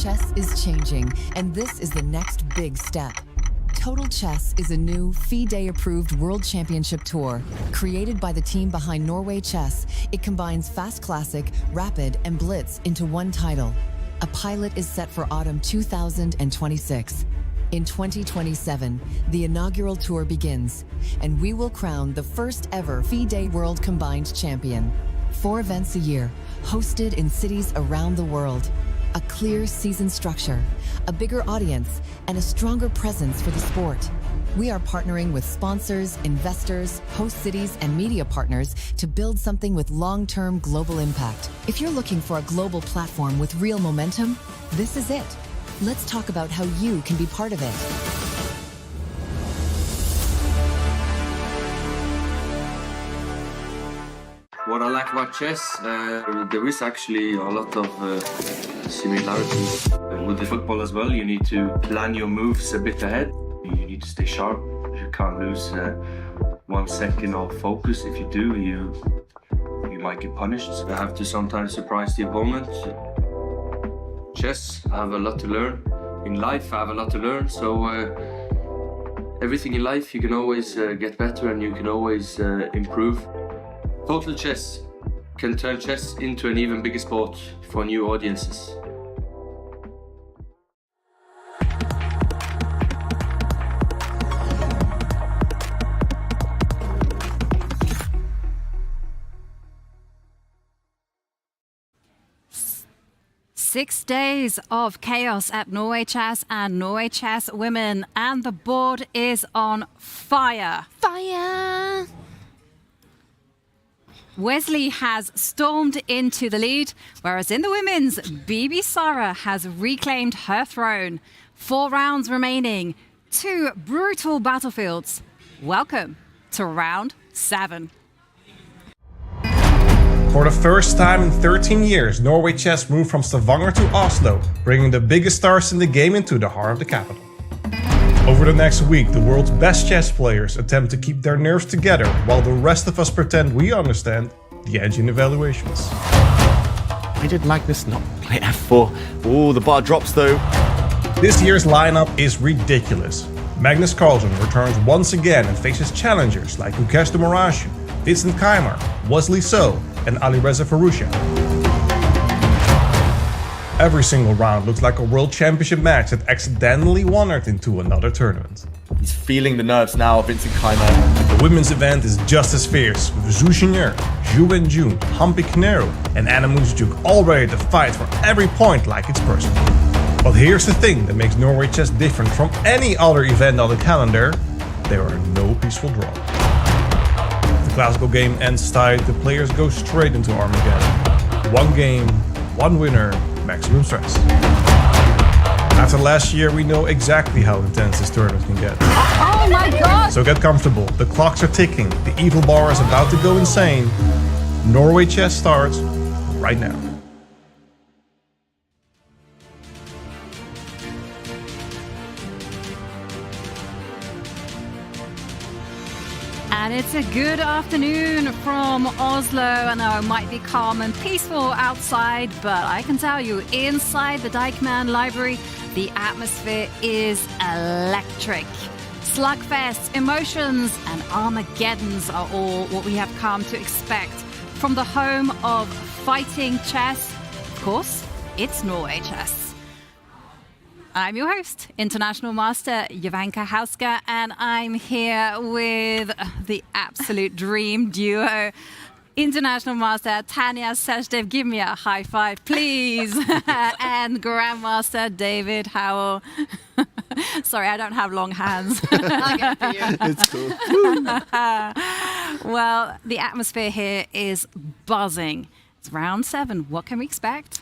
Chess is changing, and this is the next big step. Total Chess is a new, FIDE-approved World Championship Tour. Created by the team behind Norway Chess, it combines Fast Classic, Rapid, and Blitz into one title. A pilot is set for autumn 2026. In 2027, the inaugural tour begins, and we will crown the first ever FIDE World Combined Champion. 4 events a year, hosted in cities around the world. A clear season structure, a bigger audience, and a stronger presence for the sport. We are partnering with sponsors, investors, host cities, and media partners to build something with long-term global impact. If you're looking for a global platform with real momentum, this is it. Let's talk about how you can be part of it. What I like about chess, there is actually a lot of similarities with the football as well. You need to plan your moves a bit ahead. You need to stay sharp. You can't lose 1 second of focus. If you do, you might get punished. You have to sometimes surprise the opponent. Chess, I have a lot to learn. In life, I have a lot to learn. So everything in life, you can always get better and you can always improve. Total Chess can turn chess into an even bigger sport for new audiences. Six days of chaos at Norway Chess and Norway Chess Women, and the board is on fire. Fire! Wesley has stormed into the lead, whereas in the women's, Bibi Sara has reclaimed her throne. 4 rounds remaining, 2 brutal battlefields. Welcome to round 7. For the first time in 13 years, Norway Chess moved from Stavanger to Oslo, bringing the biggest stars in the game into the heart of the capital. Over the next week, the world's best chess players attempt to keep their nerves together, while the rest of us pretend we understand the engine evaluations. Why did Magnus not play f4? Oh, the bar drops though. This year's lineup is ridiculous. Magnus Carlsen returns once again and faces challengers like Gukesh de Moraes, Vincent Keimer, Wesley So, and Alireza Farusha. Every single round looks like a world championship match that accidentally wandered into another tournament. He's feeling the nerves now, Vincent Keimer. The women's event is just as fierce, with Zhu Xinyer, Zhu Wenjun, Hampi Knero, and Anna Moonsjuk all ready to fight for every point like it's personal. But here's the thing that makes Norway Chess different from any other event on the calendar: there are no peaceful draws. If the classical game ends tied, the players go straight into Armageddon. 1 game, 1 winner, maximum stress. After last year, we know exactly how intense this tournament can get. Oh my god! So get comfortable, the clocks are ticking, the evil bar is about to go insane. Norway Chess starts right now. And it's a good afternoon from Oslo. I know it might be calm and peaceful outside, but I can tell you, inside the Deichmann Library, the atmosphere is electric. Slugfest, emotions, and Armageddons are all what we have come to expect from the home of fighting chess. Of course, it's Norway Chess. I'm your host, International Master Jovanka Hauska, and I'm here with the absolute dream duo. International Master Tanya Sejdev, give me a high five, please. And Grandmaster David Howell. Sorry, I don't have long hands. I'll get it for you. It's cool. Well, the atmosphere here is buzzing. It's round 7. What can we expect?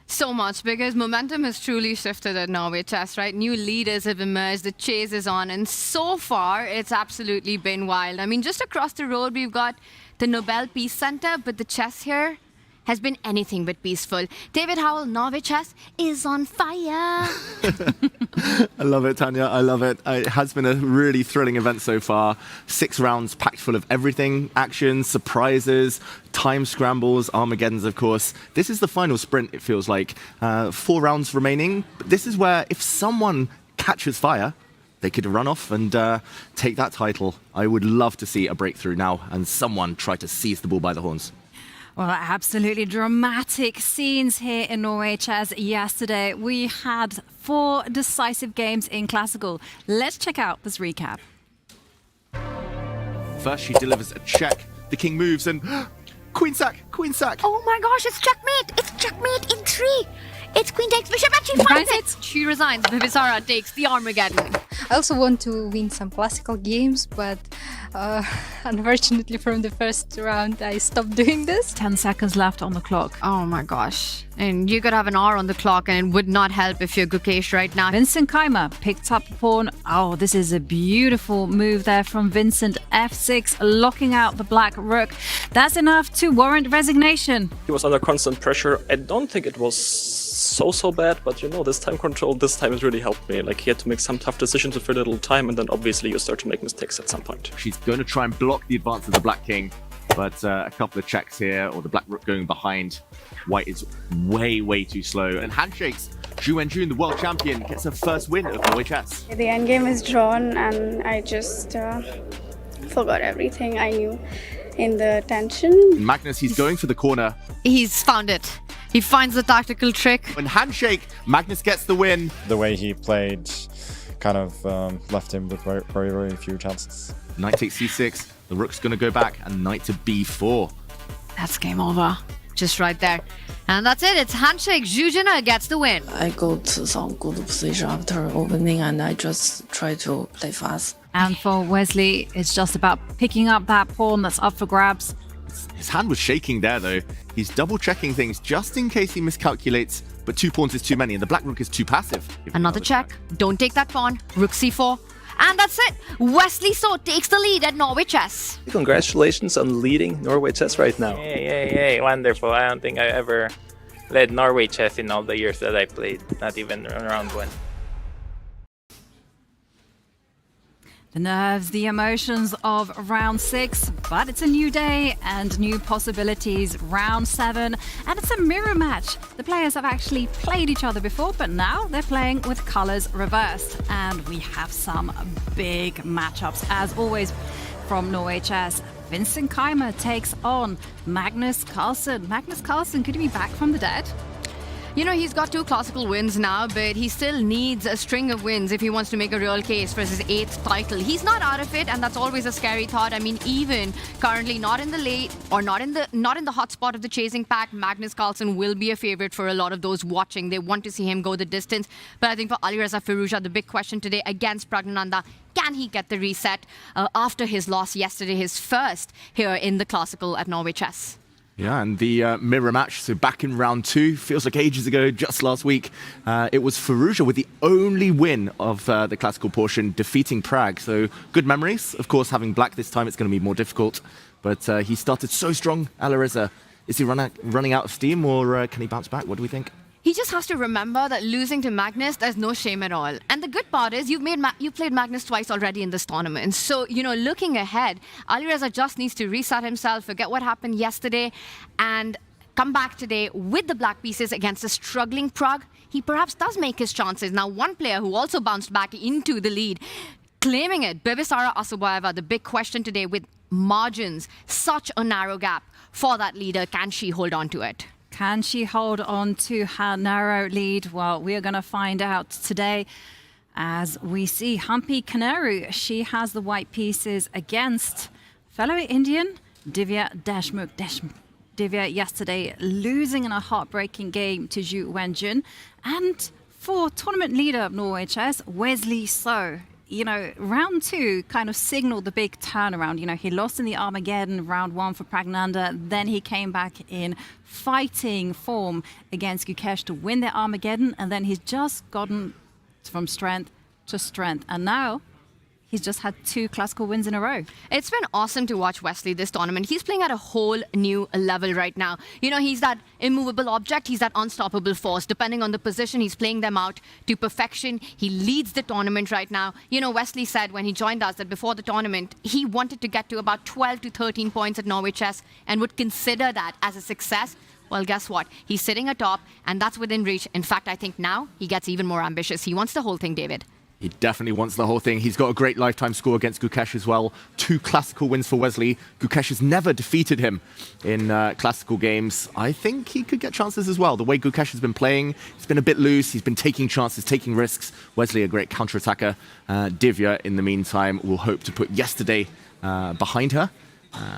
So much, because momentum has truly shifted at Norway Chess, right? New leaders have emerged, the chase is on, and so far it's absolutely been wild. I mean, just across the road we've got the Nobel Peace Center, but the chess here has been anything but peaceful. David Howell, Norway Chess is on fire. I love it, Tanya. I love it. It has been a really thrilling event so far. 6 rounds packed full of everything. Action, surprises, time scrambles, Armageddons, of course. This is the final sprint, it feels like. 4 rounds remaining. But this is where if someone catches fire, they could run off and take that title. I would love to see a breakthrough now and someone try to seize the bull by the horns. Well, absolutely dramatic scenes here in Norway Chess yesterday. We had 4 decisive games in Classical. Let's check out this recap. First, she delivers a check. The king moves and queen sack, queen sack. Oh my gosh, it's checkmate! It's checkmate in 3! It's queen takes bishop and she finds it! She resigns. Bibisara takes the Armageddon. I also want to win some classical games, but unfortunately from the first round I stopped doing this. 10 seconds left on the clock. Oh my gosh. And you could have an hour on the clock and it would not help if you're Gukesh right now. Vincent Keimer picked up a pawn. Oh, this is a beautiful move there from Vincent. F6, locking out the black rook. That's enough to warrant resignation. He was under constant pressure. I don't think it was so bad, but you know, this time control this time has really helped me. Like, he had to make some tough decisions with very little time, and then obviously you start to make mistakes at some point. She's going to try and block the advance of the black king, but a couple of checks here, or the black rook going behind. White is way too slow. And handshakes. Zhu Wenjun, the world champion, gets her first win of Norway Chess. The endgame is drawn and I just forgot everything I knew in the tension. Magnus, he's going for the corner. He's found it. He finds the tactical trick. And handshake, Magnus gets the win. The way he played kind of left him with very few chances. Knight takes c6, the rook's going to go back, and knight to b4. That's game over. Just right there. And that's it. It's handshake. Zhu Jin gets the win. I go to some good position after opening and I just try to play fast. And for Wesley, it's just about picking up that pawn that's up for grabs. His hand was shaking there, though. He's double-checking things just in case he miscalculates, but 2 pawns is too many, and the black rook is too passive. Another check. Don't take that pawn. Rook c4. And that's it. Wesley So takes the lead at Norway Chess. Congratulations on leading Norway Chess right now. Yay, wonderful. I don't think I ever led Norway Chess in all the years that I played, not even round 1. The nerves, the emotions of round 6, but it's a new day and new possibilities. Round 7, and it's a mirror match. The players have actually played each other before, but now they're playing with colors reversed. And we have some big matchups, as always, from Norway Chess. Vincent Keimer takes on Magnus Carlsen. Magnus Carlsen, could he be back from the dead? You know, he's got 2 classical wins now, but he still needs a string of wins if he wants to make a real case for his 8th title. He's not out of it, and that's always a scary thought. I mean, even currently not in the late or not in the hot spot of the chasing pack, Magnus Carlsen will be a favorite for a lot of those watching. They want to see him go the distance. But I think for Alireza Firouzja, the big question today against Pragnananda, can he get the reset after his loss yesterday, his first here in the classical at Norway Chess? Yeah, and the mirror match, so back in round 2, feels like ages ago, just last week, it was Firouzja with the only win of the classical portion, defeating Prague. So good memories. Of course, having black this time, it's going to be more difficult. But he started so strong, Alireza. Is he running out of steam, or can he bounce back? What do we think? He just has to remember that losing to Magnus, there's no shame at all. And the good part is you played Magnus twice already in this tournament. So, you know, looking ahead, Alireza just needs to reset himself, forget what happened yesterday, and come back today with the black pieces against a struggling Prague. He perhaps does make his chances. Now, one player who also bounced back into the lead, claiming it, Bibisara Asubayeva, the big question today with margins, such a narrow gap for that leader. Can she hold on to it? Can she hold on to her narrow lead? Well, we are going to find out today as we see Hampi Kanaru. She has the white pieces against fellow Indian Divya Deshmukh. Divya yesterday losing in a heartbreaking game to Zhu Wenjun. And for tournament leader of Norway Chess, Wesley So. You know, round 2 kind of signaled the big turnaround. You know, he lost in the Armageddon round 1 for Pragnananda. Then he came back in fighting form against Gukesh to win the Armageddon. And then he's just gotten from strength to strength. And now he's just had 2 classical wins in a row. It's been awesome to watch Wesley this tournament. He's playing at a whole new level right now. You know, he's that immovable object. He's that unstoppable force. Depending on the position, he's playing them out to perfection. He leads the tournament right now. You know, Wesley said when he joined us that before the tournament, he wanted to get to about 12 to 13 points at Norway Chess and would consider that as a success. Well, guess what? He's sitting atop, and that's within reach. In fact, I think now he gets even more ambitious. He wants the whole thing, David. He definitely wants the whole thing. He's got a great lifetime score against Gukesh as well. 2 classical wins for Wesley. Gukesh has never defeated him in classical games. I think he could get chances as well. The way Gukesh has been playing, he's been a bit loose. He's been taking chances, taking risks. Wesley, a great counter-attacker. Divya, in the meantime, will hope to put yesterday behind her.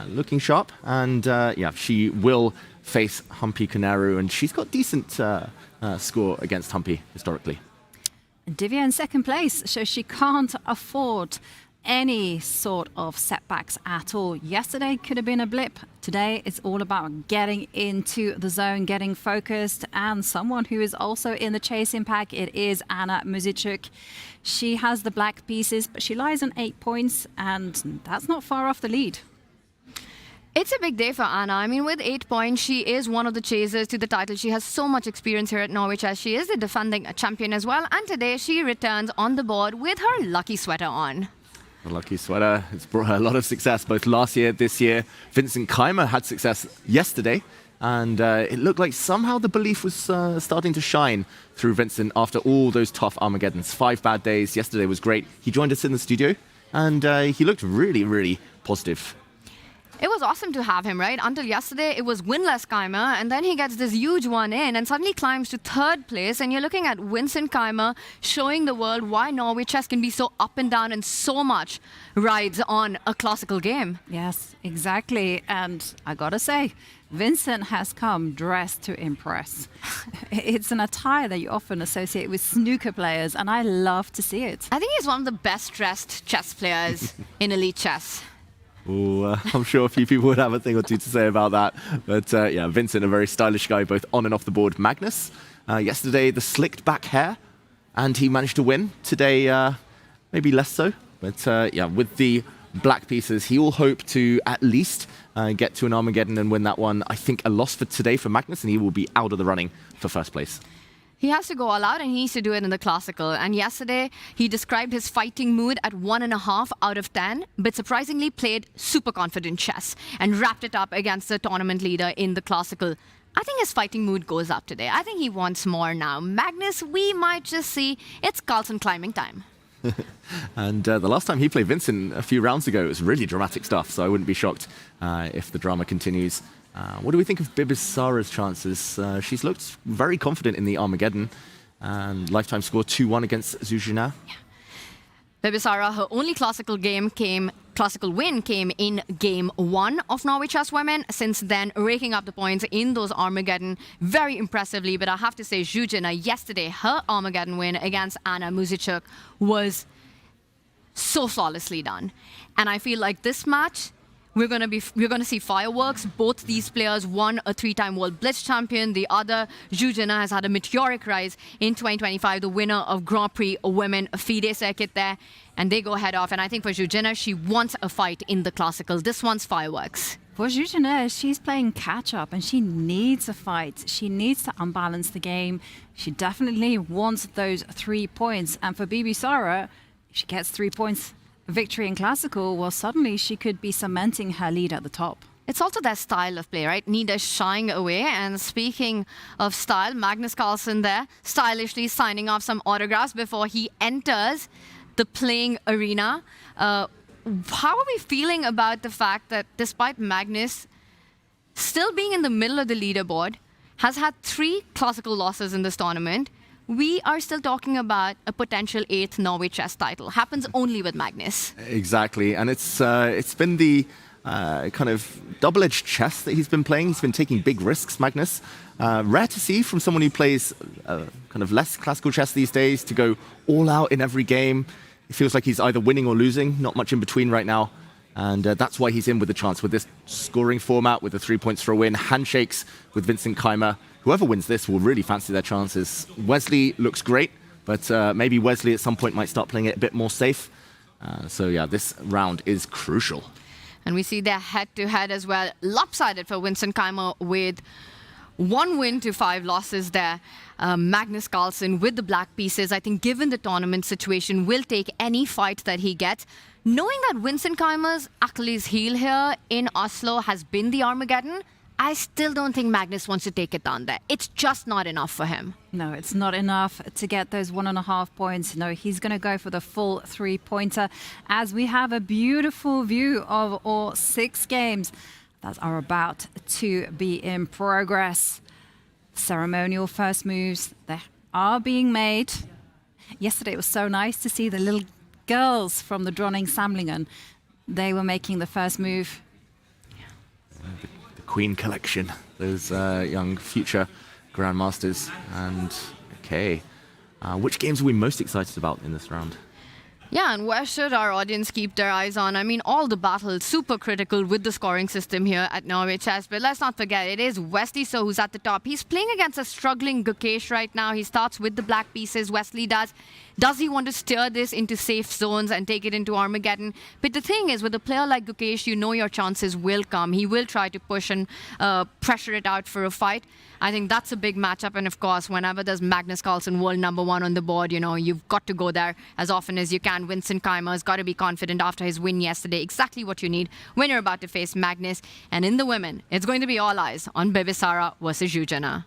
Looking sharp. And yeah, she will face Humpy Konaru. And she's got decent score against Humpy historically. Divya in second place, so she can't afford any sort of setbacks at all. Yesterday could have been a blip. Today it's all about getting into the zone, getting focused, and someone who is also in the chasing pack, it is Anna Muzichuk. She has the black pieces, but she lies on 8 points, and that's not far off the lead. It's a big day for Anna. I mean, with 8 points, she is one of the chasers to the title. She has so much experience here at Norway Chess. She is the defending champion as well. And today she returns on the board with her lucky sweater on. The lucky sweater has brought her a lot of success, both last year, this year. Vincent Keimer had success yesterday. And it looked like somehow the belief was starting to shine through Vincent after all those tough Armageddons. 5 bad days. Yesterday was great. He joined us in the studio and he looked really, really positive. It was awesome to have him, right? Until yesterday, it was winless Keimer, and then he gets this huge one in and suddenly climbs to 3rd place. And you're looking at Vincent Keimer showing the world why Norway chess can be so up and down and so much rides on a classical game. Yes, exactly. And I gotta say, Vincent has come dressed to impress. It's an attire that you often associate with snooker players, and I love to see it. I think he's one of the best dressed chess players in elite chess. Ooh, I'm sure a few people would have a thing or two to say about that. But yeah, Vincent, a very stylish guy, both on and off the board. Magnus, yesterday, the slicked back hair, and he managed to win. Today, maybe less so. But yeah, with the black pieces, he will hope to at least get to an Armageddon and win that one. I think a loss for today for Magnus, and he will be out of the running for 1st place. He has to go all out, and he needs to do it in the classical. And yesterday, he described his fighting mood at 1.5 out of 10, but surprisingly played super confident chess and wrapped it up against the tournament leader in the classical. I think his fighting mood goes up today. I think he wants more now. Magnus, we might just see it's Carlsen climbing time. And the last time he played Vincent a few rounds ago, it was really dramatic stuff, so I wouldn't be shocked if the drama continues. What do we think of Bibisara's chances? She's looked very confident in the Armageddon. And lifetime score 2-1 against Zuzhina. Yeah. Bibisara, her only classical win came in game 1 of Norway Chess Women. Since then, raking up the points in those Armageddon very impressively. But I have to say, Zuzhina, yesterday, her Armageddon win against Anna Muzichuk was so flawlessly done. And I feel like this match, we're going to see fireworks. Both these players won a 3-time World Blitz champion. The other, Zuzhina, has had a meteoric rise in 2025, the winner of Grand Prix Women FIDE circuit there. And they go head off. And I think for Zuzhina, she wants a fight in the classical. This one's fireworks. For Zuzhina, she's playing catch-up and she needs a fight. She needs to unbalance the game. She definitely wants those 3 points. And for Bibisara, if she gets 3 points victory in classical, well, suddenly she could be cementing her lead at the top. It's also their style of play, right? Neither shying away. And speaking of style, Magnus Carlsen there, stylishly signing off some autographs before he enters the playing arena. How are we feeling about the fact that despite Magnus still being in the middle of the leaderboard, has had 3 classical losses in this tournament, we are still talking about a potential 8th Norway chess title. Happens only with Magnus. Exactly, and it's been the kind of double-edged chess that he's been playing. He's been taking big risks, Magnus. Rare to see from someone who plays kind of less classical chess these days to go all out in every game. It feels like he's either winning or losing, not much in between right now. And that's why he's in with the chance with this scoring format, with the 3 points for a win, handshakes with Vincent Keimer. Whoever wins this will really fancy their chances. Wesley looks great, but maybe Wesley at some point might start playing it a bit more safe. So yeah, this round is crucial. And we see their head-to-head as well. Lopsided for Vincent Keimer with 1 win to 5 losses there. Magnus Carlsen with the black pieces, I think given the tournament situation, will take any fight that he gets. Knowing that Vincent Keimer's Achilles heel here in Oslo has been the Armageddon, I still don't think Magnus wants to take it down there. It's just not enough for him. No, it's not enough to get those 1.5 points. No, he's going to go for the full 3-pointer as we have a beautiful view of all 6 games that are about to be in progress. Ceremonial first moves, they are being made. Yesterday it was so nice to see the little girls from the Dronning Samlingen. They were making the first move. The Queen Collection, those young future Grandmasters. And okay, which games are we most excited about in this round? Yeah, and where should our audience keep their eyes on? I mean, all the battles, super critical with the scoring system here at Norway Chess. But let's not forget, it is Wesley So who's at the top. He's playing against a struggling Gukesh right now. He starts with the black pieces, Wesley does. Does he want to steer this into safe zones and take it into Armageddon? But the thing is, with a player like Gukesh, you know your chances will come. He will try to push and pressure it out for a fight. I think that's a big matchup. And of course, whenever there's Magnus Carlsen, world #1 on the board, you know, you've got to go there as often as you can. Vincent Keimer's got to be confident after his win yesterday. Exactly what you need when you're about to face Magnus. And in the women, it's going to be all eyes on Bibisara versus Jujana.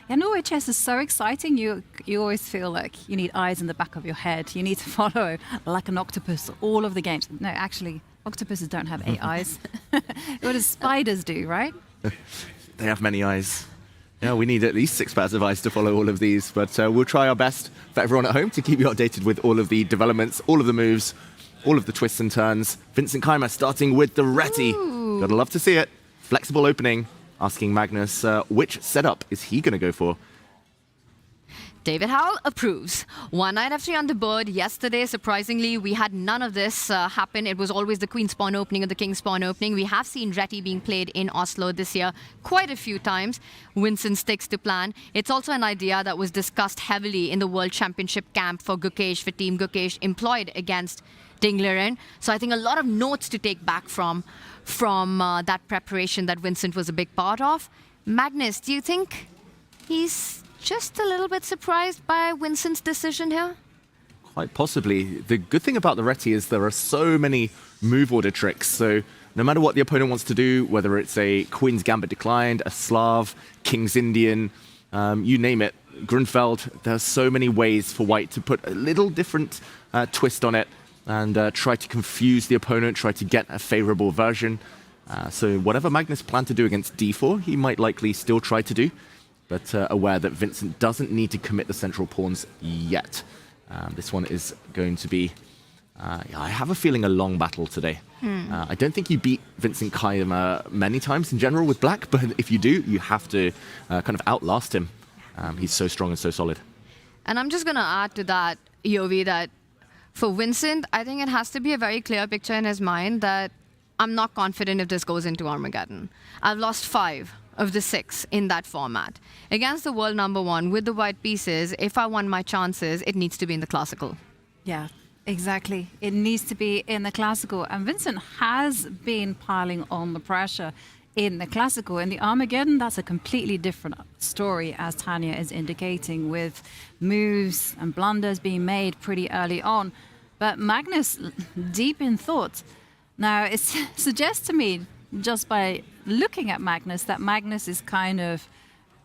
Yeah, Norway Chess is so exciting. You always feel like you need eyes in the back of your head. You need to follow, like an octopus, all of the games. No, actually, octopuses don't have 8 eyes. What does spiders do, right? They have many eyes. Yeah, we need at least 6 pairs of eyes to follow all of these, but we'll try our best for everyone at home to keep you updated with all of the developments, all of the moves, all of the twists and turns. Vincent Keimer starting with the Reti. Gotta love to see it. Flexible opening, asking Magnus which setup is he going to go for. David Howell approves. 1 knight f3 on the board. Yesterday, surprisingly, we had none of this happen. It was always the queen spawn opening or the king spawn opening. We have seen Reti being played in Oslo this year quite a few times. Vincent sticks to plan. It's also an idea that was discussed heavily in the World Championship camp for Gukesh, for Team Gukesh, employed against Dingleren. So I think a lot of notes to take back from that preparation that Vincent was a big part of. Magnus, do you think he's just a little bit surprised by Vincent's decision here? Quite possibly. The good thing about the Reti is there are so many move order tricks. So no matter what the opponent wants to do, whether it's a Queen's Gambit declined, a Slav, King's Indian, you name it, Grunfeld, there's so many ways for White to put a little different twist on it and try to confuse the opponent, try to get a favorable version. So whatever Magnus planned to do against d4, he might likely still try to do, but aware that Vincent doesn't need to commit the central pawns yet. This one is going to be, I have a feeling, a long battle today. I don't think you beat Vincent Keimer many times in general with black, but if you do, you have to kind of outlast him. He's so strong and so solid. And I'm just going to add to that, Yovi, that for Vincent, I think it has to be a very clear picture in his mind that I'm not confident if this goes into Armageddon. I've lost 5 of the 6 in that format. Against the world #1 with the white pieces, if I want my chances, it needs to be in the classical. Yeah, exactly. It needs to be in the classical. And Vincent has been piling on the pressure in the classical. In the Armageddon, that's a completely different story, as Tanya is indicating, with moves and blunders being made pretty early on. But Magnus, deep in thought. Now, it suggests to me, just by looking at Magnus, that Magnus is kind of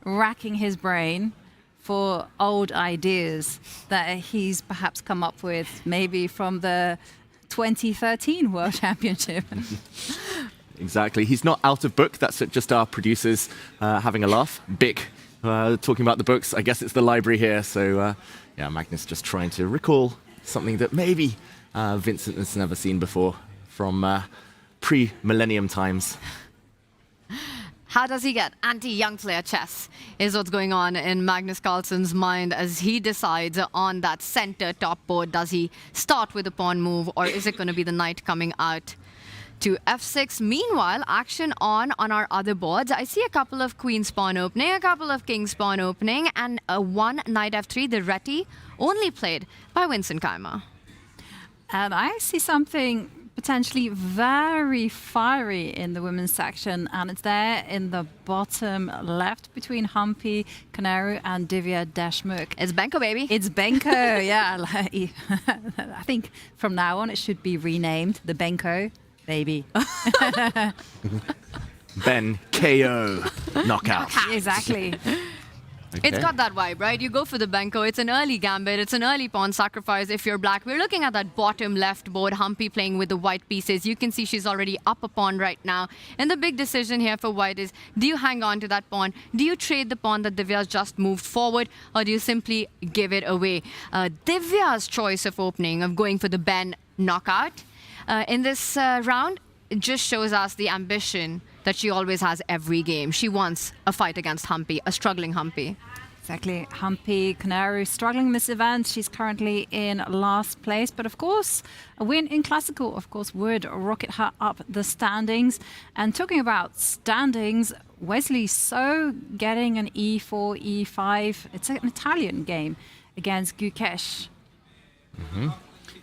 racking his brain for old ideas that he's perhaps come up with maybe from the 2013 World Championship. Exactly. He's not out of book. That's just our producers having a laugh. Bick talking about the books. I guess it's the library here. So, yeah, Magnus just trying to recall something that maybe Vincent has never seen before from pre-millennium times. How does he get anti-young player chess is what's going on in Magnus Carlsen's mind as he decides on that center top board. Does he start with a pawn move, or is it going to be the knight coming out to f6? Meanwhile, action on our other boards. I see a couple of queen spawn opening, a couple of king spawn opening, and a 1 knight f3, the Reti, only played by Vincent Keimer. And I see something potentially very fiery in the women's section, and it's there in the bottom left between Humpy, Canaru and Divya Deshmukh. It's Benko, baby. It's Benko, yeah. I think from now on it should be renamed the Benko baby. Ben KO knockout. Exactly. Okay. It's got that vibe, right? You go for the Benko. It's an early gambit. It's an early pawn sacrifice if you're black. We're looking at that bottom left board, Humpy playing with the white pieces. You can see she's already up a pawn right now. And the big decision here for white is, do you hang on to that pawn? Do you trade the pawn that Divya's just moved forward? Or do you simply give it away? Divya's choice of opening, of going for the Ben knockout in this round, it just shows us the ambition that she always has every game. She wants a fight against Humpy, a struggling Humpy. Exactly. Humpy Canaru struggling in this event. She's currently in last place. But of course, a win in Classical, of course, would rocket her up the standings. And talking about standings, Wesley So getting an E4, E5. It's an Italian game against Gukesh.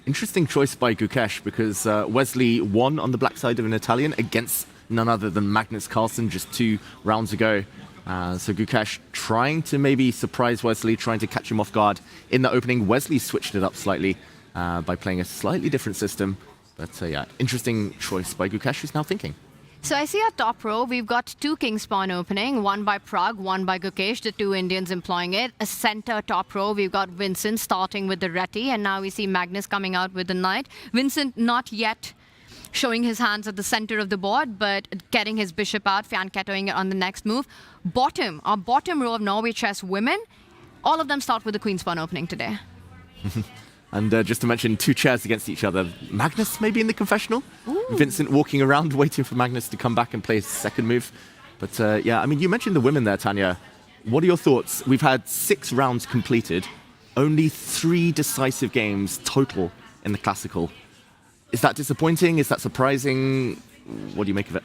Interesting choice by Gukesh because Wesley won on the black side of an Italian against none other than Magnus Carlsen just 2 rounds ago. So Gukesh trying to maybe surprise Wesley, trying to catch him off guard. In the opening, Wesley switched it up slightly by playing a slightly different system. But yeah, interesting choice by Gukesh, who's now thinking. So I see our top row, we've got 2 King's Pawn opening, one by Prague, one by Gukesh, the 2 Indians employing it. A center top row, we've got Vincent starting with the Reti, and now we see Magnus coming out with the Knight. Vincent not yet showing his hands at the center of the board, but getting his bishop out, fianchettoing it on the next move. Our bottom row of Norway chess women, all of them start with the Queen's Pawn opening today. And just to mention, 2 chairs against each other. Magnus maybe in the confessional. Ooh. Vincent walking around waiting for Magnus to come back and play his second move. But yeah, I mean, you mentioned the women there, Tanya. What are your thoughts? We've had 6 rounds completed, only 3 decisive games total in the Classical. Is that disappointing? Is that surprising? What do you make of it?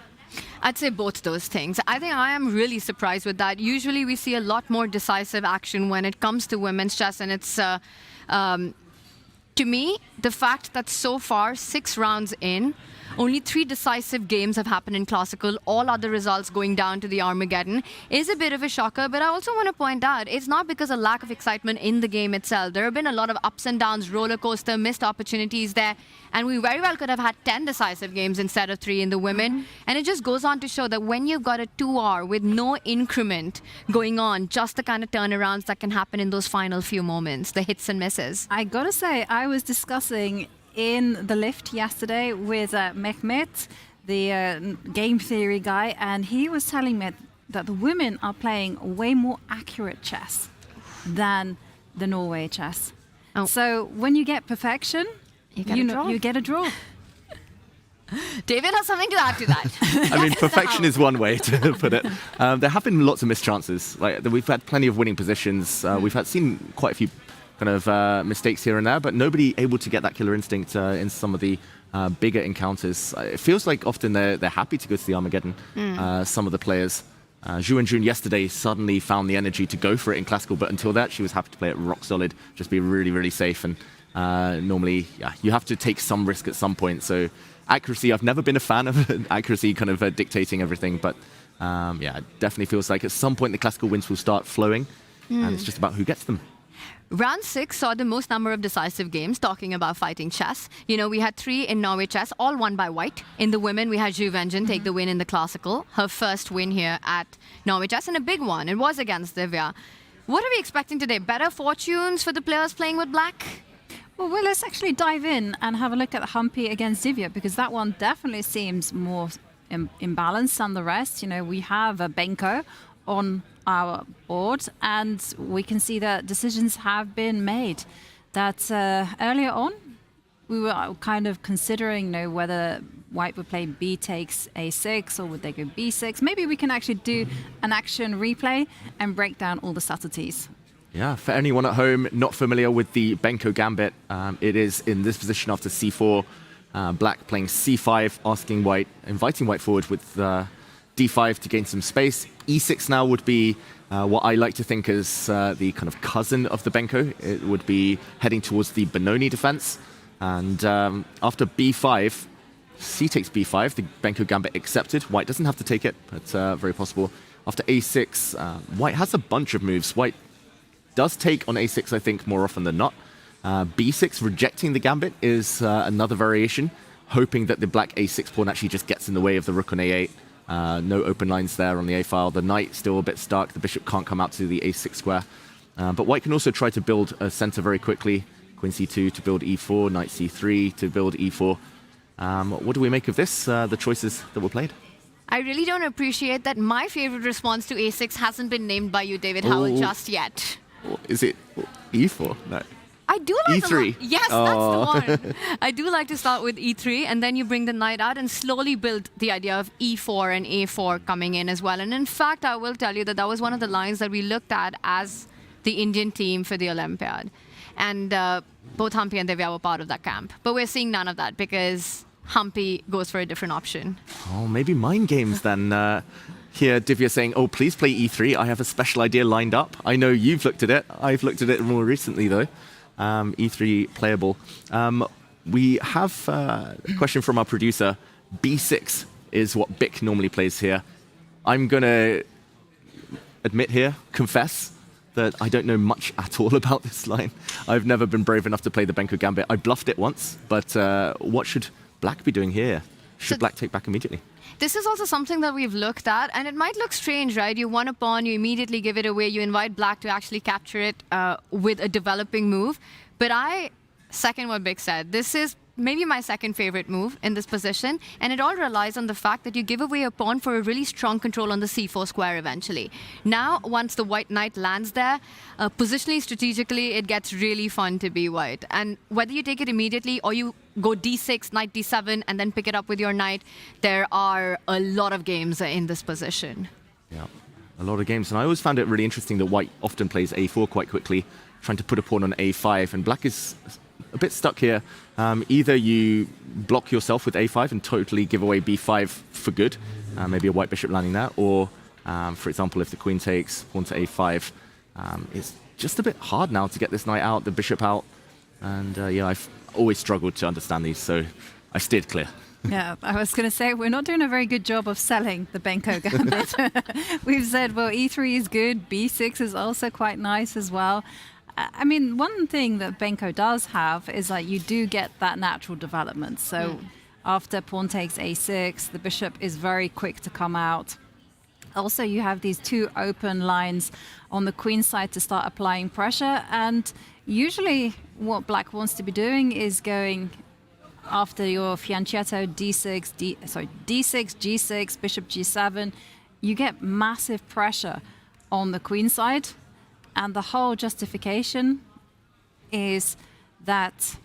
I'd say both those things. I think I am really surprised with that. Usually we see a lot more decisive action when it comes to women's chess, and it's, to me, the fact that so far, 6 rounds in, only 3 decisive games have happened in Classical, all other results going down to the Armageddon, is a bit of a shocker. But I also want to point out, it's not because of lack of excitement in the game itself. There have been a lot of ups and downs, roller coaster, missed opportunities there. And we very well could have had 10 decisive games instead of 3 in the women. And it just goes on to show that when you've got a 2R with no increment going on, just the kind of turnarounds that can happen in those final few moments, the hits and misses. I gotta say, I was discussing in the lift yesterday with Mehmet, the game theory guy, and he was telling me that the women are playing way more accurate chess than the Norway chess. Oh. So when you get perfection, you get a draw. David has something to add to that. I mean, perfection is one way to put it. There have been lots of missed chances. Like, we've had plenty of winning positions. We've seen quite a few kind of mistakes here and there, but nobody able to get that killer instinct in some of the bigger encounters. It feels like often they're happy to go to the Armageddon, some of the players. Zhu and Jun yesterday suddenly found the energy to go for it in Classical, but until that, she was happy to play it rock solid, just be really, really safe. And normally, yeah, you have to take some risk at some point. So accuracy, I've never been a fan of accuracy kind of dictating everything, but yeah, it definitely feels like at some point the Classical wins will start flowing, and it's just about who gets them. Round 6 saw the most number of decisive games, talking about fighting chess. You know, we had 3 in Norway chess, all won by white. In the women, we had Zhu Wenjun take the win in the Classical. Her first win here at Norway chess, and a big one. It was against Divya. What are we expecting today? Better fortunes for the players playing with black? Well, let's actually dive in and have a look at Humpy against Divya, because that one definitely seems more imbalanced than the rest. You know, we have a Benko on our board, and we can see that decisions have been made. That earlier on, we were kind of considering, you know, whether white would play b takes a6 or would they go b6. Maybe we can actually do an action replay and break down all the subtleties. Yeah, for anyone at home not familiar with the Benko gambit, it is in this position after c4, black playing c5, asking white, inviting white forward with d5 to gain some space. e6 now would be what I like to think as the kind of cousin of the Benko. It would be heading towards the Benoni defense. And after b5, c takes b5, the Benko gambit accepted. White doesn't have to take it, but very possible. After a6, White has a bunch of moves. White does take on a6, I think, more often than not. b6, rejecting the gambit, is another variation, hoping that the black a6 pawn actually just gets in the way of the rook on a8. No open lines there on the a-file. The knight still a bit stuck. The bishop can't come out to the a6 square. But White can also try to build a center very quickly. Queen c2 to build e4, knight c3 to build e4. What do we make of this, the choices that were played? I really don't appreciate that my favorite response to a6 hasn't been named by you, David Howell, just yet. Is it e4? No. I do like E3. Yes, that's the one. I do like to start with E3 and then you bring the knight out and slowly build the idea of E4 and A4 coming in as well. And in fact, I will tell you that that was one of the lines that we looked at as the Indian team for the Olympiad. And both Humpy and Divya were part of that camp. But we're seeing none of that because Humpy goes for a different option. Oh, maybe mind games then. Here, Divya saying, oh, please play E3. I have a special idea lined up. I know you've looked at it. I've looked at it more recently, though. E3 playable. We have a question from our producer. B6 is what Bick normally plays here. I'm going to admit here, confess, that I don't know much at all about this line. I've never been brave enough to play the Benko Gambit. I bluffed it once, but what should Black be doing here? Should Black take back immediately? This is also something that we've looked at, and it might look strange, right? You won a pawn, you immediately give it away, you invite Black to actually capture it with a developing move. But I second what Big said. This is maybe my second favorite move in this position, and it all relies on the fact that you give away a pawn for a really strong control on the c4 square eventually. Now, once the white knight lands there, positionally, strategically, it gets really fun to be white. And whether you take it immediately or you go d6, knight d7, and then pick it up with your knight, there are a lot of games in this position. Yeah, a lot of games. And I always found it really interesting that White often plays a4 quite quickly, trying to put a pawn on a5, and Black is a bit stuck here. Either you block yourself with a5 and totally give away b5 for good, maybe a white bishop landing there, or, for example, if the queen takes pawn to a5, it's just a bit hard now to get this knight out, the bishop out, and yeah, I've always struggled to understand these, so I steered clear. Yeah, I was going to say, we're not doing a very good job of selling the Benko Gambit. We've said, well, e3 is good, b6 is also quite nice as well. I mean, one thing that Benko does have is that you do get that natural development. So after pawn takes a6, the bishop is very quick to come out. Also, you have these two open lines on the queen side to start applying pressure. And usually what Black wants to be doing is going after your fianchetto d6, d6, g6, bishop g7. You get massive pressure on the queen side. And the whole justification is that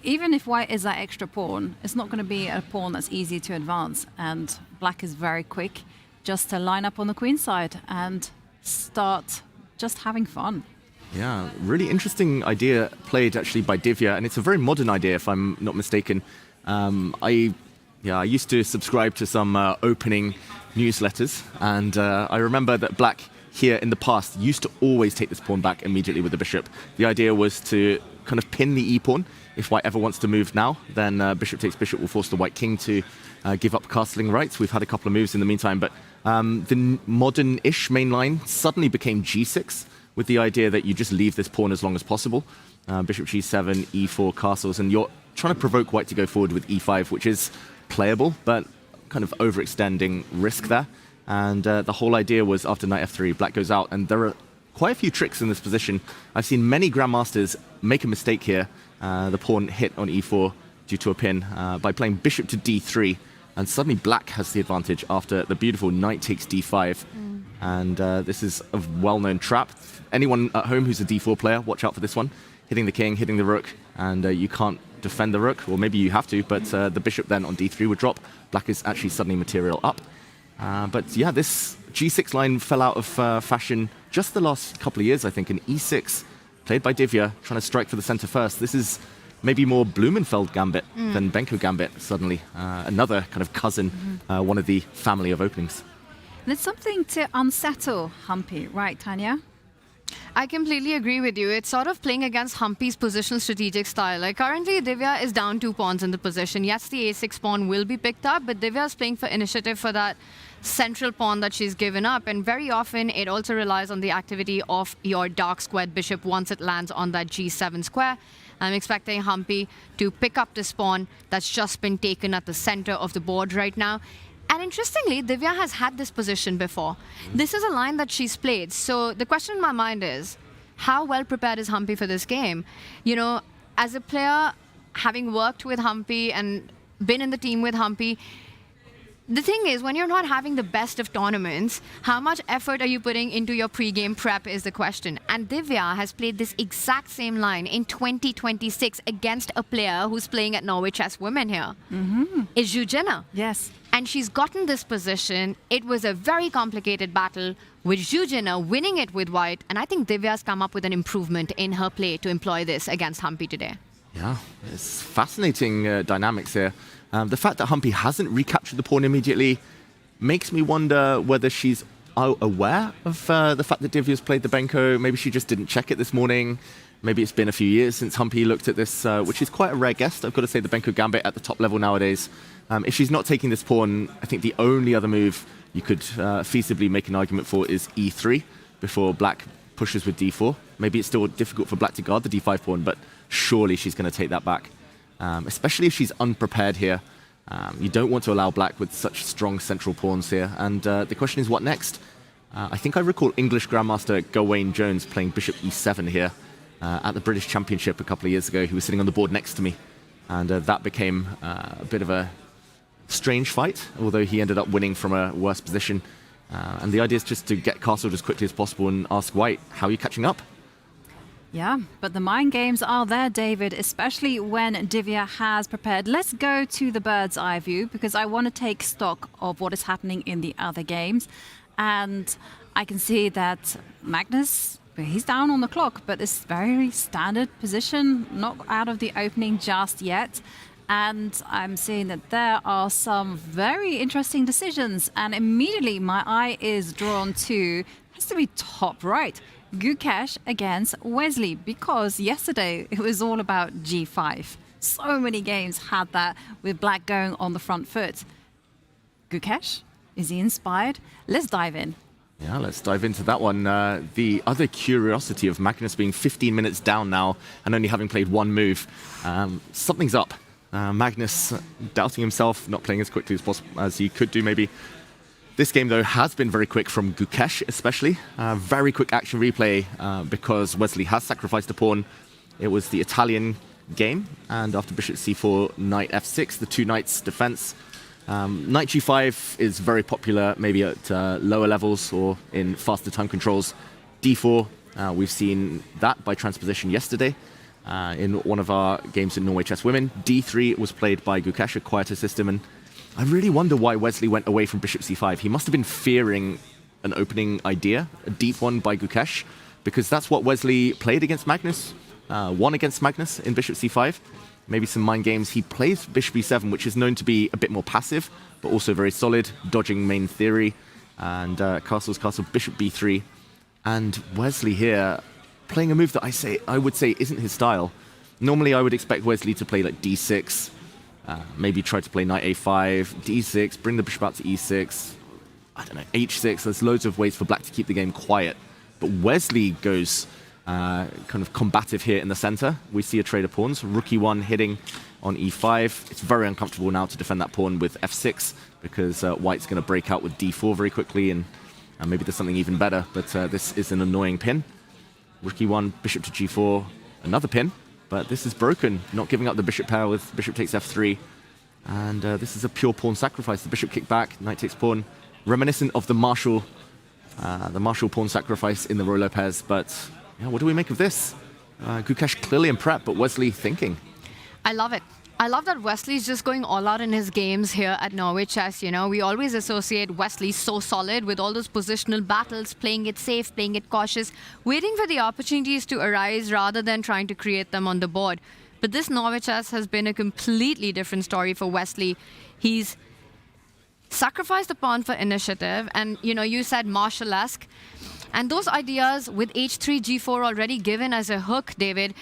even if white is that extra pawn, it's not going to be a pawn that's easy to advance. And Black is very quick just to line up on the queen side and start just having fun. Yeah, really interesting idea played actually by Divya, and it's a very modern idea if I'm not mistaken. I used to subscribe to some opening newsletters, and I remember that Black here in the past used to always take this pawn back immediately with the bishop. The idea was to kind of pin the e-pawn. If white ever wants to move now, then bishop takes bishop will force the white king to give up castling rights. We've had a couple of moves in the meantime, but the modern-ish main line suddenly became g6 with the idea that you just leave this pawn as long as possible. Bishop g7, e4 castles, and you're trying to provoke white to go forward with e5, which is playable, but kind of overextending risk there. And the whole idea was after knight f3, Black goes out, and there are quite a few tricks in this position. I've seen many grandmasters make a mistake here. The pawn hit on e4 due to a pin by playing bishop to d3, and suddenly Black has the advantage after the beautiful knight takes d5. And this is a well-known trap. Anyone at home who's a d4 player, watch out for this one. Hitting the king, hitting the rook, and you can't defend the rook, or maybe you have to, but the bishop then on d3 would drop. Black is actually suddenly material up. But yeah, this g6 line fell out of fashion just the last couple of years, I think. An e6 played by Divya, trying to strike for the center first. This is maybe more Blumenfeld gambit than Benko gambit, suddenly. Another kind of cousin, one of the family of openings. And it's something to unsettle Humpy, right, Tanya? I completely agree with you. It's sort of playing against Humpy's positional strategic style. Like currently, Divya is down 2 pawns in the position. Yes, the a6 pawn will be picked up, but Divya is playing for initiative for that central pawn that she's given up. And very often, it also relies on the activity of your dark squared bishop once it lands on that g7 square. I'm expecting Humpy to pick up this pawn that's just been taken at the center of the board right now. And interestingly, Divya has had this position before. This is a line that she's played. So the question in my mind is, how well prepared is Humpy for this game? You know, as a player, having worked with Humpy and been in the team with Humpy, the thing is, when you're not having the best of tournaments, how much effort are you putting into your pre-game prep is the question. And Divya has played this exact same line in 2026 against a player who's playing at Norway Chess Women here. Is Zhu. Yes. And she's gotten this position. It was a very complicated battle with Zhu winning it with white. And I think Divya's come up with an improvement in her play to employ this against Humpy today. Yeah, it's fascinating dynamics here. The fact that Humpy hasn't recaptured the pawn immediately makes me wonder whether she's aware of the fact that Divya's played the Benko. Maybe she just didn't check it this morning. Maybe it's been a few years since Humpy looked at this, which is quite a rare guest. I've got to say, the Benko Gambit at the top level nowadays. If she's not taking this pawn, I think the only other move you could feasibly make an argument for is e3 before black pushes with d4. Maybe it's still difficult for black to guard the d5 pawn, but surely she's going to take that back. Especially if she's unprepared here. You don't want to allow black with such strong central pawns here. And the question is, what next? I think I recall English Grandmaster Gawain Jones playing bishop e7 here at the British Championship a couple of years ago. He was sitting on the board next to me. And that became a bit of a strange fight, although he ended up winning from a worse position. And the idea is just to get castled as quickly as possible and ask white, how are you catching up? Yeah, but the mind games are there, David, especially when Divya has prepared. Let's go to the bird's eye view because I want to take stock of what is happening in the other games. And I can see that Magnus, he's down on the clock, but it's very standard position, not out of the opening just yet. And I'm seeing that there are some very interesting decisions. And immediately my eye is drawn to, has to be top right, Gukesh against Wesley, because yesterday it was all about g5. So many games had that with black going on the front foot. Gukesh, is he inspired? Let's dive in. Yeah, let's dive into that one. The other curiosity of Magnus being 15 minutes down now and only having played one move. Something's up. Magnus doubting himself, not playing as quickly as possible as he could do maybe. This game, though, has been very quick from Gukesh, especially. Very quick action replay because Wesley has sacrificed a pawn. It was the Italian game, and after bishop c4, knight f6, the two knights defense. Knight g5 is very popular, maybe at lower levels or in faster time controls. d4, we've seen that by transposition yesterday in one of our games in Norway Chess Women. d3 was played by Gukesh, a quieter system, and I really wonder why Wesley went away from bishop c5. He must have been fearing an opening idea, a deep one by Gukesh, because that's what Wesley played against Magnus, won against Magnus in bishop c5. Maybe some mind games. He plays bishop e7, which is known to be a bit more passive, but also very solid, dodging main theory, and castle's castle, bishop b3. And Wesley here playing a move that I would say isn't his style. Normally I would expect Wesley to play like d6, maybe try to play knight a5, d6, bring the bishop out to e6, I don't know, h6. There's loads of ways for black to keep the game quiet. But Wesley goes kind of combative here in the center. We see a trade of pawns, rook e1 hitting on e5. It's very uncomfortable now to defend that pawn with f6 because white's going to break out with d4 very quickly, and maybe there's something even better, but this is an annoying pin. Rook e1, bishop to g4, another pin. But this is broken, not giving up the bishop pair with bishop takes f3. And this is a pure pawn sacrifice. The bishop kicked back, knight takes pawn. Reminiscent of the Marshall pawn sacrifice in the Roy Lopez. But yeah, what do we make of this? Gukesh clearly in prep, but Wesley thinking. I love it. I love that Wesley's just going all out in his games here at Norway Chess. You know, we always associate Wesley so solid with all those positional battles, playing it safe, playing it cautious, waiting for the opportunities to arise rather than trying to create them on the board. But this Norway Chess has been a completely different story for Wesley. He's sacrificed the pawn for initiative, and you know, you said Marshall-esque. And those ideas with h3, g4 already given as a hook, David,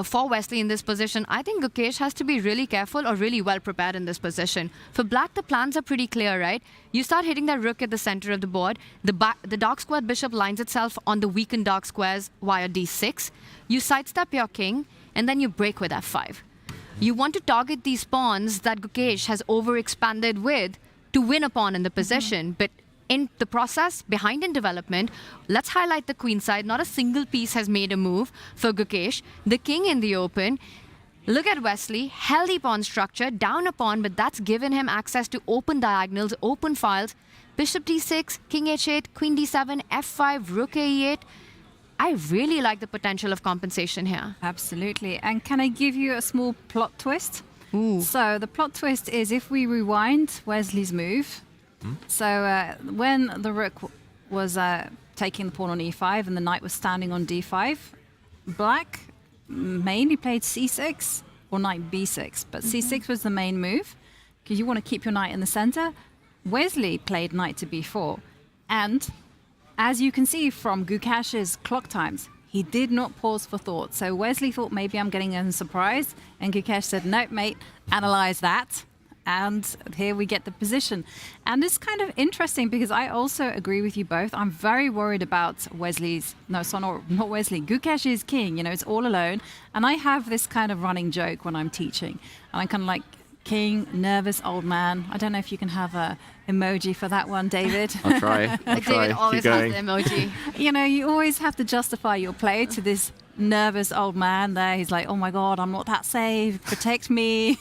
for Wesley in this position, I think Gukesh has to be really careful or really well prepared in this position. For black, the plans are pretty clear, right? You start hitting that rook at the center of the board. The dark squared bishop lines itself on the weakened dark squares via d6. You sidestep your king, and then you break with f5. You want to target these pawns that Gukesh has overexpanded with to win a pawn in the position, but in the process, behind in development, let's highlight the queen side. Not a single piece has made a move for Gukesh. The king in the open. Look at Wesley, healthy pawn structure, down a pawn, but that's given him access to open diagonals, open files. Bishop d6, king h8, queen d7, f5, rook a8. I really like the potential of compensation here. Absolutely. And can I give you a small plot twist? Ooh. So the plot twist is if we rewind Wesley's move. So when the rook was taking the pawn on e5 and the knight was standing on d5, black mainly played c6 or knight b6, but c6 was the main move because you want to keep your knight in the center. Wesley played knight to b4, and as you can see from Gukesh's clock times, he did not pause for thought. So Wesley thought maybe I'm getting a surprise, and Gukesh said, "No, mate, analyze that." And here we get the position. And it's kind of interesting because I also agree with you both. I'm very worried about Wesley's, no, so not Wesley, Gukesh's king. You know, it's all alone. And I have this kind of running joke when I'm teaching. And I'm kind of like, king, nervous old man. I don't know if you can have a emoji for that one, David. I'll try. David always has the emoji. You know, you always have to justify your play to this nervous old man there. He's like, oh my God, I'm not that safe. Protect me.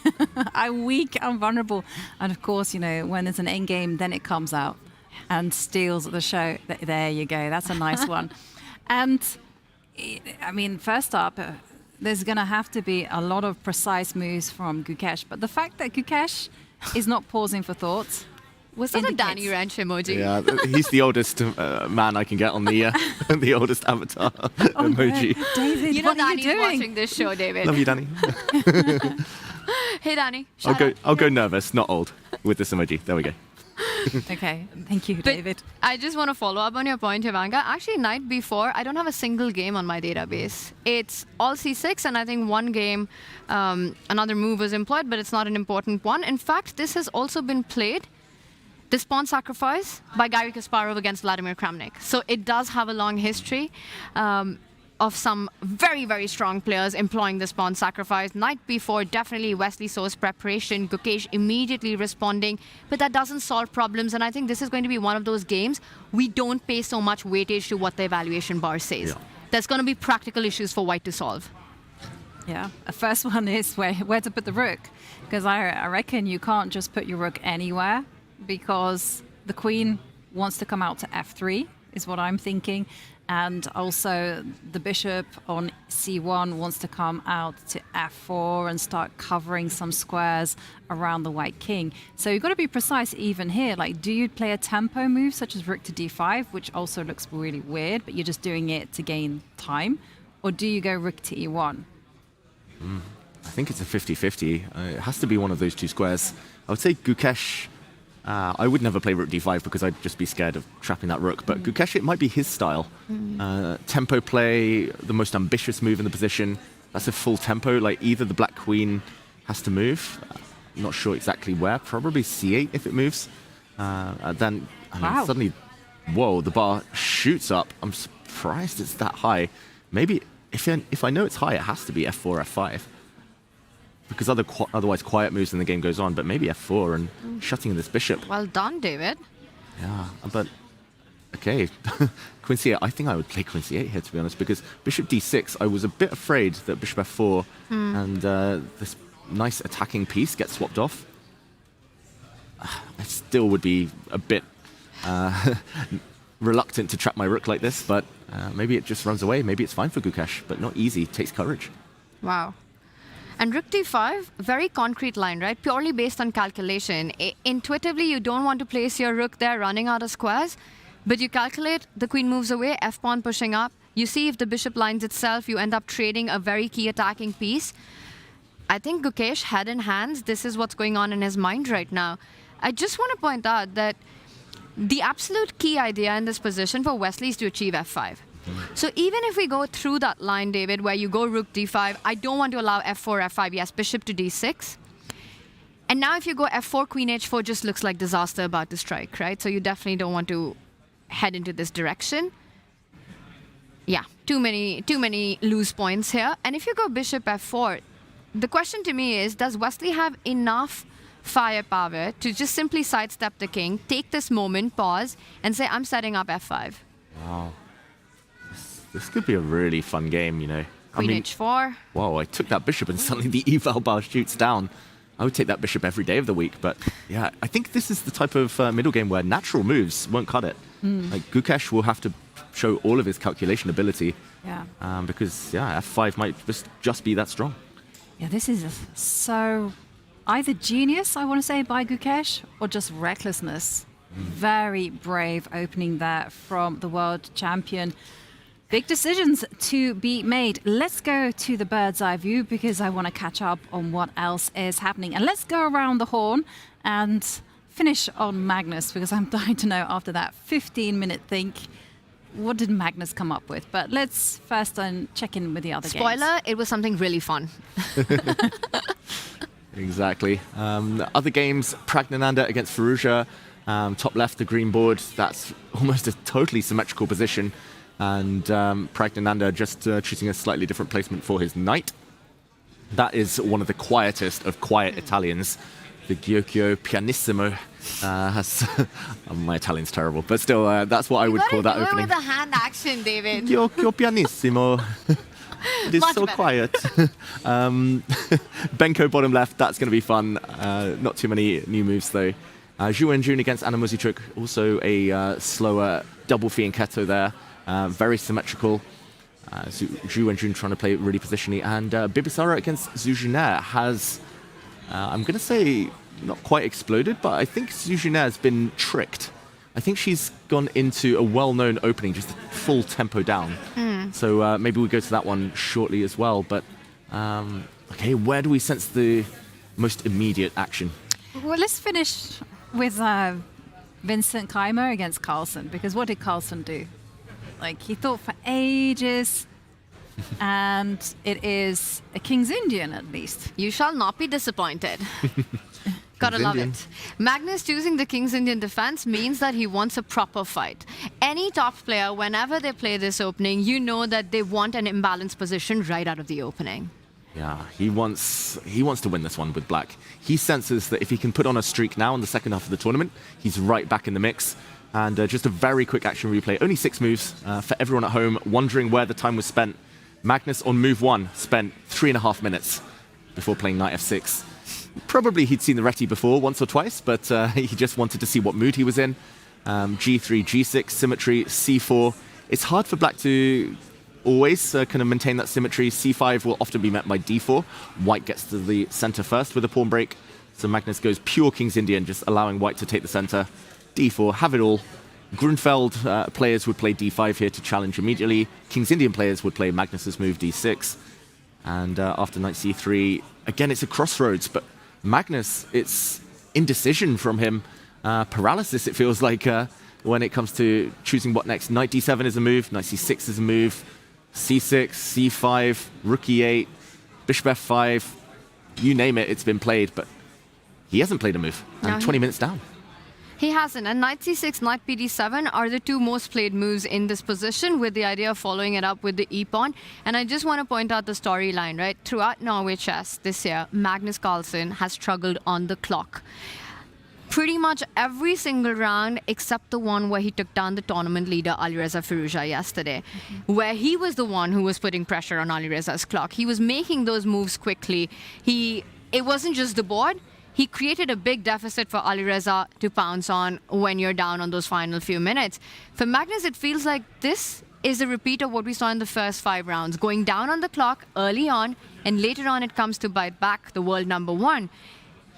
I'm weak. I'm vulnerable. And of course, you know, when there's an end game, then it comes out and steals the show. There you go. That's a nice one. And I mean, first up, there's going to have to be a lot of precise moves from Gukesh. But the fact that Gukesh is not pausing for thought. Was that a Danny Ranch emoji? Yeah, he's the oldest man I can get on the the oldest avatar emoji. No. David, you know what are you Danny's doing? watching this show, David. Love you, Danny. Hey, Danny. I'll go nervous, not old, with this emoji. There we go. Okay, thank you, David. I just want to follow up on your point, Ivanka. Actually, night before, I don't have a single game on my database. It's all c6, and I think one game, another move was employed, but it's not an important one. In fact, this has also been played, this pawn sacrifice, by Garry Kasparov against Vladimir Kramnik. So it does have a long history of some very, very strong players employing this pawn sacrifice. Night before, definitely Wesley So's preparation, Gukesh immediately responding, but that doesn't solve problems. And I think this is going to be one of those games we don't pay so much weightage to what the evaluation bar says. Yeah. There's going to be practical issues for white to solve. Yeah, the first one is where to put the rook, because I reckon you can't just put your rook anywhere, because the queen wants to come out to f3, is what I'm thinking. And also the bishop on c1 wants to come out to f4 and start covering some squares around the white king. So you've got to be precise even here. Like, do you play a tempo move such as rook to d5, which also looks really weird, but you're just doing it to gain time? Or do you go rook to e1? I think it's a 50-50. It has to be one of those two squares. I would say Gukesh... I would never play rook d5 because I'd just be scared of trapping that rook. But Gukesh, it might be his style. Tempo play, the most ambitious move in the position. That's a full tempo. Like, either the black queen has to move. I'm not sure exactly where. Probably c8 if it moves. Then suddenly, whoa, the bar shoots up. I'm surprised it's that high. Maybe if I know it's high, it has to be f4, f5. Because otherwise quiet moves and the game goes on, but maybe f4 and shutting this bishop. Well done, David. Yeah, but okay. Queen c8, I think I would play queen c8 here, to be honest, because bishop d6, I was a bit afraid that bishop f4 and this nice attacking piece gets swapped off. I still would be a bit reluctant to trap my rook like this, but maybe it just runs away. Maybe it's fine for Gukesh, but not easy. It takes courage. Wow. And rook d5, very concrete line, right? Purely based on calculation. Intuitively, you don't want to place your rook there running out of squares, but you calculate, the queen moves away, f-pawn pushing up. You see if the bishop lines itself, you end up trading a very key attacking piece. I think Gukesh, head in hands, this is what's going on in his mind right now. I just want to point out that the absolute key idea in this position for Wesley is to achieve f5. So even if we go through that line, David, where you go rook d5, I don't want to allow f4, f5, yes, bishop to d6. And now if you go f4, queen h4 just looks like disaster about to strike, right? So you definitely don't want to head into this direction. Yeah, too many loose points here. And if you go bishop f4, the question to me is, does Wesley have enough firepower to just simply sidestep the king, take this moment, pause, and say, I'm setting up f5? Wow. This could be a really fun game, you know. Queen h4. Wow, I took that bishop and suddenly the eval bar shoots down. I would take that bishop every day of the week, but yeah, I think this is the type of middle game where natural moves won't cut it. Like Gukesh will have to show all of his calculation ability. Yeah. Because, yeah, f5 might just be that strong. Yeah, this is so either genius, I want to say, by Gukesh, or just recklessness. Very brave opening there from the world champion. Big decisions to be made. Let's go to the bird's eye view because I want to catch up on what else is happening. And let's go around the horn and finish on Magnus because I'm dying to know after that 15-minute think, what did Magnus come up with? But let's first check in with the other games. Spoiler, it was something really fun. Exactly. Other games, Pragnananda against Firouzja. Top left, the green board. That's almost a totally symmetrical position. And Pragnananda just choosing a slightly different placement for his knight. That is one of the quietest of quiet Italians. The Ghiocchio Pianissimo has... my Italian's terrible, but still, that's what I would call that opening. With the hand action, David. Ghiocchio Pianissimo. It is so quiet. Benko bottom left, that's going to be fun. Not too many new moves, though. Zhu Wenjun against Anna Muzychuk, also a slower double fianchetto there. Very symmetrical. Zhu Wenjun trying to play really positionally. And Bibisara against Zhu Junair has, I'm going to say, not quite exploded, but I think Zhu Junair has been tricked. I think she's gone into a well-known opening, just full tempo down. So maybe we'll go to that one shortly as well. But, okay, where do we sense the most immediate action? Well, let's finish with Vincent Keimer against Carlsen, because what did Carlsen do? Like, he thought for ages, and it is a King's Indian at least. You shall not be disappointed. Gotta love it. Magnus choosing the King's Indian defense means that he wants a proper fight. Any top player, whenever they play this opening, you know that they want an imbalanced position right out of the opening. Yeah, he wants to win this one with black. He senses that if he can put on a streak now in the second half of the tournament, he's right back in the mix. And just a very quick action replay. Only 6 moves for everyone at home wondering where the time was spent. Magnus on move 1 spent 3.5 minutes before playing knight f6. Probably he'd seen the reti before once or twice, but he just wanted to see what mood he was in. G3, G6, symmetry, C4. It's hard for black to always kind of maintain that symmetry. C5 will often be met by D4. White gets to the center first with a pawn break. So Magnus goes pure King's Indian, just allowing white to take the center. D4, have it all. Grunfeld players would play D5 here to challenge immediately. King's Indian players would play Magnus's move D6. And after knight C3, again, it's a crossroads, but Magnus, it's indecision from him. Paralysis, it feels like, when it comes to choosing what next. Knight D7 is a move, knight C6 is a move, C6, C5, rook E8, bishop F5, you name it, it's been played, but he hasn't played a move, and 20 minutes down. He hasn't, and knight c6, knight pd7 are the 2 most played moves in this position, with the idea of following it up with the e-pawn. And I just want to point out the storyline, right? Throughout Norway chess this year, Magnus Carlsen has struggled on the clock. Pretty much every single round except the one where he took down the tournament leader Alireza Firouzja yesterday, where he was the one who was putting pressure on Alireza's clock. He was making those moves quickly. It wasn't just the board. He created a big deficit for Alireza to pounce on when you're down on those final few minutes. For Magnus, it feels like this is a repeat of what we saw in the first 5 rounds, going down on the clock early on, and later on it comes to bite back the world number 1.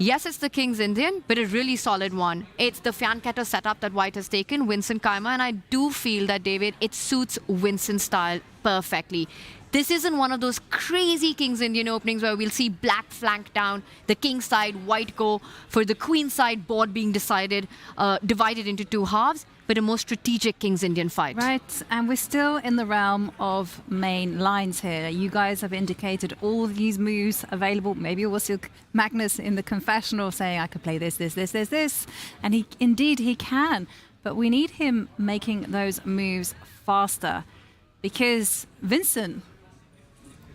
Yes, it's the King's Indian, but a really solid one. It's the Fianchetto setup that White has taken, Vincent Kaima, and I do feel that, David, it suits Vincent's style perfectly. This isn't one of those crazy King's Indian openings where we'll see black flank down, the King side, White go for the Queen side, board being divided into two halves, but a more strategic King's Indian fight. Right, and we're still in the realm of main lines here. You guys have indicated all these moves available. Maybe it was Magnus in the confessional saying, I could play this. And he can. But we need him making those moves faster because Vincent,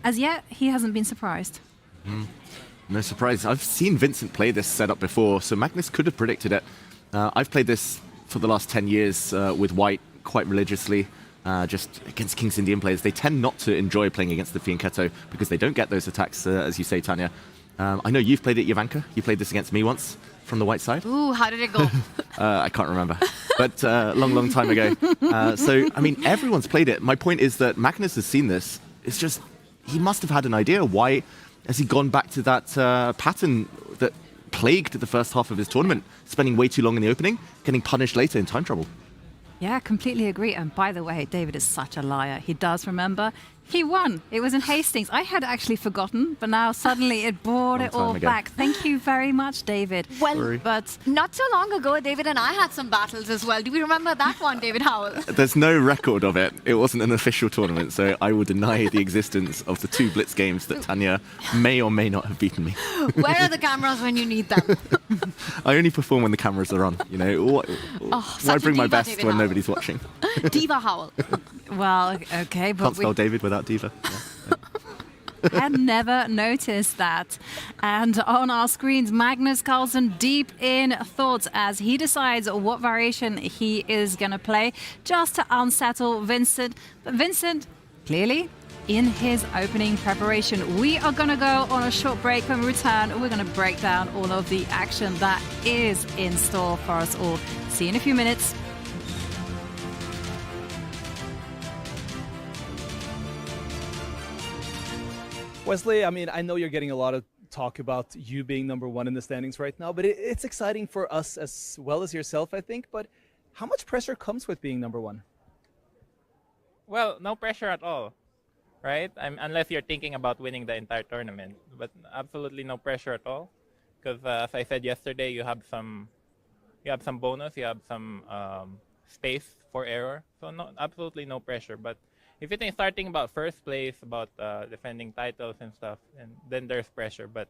as yet, he hasn't been surprised. No surprise. I've seen Vincent play this setup before, so Magnus could have predicted it. I've played this for the last 10 years with White quite religiously, just against King's Indian players. They tend not to enjoy playing against the Fianchetto because they don't get those attacks, as you say, Tanya. I know you've played it, Jovanka. You played this against me once from the White side. Ooh, how did it go? I can't remember, but long time ago. So, I mean, everyone's played it. My point is that Magnus has seen this. It's just, he must have had an idea. Why has he gone back to that pattern that plagued the first half of his tournament, spending way too long in the opening, getting punished later in time trouble? Yeah, completely agree. And by the way, David is such a liar. He does remember. He won. It was in Hastings. I had actually forgotten, but now suddenly it brought it all back. Thank you very much, David. Well, but not so long ago, David and I had some battles as well. Do we remember that one, David Howell? There's no record of it. It wasn't an official tournament, so I will deny the existence of the 2 Blitz games that Tanya may or may not have beaten me. Where are the cameras when you need them? I only perform when the cameras are on. You know, why bring my best when nobody's watching? Diva Howell. Well, okay, but can't spell David without diva. I had never noticed that. And on our screens, Magnus Carlsen deep in thoughts as he decides what variation he is going to play just to unsettle Vincent. But Vincent, clearly in his opening preparation. We are going to go on a short break. When we return, we're going to break down all of the action that is in store for us all. See you in a few minutes. Wesley, I mean, I know you're getting a lot of talk about you being number one in the standings right now, but it's exciting for us as well as yourself, I think. But how much pressure comes with being number one? Well, no pressure at all, right? Unless you're thinking about winning the entire tournament, but absolutely no pressure at all. Because as I said yesterday, you have some bonus, you have some space for error, so absolutely no pressure. But if you start thinking about first place, about defending titles and stuff, and then there's pressure. But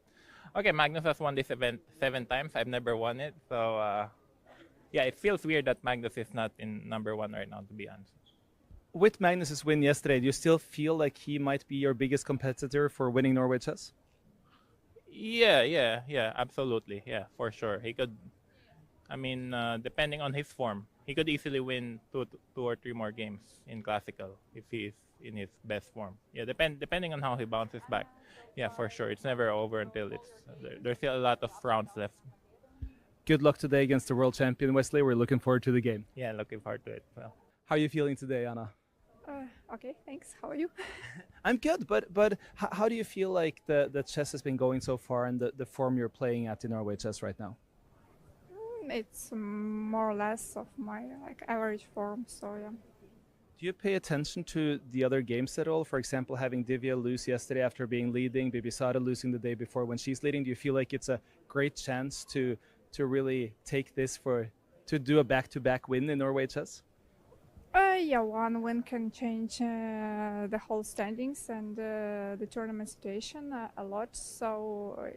okay, Magnus has won this event 7 times. I've never won it, so yeah, it feels weird that Magnus is not in number one right now, to be honest. With Magnus's win yesterday, do you still feel like he might be your biggest competitor for winning Norway chess? Yeah, absolutely, yeah, for sure. He could. I mean, depending on his form, he could easily win two or three more games in Classical if he is in his best form. Yeah, depending on how he bounces back. Yeah, for sure. It's never over until there's still a lot of rounds left. Good luck today against the world champion, Wesley. We're looking forward to the game. Yeah, looking forward to it. Well, how are you feeling today, Anna? Okay, thanks. How are you? I'm good, but how do you feel like the chess has been going so far and the form you're playing at in Norway chess right now? It's more or less of my average form, so yeah. Do you pay attention to the other games at all? For example, having Divya lose yesterday after being leading, Bibisara losing the day before when she's leading. Do you feel like it's a great chance to really take this to do a back-to-back win in Norway chess? Yeah, one win can change the whole standings and the tournament situation a lot. So,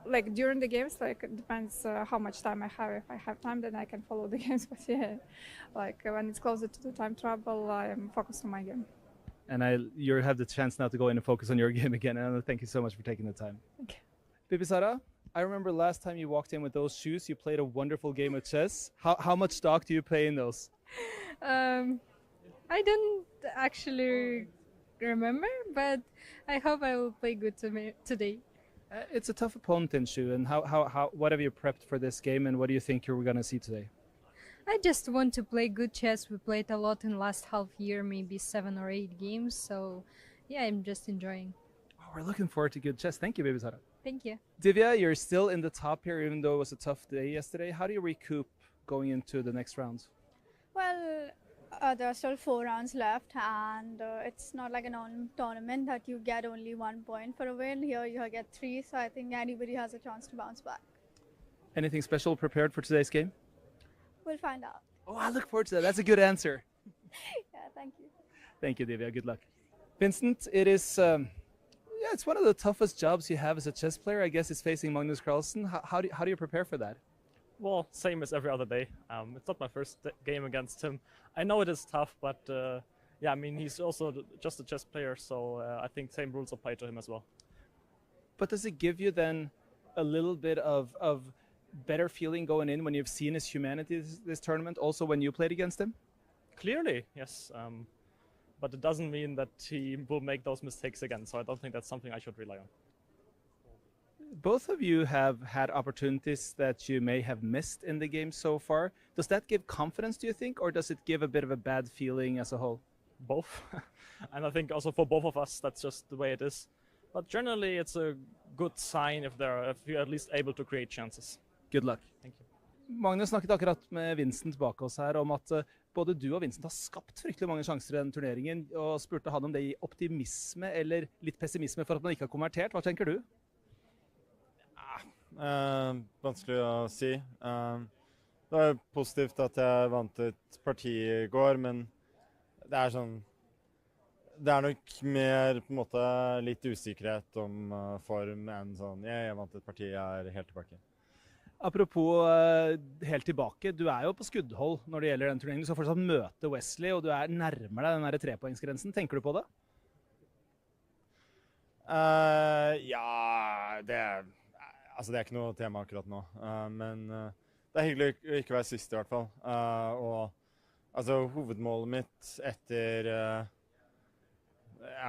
like during the games, like it depends how much time I have. If I have time, then I can follow the games. But yeah, like when it's closer to the time trouble, I am focused on my game. And you have the chance now to go in and focus on your game again. And thank you so much for taking the time. Okay. Bibisara, I remember last time you walked in with those shoes, you played a wonderful game of chess. How much stock do you play in those? I don't actually remember, but I hope I will play good today. It's a tough opponent in Shu, and what have you prepped for this game, and what do you think you're going to see today? I just want to play good chess. We played a lot in last half year, maybe 7 or 8 games, so yeah, I'm just enjoying. Oh, we're looking forward to good chess. Thank you, Bibisara. Thank you. Divya, you're still in the top here, even though it was a tough day yesterday. How do you recoup going into the next rounds? Well, there are still 4 rounds left, and it's not like a tournament that you get only 1 point for a win. Here you get 3, so I think anybody has a chance to bounce back. Anything special prepared for today's game? We'll find out. Oh, I look forward to that. That's a good answer. Yeah, thank you. Thank you, Divya. Good luck. Vincent, it is, it's one of the toughest jobs you have as a chess player. I guess it's facing Magnus Carlsen. How do you prepare for that? Well, same as every other day. It's not my first game against him. I know it is tough, but I mean, he's also just a chess player, so I think same rules apply to him as well. But does it give you then a little bit of better feeling going in when you've seen his humanity this tournament, also when you played against him? Clearly, yes. But it doesn't mean that he will make those mistakes again, so I don't think that's something I should rely on. Both of you have had opportunities that you may have missed in the game so far. Does that give confidence, do you think, or does it give a bit of a bad feeling as a whole? Both. And I think also for both of us, that's just the way it is. But generally, it's a good sign if you're at least able to create chances. Good luck. Thank you. Magnus snakket akkurat med Vincent bak oss her om at både du og Vincent har skapt fryktelig mange sjanser i denne turneringen, og spurte han om det i optimisme eller litt pessimisme for at man ikke har konvertert. Hva tenker du? Vanskelig å si. Det var jo positivt at jeg vant et parti i går, men det er sånn, det er nok mer på en måte litt usikkerhet om form enn sånn, jeg vant et parti, jeg er helt tilbake. Apropos helt tilbake, du er jo på skuddhold når det gjelder den turneringen. Du skal fortsatt møte Wesley, og du er nærmere deg den der 3-poengsgrensen. Tenker du på det? Ja, det er ikke noe tema akkurat nå. Men det er hyggelig å ikke være sist i hvert fall. Og hovedmålet mitt etter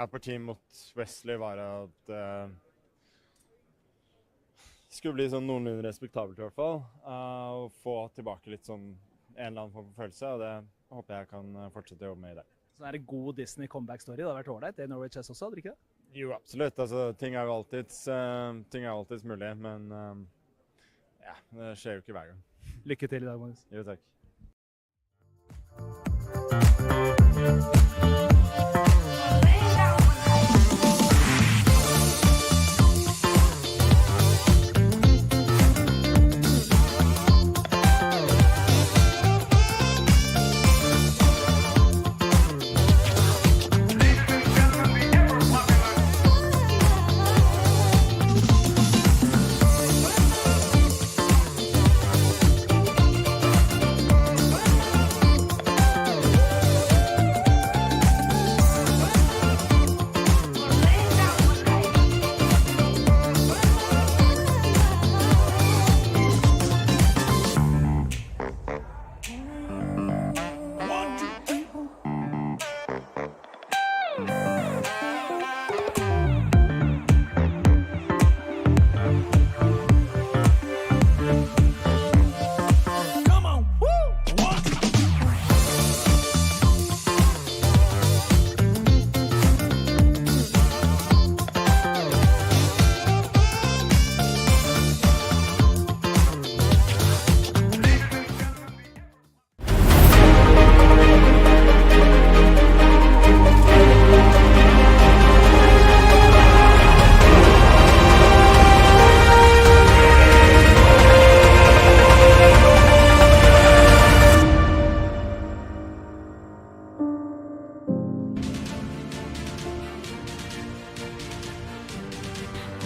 partiet mot Wesley var at skulle bli sånn noenlunde respektabelt i hvert fall, og få tilbake litt sånn en eller annen form for følelse, og det håper jeg kan fortsette å jobbe med i dag. Så er det god Disney comeback-story, det har vært ålreit, det er Norway Chess også, hadde det ikke det? Jo, absolutt, ting er jo alltids mulig, men det skjer jo ikke hver gang. Lykke til i dag, Magnus. Jo, takk.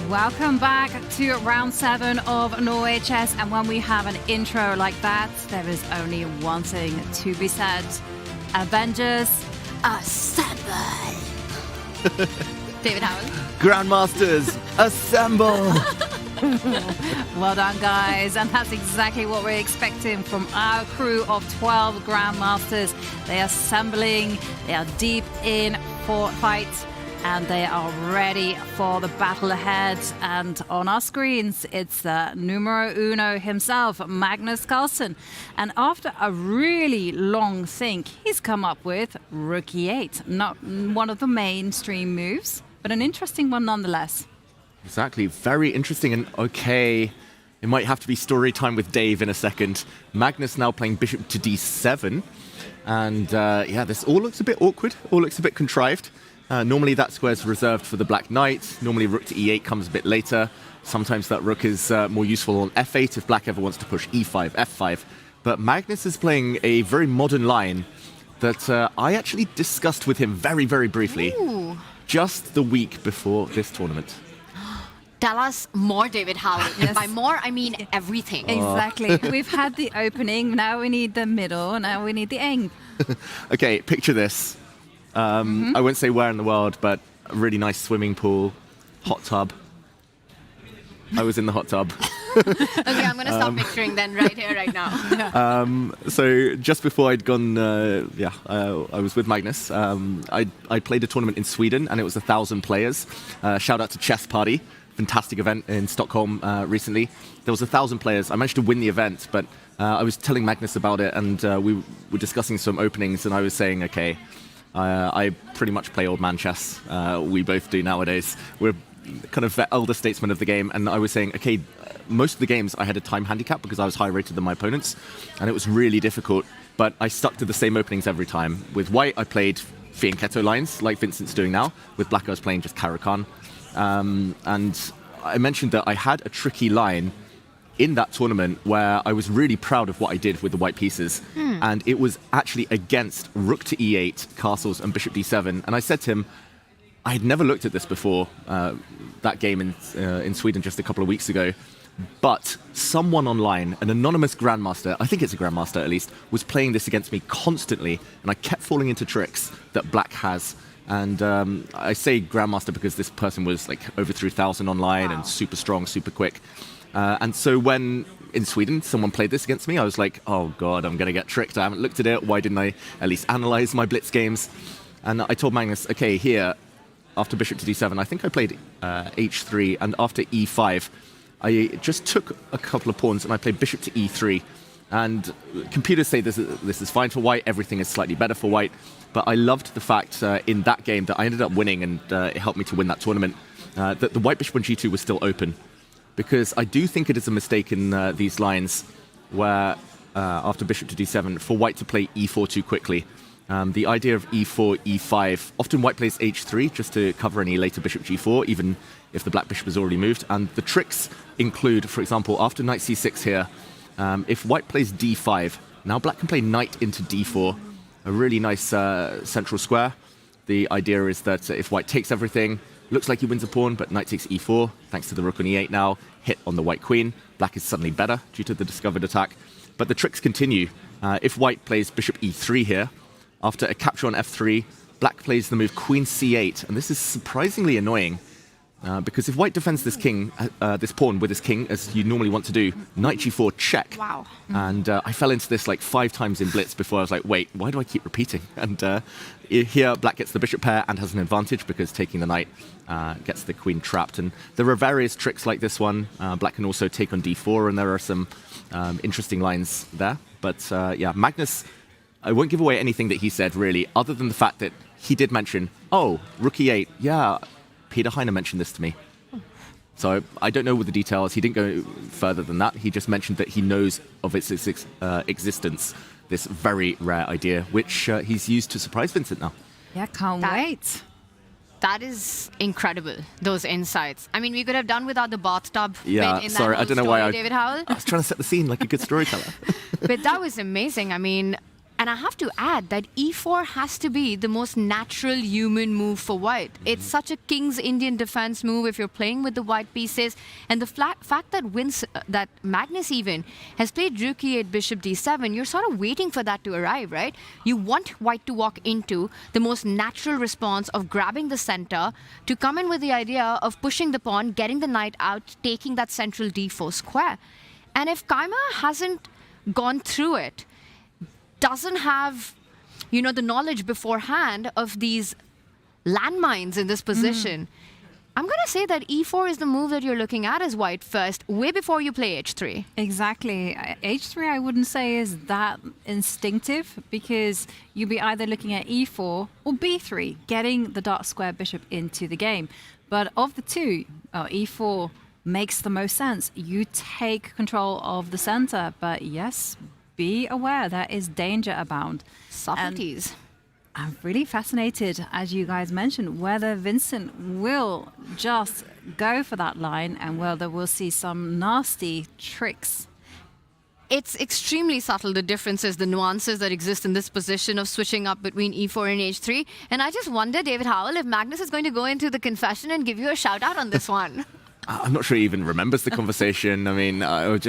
Welcome back to round 7 of Norway Chess, and when we have an intro like that, there is only one thing to be said. Avengers, assemble! David Howell. Grandmasters, assemble! Well done, guys, and that's exactly what we're expecting from our crew of 12 Grandmasters. They're assembling, they are deep in fight, and they are ready for the battle ahead. And on our screens, it's the numero uno himself, Magnus Carlsen. And after a really long think, he's come up with Rook E8. Not one of the mainstream moves, but an interesting one nonetheless. Exactly. Very interesting. And okay, it might have to be story time with Dave in a second. Magnus now playing bishop to d7. And yeah, this all looks a bit awkward, all looks a bit contrived. Normally that square is reserved for the black knight. Normally rook to e8 comes a bit later. Sometimes that rook is more useful on f8 if black ever wants to push e5, f5. But Magnus is playing a very modern line that I actually discussed with him very, very briefly. Ooh. Just the week before this tournament. Tell us more, David Howell. And by more, I mean everything. Exactly. We've had the opening, now we need the middle, now we need the end. Okay, picture this. I won't say where in the world, but a really nice swimming pool, hot tub. I was in the hot tub. Okay, I'm going to stop picturing then right here, right now. So just before I'd gone, I was with Magnus. I played a tournament in Sweden, and it was 1,000 players. Shout out to Chess Party. Fantastic event in Stockholm recently. There was 1,000 players. I managed to win the event, but I was telling Magnus about it, and we were discussing some openings, and I was saying, okay, I pretty much play old man chess. We both do nowadays. We're kind of elder statesmen of the game, and I was saying, okay, most of the games I had a time handicap because I was higher rated than my opponents, and it was really difficult, but I stuck to the same openings every time. With white, I played fianchetto lines, like Vincent's doing now. With black, I was playing just Caro-Kann. And I mentioned that I had a tricky line in that tournament where I was really proud of what I did with the white pieces. And it was actually against rook to e8, castles, and bishop d7. And I said to him, I had never looked at this before, that game in Sweden just a couple of weeks ago. But someone online, an anonymous grandmaster, I think it's a grandmaster at least, was playing this against me constantly. And I kept falling into tricks that black has. And I say grandmaster because this person was like overthrew 1,000 online and super strong, super quick. And so when in Sweden someone played this against me, I was like, oh God, I'm going to get tricked. I haven't looked at it. Why didn't I at least analyze my blitz games? And I told Magnus, okay, here, after bishop to d7, I think I played h3. And after e5, I just took a couple of pawns and I played bishop to e3. And computers say this is fine for white. Everything is slightly better for white. But I loved the fact in that game that I ended up winning, and it helped me to win that tournament, that the white bishop on g2 was still open. Because I do think it is a mistake in these lines where, after bishop to d7, for white to play e4 too quickly. The idea of e4, e5, often white plays h3 just to cover any later bishop g4, even if the black bishop has already moved. And the tricks include, for example, after knight c6 here, if white plays d5, now black can play knight into d4, a really nice central square. The idea is that if white takes everything, looks like he wins a pawn, but knight takes e4, thanks to the rook on e8 now, hit on the white queen. Black is suddenly better due to the discovered attack. But the tricks continue. If white plays bishop e3 here, after a capture on f3, black plays the move queen c8, and this is surprisingly annoying. Because if white defends this king, this pawn with his king, as you normally want to do, knight g4 check. Wow. And I fell into this like 5 times in blitz before I was like, wait, why do I keep repeating? And here black gets the bishop pair and has an advantage because taking the knight gets the queen trapped. And there are various tricks like this one. Black can also take on d4, and there are some interesting lines there. But yeah, Magnus, I won't give away anything that he said really, other than the fact that he did mention, oh, rook e8, yeah, Peter Heine mentioned this to me. So I don't know what the details. He didn't go further than that. He just mentioned that he knows of its existence, this very rare idea, which he's used to surprise Vincent now. Yeah, can't wait. That is incredible, those insights. I mean, we could have done without the bathtub Yeah, bit in sorry, that I don't know story, why David Howell. I was trying to set the scene like a good storyteller. But that was amazing. I mean, and I have to add that e4 has to be the most natural human move for white. It's such a King's Indian defense move if you're playing with the white pieces. And the fact that Magnus even has played rook e8, bishop d7, you're sort of waiting for that to arrive, right? You want white to walk into the most natural response of grabbing the center to come in with the idea of pushing the pawn, getting the knight out, taking that central d4 square. And if Kaima hasn't gone through it, doesn't have, the knowledge beforehand of these landmines in this position, I'm going to say that e4 is the move that you're looking at as white first, way before you play h3. Exactly. H3 I wouldn't say is that instinctive, because you'd be either looking at e4 or b3, getting the dark square bishop into the game. But of the two, e4 makes the most sense. You take control of the center, but yes, be aware there is danger abound. Socrates. I'm really fascinated, as you guys mentioned, whether Vincent will just go for that line and whether we'll see some nasty tricks. It's extremely subtle, the differences, the nuances that exist in this position of switching up between e4 and h3. And I just wonder, David Howell, if Magnus is going to go into the confession and give you a shout out on this one. I'm not sure he even remembers the conversation. I mean, I was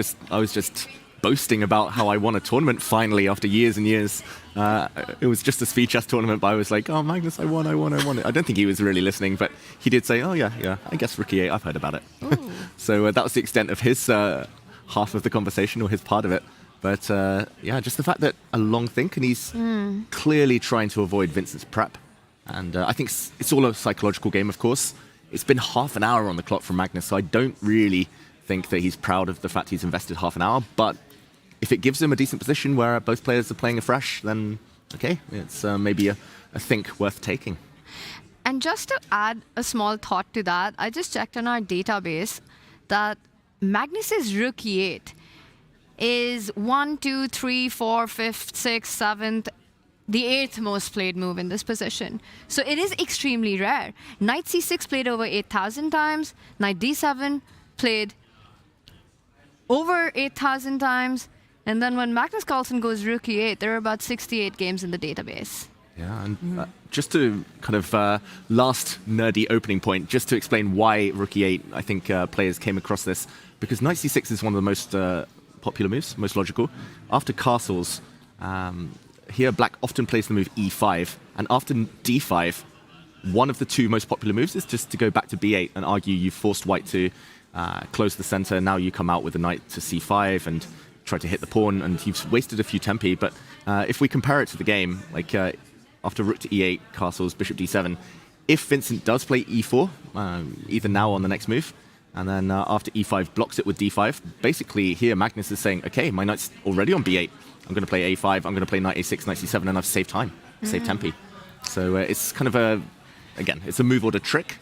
just boasting about how I won a tournament finally after years and years. It was just a speed chess tournament, but I was like, oh, Magnus, I won. I don't think he was really listening, but he did say, oh, yeah, I guess Rookie 8, I've heard about it. So that was the extent of his half of the conversation, or his part of it. But yeah, just the fact that a long think, and he's clearly trying to avoid Vincent's prep. And I think it's all a psychological game, of course. It's been half an hour on the clock from Magnus, so I don't really think that he's proud of the fact he's invested half an hour, but if it gives him a decent position where both players are playing afresh, then okay, it's maybe a think worth taking. And just to add a small thought to that, I just checked on our database that Magnus's Rook E8 is 1, 2, 3, 4, 5th, 6th, 7th, the 8th most played move in this position. So it is extremely rare. Knight C6 played over 8,000 times, Knight D7 played over 8,000 times, and then when Magnus Carlsen goes Rook E8, there are about 68 games in the database. Yeah, and just to kind of last nerdy opening point, just to explain why Rook E8, I think players came across this, because Knight C6 is one of the most popular moves, most logical. After castles, here Black often plays the move E5, and after D5, one of the two most popular moves is just to go back to B8 and argue you forced White to close the center. Now you come out with a knight to C5 and try to hit the pawn, and you've wasted a few tempi. But if we compare it to the game, like after Rook to E8, castles, Bishop D7, if Vincent does play E4, either now or on the next move, and then after E5 blocks it with D5, basically here Magnus is saying, okay, my knight's already on B8. I'm going to play A5, I'm going to play knight A6, knight C7, and I've saved time, saved tempi. So it's kind of again, it's a move order trick.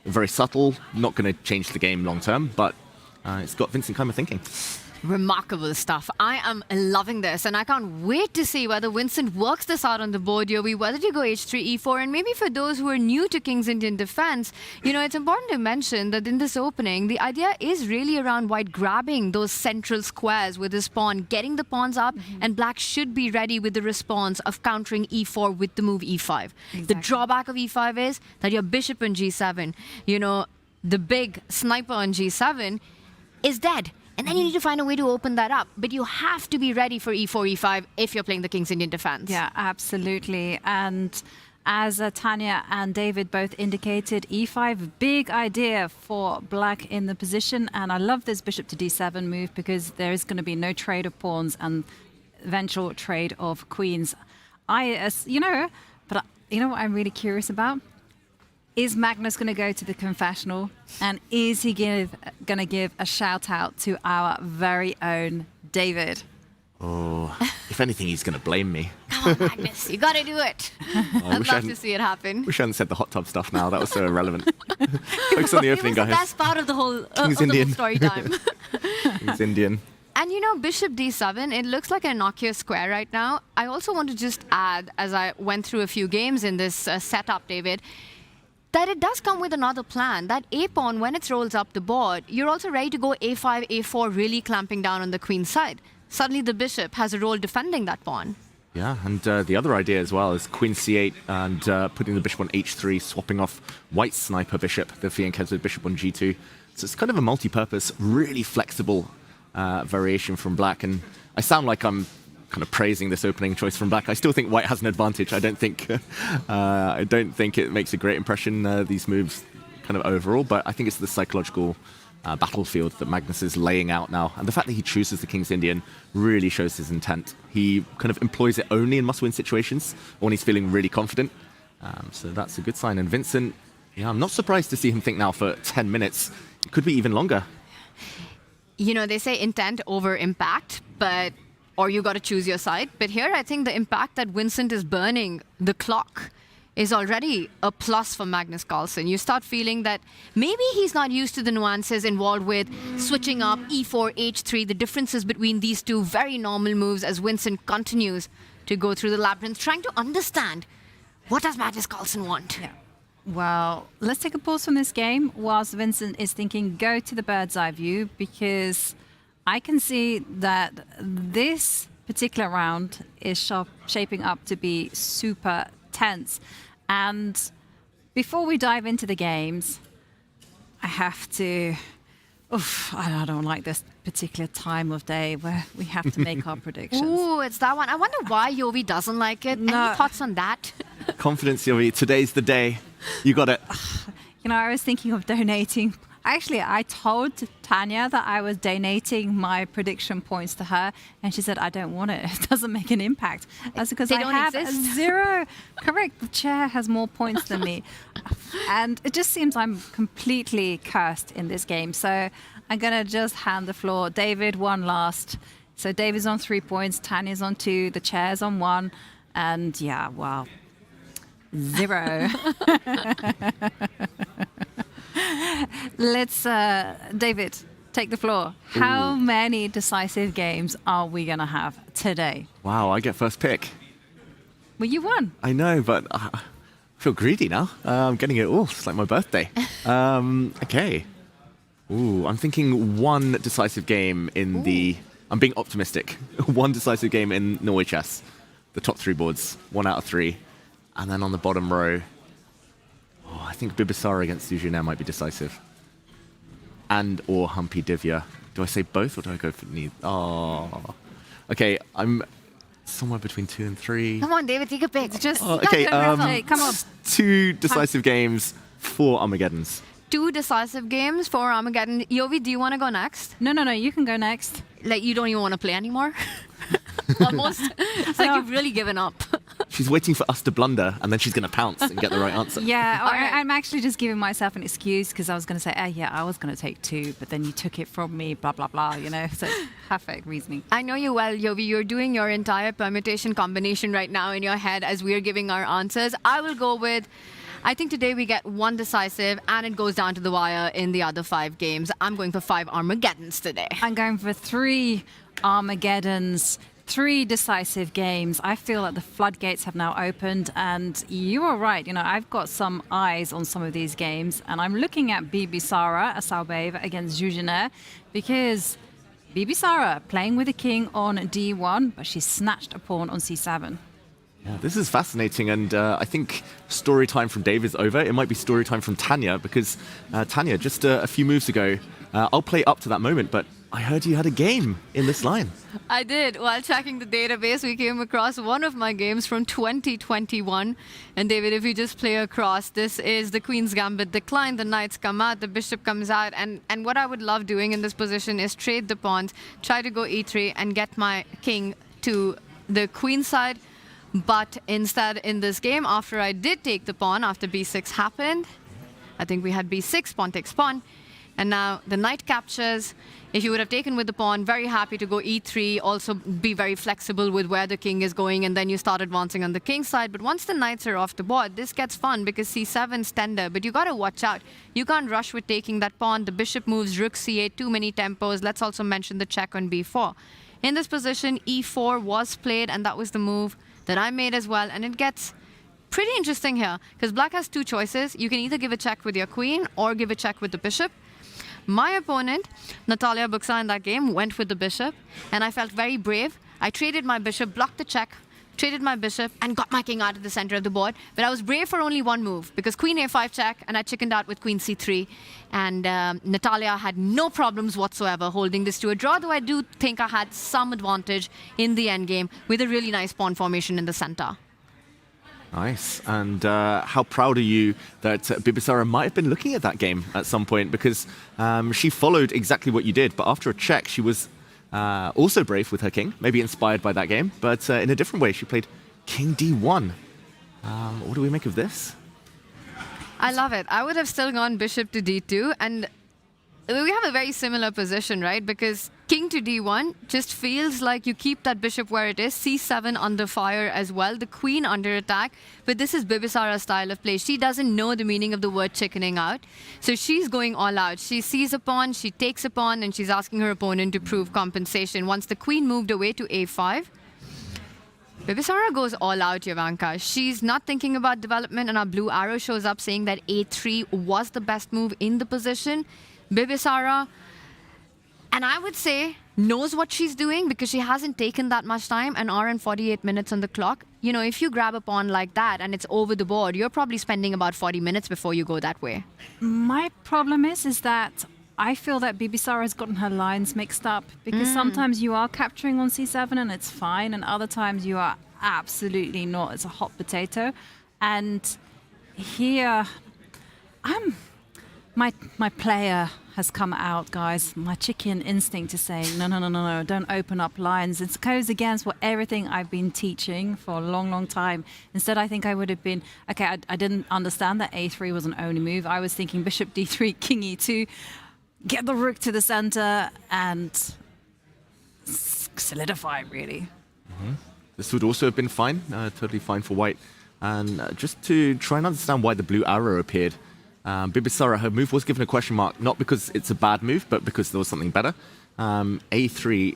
Very subtle, not going to change the game long term, but it's got Vincent kind of thinking. Remarkable stuff. I am loving this, and I can't wait to see whether Vincent works this out on the board here, whether to go h3, e4, and maybe for those who are new to King's Indian defense, you know, it's important to mention that in this opening, the idea is really around White grabbing those central squares with his pawn, getting the pawns up, and Black should be ready with the response of countering e4 with the move e5. Exactly. The drawback of e5 is that your bishop on g7, you know, the big sniper on g7 is dead. And then you need to find a way to open that up. But you have to be ready for e4, e5 if you're playing the King's Indian defense. Yeah, absolutely. And as Tanya and David both indicated, e5, big idea for Black in the position. And I love this bishop to d7 move because there is going to be no trade of pawns and eventual trade of queens. You know what I'm really curious about? Is Magnus going to go to the confessional, and is he going to give a shout out to our very own David? Oh, if anything, he's going to blame me. Come on, Magnus, you got to do it. I'd love to see it happen. Wish I hadn't said the hot tub stuff now. That was so irrelevant. Focus on the opening, guys. It was the best part of the whole story time. King's Indian. And you know, bishop d7, it looks like an innocuous square right now. I also want to just add, as I went through a few games in this setup, David, that it does come with another plan. That a-pawn, when it rolls up the board, you're also ready to go a5, a4, really clamping down on the queen's side. Suddenly the bishop has a role defending that pawn. Yeah, and the other idea as well is queen c8 and putting the bishop on h3, swapping off White's sniper bishop, the Fianchetto bishop on g2. So it's kind of a multi-purpose, really flexible variation from Black. And I sound like I'm kind of praising this opening choice from Black. I still think White has an advantage. I don't think it makes a great impression, these moves kind of overall, but I think it's the psychological battlefield that Magnus is laying out now. And the fact that he chooses the King's Indian really shows his intent. He kind of employs it only in must-win situations when he's feeling really confident. So that's a good sign. And Vincent, Yeah, I'm not surprised to see him think now for 10 minutes. It could be even longer. You know, they say intent over impact, or you got to choose your side. But here, I think the impact that Vincent is burning the clock is already a plus for Magnus Carlsen. You start feeling that maybe he's not used to the nuances involved with switching up E4, H3, the differences between these two very normal moves as Vincent continues to go through the labyrinth, trying to understand what does Magnus Carlsen want. Yeah. Well, let's take a pause from this game whilst Vincent is thinking, go to the bird's eye view, because I can see that this particular round is shaping up to be super tense. And before we dive into the games, I have to... I don't like this particular time of day where we have to make our predictions. Ooh, it's that one. I wonder why Yovi doesn't like it. No. Any thoughts on that? Confidence, Yovi. Today's the day. You got it. You know, I was thinking of donating. Actually, I told Tanya that I was donating my prediction points to her, and she said, I don't want it. It doesn't make an impact. That's because I have zero. Correct. The chair has more points than me. And it just seems I'm completely cursed in this game. So I'm going to just hand the floor. David won last. So David's on 3 points. Tanya's on 2. The chair's on 1. And yeah, well, 0. Let's, David, take the floor. Ooh. How many decisive games are we going to have today? Wow, I get first pick. Well, you won. I know, but I feel greedy now. I'm getting it all. It's like my birthday. Okay. Ooh, I'm thinking 1 decisive game in the... I'm being optimistic. 1 decisive game in Norway chess. The top 3 boards. 1 out of 3. And then on the bottom row... I think Bibisara against Sujinair might be decisive. And or Humpy Divya. Do I say both or do I go for neither? Oh. Okay, I'm somewhere between 2 and 3. Come on, David, take a pick. Just okay, come on. 2 decisive games, 4 Armageddons. 2 decisive games, 4 Armageddon. Yovi, do you want to go next? No, you can go next. Like, you don't even want to play anymore? Almost. It's like you've really given up. She's waiting for us to blunder, and then she's going to pounce and get the right answer. Yeah, I'm actually just giving myself an excuse because I was going to say, I was going to take 2, but then you took it from me, blah, blah, blah, you know. So perfect reasoning. I know you well, Yovi. You're doing your entire permutation combination right now in your head as we're giving our answers. I will go with... I think today we get 1 decisive and it goes down to the wire in the other 5 games. I'm going for 5 Armageddons today. I'm going for 3 Armageddons, 3 decisive games. I feel that the floodgates have now opened, and you are right. You know, I've got some eyes on some of these games, and I'm looking at Bibisara Asaubeva against Jujiner because Bibisara playing with the king on D1, but she snatched a pawn on C7. Yeah, this is fascinating, and I think story time from Dave is over. It might be story time from Tanya, because Tanya, just a few moves ago, I'll play up to that moment, but I heard you had a game in this line. I did. While checking the database, we came across one of my games from 2021. And David, if you just play across, this is the Queen's Gambit decline, the knights come out, the bishop comes out. And what I would love doing in this position is trade the pawns, try to go e3 and get my king to the queen side. But instead, in this game, after I did take the pawn, after b6 happened, I think we had b6, pawn takes pawn. And now the knight captures. If you would have taken with the pawn, very happy to go e3, also be very flexible with where the king is going, and then you start advancing on the king's side. But once the knights are off the board, this gets fun because c7's tender, but you got to watch out. You can't rush with taking that pawn. The bishop moves rook c8, too many tempos. Let's also mention the check on b4. In this position, e4 was played, and that was the move that I made as well. And it gets pretty interesting here because black has 2 choices. You can either give a check with your queen or give a check with the bishop. My opponent, Natalia Buksa, in that game went with the bishop, and I felt very brave. I traded my bishop, blocked the check, traded my bishop, and got my king out of the center of the board. But I was brave for only 1 move, because queen a5 check, and I chickened out with queen c3. And Natalia had no problems whatsoever holding this to a draw, though I do think I had some advantage in the endgame with a really nice pawn formation in the center. Nice. And how proud are you that Bibisara might have been looking at that game at some point, because she followed exactly what you did, but after a check she was also brave with her king, maybe inspired by that game, but in a different way. She played king d1. What do we make of this? I love it. I would have still gone bishop to d2, and we have a very similar position, right? Because king to d1 just feels like you keep that bishop where it is. c7 under fire as well. The queen under attack. But this is Bibisara's style of play. She doesn't know the meaning of the word chickening out. So she's going all out. She sees a pawn, she takes a pawn, and she's asking her opponent to prove compensation. Once the queen moved away to a5, Bibisara goes all out, Yavanka. She's not thinking about development, and our blue arrow shows up saying that a3 was the best move in the position. Bibisara, and I would say, knows what she's doing because she hasn't taken that much time, and are in 48 minutes on the clock. You know, if you grab a pawn like that and it's over the board, you're probably spending about 40 minutes before you go that way. My problem is that I feel that Bibisara has gotten her lines mixed up, because sometimes you are capturing on c7 and it's fine, and other times you are absolutely not. It's a hot potato. And here, my player has come out, guys. My chicken instinct is saying, no, don't open up lines. It goes against what everything I've been teaching for a long, long time. Instead, I think I would have been, okay, I didn't understand that a3 was an only move. I was thinking bishop d3, king e2, get the rook to the center and solidify, really. This would also have been fine, totally fine for white. And just to try and understand why the blue arrow appeared, Bibisara, her move was given a question mark, not because it's a bad move, but because there was something better. A3,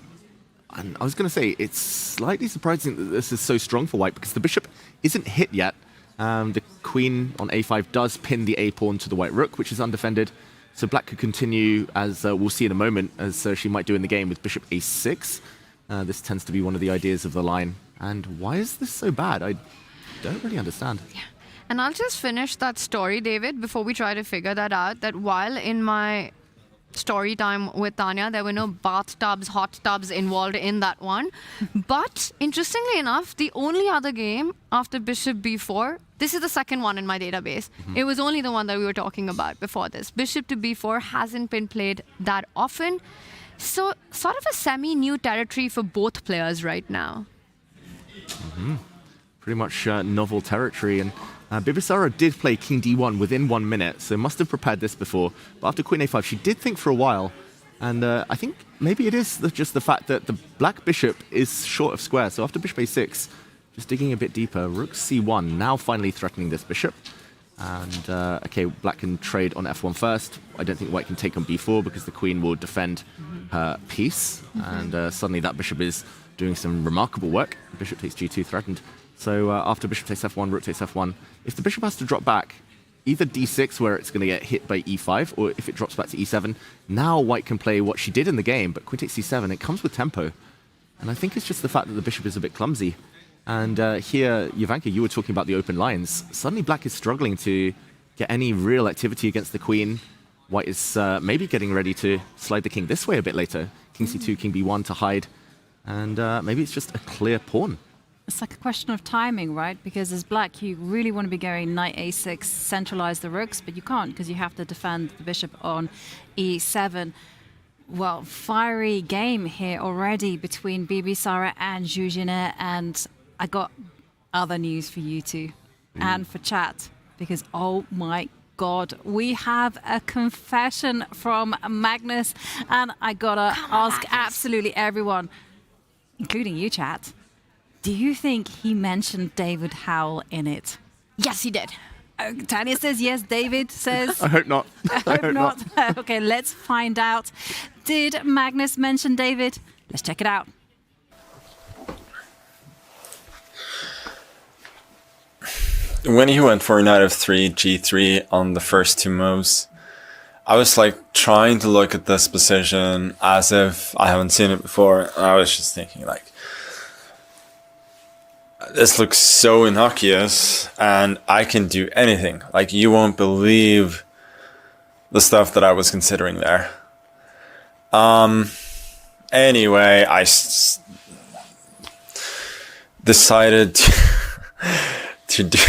and I was going to say, it's slightly surprising that this is so strong for white, because the bishop isn't hit yet. The queen on a5 does pin the a-pawn to the white rook, which is undefended. So black could continue, as we'll see in a moment, as she might do in the game with bishop a6. This tends to be one of the ideas of the line. And why is this so bad? I don't really understand. Yeah. And I'll just finish that story, David, before we try to figure that out, that while in my story time with Tanya, there were no bathtubs, hot tubs involved in that one. But interestingly enough, the only other game after bishop b4, this is the second one in my database. It was only the one that we were talking about before this. Bishop to b4 hasn't been played that often. So sort of a semi-new territory for both players right now. Pretty much novel territory. And Bibisara did play king d1 within 1 minute, so must have prepared this before. But after queen a5, she did think for a while. And I think maybe it is just the fact that the black bishop is short of square. So after bishop a6, just digging a bit deeper, rook c1, now finally threatening this bishop. And okay, black can trade on f1 first. I don't think white can take on b4 because the queen will defend her piece. And suddenly that bishop is doing some remarkable work. Bishop takes g2 threatened. So after bishop takes f1, rook takes f1, if the bishop has to drop back, either d6 where it's going to get hit by e5, or if it drops back to e7, now white can play what she did in the game, but queen takes c7, it comes with tempo. And I think it's just the fact that the bishop is a bit clumsy. And here, Yavanka, you were talking about the open lines. Suddenly black is struggling to get any real activity against the queen. White is maybe getting ready to slide the king this way a bit later. King c2, king b1 to hide. And maybe it's just a clear pawn. It's like a question of timing, right? Because as black, you really want to be going knight a6, centralize the rooks, but you can't because you have to defend the bishop on e7. Well, fiery game here already between Bibisara and Zhuzhina, and I got other news for you two and for chat, because oh my God, we have a confession from Magnus, and I gotta ask absolutely everyone, including you, chat. Do you think he mentioned David Howell in it? Yes, he did. Tanya says yes. David says... I hope not. I hope not. Okay, let's find out. Did Magnus mention David? Let's check it out. When he went for knight f3, g3 on the first two moves, I was like trying to look at this position as if I haven't seen it before. And I was just thinking like, this looks so innocuous and I can do anything. Like, you won't believe the stuff that I was considering there. Anyway, I decided to do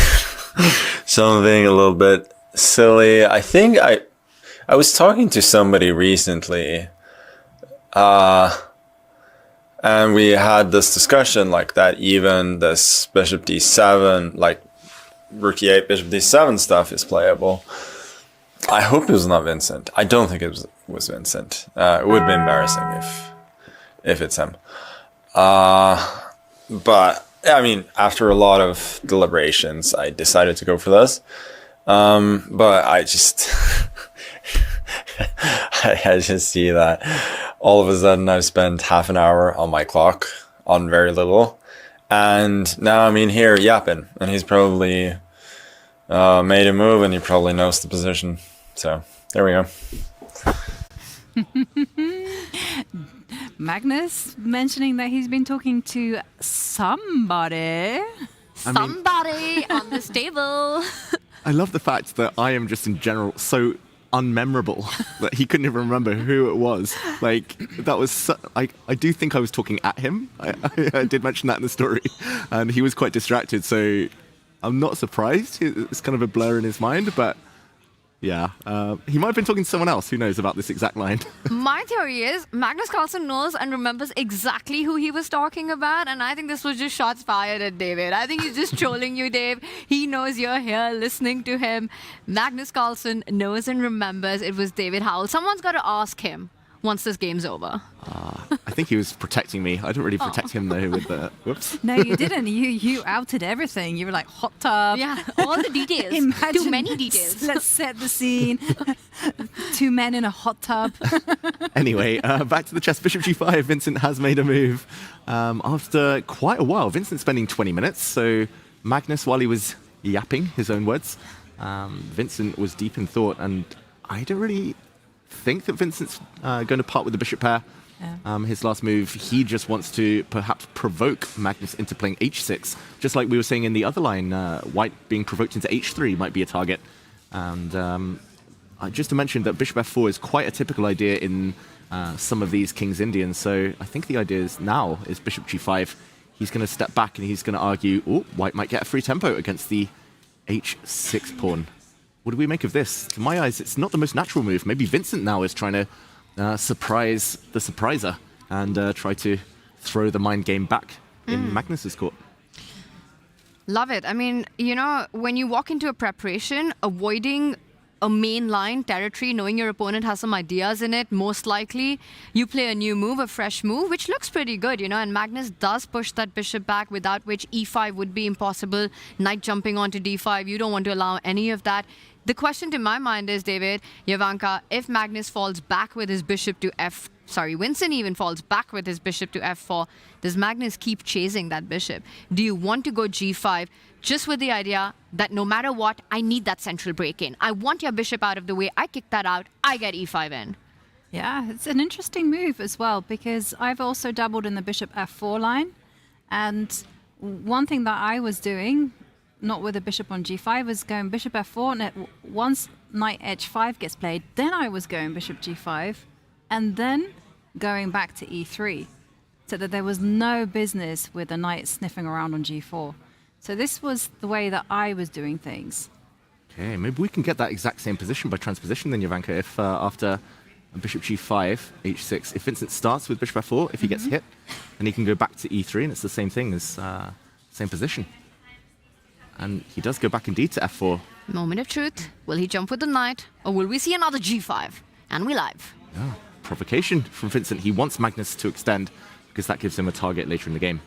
something a little bit silly. I think I was talking to somebody recently, and we had this discussion like that even this bishop d7, like rook e8, bishop d7 stuff is playable. I hope it was not Vincent. I don't think it was Vincent. It would be embarrassing if it's him. But I mean, after a lot of deliberations, I decided to go for this. But I just I just see that all of a sudden I've spent half an hour on my clock on very little, and now I'm in here yapping, and he's probably made a move, and he probably knows the position. So there we go. Magnus mentioning that he's been talking to somebody. Somebody on this table. I love the fact that I am just in general so unmemorable that he couldn't even remember who it was. Like, that was I do think I was talking at him. I did mention that in the story, and he was quite distracted, so I'm not surprised. It's kind of a blur in his mind, but yeah, he might have been talking to someone else. Who knows about this exact line? My theory is Magnus Carlsen knows and remembers exactly who he was talking about, and I think this was just shots fired at David. I think he's just trolling you, Dave. He knows you're here listening to him. Magnus Carlsen knows and remembers it was David Howell. Someone's got to ask him once this game's over. I think he was protecting me. I didn't really protect him though with the whoops. No, you didn't. You outed everything. You were like, hot tub. Yeah, all the details. Imagine, Too many details. Let's set the scene. Two men in a hot tub. Anyway, back to the chess. Bishop g5. Vincent has made a move after quite a while. Vincent spending 20 minutes. So Magnus, while he was yapping his own words, Vincent was deep in thought, and I don't really think that Vincent's going to part with the bishop pair. Yeah. His last move, he just wants to perhaps provoke Magnus into playing h6, just like we were saying in the other line. White being provoked into h3 might be a target. And just to mention that bishop f4 is quite a typical idea in some of these King's Indians, so I think the idea is now is bishop g5. He's going to step back and he's going to argue, oh, white might get a free tempo against the h6 pawn. What do we make of this? To my eyes, it's not the most natural move. Maybe Vincent now is trying to surprise the surpriser and try to throw the mind game back in Magnus's court. Love it. I mean, you know, when you walk into a preparation, avoiding a main line territory, knowing your opponent has some ideas in it, most likely you play a new move, a fresh move, which looks pretty good, you know, and Magnus does push that bishop back, without which e5 would be impossible. Knight jumping onto d5, you don't want to allow any of that. The question to my mind is, David, Jovanka, if Magnus falls back with his bishop to Vincent even falls back with his bishop to f4, does Magnus keep chasing that bishop? Do you want to go g5 just with the idea that no matter what, I need that central break-in? I want your bishop out of the way. I kick that out. I get e5 in. Yeah, it's an interesting move as well, because I've also dabbled in the bishop f4 line. And one thing that I was doing, not with a bishop on g5, was going bishop f4, and once knight h5 gets played, then I was going bishop g5, and then going back to e3, so that there was no business with the knight sniffing around on g4. So this was the way that I was doing things. Okay, maybe we can get that exact same position by transposition then, Jovanka, if after bishop g5, h6, if Vincent starts with bishop f4, if he gets hit, then he can go back to e3, and it's the same thing as same position. And he does go back indeed to f4. Moment of truth. Will he jump with the knight, or will we see another g5? And we live. Yeah, provocation from Vincent. He wants Magnus to extend because that gives him a target later in the game.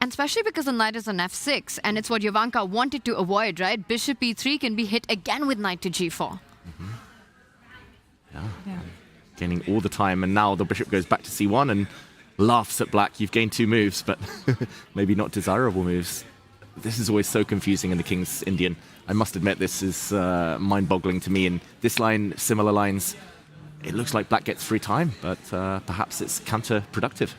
And especially because the knight is on f6, and it's what Jovanka wanted to avoid, right? Bishop e3 can be hit again with knight to g4. Yeah. Gaining all the time, and now the bishop goes back to c1 and laughs at black. You've gained two moves, but maybe not desirable moves. This is always so confusing in the King's Indian. I must admit, this is mind-boggling to me. In this line, similar lines, it looks like black gets free time, but perhaps it's counterproductive.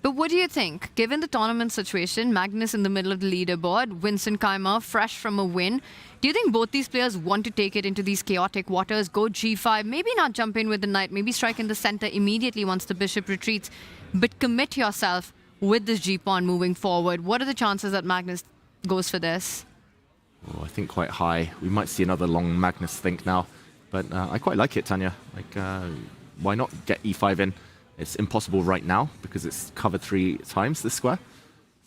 But what do you think? Given the tournament situation, Magnus in the middle of the leaderboard, Vincent Keimer fresh from a win, do you think both these players want to take it into these chaotic waters, go g5, maybe not jump in with the knight, maybe strike in the center immediately once the bishop retreats, but commit yourself with this g-pawn moving forward? What are the chances that Magnus goes for this? Oh, I think quite high. We might see another long Magnus think now, but I quite like it, Tanya. Like, why not get e5 in? It's impossible right now because it's covered 3 times, this square.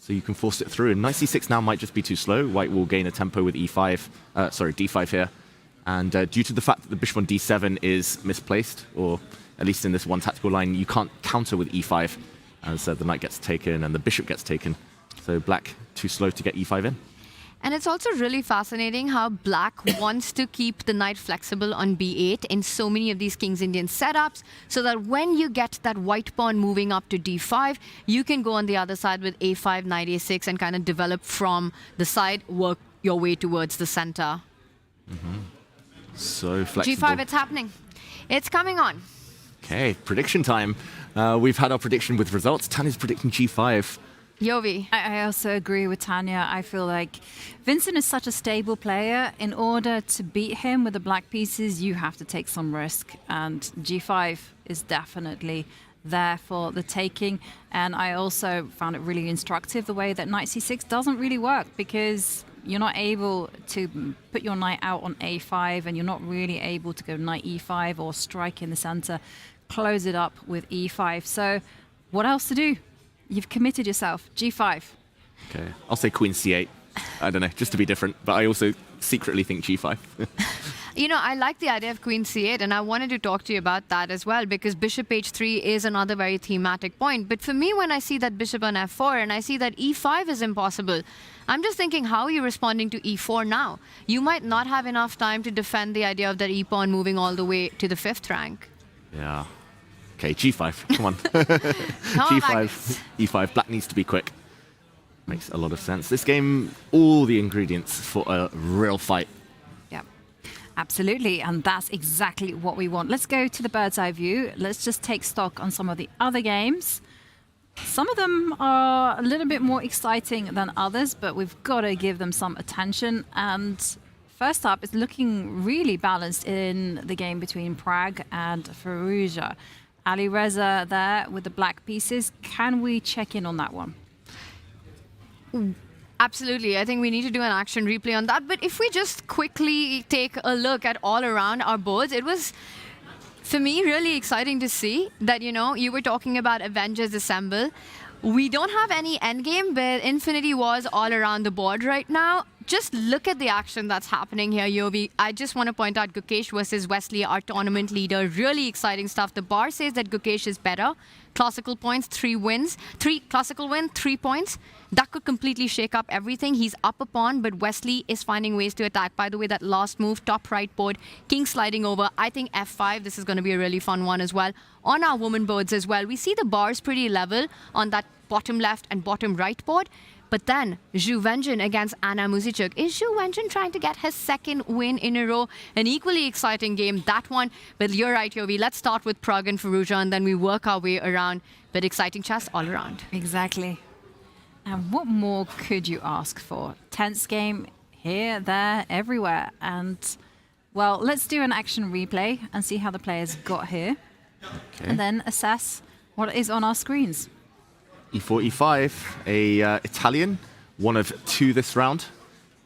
So you can force it through. And knight c6 now might just be too slow. White will gain a tempo with d5 here. And due to the fact that the bishop on d7 is misplaced, or at least in this one tactical line, you can't counter with e5, as the knight gets taken and the bishop gets taken. So black too slow to get e5 in. And it's also really fascinating how black wants to keep the knight flexible on b8 in so many of these King's Indian setups, so that when you get that white pawn moving up to d5, you can go on the other side with a5, knight a6, and kind of develop from the side, work your way towards the center. So flexible. g5, it's happening. It's coming on. Okay, prediction time. We've had our prediction with results. Tanya's predicting g5. Yovi. I also agree with Tanya. I feel like Vincent is such a stable player. In order to beat him with the black pieces, you have to take some risk. And g5 is definitely there for the taking. And I also found it really instructive the way that knight c6 doesn't really work, because you're not able to put your knight out on a5, and you're not really able to go knight e5 or strike in the center, close it up with e5. So what else to do? You've committed yourself. g5. Okay, I'll say queen c8. I don't know, just to be different. But I also secretly think g5. You know, I like the idea of queen c8, and I wanted to talk to you about that as well, because bishop h3 is another very thematic point. But for me, when I see that bishop on f4 and I see that e5 is impossible, I'm just thinking, how are you responding to e4 now? You might not have enough time to defend the idea of that e-pawn moving all the way to the 5th rank. Yeah. Okay, g5, come on. g5, e5, black needs to be quick. Makes a lot of sense. This game, all the ingredients for a real fight. Yeah, absolutely. And that's exactly what we want. Let's go to the bird's eye view. Let's just take stock on some of the other games. Some of them are a little bit more exciting than others, but we've got to give them some attention. And first up, it's looking really balanced in the game between Prague and Firouzja. Ali Reza there with the black pieces. Can we check in on that one? Absolutely. I think we need to do an action replay on that. But if we just quickly take a look at all around our boards, it was, for me, really exciting to see that, you know, you were talking about Avengers Assemble. We don't have any endgame, but Infinity Wars all around the board right now. Just look at the action that's happening here, Yovi. I just want to point out Gukesh versus Wesley, our tournament leader. Really exciting stuff. The bar says that Gukesh is better. Classical points, 3 wins. 3 classical win, 3 points. That could completely shake up everything. He's up a pawn, but Wesley is finding ways to attack. By the way, that last move, top right board, king sliding over. I think f5, this is going to be a really fun one as well. On our woman boards as well, we see the bars pretty level on that bottom left and bottom right board. But then, Zhu Wenjun against Anna Muzichuk. Is Zhu Wenjun trying to get his 2nd win in a row? An equally exciting game, that one. But you're right, Yovi. Let's start with Prague and Firouzja, and then we work our way around. But exciting chess all around. Exactly. And what more could you ask for? Tense game here, there, everywhere. And, well, let's do an action replay and see how the players got here. Okay. And then assess what is on our screens. e4, e5, a Italian, one of 2 this round,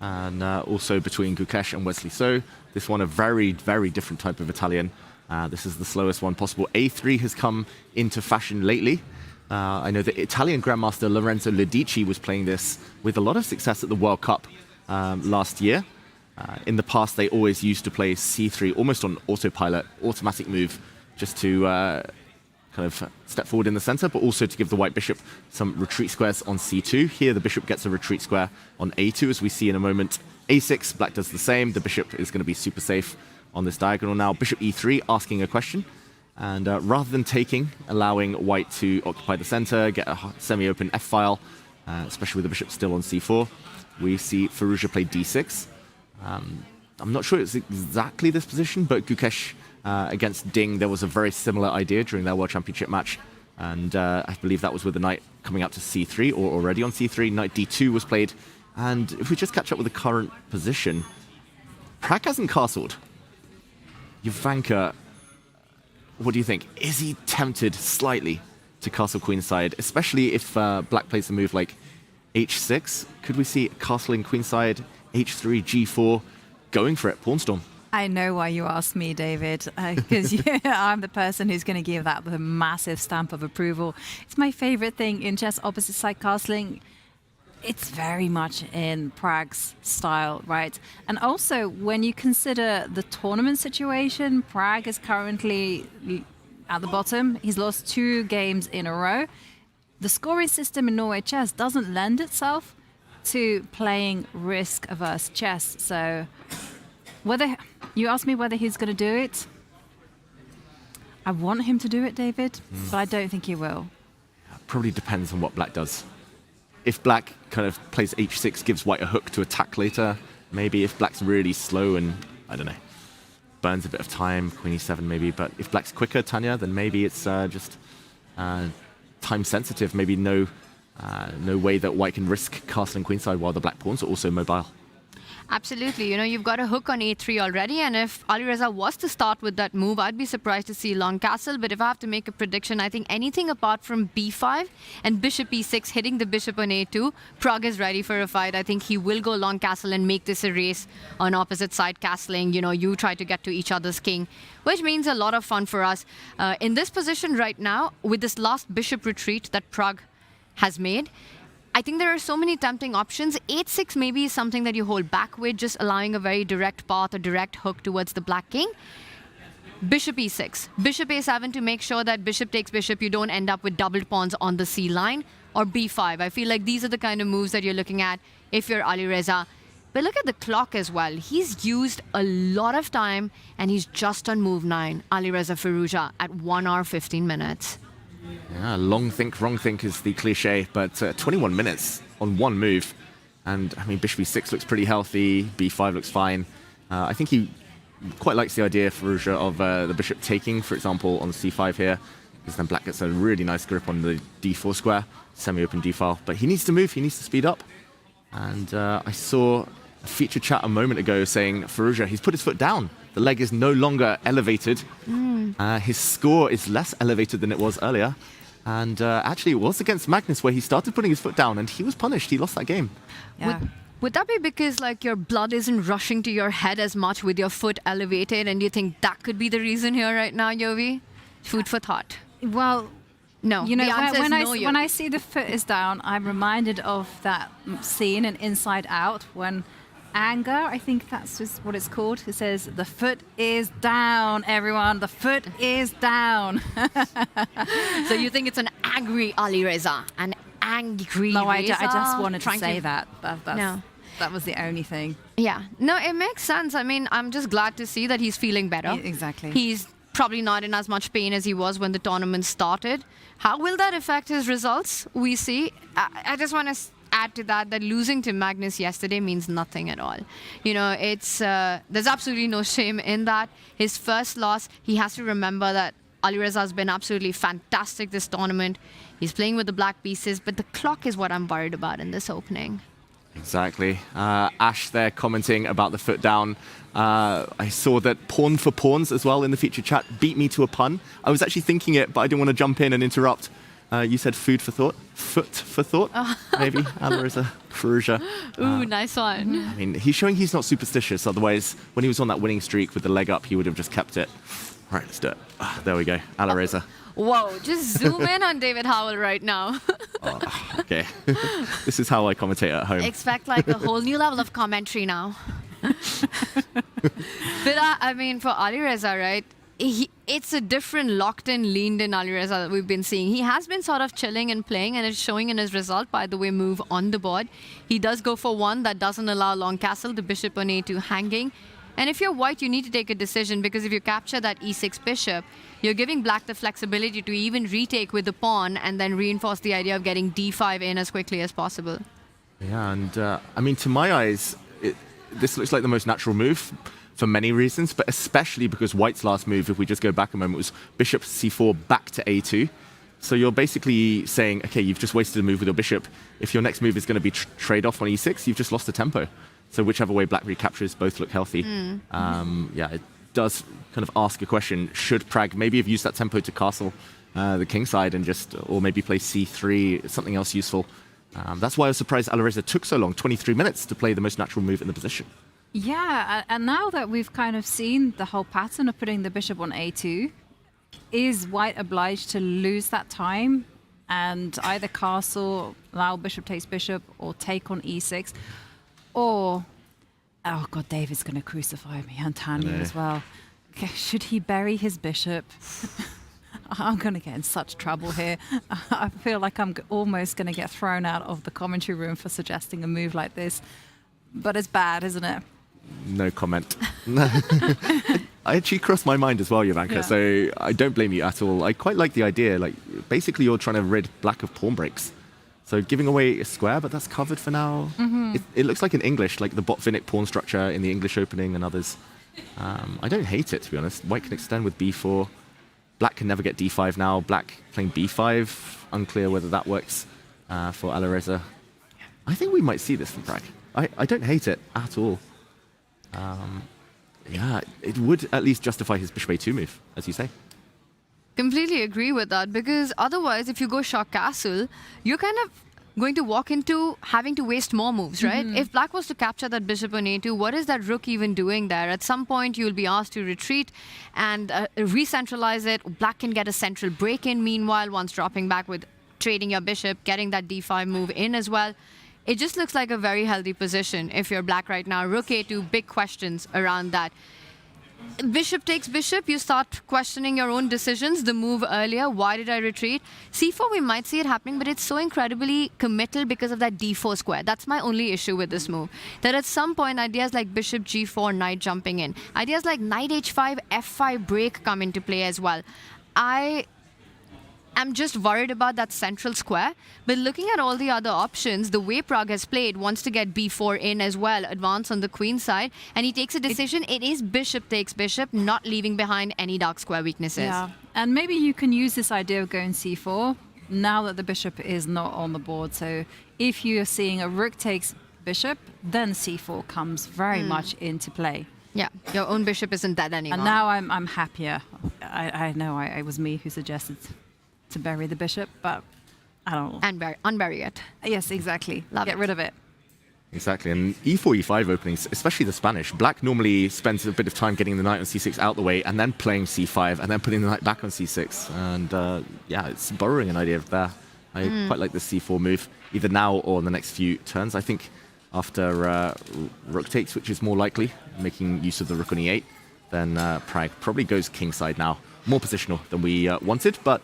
and also between Gukesh and Wesley So. This one a very, very different type of Italian. This is the slowest one possible. a3 has come into fashion lately. I know that Italian Grandmaster Lorenzo Lodici was playing this with a lot of success at the World Cup last year. In the past, they always used to play c3 almost on autopilot, automatic move, just to kind of step forward in the center, but also to give the white bishop some retreat squares on c2. Here, the bishop gets a retreat square on a2, as we see in a moment. a6, black does the same. The bishop is going to be super safe on this diagonal now. Bishop e3, asking a question. And rather than taking, allowing white to occupy the center, get a semi-open f-file, especially with the bishop still on c4, we see Firouzja play d6. I'm not sure it's exactly this position, but Gukesh against Ding, there was a very similar idea during their World Championship match. And I believe that was with the knight coming out to c3, or already on c3. Knight d2 was played. And if we just catch up with the current position, Prague hasn't castled. Jovanka, what do you think? Is he tempted slightly to castle queenside, especially if black plays a move like h6? Could we see castling queenside, h3, g4, going for it, pawnstorm? I know why you asked me, David, because I'm the person who's going to give that the massive stamp of approval. It's my favorite thing in chess opposite side castling. it's very much in Prague's style, right? And also, when you consider the tournament situation, Prague is currently at the bottom. He's lost 2 games in a row. The scoring system in Norway chess doesn't lend itself to playing risk-averse chess. So, whether you ask me whether he's going to do it, I want him to do it, David, but I don't think he will. Probably depends on what black does. If black kind of plays h6, gives white a hook to attack later, maybe. If black's really slow and, I don't know, burns a bit of time, queen e7 maybe. But if black's quicker, Tanya, then maybe it's just time sensitive. Maybe no way that white can risk castling queenside while the black pawns are also mobile. Absolutely. You know, you've got a hook on a3 already, and if Alireza was to start with that move, I'd be surprised to see long castle. But if I have to make a prediction, I think anything apart from b5 and bishop e6 hitting the bishop on a2, Prague is ready for a fight. I think he will go long castle and make this a race on opposite side castling. You know, you try to get to each other's king, which means a lot of fun for us. In this position right now, with this last bishop retreat that Prague has made, I think there are so many tempting options. 8-6 maybe is something that you hold back with, just allowing a very direct path, a direct hook towards the black king. Bishop e6, bishop a7 to make sure that bishop takes bishop, you don't end up with doubled pawns on the c line, or b5. I feel like these are the kind of moves that you're looking at if you're Alireza. But look at the clock as well. He's used a lot of time, and he's just on move 9, Alireza Firouzja, at 1 hour 15 minutes. Yeah, long think, wrong think is the cliche, but 21 minutes on one move. And, I mean, bishop e6 looks pretty healthy, b5 looks fine. I think he quite likes the idea, Firouzja, of the bishop taking, for example, on c5 here, because then black gets a really nice grip on the d4 square, semi-open d-file. But he needs to move, he needs to speed up. And I saw a feature chat a moment ago saying, Firouzja, he's put his foot down. The leg is no longer elevated. His score is less elevated than it was earlier. And actually, it was against Magnus where he started putting his foot down, and he was punished. He lost that game. Yeah. Would that be because like your blood isn't rushing to your head as much with your foot elevated, and you think that could be the reason here right now, Yovi? Food for thought. Well, no. You know, the answer when, is no, when I see the foot is down, I'm reminded of that scene in Inside Out when Anger, I think that's just what it's called. It says, the foot is down, everyone. The foot is down. So you think it's an angry Alireza? An angry No, I Reza just wanted to trying say that. That was the only thing. Yeah. No, it makes sense. I mean, I'm just glad to see that he's feeling better. Exactly. He's probably not in as much pain as he was when the tournament started. How will that affect his results? We see. I just want to add to that losing to Magnus yesterday means nothing at all. You know, it's there's absolutely no shame in that. His first loss, he has to remember that Alireza has been absolutely fantastic this tournament. He's playing with the black pieces, but the clock is what I'm worried about in this opening. Exactly. Ash there commenting about the foot down. I saw that pawn for pawns as well in the feature chat beat me to a pun. I was actually thinking it, but I didn't want to jump in and interrupt. You said food for thought? Foot for thought? Maybe. Alireza Firouzja. Ooh, nice one. I mean, he's showing he's not superstitious. Otherwise, when he was on that winning streak with the leg up, he would have just kept it. All right, let's do it. There we go. Alireza. Whoa, just zoom in on David Howell right now. Okay. This is how I commentate at home. Expect like a whole new level of commentary now. But I mean, for Alireza, right? It's a different locked-in, leaned-in Alireza that we've been seeing. He has been sort of chilling and playing, and it's showing in his result, by the way, move on the board. He does go for one that doesn't allow long castle, the bishop on a2 hanging. And if you're white, you need to take a decision, because if you capture that e6 bishop, you're giving black the flexibility to even retake with the pawn and then reinforce the idea of getting d5 in as quickly as possible. Yeah, and I mean, to my eyes, this looks like the most natural move for many reasons, but especially because white's last move, if we just go back a moment, was bishop c4 back to a2. So you're basically saying, okay, you've just wasted a move with your bishop. If your next move is going to be trade off on e6, you've just lost the tempo. So whichever way black recaptures, both look healthy. Yeah, it does kind of ask a question. Should Prague maybe have used that tempo to castle the king side and just, or maybe play c3, something else useful? That's why I was surprised Alireza took so long, 23 minutes, to play the most natural move in the position. Yeah, and now that we've kind of seen the whole pattern of putting the bishop on a2, is white obliged to lose that time and either castle, allow bishop takes bishop, or take on e6, or oh god, David's going to crucify me, and Tanya as well. Okay, should he bury his bishop? I'm going to get in such trouble here. I feel like I'm almost going to get thrown out of the commentary room for suggesting a move like this. But it's bad, isn't it? No comment. I actually crossed my mind as well, Jovanka, so I don't blame you at all. I quite like the idea. Like, basically, you're trying to rid black of pawn breaks. So giving away a square, but that's covered for now. It looks like in English, like the Botvinnik pawn structure in the English opening and others. I don't hate it, to be honest. White can extend with b4. Black can never get d5 now. Black playing b5. Unclear whether that works for Alireza. I think we might see this from Prag. I don't hate it at all. Yeah, it would at least justify his bishop a2 move, as you say. Completely agree with that, because otherwise, if you go Shah Castle, you're kind of going to walk into having to waste more moves, right? If black was to capture that bishop on a2, what is that rook even doing there? At some point, you'll be asked to retreat and re-centralize it. Black can get a central break-in, meanwhile, once dropping back with trading your bishop, getting that d5 move in as well. It just looks like a very healthy position if you're black right now. Rook a2, big questions around that. Bishop takes bishop, you start questioning your own decisions, the move earlier, why did I retreat? c4, we might see it happening, but it's so incredibly committal because of that d4 square. That's my only issue with this move. That at some point, ideas like bishop g4, knight jumping in, ideas like knight h5, f5 break come into play as well. I'm just worried about that central square. But looking at all the other options, the way Prag has played wants to get b4 in as well, advance on the queen side, and he takes a decision. It is bishop takes bishop, not leaving behind any dark square weaknesses. Yeah, and maybe you can use this idea of going c4 now that the bishop is not on the board. So if you're seeing a rook takes bishop, then c4 comes very much into play. Yeah, your own bishop isn't dead anymore. And now I'm happier. I know it was me who suggested to bury the bishop, but I don't know. And unbury it. Yes, exactly. Get rid of it. Exactly, and e4, e5 openings, especially the Spanish. Black normally spends a bit of time getting the knight on c6 out the way, and then playing c5, and then putting the knight back on c6. And yeah, it's borrowing an idea of there. I quite like the c4 move, either now or in the next few turns. I think after rook takes, which is more likely, making use of the rook on e8, then Prag probably goes kingside now. More positional than we wanted, but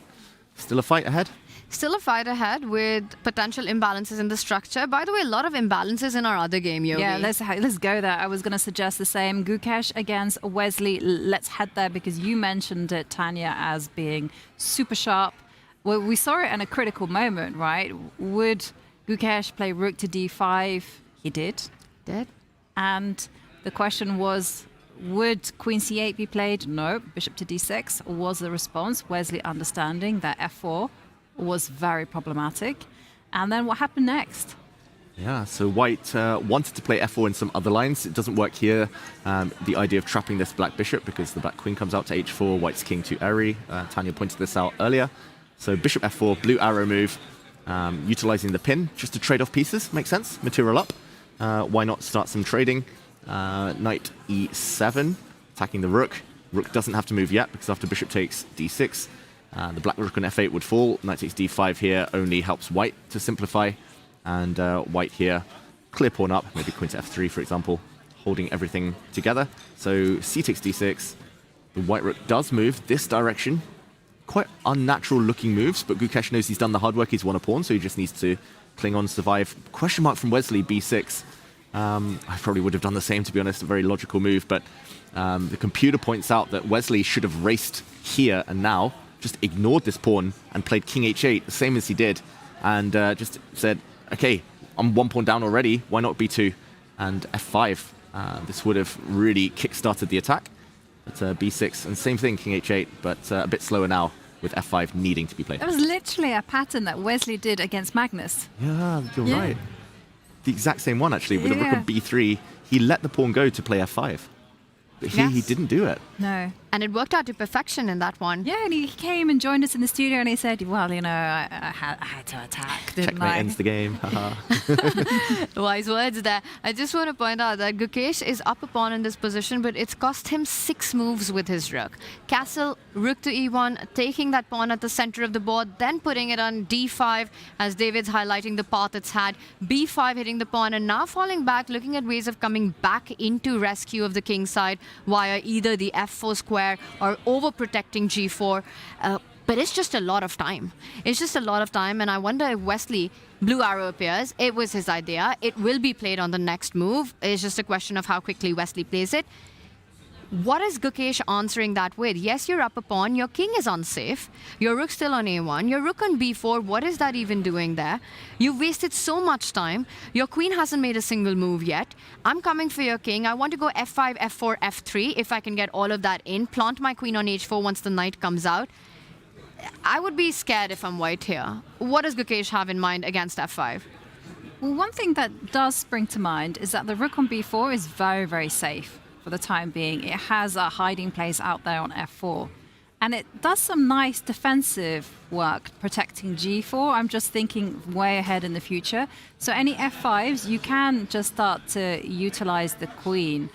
still a fight ahead. Still a fight ahead with potential imbalances in the structure. By the way, a lot of imbalances in our other game, Yogi. Yeah, let's go there. I was going to suggest the same. Gukesh against Wesley. Let's head there because you mentioned it, Tanya, as being super sharp. Well, we saw it in a critical moment, right? Would Gukesh play rook to d5? He did. And the question was, would queen c8 be played? No. Bishop to d6 was the response. Wesley understanding that f4 was very problematic. And then what happened next? Yeah, so white wanted to play f4 in some other lines. It doesn't work here. The idea of trapping this black bishop because the black queen comes out to h4, white's king to Eri. Tanya pointed this out earlier. So bishop f4, blue arrow move, utilizing the pin just to trade off pieces. Makes sense. Material up. Why not start some trading? Knight e7, attacking the rook. Rook doesn't have to move yet because after bishop takes d6, the black rook on f8 would fall. Knight takes d5 here only helps white to simplify. And white here, clear pawn up, maybe queen to f3, for example, holding everything together. So c takes d6. The white rook does move this direction. Quite unnatural looking moves, but Gukesh knows he's done the hard work. He's won a pawn, so he just needs to cling on, survive. Question mark from Wesley, b6. I probably would have done the same, to be honest, a very logical move, but the computer points out that Wesley should have raced here and now, just ignored this pawn and played king h8, the same as he did, and just said, okay, I'm one pawn down already, why not b2? And f5. This would have really kick-started the attack, but b6, and same thing, king h8, but a bit slower now, with f5 needing to be played. That was literally a pattern that Wesley did against Magnus. Yeah, you're right. The exact same one, actually, with the rook on b3. He let the pawn go to play f5. But here he didn't do it. No. And it worked out to perfection in that one. Yeah, and he came and joined us in the studio and he said, well, you know, I had to attack, didn't Checkmate I? ends the game. Wise words there. I just want to point out that Gukesh is up a pawn in this position, but it's cost him 6 moves with his rook. Castle, rook to e1, taking that pawn at the center of the board, then putting it on d5, as David's highlighting the path it's had, b5 hitting the pawn, and now falling back, looking at ways of coming back into rescue of the king side via either the f4 square or overprotecting g4. But it's just a lot of time. It's just a lot of time, and I wonder if Wesley, blue arrow appears. It was his idea. It will be played on the next move. It's just a question of how quickly Wesley plays it. What is Gukesh answering that with? Yes, you're up a pawn. Your king is unsafe. Your rook's still on a1. Your rook on b4. What is that even doing there? You've wasted so much time. Your queen hasn't made a single move yet. I'm coming for your king. I want to go f5, f4, f3 if I can get all of that in. Plant my queen on h4 once the knight comes out. I would be scared if I'm white here. What does Gukesh have in mind against f5? Well, one thing that does spring to mind is that the rook on b4 is very, very safe for the time being. It has a hiding place out there on f4. And it does some nice defensive work protecting g4. I'm just thinking way ahead in the future. So any f5s, you can just start to utilize the queen.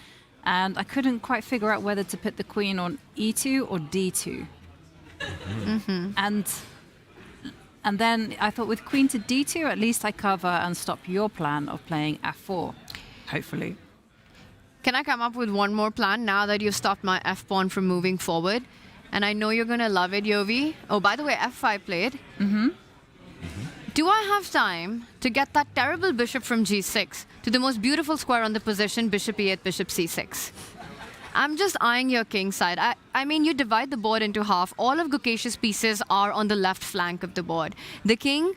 And I couldn't quite figure out whether to put the queen on e2 or d2. And then I thought with queen to d2, at least I cover and stop your plan of playing f4, hopefully. Can I come up with one more plan now that you've stopped my f-pawn from moving forward? And I know you're going to love it, Yovi. Oh, by the way, f5 played. Do I have time to get that terrible bishop from g6 to the most beautiful square on the position, bishop e8, bishop c6? I'm just eyeing your king side. I mean, you divide the board into half. All of Gukesh's pieces are on the left flank of the board. The king,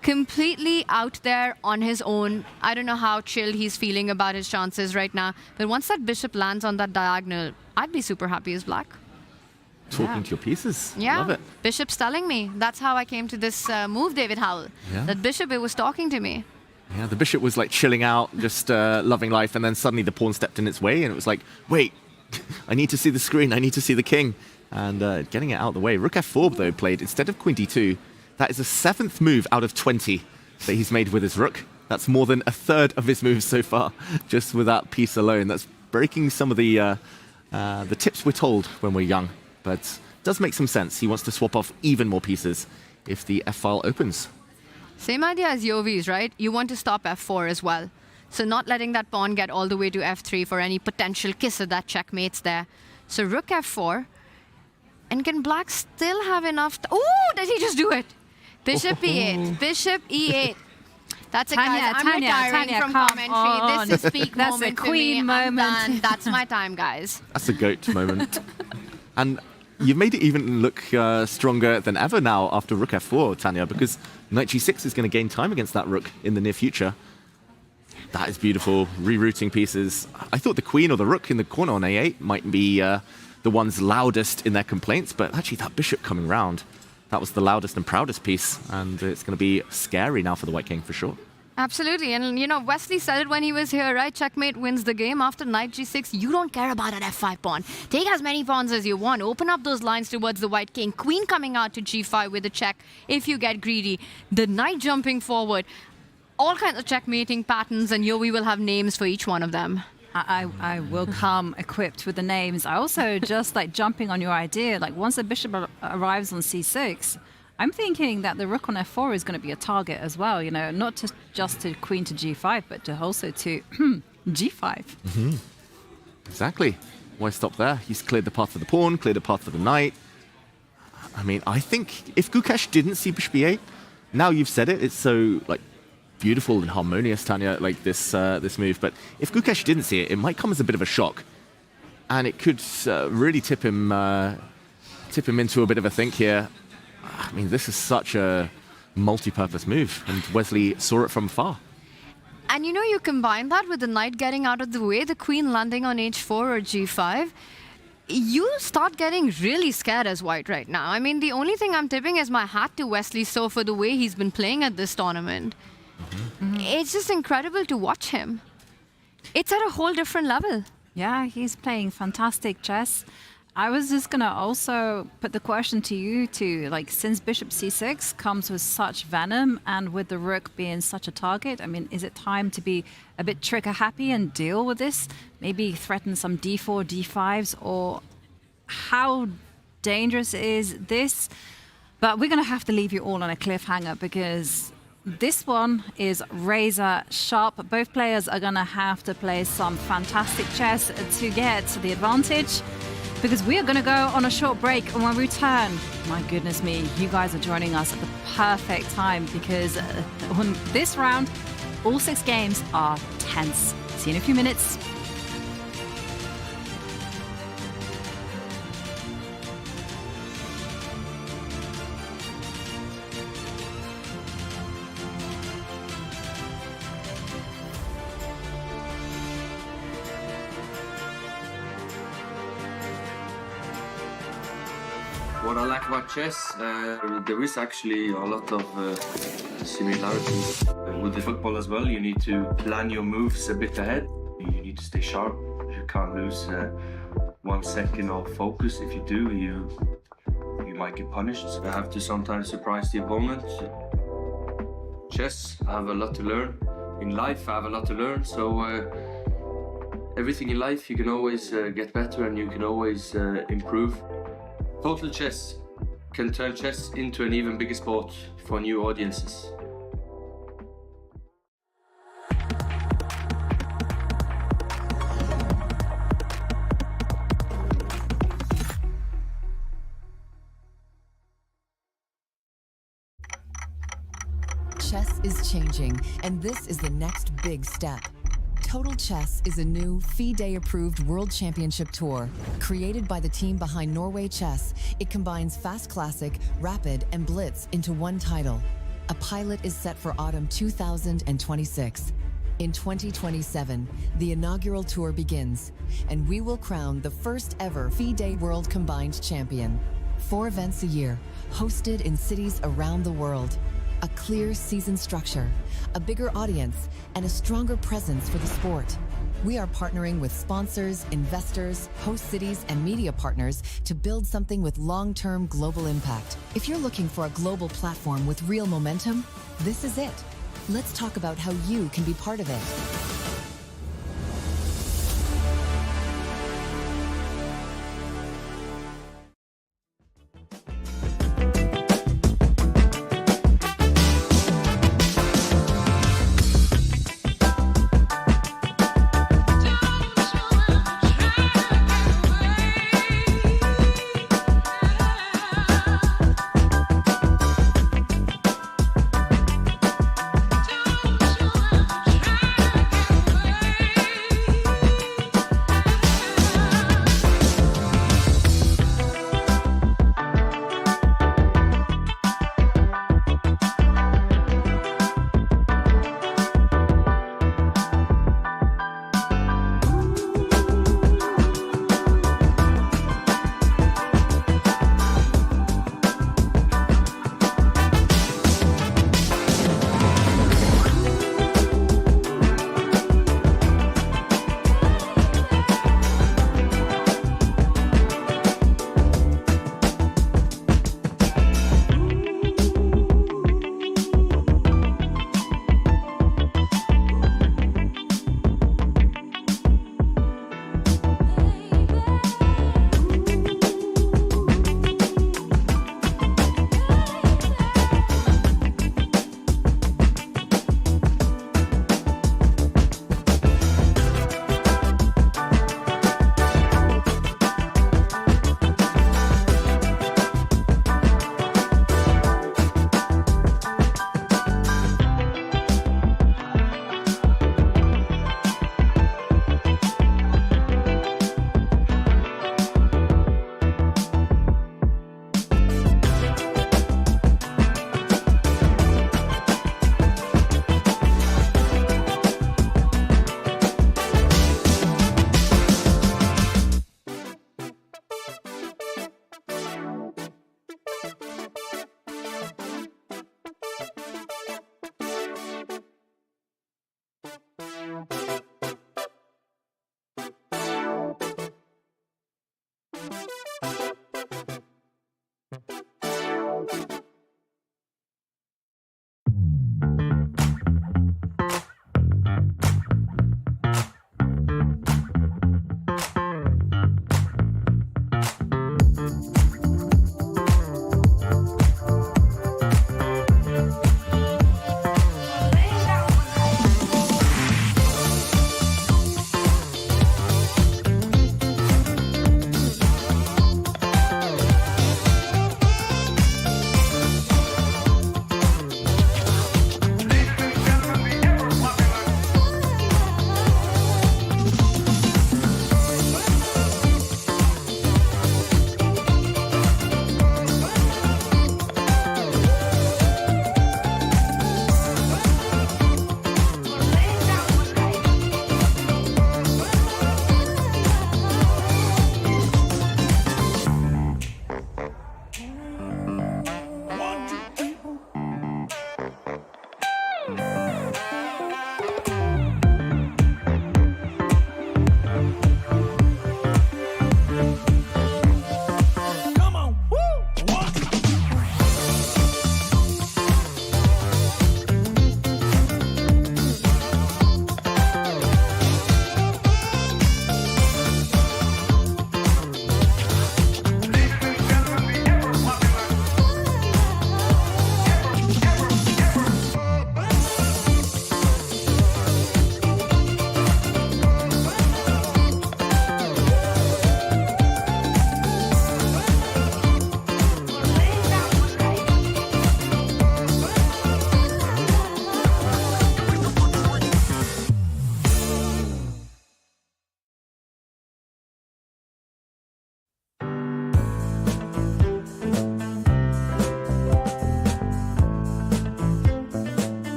completely out there on his own. I don't know how chilled he's feeling about his chances right now. But once that bishop lands on that diagonal, I'd be super happy as black. Talking to your pieces. Yeah, Love it. bishop's telling me. That's how I came to this move, David Howell. Yeah. That bishop, it was talking to me. Yeah, the bishop was like chilling out, just loving life, and then suddenly the pawn stepped in its way, and it was like, wait, I need to see the screen, I need to see the king. And getting it out of the way. Rook f4, though, played instead of queen d2. That is the 7th move out of 20 that he's made with his rook. That's more than a third of his moves so far, just with that piece alone. That's breaking some of the tips we're told when we're young. But it does make some sense. He wants to swap off even more pieces if the f-file opens. Same idea as Yovi's, right? You want to stop f4 as well. So not letting that pawn get all the way to f3 for any potential kiss of that checkmates there. So rook f4. And can black still have enough... Oh, did he just do it? Bishop e8. Bishop e8. That's it, guys. I'm retiring from commentary. This is peak That's moment a queen for me. moment. I'm done. That's my time, guys. That's a goat moment. And you've made it even look stronger than ever now after rook f4, Tanya, because knight g6 is going to gain time against that rook in the near future. That is beautiful. Rerouting pieces. I thought the queen or the rook in the corner on a8 might be the ones loudest in their complaints, but actually that bishop coming round, that was the loudest and proudest piece, and it's going to be scary now for the white king for sure. Absolutely. And, you know, Wesley said it when he was here, right? Checkmate wins the game. After knight g6, you don't care about an f5 pawn. Take as many pawns as you want. Open up those lines towards the white king. Queen coming out to g5 with a check if you get greedy. The knight jumping forward. All kinds of checkmating patterns, and we will have names for each one of them. I will come equipped with the names. I also just like jumping on your idea, like once the bishop arrives on c6, I'm thinking that the rook on f4 is going to be a target as well, you know, not just to queen to g5, but to also to g5. Exactly. Why stop there? He's cleared the path for the pawn, cleared the path for the knight. I mean, I think if Gukesh didn't see bishop e8, now you've said it, it's so like beautiful and harmonious, Tanya, like this this move. But if Gukesh didn't see it, it might come as a bit of a shock, and it could really tip him into a bit of a think here. I mean, this is such a multi-purpose move, and Wesley saw it from far. And you know, you combine that with the knight getting out of the way, the queen landing on h4 or g5, you start getting really scared as white right now. I mean, the only thing I'm tipping is my hat to Wesley so for the way he's been playing at this tournament. It's just incredible to watch him. It's at a whole different level. Yeah, he's playing fantastic chess. I was just going to also put the question to you too, like since bishop c6 comes with such venom and with the rook being such a target, I mean, is it time to be a bit trigger happy and deal with this? Maybe threaten some d4, d5s, or how dangerous is this? But we're going to have to leave you all on a cliffhanger because this one is razor sharp. Both players are going to have to play some fantastic chess to get the advantage. Because we are going to go on a short break, and when we return, my goodness me, you guys are joining us at the perfect time because on this round, all 6 games are tense. See you in a few minutes. What I like about chess, there is actually a lot of similarities with the football as well. You need to plan your moves a bit ahead. You need to stay sharp. You can't lose 1 second of focus. If you do, you might get punished. You have to sometimes surprise the opponent. Chess, I have a lot to learn. In life, I have a lot to learn. So everything in life, you can always get better and you can always improve. Total Chess can turn chess into an even bigger sport for new audiences. Chess is changing, and this is the next big step. Total Chess is a new FIDE-approved World Championship Tour. Created by the team behind Norway Chess, it combines Fast Classic, Rapid, and Blitz into one title. A pilot is set for autumn 2026. In 2027, the inaugural tour begins, and we will crown the first ever FIDE World Combined Champion. 4 events a year, hosted in cities around the world. A clear season structure, a bigger audience, and a stronger presence for the sport. We are partnering with sponsors, investors, host cities, and media partners to build something with long-term global impact. If you're looking for a global platform with real momentum, this is it. Let's talk about how you can be part of it.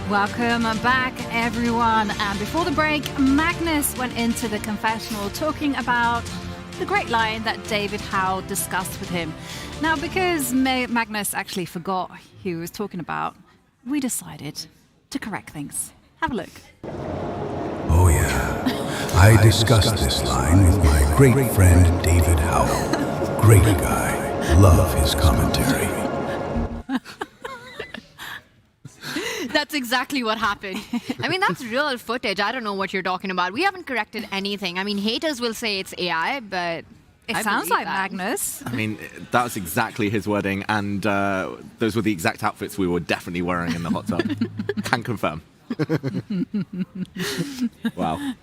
Welcome back, everyone. And before the break, Magnus went into the confessional talking about the great line that David Howe discussed with him. Now, because Magnus actually forgot who he was talking about, we decided to correct things. Have a look. Oh, yeah. I discussed this line with my great friend David Howe. Great guy. Love his commentary. That's exactly what happened. I mean, that's real footage. I don't know what you're talking about. We haven't corrected anything. I mean, haters will say it's AI, but it I sounds believe like that. Magnus. I mean, that was exactly his wording, and those were the exact outfits we were definitely wearing in the hot tub. Can confirm. Wow.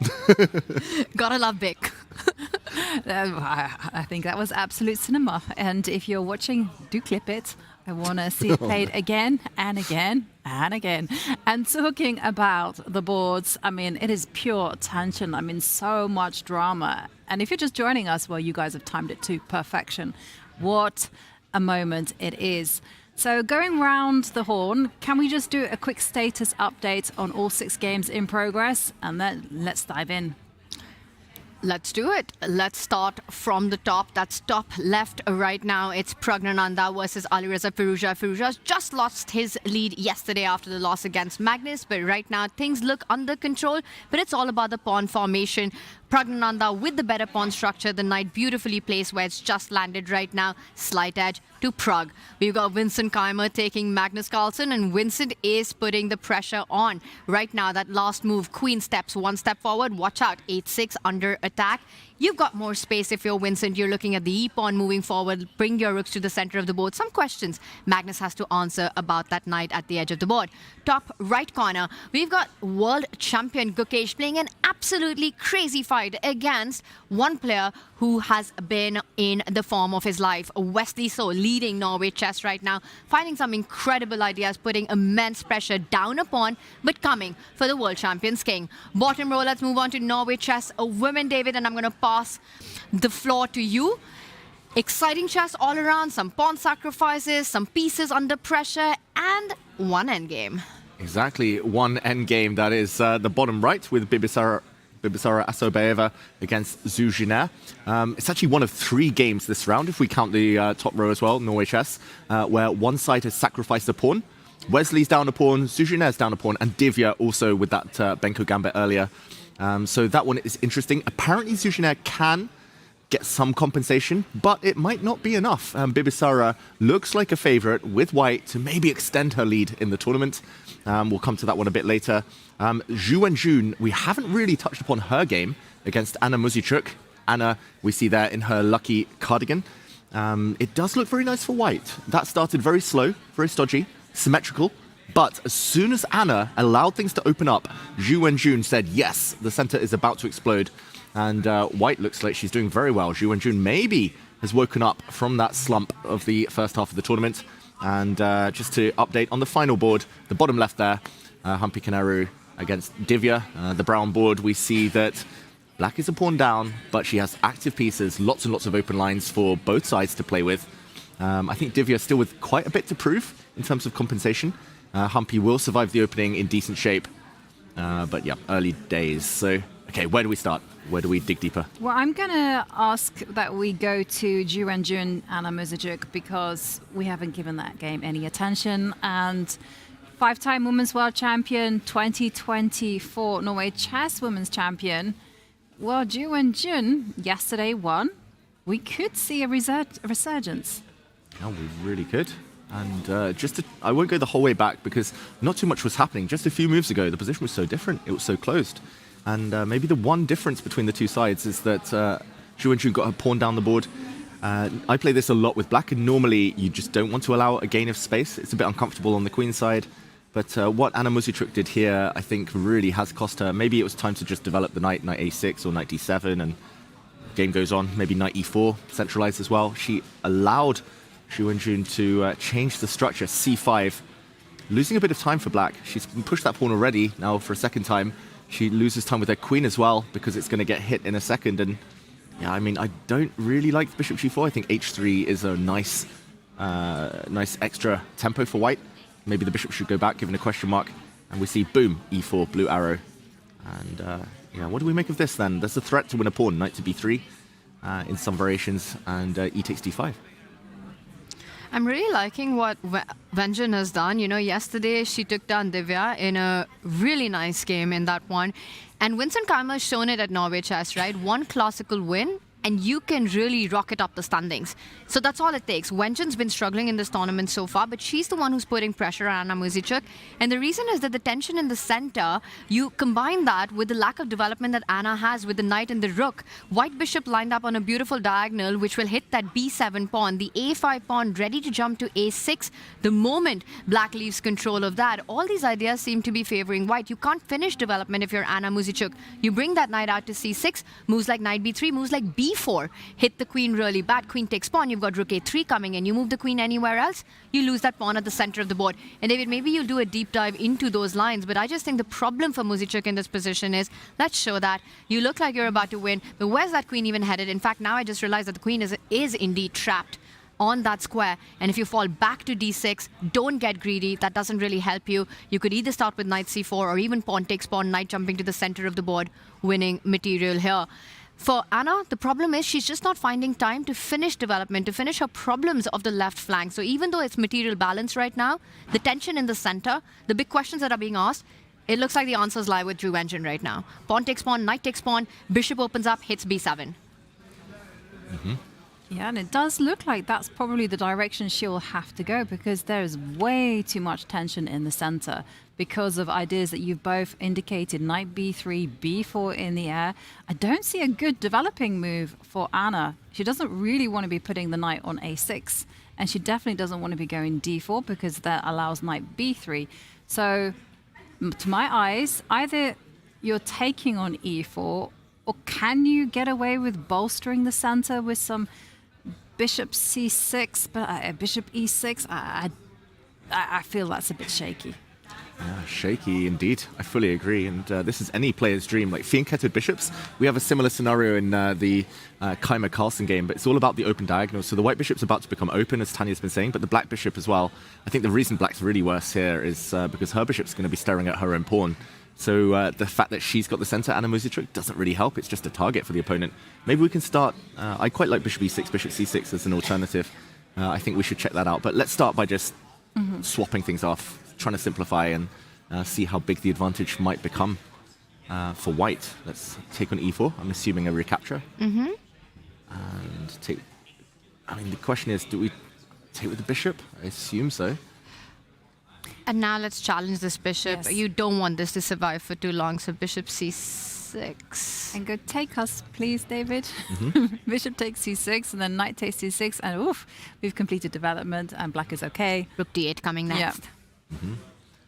Gotta love Bic. I think that was absolute cinema. And if you're watching, do clip it. I want to see it played again and again and again. And talking about the boards, I mean, it is pure tension. I mean, so much drama. And if you're just joining us, well, you guys have timed it to perfection. What a moment it is. So going round the horn, can we just do a quick status update on all 6 games in progress? And then let's dive in. Let's do it. Let's start from the top. That's top left right now. It's Pragnananda versus Alireza Firouzja. Firouzja's just lost his lead yesterday after the loss against Magnus, but right now things look under control, but it's all about the pawn formation. Pragnananda with the better pawn structure. The knight beautifully placed where it's just landed right now. Slight edge to Prag. We've got Vincent Keimer taking Magnus Carlsen, and Vincent is putting the pressure on. Right now, that last move, Queen steps 1 step forward. Watch out, 8-6 under attack. You've got more space if you're Vincent. You're looking at the E-pawn moving forward. Bring your rooks to the center of the board. Some questions Magnus has to answer about that knight at the edge of the board. Top right corner, we've got world champion Gukesh playing an absolutely crazy fight against one player who has been in the form of his life. Wesley So leading Norway chess right now, finding some incredible ideas, putting immense pressure down upon, but coming for the world champion's king. Bottom row, let's move on to Norway chess women, David, and I'm going to pass the floor to you. Exciting chess all around, some pawn sacrifices, some pieces under pressure, and one endgame. Exactly, one endgame. That is the bottom right with Bibisara Asobayeva against Zhu Jiner. It's actually one of 3 games this round, if we count the top row as well, Norway chess, where one side has sacrificed a pawn. Wesley's down a pawn, Zhu Jiner's down a pawn, and Divya also with that Benko gambit earlier. So that one is interesting. Apparently Zhu Jiner can get some compensation, but it might not be enough. Bibisara looks like a favorite with white to maybe extend her lead in the tournament. We'll come to that one a bit later. Zhu Wenjun, we haven't really touched upon her game against Anna Muzychuk. Anna, we see there in her lucky cardigan. It does look very nice for white. That started very slow, very stodgy, symmetrical. But as soon as Anna allowed things to open up, Zhu Wenjun said, yes, the center is about to explode. And white looks like she's doing very well. Zhu Wenjun maybe has woken up from that slump of the first half of the tournament. And just to update on the final board, the bottom left there, Humpy Kanaru against Divya. The brown board, we see that black is a pawn down, but she has active pieces, lots and lots of open lines for both sides to play with. I think Divya still with quite a bit to prove in terms of compensation. Humpy will survive the opening in decent shape. But yeah, early days. So, okay, where do we start? Where do we dig deeper? Well, I'm going to ask that we go to Zhu Wenjun, Anna Muzychuk, because we haven't given that game any attention. And 5-time Women's World Champion, 2024 Norway Chess Women's Champion. Well, Zhu Wenjun yesterday won. We could see a resurgence. Oh, we really could. And I won't go the whole way back because not too much was happening. Just a few moves ago, the position was so different. It was so closed. And maybe the one difference between the two sides is that Zhu Wenjun got her pawn down the board. I play this a lot with black, and normally you just don't want to allow a gain of space. It's a bit uncomfortable on the queen side. But what Anna Muzychuk did here, I think, really has cost her. Maybe it was time to just develop the knight a6 or knight d7, and game goes on. Maybe knight e4, centralized as well. She allowed Zhu Wenjun to change the structure, c5, losing a bit of time for black. She's pushed that pawn already. Now for a second time, she loses time with her queen as well because it's going to get hit in a second. And yeah, I mean, I don't really like bishop g4. I think h3 is a nice extra tempo for white. Maybe the bishop should go back, given a question mark. And we see, boom, e4, blue arrow. And yeah, what do we make of this then? There's a threat to win a pawn, knight to b3 in some variations, and e takes d5. I'm really liking what Vincent has done. You know, yesterday she took down Divya in a really nice game in that one. And Vincent Keimer has shown it at Norway Chess, right? One classical win, and you can really rocket up the standings. So that's all it takes. Vincent's been struggling in this tournament so far, but she's the one who's putting pressure on Anna Muzychuk. And the reason is that the tension in the center, you combine that with the lack of development that Anna has with the knight and the rook. White bishop lined up on a beautiful diagonal, which will hit that b7 pawn, the a5 pawn ready to jump to a6 the moment black leaves control of that. All these ideas seem to be favoring white. You can't finish development if you're Anna Muzychuk. You bring that knight out to c6, moves like knight b3, moves like b4, hit the queen really bad, queen takes pawn, you've got rook a3 coming in, you move the queen anywhere else, you lose that pawn at the center of the board. And David, maybe you'll do a deep dive into those lines, but I just think the problem for Muzychuk in this position is, let's show that, you look like you're about to win, but where's that queen even headed? In fact, now I just realized that the queen is indeed trapped on that square, and if you fall back to d6, don't get greedy. That doesn't really help you. You could either start with knight c4 or even pawn takes pawn, knight jumping to the center of the board, winning material here. For Anna, the problem is she's just not finding time to finish development, to finish her problems of the left flank. So even though it's material balance right now, the tension in the center, the big questions that are being asked, it looks like the answers lie with Drew Engine right now. Pawn takes pawn, knight takes pawn, bishop opens up, hits b7. Yeah, and it does look like that's probably the direction she'll have to go, because there's way too much tension in the center because of ideas that you've both indicated, knight b3, b4 in the air. I don't see a good developing move for Anna. She doesn't really want to be putting the knight on a6, and she definitely doesn't want to be going d4 because that allows knight b3. So to my eyes, either you're taking on e4, or can you get away with bolstering the center with some bishop c6, but bishop e6, I feel that's a bit shaky. Yeah, shaky indeed. I fully agree. And this is any player's dream. Like fianchetted bishops, we have a similar scenario in the Keimer Carlsen game, but it's all about the open diagonal. So the white bishop's about to become open, as Tanya's been saying, but the black bishop as well. I think the reason black's really worse here is because her bishop's going to be staring at her own pawn. So the fact that she's got the center, Anna Muzychuk, doesn't really help. It's just a target for the opponent. Maybe we can start... I quite like bishop e6, bishop c6 as an alternative. I think we should check that out. But let's start by just swapping things off, trying to simplify and see how big the advantage might become for white. Let's take on e4. I'm assuming a recapture. And take... I mean, the question is, do we take with the bishop? I assume so. And now let's challenge this bishop. Yes. You don't want this to survive for too long, so bishop c6. And go take us, please, David. Bishop takes c6, and then knight takes c6, and oof, we've completed development, and black is okay. Rook d8 coming next. Yeah.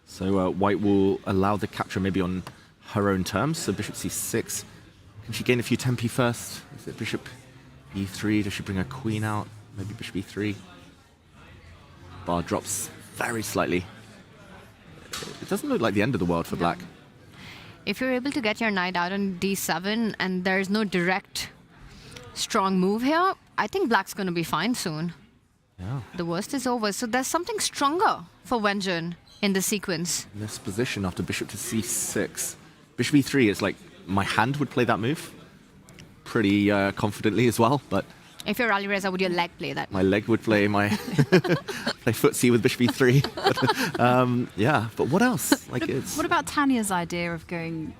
So white will allow the capture maybe on her own terms. So bishop c6. Can she gain a few tempi first? Is it bishop e3? Does she bring her queen out? Maybe bishop e3. Bar drops very slightly. It doesn't look like the end of the world for black. If you're able to get your knight out on d7 and there's no direct strong move here, I think black's going to be fine soon. Yeah. The worst is over. So there's something stronger for Wenjun in the sequence. In this position after bishop to c6. Bishop e3 is like, my hand would play that move pretty confidently as well, but... If you're Alireza, would your leg play that? My leg would play my play footsie with bishop e3. Yeah, but what else? Like what about Tanya's idea of going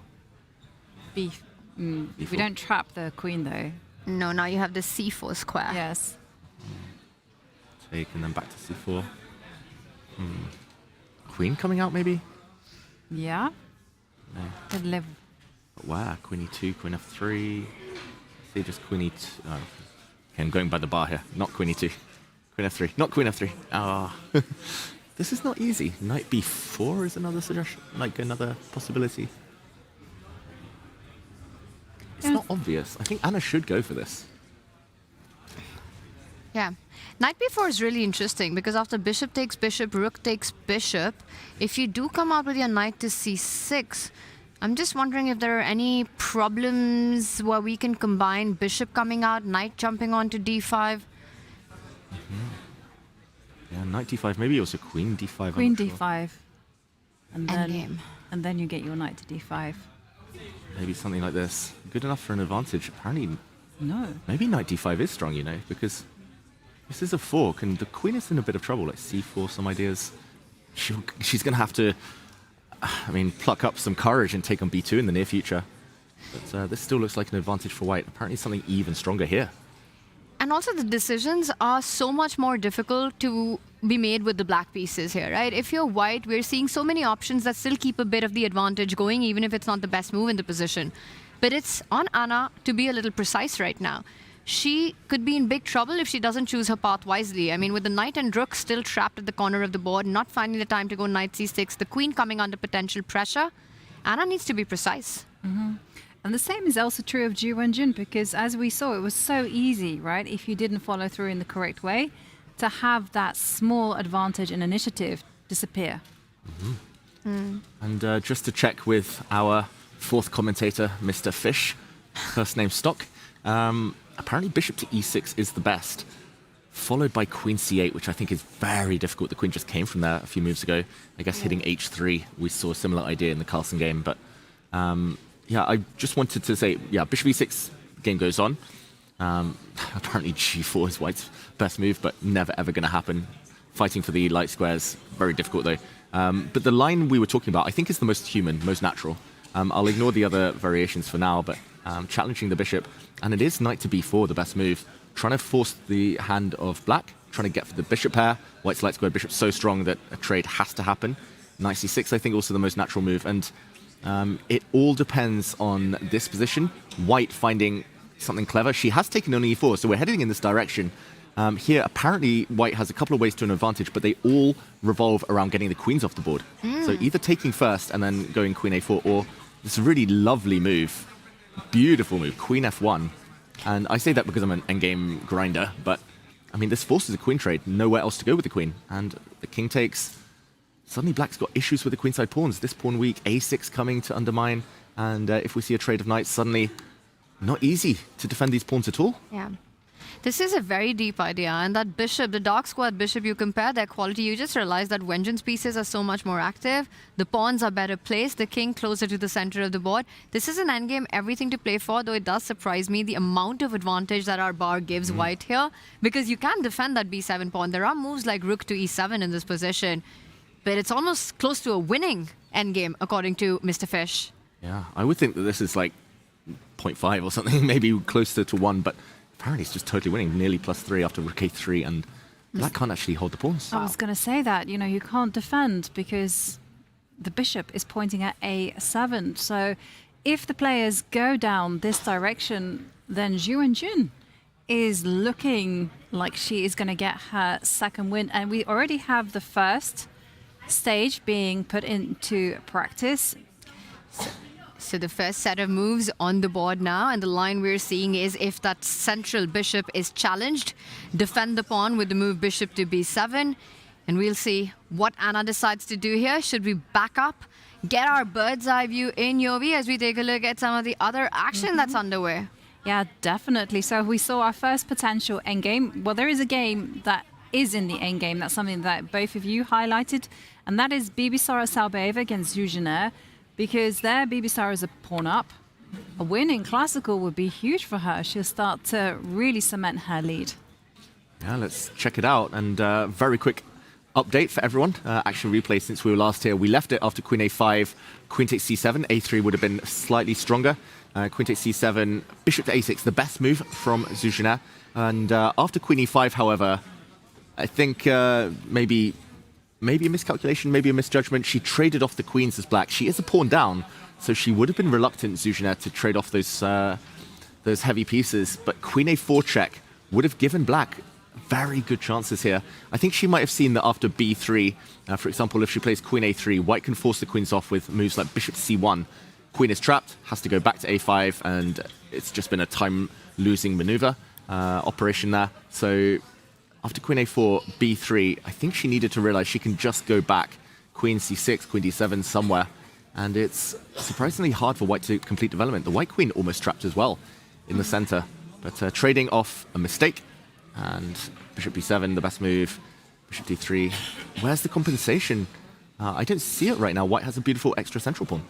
b? We don't trap the queen though. No, now you have the c4 square. Yes. Take and then back to c4. Queen coming out maybe? Yeah. No. Could live. Wow, queen e2, queen f3. See, just queen e2. Oh. I'm going by the bar here. Not queen e2. Queen f3. Not queen f3. Ah. This is not easy. Knight b4 is another suggestion. Like another possibility. It's not obvious. I think Anna should go for this. Yeah. Knight b4 is really interesting because after bishop takes bishop, rook takes bishop, if you do come out with your knight to c6, I'm just wondering if there are any problems where we can combine bishop coming out, knight jumping onto d5. Yeah, knight d5, maybe also queen d5. Queen d5. And then you get your knight to d5. Maybe something like this. Good enough for an advantage. Apparently, no. Maybe knight d5 is strong, because this is a fork, and the queen is in a bit of trouble. Like c4, some ideas. She's going to have to, pluck up some courage and take on b2 in the near future. But this still looks like an advantage for white. Apparently something even stronger here. And also the decisions are so much more difficult to be made with the black pieces here, right? If you're white, we're seeing so many options that still keep a bit of the advantage going, even if it's not the best move in the position. But it's on Anna to be a little precise right now. She could be in big trouble if she doesn't choose her path wisely. With the knight and rook still trapped at the corner of the board, not finding the time to go knight c6, the queen coming under potential pressure, Anna needs to be precise. Mm-hmm. And the same is also true of Ju Wenjun, because as we saw, it was so easy, right, if you didn't follow through in the correct way, to have that small advantage in initiative disappear. Mm-hmm. And just to check with our fourth commentator, Mr. Fish, first name Stock, apparently bishop to e6 is the best, followed by queen c8, which I think is very difficult. The queen just came from there a few moves ago. I guess hitting h3, we saw a similar idea in the Carlsen game, but I just wanted to say, bishop e6, game goes on. Apparently g4 is white's best move, but never ever going to happen. Fighting for the light squares, very difficult though. But the line we were talking about, I think is the most human, most natural. I'll ignore the other variations for now, but challenging the bishop. And it is knight to b4, the best move. Trying to force the hand of black, trying to get for the bishop pair. White's light square bishop so strong that a trade has to happen. Knight c6, I think, also the most natural move. And it all depends on this position. White finding something clever. She has taken on e4, so we're heading in this direction. Here, apparently, white has a couple of ways to an advantage, but they all revolve around getting the queens off the board. So either taking first and then going queen a4, or this really lovely move, beautiful move, queen f1. And I say that because I'm an endgame grinder, but this forces a queen trade, nowhere else to go with the queen. And the king takes. Suddenly black's got issues with the queenside pawns. This pawn weak, a6 coming to undermine. And if we see a trade of knights, suddenly not easy to defend these pawns at all. Yeah. This is a very deep idea. And that bishop, the dark squared bishop, you compare their quality, you just realize that Wenjun's pieces are so much more active. The pawns are better placed. The king closer to the center of the board. This is an endgame, everything to play for, though it does surprise me the amount of advantage that our bar gives white here. Because you can defend that b7 pawn. There are moves like rook to e7 in this position. But it's almost close to a winning endgame, according to Mr. Fish. Yeah, I would think that this is like 0.5 or something, maybe closer to 1, but apparently it's just totally winning, nearly +3 after rook a3, and black can't actually hold the pawns. I was going to say that, you can't defend because the bishop is pointing at a7. So if the players go down this direction, then Ju Wenjun is looking like she is going to get her second win. And we already have the first stage being put into practice. So the first set of moves on the board now, and the line we're seeing is if that central bishop is challenged, defend the pawn with the move bishop to b7, and we'll see what Anna decides to do here. Should we back up, get our bird's eye view in Yovi as we take a look at some of the other action that's underway? Yeah, definitely. So we saw our first potential endgame. Well, there is a game that is in the endgame. That's something that both of you highlighted, and that is Bibisara Salbeva against Zuzhiner, because there Bibisara is a pawn up. A win in classical would be huge for her. She'll start to really cement her lead. Yeah, let's check it out. And very quick update for everyone. Action replay since we were last here. We left it after queen a5, queen takes c7. a3 would have been slightly stronger. Queen takes c7, bishop to a6, the best move from Zuzhiner. And after queen e5, however, I think maybe a miscalculation, maybe a misjudgment. She traded off the queens as black. She is a pawn down, so she would have been reluctant, Zuzhiner, to trade off those heavy pieces. But queen a4 check would have given black very good chances here. I think she might have seen that after b3, for example, if she plays queen a3, white can force the queens off with moves like bishop to c1. Queen is trapped, has to go back to a5, and it's just been a time-losing maneuver operation there. So after queen a4, b3, I think she needed to realize she can just go back, queen c6, queen d7 somewhere, and it's surprisingly hard for white to complete development. The white queen almost trapped as well in the center, but trading off a mistake, and bishop b7, the best move, bishop d3. Where's the compensation? I don't see it right now. White has a beautiful extra central pawn.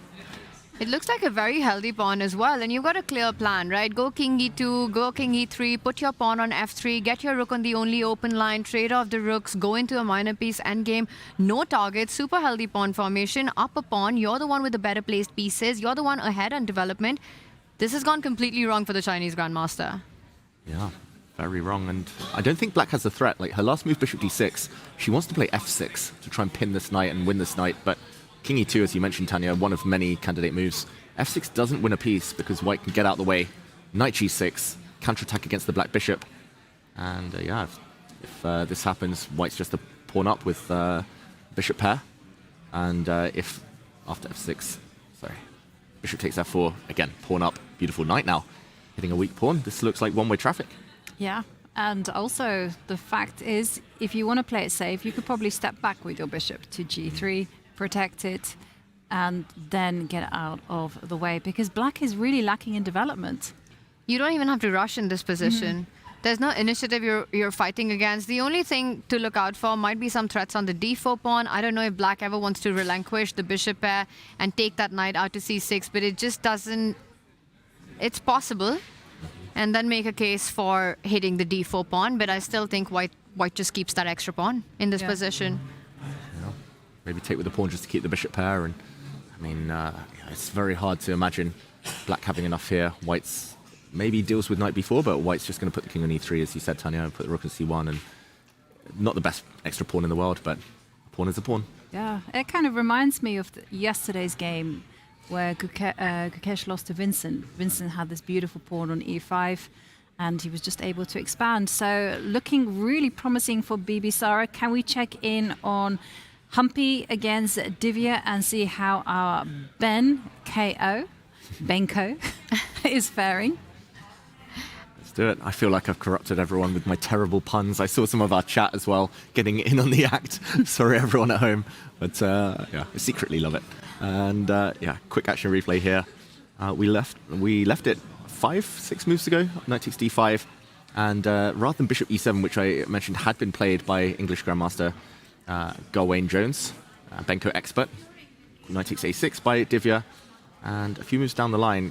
It looks like a very healthy pawn as well, and you've got a clear plan, right? Go king e2, go king e3, put your pawn on f3, get your rook on the only open line, trade off the rooks, go into a minor piece endgame, no target, super healthy pawn formation, up a pawn, you're the one with the better placed pieces, you're the one ahead on development. This has gone completely wrong for the Chinese Grandmaster. Yeah, very wrong, and I don't think black has a threat. Like, her last move, bishop d6, she wants to play f6 to try and pin this knight and win this knight, but king e2, as you mentioned, Tanya, one of many candidate moves. f6 doesn't win a piece because white can get out of the way. Knight g6, counterattack against the black bishop. And yeah, if this happens, white's just a pawn up with bishop pair. And if after f6, sorry, bishop takes f4, again, pawn up, beautiful knight now. Hitting a weak pawn, this looks like one-way traffic. Yeah, and also the fact is, if you want to play it safe, you could probably step back with your bishop to g3, protect it, and then get out of the way, because black is really lacking in development. You don't even have to rush in this position. There's no initiative you're fighting against. The only thing to look out for might be some threats on the d4 pawn. I don't know if black ever wants to relinquish the bishop pair and take that knight out to c6, but it just doesn't... It's possible. And then make a case for hitting the d4 pawn, but I still think white just keeps that extra pawn in this position. Maybe take with the pawn just to keep the bishop pair. And I mean, it's very hard to imagine black having enough here. White's maybe deals with knight b4, but white's just going to put the king on e3, as you said, Tanya, and put the rook on c1. And not the best extra pawn in the world, but a pawn is a pawn. Yeah, it kind of reminds me of yesterday's game where Gukesh lost to Vincent. Vincent had this beautiful pawn on e5, and he was just able to expand. So looking really promising for Bibisara. Can we check in on Humpy against Divya and see how our Benko is faring? Let's do it. I feel like I've corrupted everyone with my terrible puns. I saw some of our chat as well getting in on the act. Sorry, everyone at home. But yeah, I secretly love it. And yeah, quick action replay here. We left it 5-6 moves ago. Knight takes d5. And rather than bishop e7, which I mentioned had been played by English Grandmaster Gawain Jones, Benko expert. Knight takes a6 by Divya, and a few moves down the line,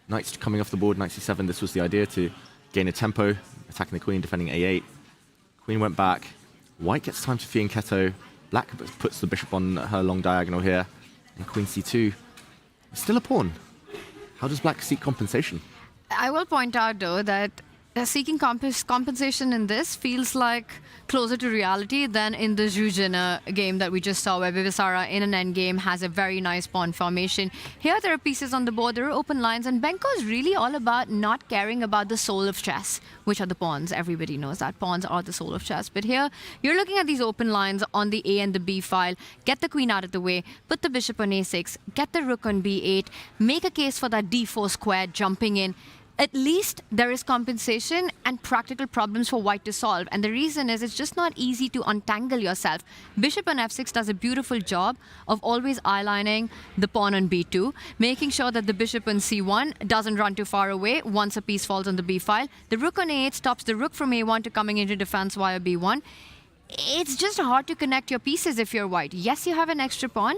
knight's coming off the board, knight c7. This was the idea, to gain a tempo, attacking the queen, defending a8. Queen went back. White gets time to fianchetto. Black puts the bishop on her long diagonal here, and queen c2. Still a pawn. How does black seek compensation? I will point out, though, that seeking compensation in this feels like closer to reality than in the Zhu Jin game that we just saw, where Bibisara in an endgame has a very nice pawn formation. Here there are pieces on the board, there are open lines, and Benko is really all about not caring about the soul of chess, which are the pawns. Everybody knows that pawns are the soul of chess. But here you're looking at these open lines on the A and the B file. Get the queen out of the way, put the bishop on A6, get the rook on B8, make a case for that D4 square jumping in. At least there is compensation and practical problems for white to solve. And the reason is it's just not easy to untangle yourself. Bishop on f6 does a beautiful job of always eyelining the pawn on b2, making sure that the bishop on c1 doesn't run too far away once a piece falls on the b file. The rook on a8 stops the rook from a1 to coming into defense via b1. It's just hard to connect your pieces if you're white. Yes, you have an extra pawn,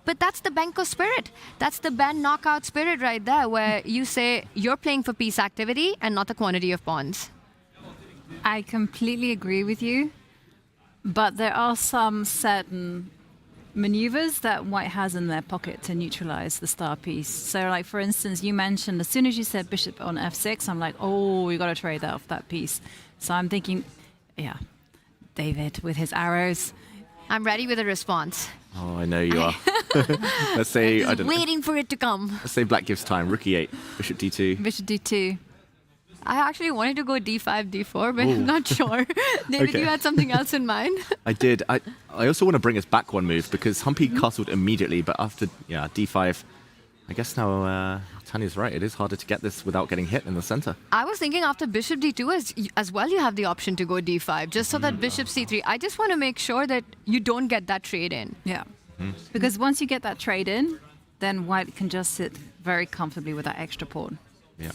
but that's the Benko spirit. That's the Ben knockout spirit right there, where you say you're playing for piece activity and not the quantity of pawns. I completely agree with you, but there are some certain maneuvers that white has in their pocket to neutralize the star piece. So, like, for instance, you mentioned as soon as you said bishop on f6, I'm like, oh, you got to trade that off that piece. So I'm thinking, yeah, David with his arrows. I'm ready with a response. Oh, I know you are. Let's say, I don't know. Waiting for it to come. Let's say black gives time. Rook e8, bishop d2. Bishop d2. I actually wanted to go d5, d4, but Ooh. I'm not sure. David, Okay. you had something else in mind? I did. I also want to bring us back one move, because Humpy castled immediately, but after d5, I guess now Tanya's right. It is harder to get this without getting hit in the center. I was thinking after bishop d2 as well, you have the option to go d5, just so that bishop c3. I just want to make sure that you don't get that trade in. Yeah. Because once you get that trade in, then white can just sit very comfortably with that extra pawn. Yeah.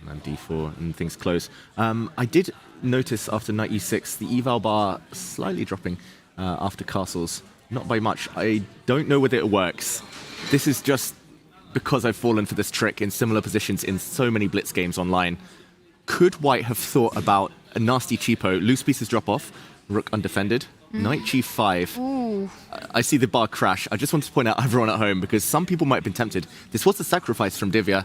And then d4, and things close. I did notice after knight e6, the eval bar slightly dropping after castles. Not by much. I don't know whether it works. This is just because I've fallen for this trick in similar positions in so many blitz games online. Could white have thought about a nasty cheapo, loose pieces drop off, rook undefended, knight g5. Ooh. I see the bar crash. I just want to point out everyone at home because some people might have been tempted. This was a sacrifice from Divya.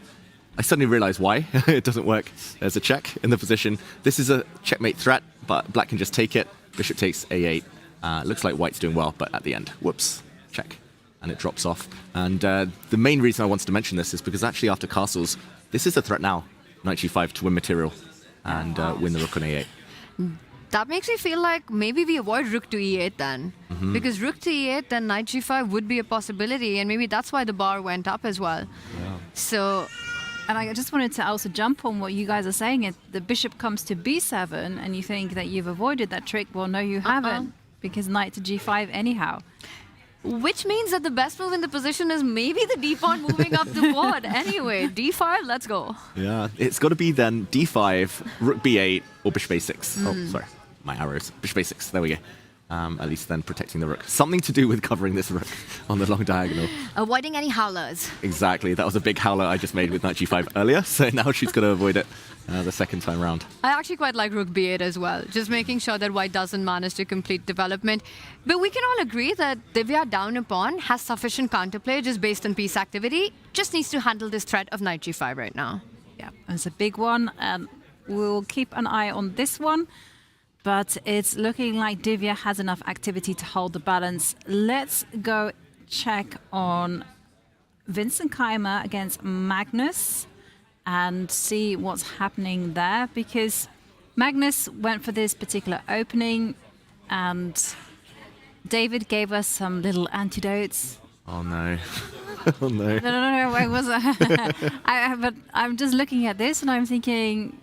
I suddenly realize why. It doesn't work. There's a check in the position. This is a checkmate threat, but black can just take it. Bishop takes a8. Looks like white's doing well, but at the end, whoops, check. And it drops off. And the main reason I wanted to mention this is because actually after castles, this is a threat now. Knight g5 to win material and win the rook on a8. That makes me feel like maybe we avoid rook to e8 then. Because rook to e8, then knight g5 would be a possibility, and maybe that's why the bar went up as well. Yeah. So, and I just wanted to also jump on what you guys are saying. If the bishop comes to b7 and you think that you've avoided that trick, well, no, you haven't, because knight to g5 anyhow. Which means that the best move in the position is maybe the d-pawn moving up the board. Anyway, d5, let's go. Yeah, it's got to be then d5, rook b8, or bishop a6. Oh, sorry, my arrows. Bishop a6, there we go. At least then protecting the rook. Something to do with covering this rook on the long diagonal. Avoiding any howlers. Exactly, that was a big howler I just made with knight g5 earlier, so now she's got to avoid it the second time round. I actually quite like rook b8 as well, just making sure that white doesn't manage to complete development. But we can all agree that Divya down a pawn has sufficient counterplay just based on piece activity, just needs to handle this threat of knight g5 right now. Yeah, it's a big one, and we'll keep an eye on this one. But it's looking like Divya has enough activity to hold the balance. Let's go check on Vincent Keimer against Magnus and see what's happening there, because Magnus went for this particular opening and David gave us some little antidotes. Oh no. Oh no. No, I wasn't. But I'm just looking at this and I'm thinking,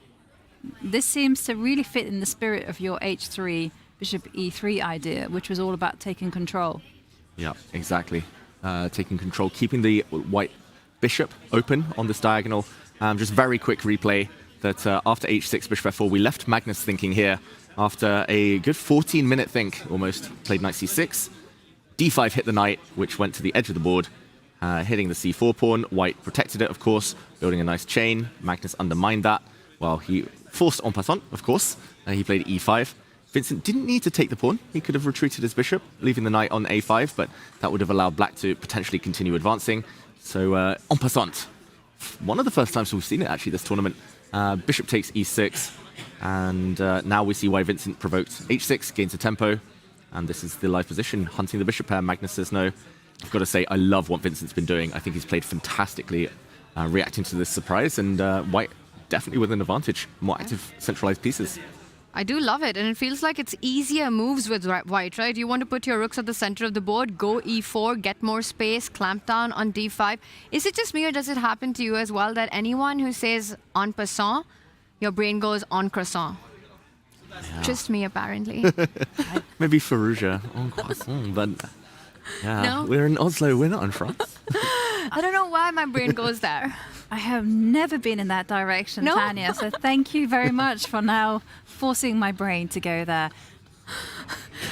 this seems to really fit in the spirit of your h3, bishop e3 idea, which was all about taking control. Yeah, exactly. Taking control, keeping the white bishop open on this diagonal. Just very quick replay that after h6, bishop f4, we left Magnus thinking here after a good 14-minute think, almost, played knight c6. d5 hit the knight, which went to the edge of the board, hitting the c4 pawn. White protected it, of course, building a nice chain. Magnus undermined that. Well, he forced en passant, of course. He played e5. Vincent didn't need to take the pawn. He could have retreated his bishop, leaving the knight on a5, but that would have allowed black to potentially continue advancing. So, en passant. One of the first times we've seen it, actually, this tournament. Bishop takes e6, and now we see why Vincent provoked h6, gains a tempo, and this is the live position, hunting the bishop pair. Magnus says no. I've got to say, I love what Vincent's been doing. I think he's played fantastically, reacting to this surprise, and white definitely with an advantage. More active, centralized pieces. I do love it, and it feels like it's easier moves with white, right? You want to put your rooks at the center of the board, go e4, get more space, clamp down on d5. Is it just me, or does it happen to you as well that anyone who says en passant, your brain goes en croissant? Yeah. Just me, apparently. Maybe Farouja, en croissant, but yeah, no? We're in Oslo, we're not in France. I don't know why my brain goes there. I have never been in that direction, no? Tanya, so thank you very much for now forcing my brain to go there.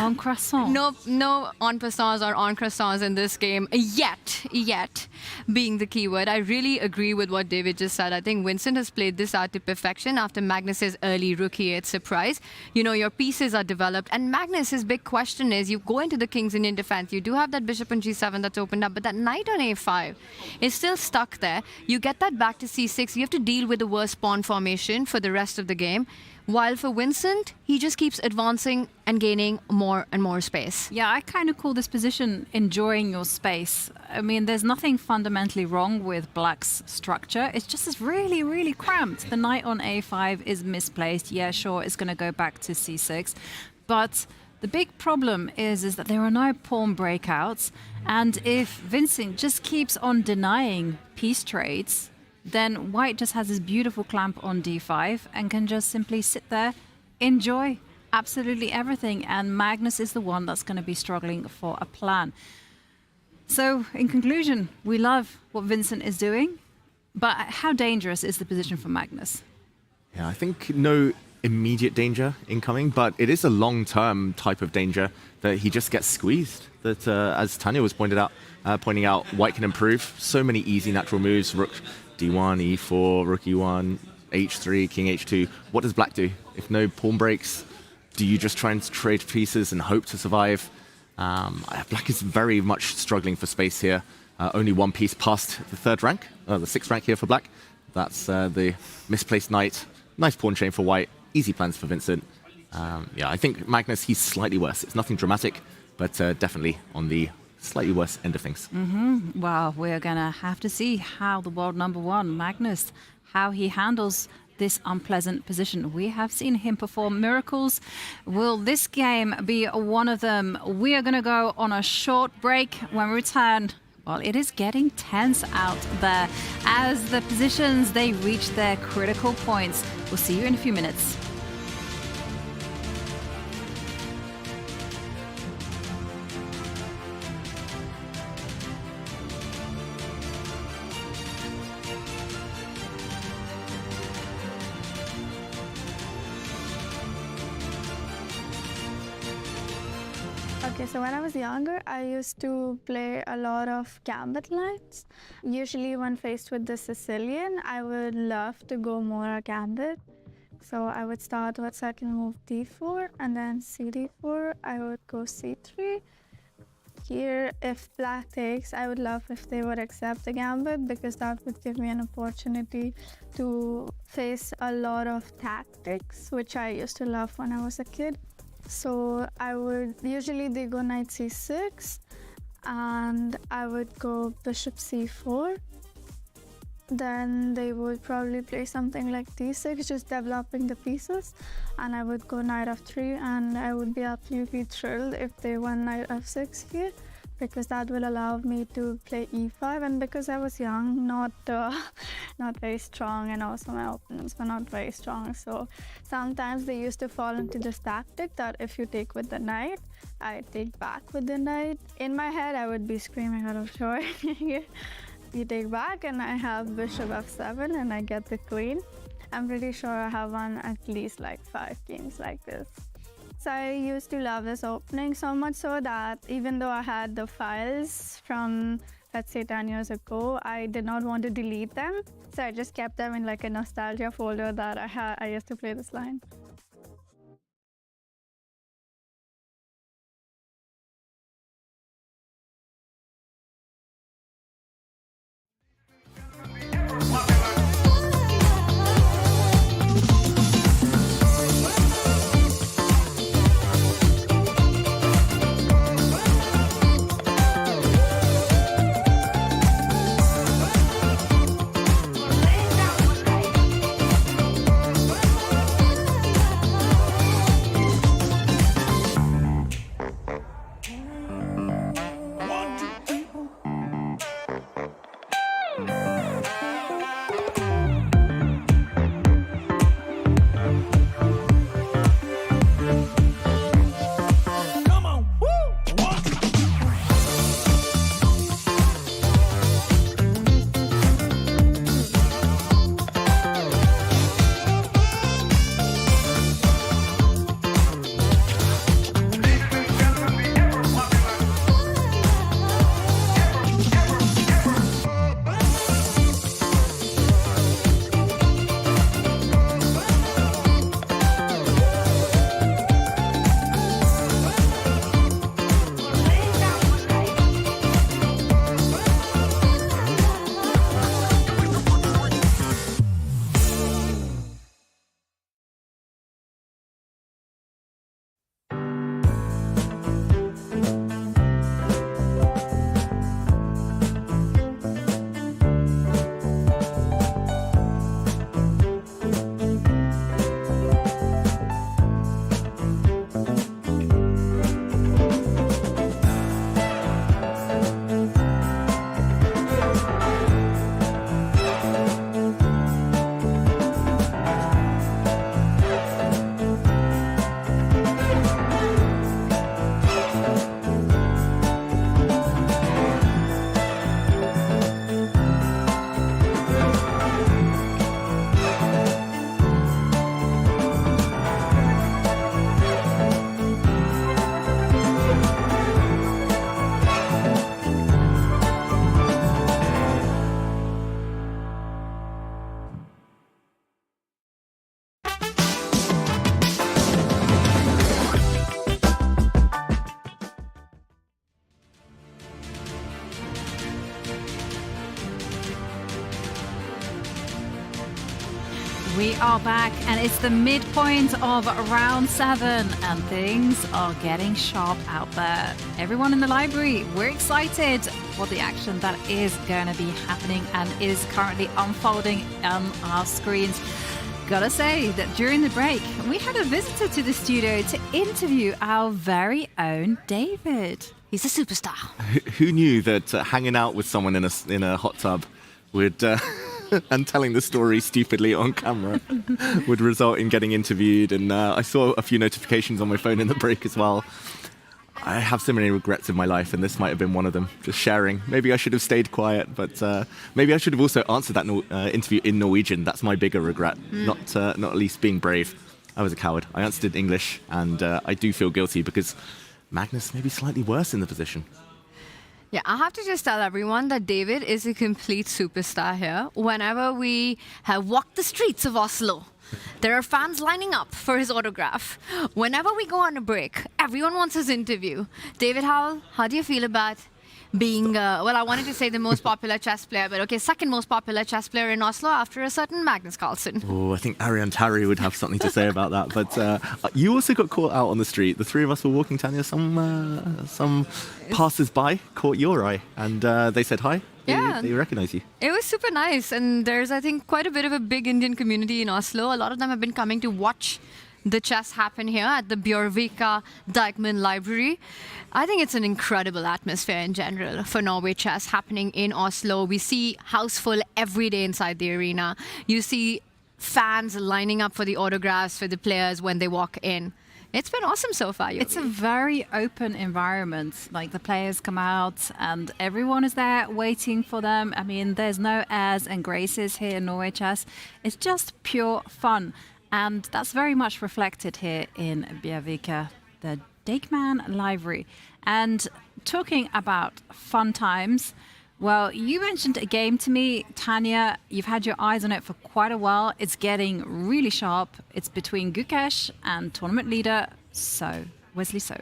En croissant. No en passants or en croissants in this game. Yet being the keyword. I really agree with what David just said. I think Vincent has played this out to perfection after Magnus's early rook e8 surprise. You know, your pieces are developed. And Magnus, his big question is, you go into the King's Indian defense. You do have that bishop on g7 that's opened up, but that knight on a5 is still stuck there. You get that back to c6. You have to deal with the worst pawn formation for the rest of the game. While for Vincent, he just keeps advancing and gaining more and more space. Yeah, I kind of call this position enjoying your space. I mean, there's nothing fundamentally wrong with black's structure. It's just it's really, really cramped. The knight on a5 is misplaced. Yeah, sure, it's going to go back to c6. But the big problem is that there are no pawn breakouts. And if Vincent just keeps on denying piece trades, then white just has this beautiful clamp on d5 and can just simply sit there, enjoy absolutely everything. And Magnus is the one that's going to be struggling for a plan. So in conclusion, we love what Vincent is doing, but how dangerous is the position for Magnus? Yeah, I think no immediate danger incoming, but it is a long-term type of danger that he just gets squeezed. That, as Tanya was pointing out, white can improve. So many easy natural moves, rook d1, e4, rook e1, h3, king h2. What does black do? If no pawn breaks, do you just try and trade pieces and hope to survive? Black is very much struggling for space here. Only one piece past the third rank, the sixth rank here for black. That's the misplaced knight. Nice pawn chain for white. Easy plans for Vincent. Yeah, I think Magnus, he's slightly worse. It's nothing dramatic, but definitely on the slightly worse end of things. Well, we're going to have to see how the world number one, Magnus, how he handles this unpleasant position. We have seen him perform miracles. Will this game be one of them? We are going to go on a short break. When we return, well, it is getting tense out there as the positions, they reach their critical points. We'll see you in a few minutes. Okay, so when I was younger, I used to play a lot of gambit lines. Usually when faced with the Sicilian, I would love to go more gambit. So I would start with second move d4 and then cd4. I would go c3. Here, if black takes, I would love if they would accept the gambit because that would give me an opportunity to face a lot of tactics, which I used to love when I was a kid. So I would, usually they go knight c6 and I would go bishop c4. Then they would probably play something like d6, just developing the pieces. And I would go knight f3 and I would be absolutely thrilled if they won knight f6 here, because that will allow me to play e5. And because I was young, not very strong, and also my opponents were not very strong, so sometimes they used to fall into this tactic that if you take with the knight, I take back with the knight. In my head, I would be screaming out of joy. You take back and I have bishop f7 and I get the queen. I'm pretty sure I have won at least like 5 games like this. So I used to love this opening so much so that even though I had the files from, let's say, 10 years ago, I did not want to delete them. So I just kept them in like a nostalgia folder that I used to play this line. We are back, and it's the midpoint of round 7, and things are getting sharp out there. Everyone in the library, we're excited for the action that is going to be happening and is currently unfolding on our screens. Gotta say that during the break, we had a visitor to the studio to interview our very own David. He's a superstar. Who knew that hanging out with someone in a hot tub would... and telling the story stupidly on camera would result in getting interviewed. And I saw a few notifications on my phone in the break as well. I have so many regrets in my life, and this might have been one of them. Just sharing. Maybe I should have stayed quiet, but maybe I should have also answered that interview in Norwegian. That's my bigger regret, not at least being brave. I was a coward. I answered in English, and I do feel guilty because Magnus may be slightly worse in the position. Yeah, I have to just tell everyone that David is a complete superstar here. Whenever we have walked the streets of Oslo, there are fans lining up for his autograph. Whenever we go on a break, everyone wants his interview. David Howell, how do you feel about being, well, I wanted to say the most popular chess player, but okay, second most popular chess player in Oslo after a certain Magnus Carlsen? Oh, I think Ariane Tarry would have something to say about that. But you also got caught out on the street. The three of us were walking, Tanya. Some passers-by caught your eye, and they said hi. Yeah. They recognize you. It was super nice, and there's, I think, quite a bit of a big Indian community in Oslo. A lot of them have been coming to watch the chess happen here at the Bjørvika Deichman Library. I think it's an incredible atmosphere in general for Norway chess happening in Oslo. We see house full every day inside the arena. You see fans lining up for the autographs for the players when they walk in. It's been awesome so far. Yogi. It's a very open environment. Like, the players come out and everyone is there waiting for them. I mean, there's no airs and graces here in Norway chess. It's just pure fun. And that's very much reflected here in Bjørvika, the Deichman Library. And talking about fun times, well, you mentioned a game to me, Tanya. You've had your eyes on it for quite a while. It's getting really sharp. It's between Gukesh and tournament leader Wesley So.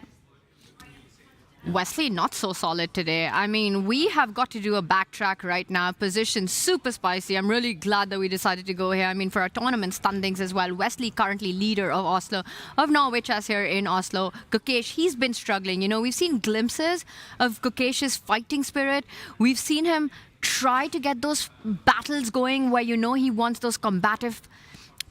Wesley, not so solid today. I mean, we have got to do a backtrack right now. Position super spicy. I'm really glad that we decided to go here. I mean, for our tournament standings as well. Wesley, currently leader of Norway chess here in Oslo. Gukesh, he's been struggling. You know, we've seen glimpses of Gukesh's fighting spirit. We've seen him try to get those battles going where, you know, he wants those combative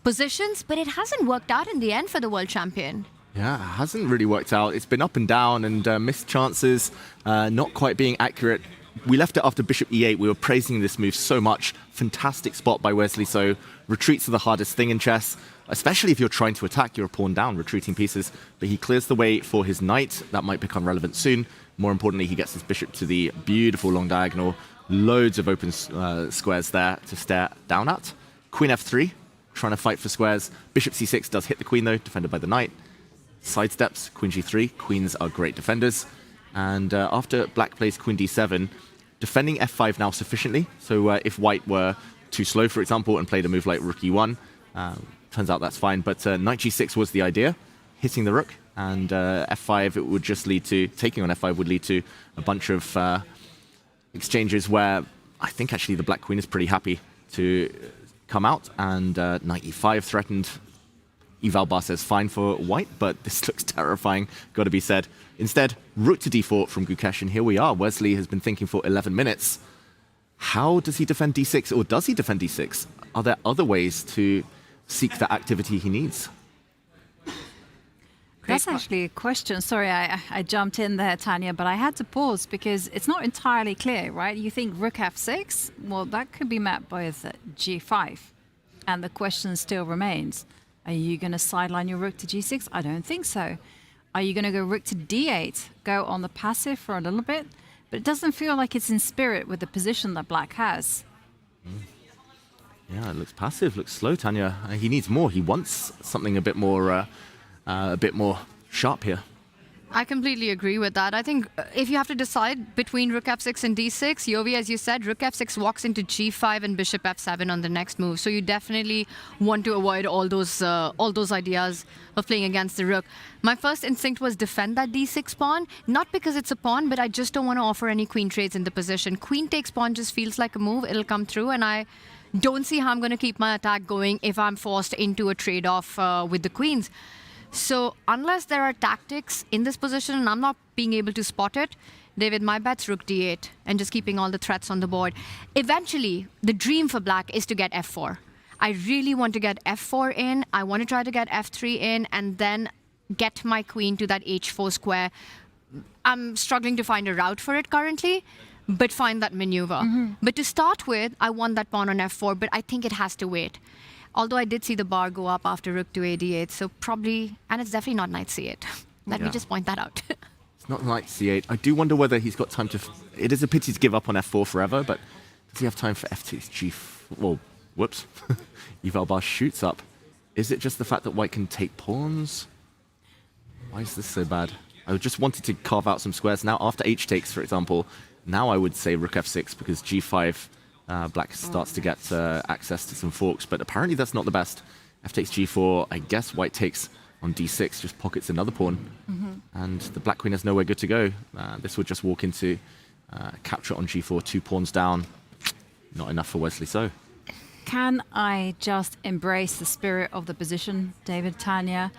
positions, but it hasn't worked out in the end for the world champion. Yeah, it hasn't really worked out. It's been up and down and missed chances, not quite being accurate. We left it after bishop e8. We were praising this move so much. Fantastic spot by Wesley. So retreats are the hardest thing in chess, especially if you're trying to attack your pawn down, retreating pieces. But he clears the way for his knight. That might become relevant soon. More importantly, he gets his bishop to the beautiful long diagonal. Loads of open squares there to stare down at. Queen f3, trying to fight for squares. Bishop c6 does hit the queen, though, defended by the knight. Sidesteps, queen g3. Queens are great defenders. And after black plays queen d7, defending f5 now sufficiently. So if white were too slow, for example, and played a move like rook e1, turns out that's fine. But knight g6 was the idea, hitting the rook. And f5, it would just lead to, taking on f5 would lead to a bunch of exchanges where I think actually the black queen is pretty happy to come out. And knight e5 threatened. Evalbar says fine for white, but this looks terrifying, got to be said. Instead, rook to d4 from Gukesh, and here we are. Wesley has been thinking for 11 minutes. How does he defend d6, or does he defend d6? Are there other ways to seek the activity he needs? That's actually a question. Sorry, I jumped in there, Tanya, but I had to pause because it's not entirely clear, right? You think rook f6? Well, that could be met with g5, and the question still remains. Are you going to sideline your rook to g6? I don't think so. Are you going to go rook to d8, go on the passive for a little bit? But it doesn't feel like it's in spirit with the position that black has. Yeah, it looks passive, looks slow, Tanya. He needs more. He wants something a bit more sharp here. I completely agree with that. I think if you have to decide between rook f6 and d6, Yovi, as you said, rook f6 walks into g5 and bishop f7 on the next move. So you definitely want to avoid all those ideas of playing against the rook. My first instinct was defend that d6 pawn, not because it's a pawn, but I just don't want to offer any queen trades in the position. Queen takes pawn just feels like a move. It'll come through, and I Don't see how I'm going to keep my attack going if I'm forced into a trade-off with the queens. So unless there are tactics in this position and I'm not being able to spot it, David, my bet's rook d8 and just keeping all the threats on the board. Eventually, the dream for black is to get f4. I really want to get f4 in. I want to try to get f3 in and then get my queen to that h4 square. I'm struggling to find a route for it currently, but find that maneuver. But to start with, I want that pawn on f4, but I think it has to wait. Although I did see the bar go up after rook to a8, so probably, and it's definitely not knight c8. Let me just point that out. It's not knight c8. I do wonder whether he's got time to... It is a pity to give up on f4 forever, but does he have time for f2? G4... Well, whoops. Eval bar shoots up. Is it just the fact that white can take pawns? Why is this so bad? I just wanted to carve out some squares. Now, after h takes, for example, now I would say rook f6 because g5, black starts to get access to some forks. But apparently that's not the best. F takes g4. I guess white takes on d6, just pockets another pawn. And the black queen has nowhere good to go. This would just walk into capture on g4, 2 pawns down. Not enough for Wesley So. Can I just embrace the spirit of the position, David, Tanya,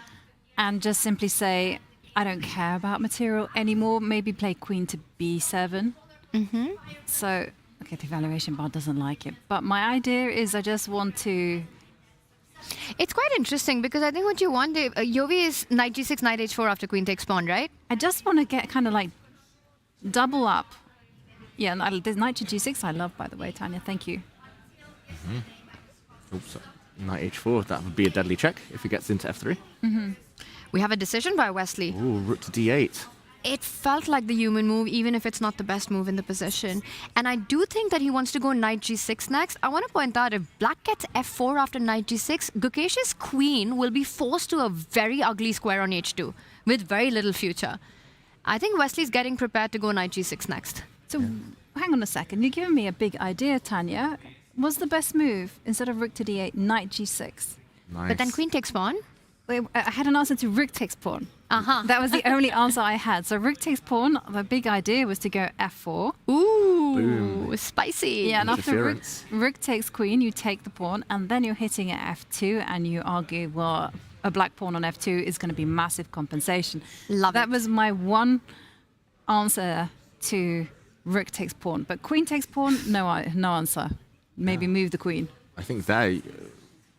and just simply say, I don't care about material anymore, maybe play queen to b7? So, okay, the evaluation bar doesn't like it, but my idea is I just want to... It's quite interesting because I think what you want, Dave, Yovi is knight g6, knight h4 after queen takes pawn, right? I just want to get kind of like double up. Yeah, and there's knight to g6 I love, by the way, Tanya, thank you. Oops, knight h4, that would be a deadly check if he gets into f3. We have a decision by Wesley. Ooh, rook to d8. It felt like the human move, even if it's not the best move in the position. And I do think that he wants to go knight g6 next. I want to point out, if black gets f4 after knight g6, Gukesh's queen will be forced to a very ugly square on h2 with very little future. I think Wesley's getting prepared to go knight g6 next. So, hang on a second. You're giving me a big idea, Tanya. Was the best move, instead of rook to d8, knight g6? Nice. But then queen takes pawn. Wait, I had an answer to rook takes pawn. That was the only answer I had. So rook takes pawn, the big idea was to go f4. Ooh, Boom. Spicy. Yeah, and after rook takes queen, you take the pawn, and then you're hitting at f2, and you argue, well, a black pawn on f2 is going to be massive compensation. That was my one answer to rook takes pawn. But queen takes pawn, no answer. Maybe move the queen. I think there...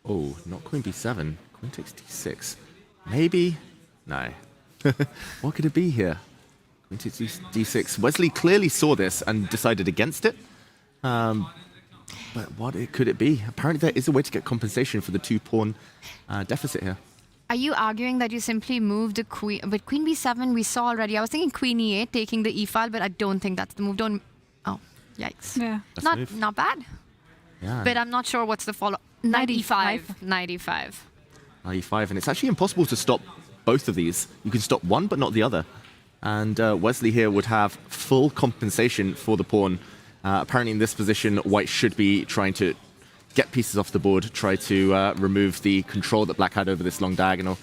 Oh, not queen b7. Queen takes d6. Maybe? No. What could it be here? Queen takes d6. Wesley clearly saw this and decided against it. But what could it be? Apparently there is a way to get compensation for the 2-pawn deficit here. Are you arguing that you simply move the queen? But queen b7 we saw already. I was thinking queen e8 taking the e file, but I don't think that's the move. Don't... Oh, yikes. Yeah. Not bad. Yeah. But I'm not sure what's the follow. Knight e5. Knight e5. Knight e5, and it's actually impossible to stop both of these. You can stop one, but not the other. And Wesley here would have full compensation for the pawn. Apparently in this position, white should be trying to get pieces off the board, try to remove the control that black had over this long diagonal.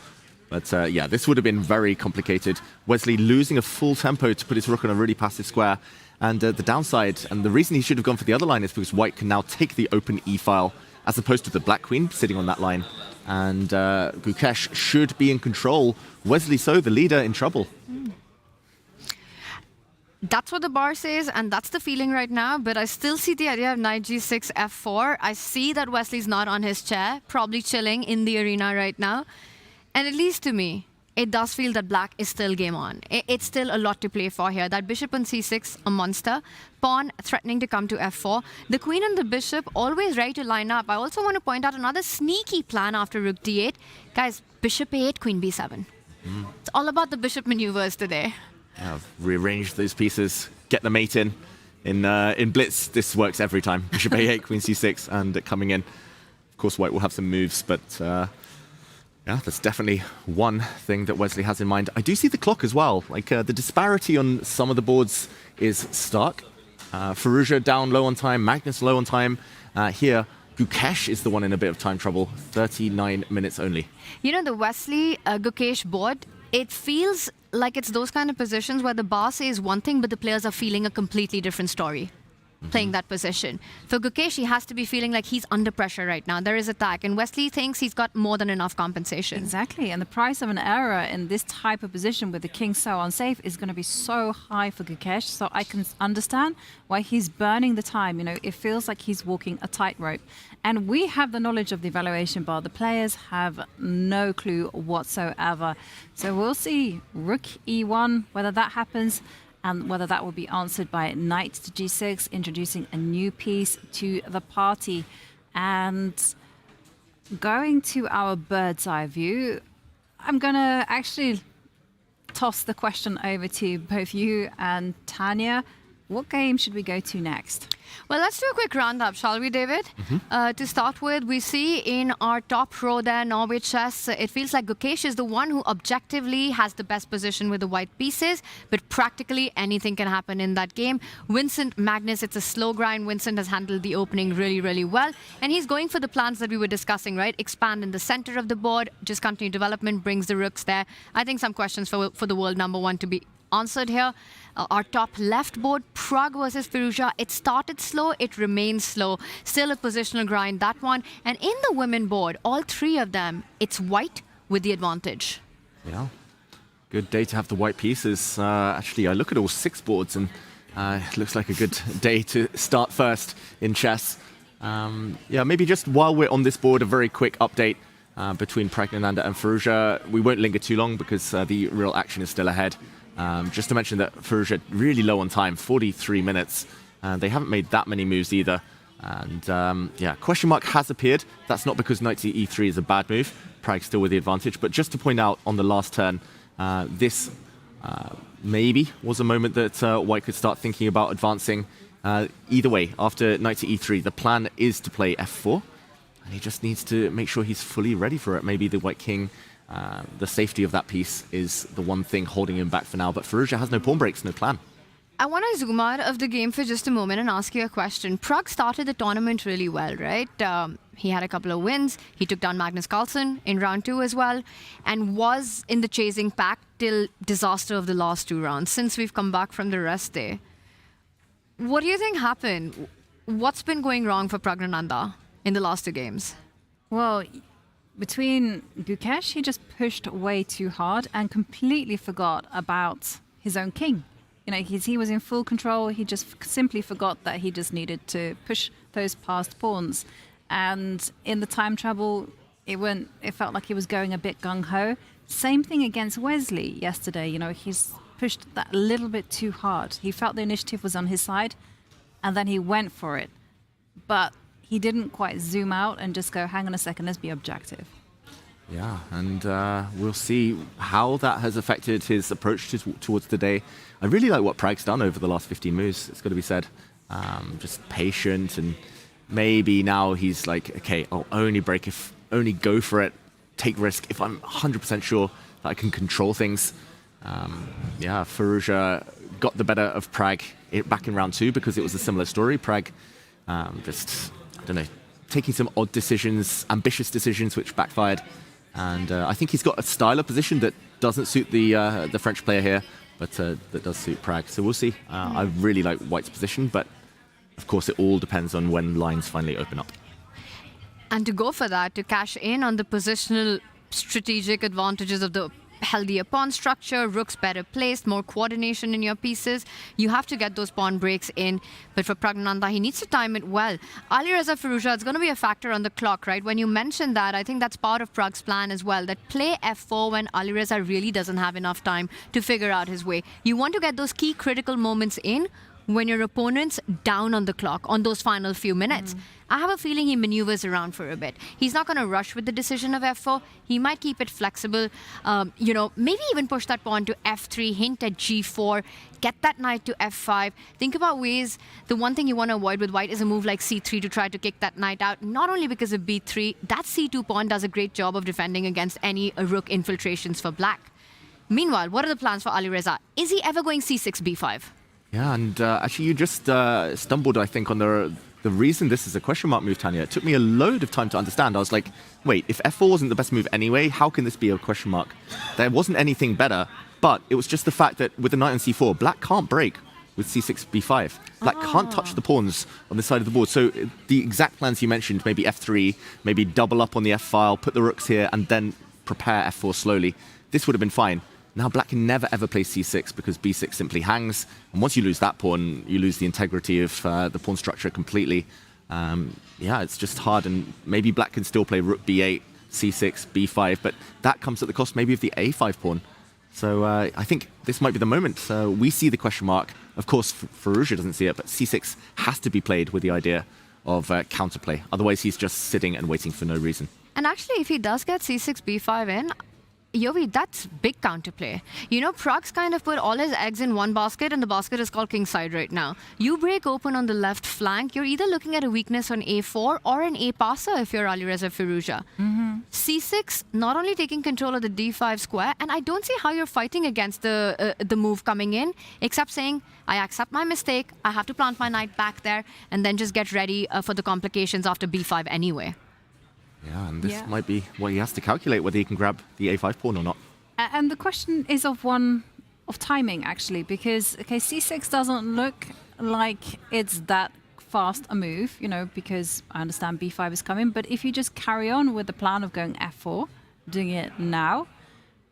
But yeah, this would have been very complicated. Wesley losing a full tempo to put his rook on a really passive square. And the downside, and the reason he should have gone for the other line is because white can now take the open e-file as opposed to the black queen sitting on that line. And Gukesh should be in control. Wesley So, the leader, in trouble. That's what the bar says, and that's the feeling right now. But I still see the idea of knight g6, f4. I see that Wesley's not on his chair, probably chilling in the arena right now. And at least to me, it does feel that black is still game on. It's still a lot to play for here. That bishop on c6, a monster. Pawn threatening to come to f4. The queen and the bishop always ready to line up. I also want to point out another sneaky plan after rook d8. Guys, bishop a8, queen b7. It's all about the bishop maneuvers today. Yeah, rearrange those pieces, get the mate in. In Blitz, this works every time. Bishop a8, queen c6, and coming in. Of course, white will have some moves, but... yeah, that's definitely one thing that Wesley has in mind. I do see the clock as well. Like, the disparity on some of the boards is stark. Firouzja down low on time, Magnus low on time. Here, Gukesh is the one in a bit of time trouble. 39 minutes only. You know, the Wesley Gukesh board, it feels like it's those kind of positions where the bar says one thing, but the players are feeling a completely different story. playing that position. For Gukesh, he has to be feeling like he's under pressure right now. There is attack, and Wesley thinks he's got more than enough compensation. Exactly, and the price of an error in this type of position with the king so unsafe is going to be so high for Gukesh, so I can understand why he's burning the time. You know, it feels like he's walking a tightrope. And we have the knowledge of the evaluation bar. The players have no clue whatsoever. So we'll see Rook E1, whether that happens, and whether that will be answered by knight to g6, introducing a new piece to the party. And going to our bird's eye view, I'm going to actually toss the question over to both you and Tanya. What game should we go to next? Well, let's do a quick roundup, shall we, David? To start with, we see in our top row there, Norway chess, it feels like Gukesh is the one who objectively has the best position with the white pieces, but practically anything can happen in that game. Vincent, Magnus, it's a slow grind. Vincent has handled the opening really, really well, and he's going for the plans that we were discussing, right? Expand in the center of the board, just continue development, brings the rooks there. I think some questions for the world number one to be answered here. Our top left board, Prague versus Firouzja. It started slow, it remains slow. Still a positional grind, that one. And in the women board, all three of them, it's white with the advantage. Yeah, good day to have the white pieces. Actually, I look at all 6 boards and it looks like a good day to start first in chess. Yeah, maybe just while we're on this board, a very quick update between Pragnananda and Firouzja. We won't linger too long because the real action is still ahead. Just to mention that Firouzja really low on time, 43 minutes. They haven't made that many moves either. And yeah, question mark has appeared. That's not because knight to e3 is a bad move. Prague still with the advantage. But just to point out on the last turn, this maybe was a moment that White could start thinking about advancing. Either way, after knight to e3, the plan is to play f4. And he just needs to make sure he's fully ready for it. Maybe the white king, the safety of that piece is the one thing holding him back for now. But Firouzja has no pawn breaks, no plan. I want to zoom out of the game for just a moment and ask you a question. Prague started the tournament really well, right? He had a couple of wins. He took down Magnus Carlsen in round 2 as well, and was in the chasing pack till disaster of the last 2 rounds, since we've come back from the rest day. What do you think happened? What's been going wrong for Pragnananda in the last 2 games? Well, between Gukesh, he just pushed way too hard and completely forgot about his own king. You know, he was in full control. He just simply forgot that he just needed to push those past pawns. And in the time trouble, it felt like he was going a bit gung-ho. Same thing against Wesley yesterday. You know, he's pushed that a little bit too hard. He felt the initiative was on his side, and then he went for it. But he didn't quite zoom out and just go, hang on a second, let's be objective. Yeah, and we'll see how that has affected his approach towards the day. I really like what Prague's done over the last 15 moves, it's got to be said. Just patient, and maybe now he's like, okay, I'll only break if, only go for it, take risk if I'm 100% sure that I can control things. Yeah, Firouzja got the better of Prague back in round 2 because it was a similar story. Prague just, I don't know, taking some odd decisions, ambitious decisions, which backfired. And I think he's got a style of position that doesn't suit the French player here, but that does suit Prague. So we'll see. I really like White's position, but of course it all depends on when lines finally open up. And to go for that, to cash in on the positional strategic advantages of the healthier pawn structure, rooks better placed, more coordination in your pieces, you have to get those pawn breaks in. But for Pragnananda, he needs to time it well. Alireza Firouzja, it's going to be a factor on the clock, right? When you mentioned that, I think that's part of Prague's plan as well, that play f4 when Alireza really doesn't have enough time to figure out his way. You want to get those key critical moments in when your opponent's down on the clock on those final few minutes. I have a feeling he maneuvers around for a bit. He's not going to rush with the decision of f4. He might keep it flexible. You know, maybe even push that pawn to f3, hint at g4, get that knight to f5. Think about ways. The one thing you want to avoid with white is a move like c3 to try to kick that knight out. Not only because of b3, that c2 pawn does a great job of defending against any rook infiltrations for black. Meanwhile, what are the plans for Alireza? Is he ever going c6, b5? Yeah, and actually you just stumbled, I think, on the reason this is a question mark move, Tanya. It took me a load of time to understand. I was like, wait, if f4 wasn't the best move anyway, how can this be a question mark? There wasn't anything better, but it was just the fact that with the knight on c4, black can't break with c6, b5. Black can't touch the pawns on this side of the board. So the exact plans you mentioned, maybe f3, maybe double up on the f-file, put the rooks here, and then prepare f4 slowly. This would have been fine. Now black can never ever play c6 because b6 simply hangs. And once you lose that pawn, you lose the integrity of the pawn structure completely. Yeah, it's just hard. And maybe black can still play rook b8, c6, b5, but that comes at the cost maybe of the a5 pawn. So I think this might be the moment. We see the question mark. Of course, Firouzja doesn't see it, but c6 has to be played with the idea of counterplay. Otherwise, he's just sitting and waiting for no reason. And actually, if he does get c6, b5 in, Yovi, that's big counterplay. You know, Prag's kind of put all his eggs in one basket, and the basket is called kingside right now. You break open on the left flank, you're either looking at a weakness on a4 or an a passer if you're Alireza Firouzja. c6, not only taking control of the d5 square, and I don't see how you're fighting against the move coming in, except saying, I accept my mistake, I have to plant my knight back there, and then just get ready for the complications after b5 anyway. Yeah, and this might be what he has to calculate, whether he can grab the a5 pawn or not. And the question is of timing, actually, because, okay, c6 doesn't look like it's that fast a move, you know, because I understand b5 is coming, but if you just carry on with the plan of going f4, doing it now,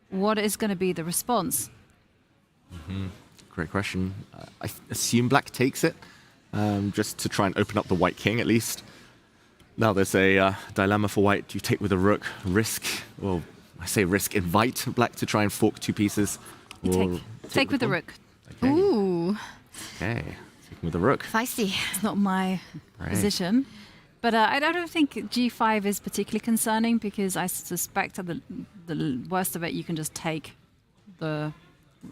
what is going to be the response? Great question. I assume black takes it, just to try and open up the white king at least. Now there's a dilemma for white. Do you take with a rook, risk, or I say risk, invite black to try and fork two pieces? Or take with the rook. Okay. Ooh. Okay, taking with the rook. Feisty. It's not my position. But I don't think g5 is particularly concerning because I suspect at the worst of it, you can just take the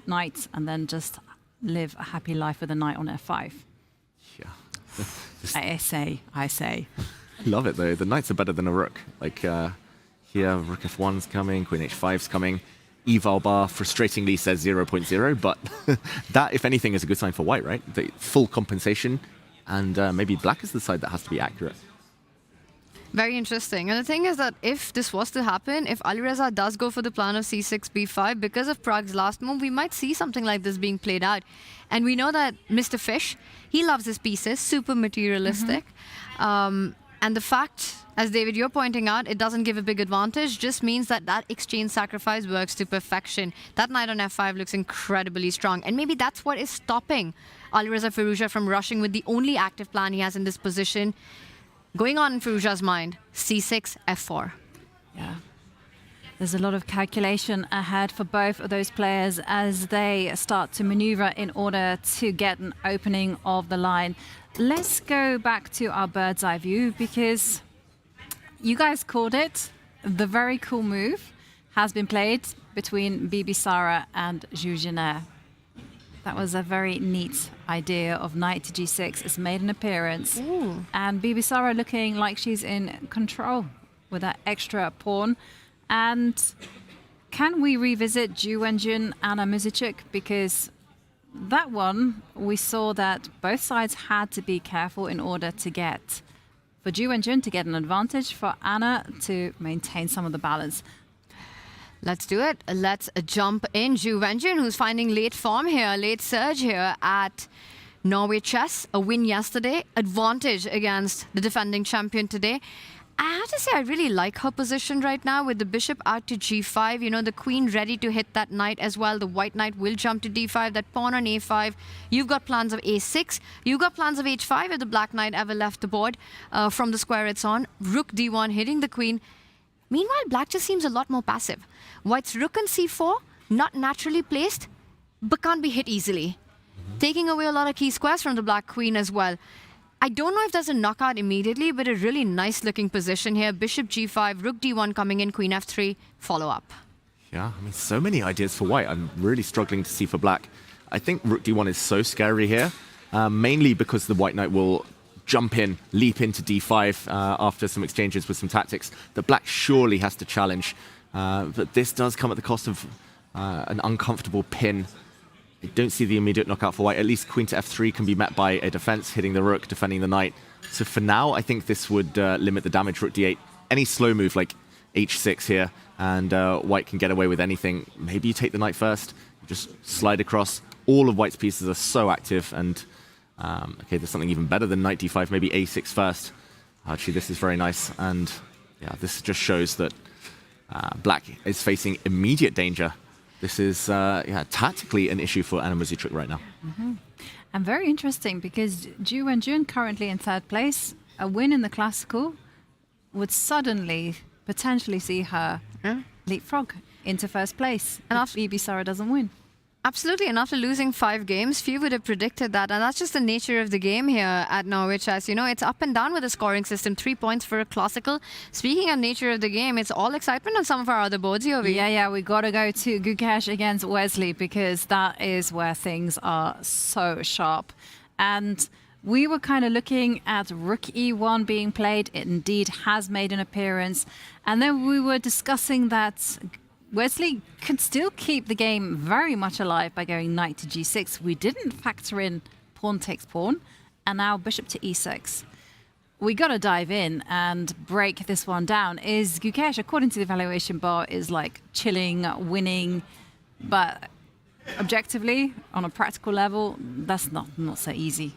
knight and then just live a happy life with a knight on f5. Yeah. I say. Love it though. The knights are better than a rook. Like here, rook f1's coming, queen h5's coming. Eval bar frustratingly says 0.0, but that, if anything, is a good sign for white, right? The full compensation, and maybe black is the side that has to be accurate. Very interesting. And the thing is that if this was to happen, if Alireza does go for the plan of c6, b5, because of Prag's last move, we might see something like this being played out. And we know that Mr. Fish, he loves his pieces, super materialistic. And the fact, as David, you're pointing out, it doesn't give a big advantage, just means that that exchange sacrifice works to perfection. That knight on f5 looks incredibly strong. And maybe that's what is stopping Alireza Firouzja from rushing with the only active plan he has in this position. Going on in Firouzja's mind, c6, f4. Yeah. There's a lot of calculation ahead for both of those players as they start to maneuver in order to get an opening of the line. Let's go back to our bird's eye view because you guys called it. The very cool move has been played between Bibi Sara and Jules Jenner. That was a very neat idea of knight to g6. It's made an appearance. Ooh. And Bibi Sara looking like she's in control with that extra pawn. And can we revisit Ju Wenjun, Anna Muzychuk? Because that one, we saw that both sides had to be careful in order to get, for Ju Wenjun to get an advantage, for Anna to maintain some of the balance. Let's do it. Let's jump in. Ju Wenjun, who's finding late form here, late surge here at Norway Chess. A win yesterday, advantage against the defending champion today. I have to say, I really like her position right now with the bishop out to g5. You know, the queen ready to hit that knight as well. The white knight will jump to d5, that pawn on a5. You've got plans of a6. You've got plans of h5 if the black knight ever left the board from the square it's on. Rook d1, hitting the queen. Meanwhile, black just seems a lot more passive. White's rook on c4, not naturally placed, but can't be hit easily. Taking away a lot of key squares from the black queen as well. I don't know if there's a knockout immediately, but a really nice looking position here. Bishop g5, rook d1 coming in, queen f3, follow up. Yeah, I mean, so many ideas for white. I'm really struggling to see for black. I think rook d1 is so scary here, mainly because the white knight will jump in, leap into d5 after some exchanges with some tactics that black surely has to challenge. But this does come at the cost of an uncomfortable pin. I don't see the immediate knockout for white. At least queen to f3 can be met by a defense, hitting the rook, defending the knight. So for now, I think this would limit the damage. Rook d8. Any slow move like h6 here, and white can get away with anything. Maybe you take the knight first, just slide across, all of white's pieces are so active, and okay, there's something even better than knight d5, maybe a6 first. Actually, this is very nice, and yeah, this just shows that black is facing immediate danger. This is tactically an issue for Anna Muzychuk right now. And very interesting, because Ju Wenjun currently in third place. A win in the classical would suddenly potentially see her leapfrog into first place if Bibi Sara doesn't win. Absolutely, and after losing 5 games, few would have predicted that, and that's just the nature of the game here at Norway Chess. You know, it's up and down with the scoring system. 3 points for a classical. Speaking of nature of the game, it's all excitement on some of our other boards here. Yeah, we got to go to Gukesh against Wesley, because that is where things are so sharp. And we were kind of looking at Rook E1 being played. It indeed has made an appearance. And then we were discussing that Wesley could still keep the game very much alive by going knight to g6. We didn't factor in pawn takes pawn, and now bishop to e6. We got to dive in and break this one down. Is Gukesh, according to the evaluation bar, is like chilling, winning, but objectively, on a practical level, that's not so easy.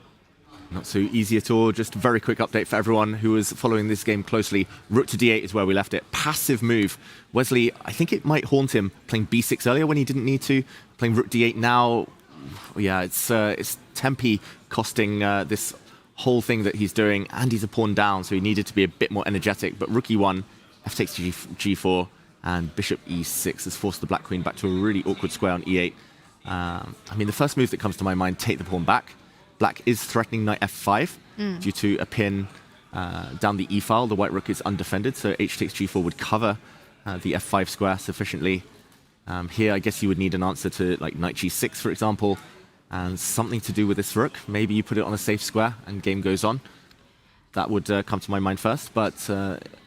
Not so easy at all. Just a very quick update for everyone who is following this game closely. Rook to d8 is where we left it. Passive move. Wesley, I think it might haunt him playing b6 earlier when he didn't need to. Playing rook d8 now, yeah, it's tempi costing this whole thing that he's doing, and he's a pawn down, so he needed to be a bit more energetic. But rook e1, f takes g4, and bishop e6 has forced the black queen back to a really awkward square on e8. I mean, the first move that comes to my mind, take the pawn back. Black is threatening knight f5 due to a pin down the e-file. The white rook is undefended, so h takes g4 would cover the f5 square sufficiently. Here, I guess you would need an answer to like knight g6, for example, and something to do with this rook. Maybe you put it on a safe square and game goes on. That would come to my mind first, but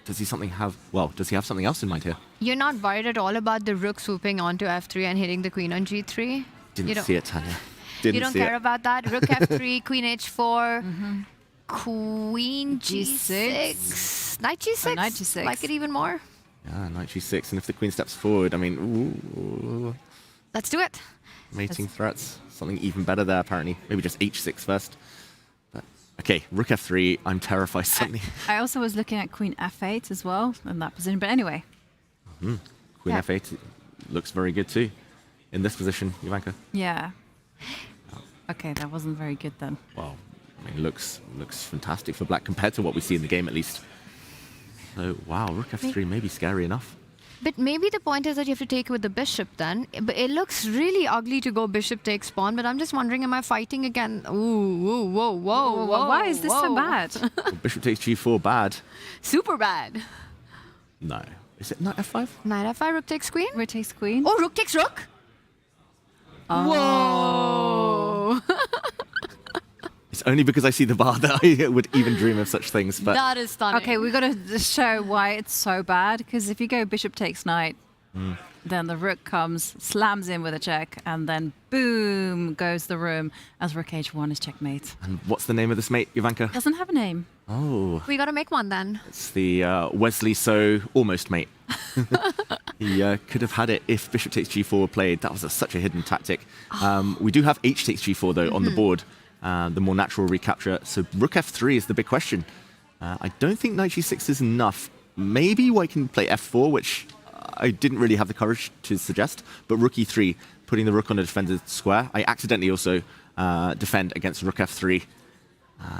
does he have something else in mind here? You're not worried at all about the rook swooping onto f3 and hitting the queen on g3? Didn't see it, Tanya. You don't care about that? Rook f3, queen h4, queen g6, knight g6? Oh, knight g6. Like it even more? Yeah, knight g6, and if the queen steps forward, I mean, ooh. Let's do it. Mating threats. Something even better there, apparently. Maybe just h6 first. But, okay, rook f3, I'm terrified suddenly. I also was looking at queen f8 as well in that position, but anyway. Queen f8 looks very good too. In this position, Ivanka. Yeah. Okay, that wasn't very good then. Well, I mean, looks fantastic for black compared to what we see in the game, at least. So, wow, rook f3 may be scary enough. But maybe the point is that you have to take it with the bishop then. But it looks really ugly to go bishop takes pawn, but I'm just wondering, am I fighting again? Ooh, whoa. Why is this so bad? Well, bishop takes g4, bad. Super bad. No. Is it knight f5? Knight f5, rook takes queen? Rook takes queen. Oh, rook takes rook? Oh. Whoa. It's only because I see the bar that I would even dream of such things. But that is stunning. Okay, we've got to show why it's so bad, because if you go bishop takes knight, then the rook comes, slams in with a check, and then boom goes the room as rook h1 is checkmate. And what's the name of this mate, Ivanka? Doesn't have a name. Oh. We got to make one then. It's the Wesley So almost mate. He could have had it if bishop takes g4 were played. That was such a hidden tactic. We do have h takes g4 though on the board. The more natural recapture. So rook f3 is the big question. I don't think knight g6 is enough. Maybe white can play f4, which I didn't really have the courage to suggest. But rook e3, putting the rook on a defended square. I accidentally also defend against rook f3.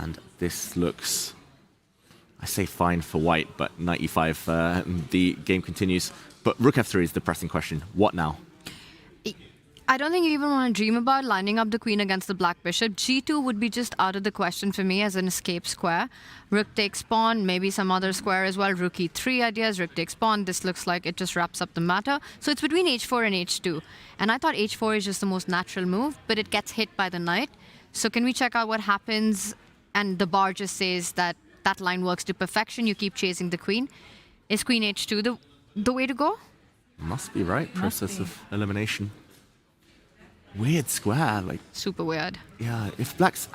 And this looks, I say fine for white, but knight e5, the game continues. But rook f3 is the pressing question. What now? I don't think you even want to dream about lining up the queen against the black bishop. G2 would be just out of the question for me as an escape square. Rook takes pawn, maybe some other square as well. Rook e3 ideas, rook takes pawn. This looks like it just wraps up the matter. So it's between h4 and h2. And I thought h4 is just the most natural move, but it gets hit by the knight. So can we check out what happens? And the bar just says that that line works to perfection. You keep chasing the queen. Is queen h2 the way to go? Must be right. Process of elimination. Weird square, like super weird. Yeah, if black's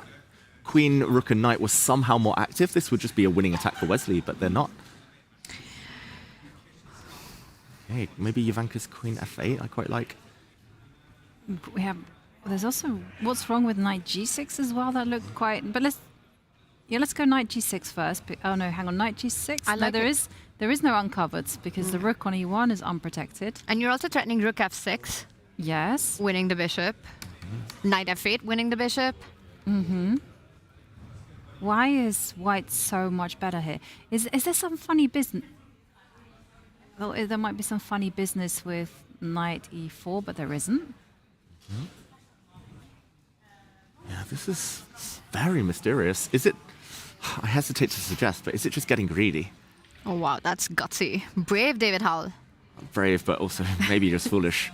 queen, rook, and knight was somehow more active, this would just be a winning attack for Wesley, but they're not. Hey, maybe Ivanka's queen f8. I quite like. We have There's also what's wrong with knight g6 as well. That looked quite. But let's go knight g6 first. Oh no, hang on, knight g6. There is no uncovered because the rook on e1 is unprotected. And you're also threatening rook f6. Yes. Winning the bishop. Knight f8, winning the bishop. Mm-hmm. Why is white so much better here? Is there some funny business? Well, there might be some funny business with knight e4, but there isn't. Mm-hmm. Yeah, this is very mysterious. Is it? I hesitate to suggest, but is it just getting greedy? Oh wow, that's gutsy. Brave, David Howell. Brave, but also maybe just foolish.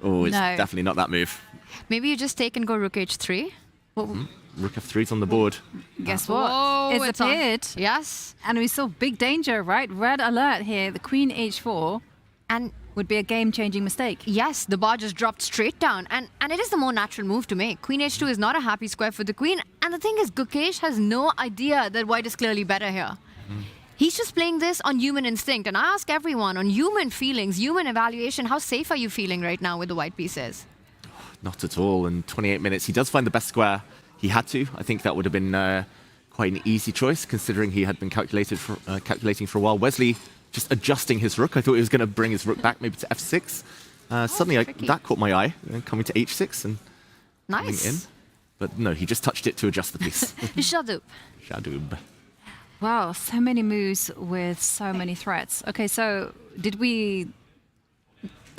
Oh, it's definitely not that move. Maybe you just take and go rook h3. Rook f3's on the board. Guess what? Whoa, It's appeared. Yes. And we saw big danger, right? Red alert here. The queen h4 and would be a game-changing mistake. Yes, the bar just dropped straight down. And it is the more natural move to make. Queen h2 is not a happy square for the queen. And the thing is, Gukesh has no idea that white is clearly better here. He's just playing this on human instinct. And I ask everyone, on human feelings, human evaluation, how safe are you feeling right now with the white pieces? Not at all. In 28 minutes, he does find the best square. He had to. I think that would have been quite an easy choice, considering he had been calculating for a while. Wesley just adjusting his rook. I thought he was going to bring his rook back maybe to f6. Suddenly, that caught my eye, coming to h6 and coming in. But no, he just touched it to adjust the piece. Shadub. Shadub. Wow, so many moves with so many threats. Okay, so did we...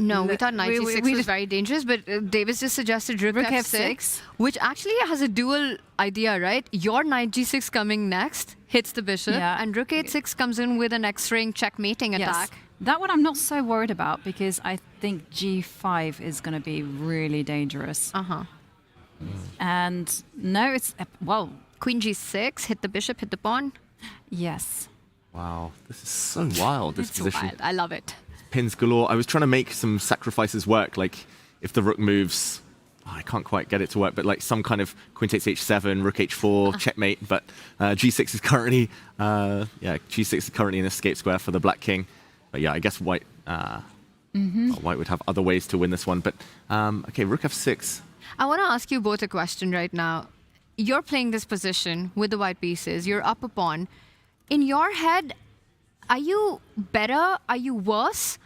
No, we thought knight c6 was very dangerous, but Davis just suggested rook f6, which actually has a dual idea, right? Your knight g6 coming next hits the bishop, and rook h6 comes in with an x-ring checkmating attack. That one I'm not so worried about because I think g5 is going to be really dangerous. And no, it's... Well, queen g6, hit the bishop, hit the pawn. Yes. Wow, this is so wild, this position. Wild. I love it. Pins galore. I was trying to make some sacrifices work, like if the rook moves, I can't quite get it to work, but like some kind of queen takes h7, rook h4, checkmate, but g6 is currently, g6 is currently an escape square for the black king. But yeah, I guess white white would have other ways to win this one. But okay, rook f6. I want to ask you both a question right now. You're playing this position with the white pieces. You're up a pawn. In your head, are you better? Are you worse?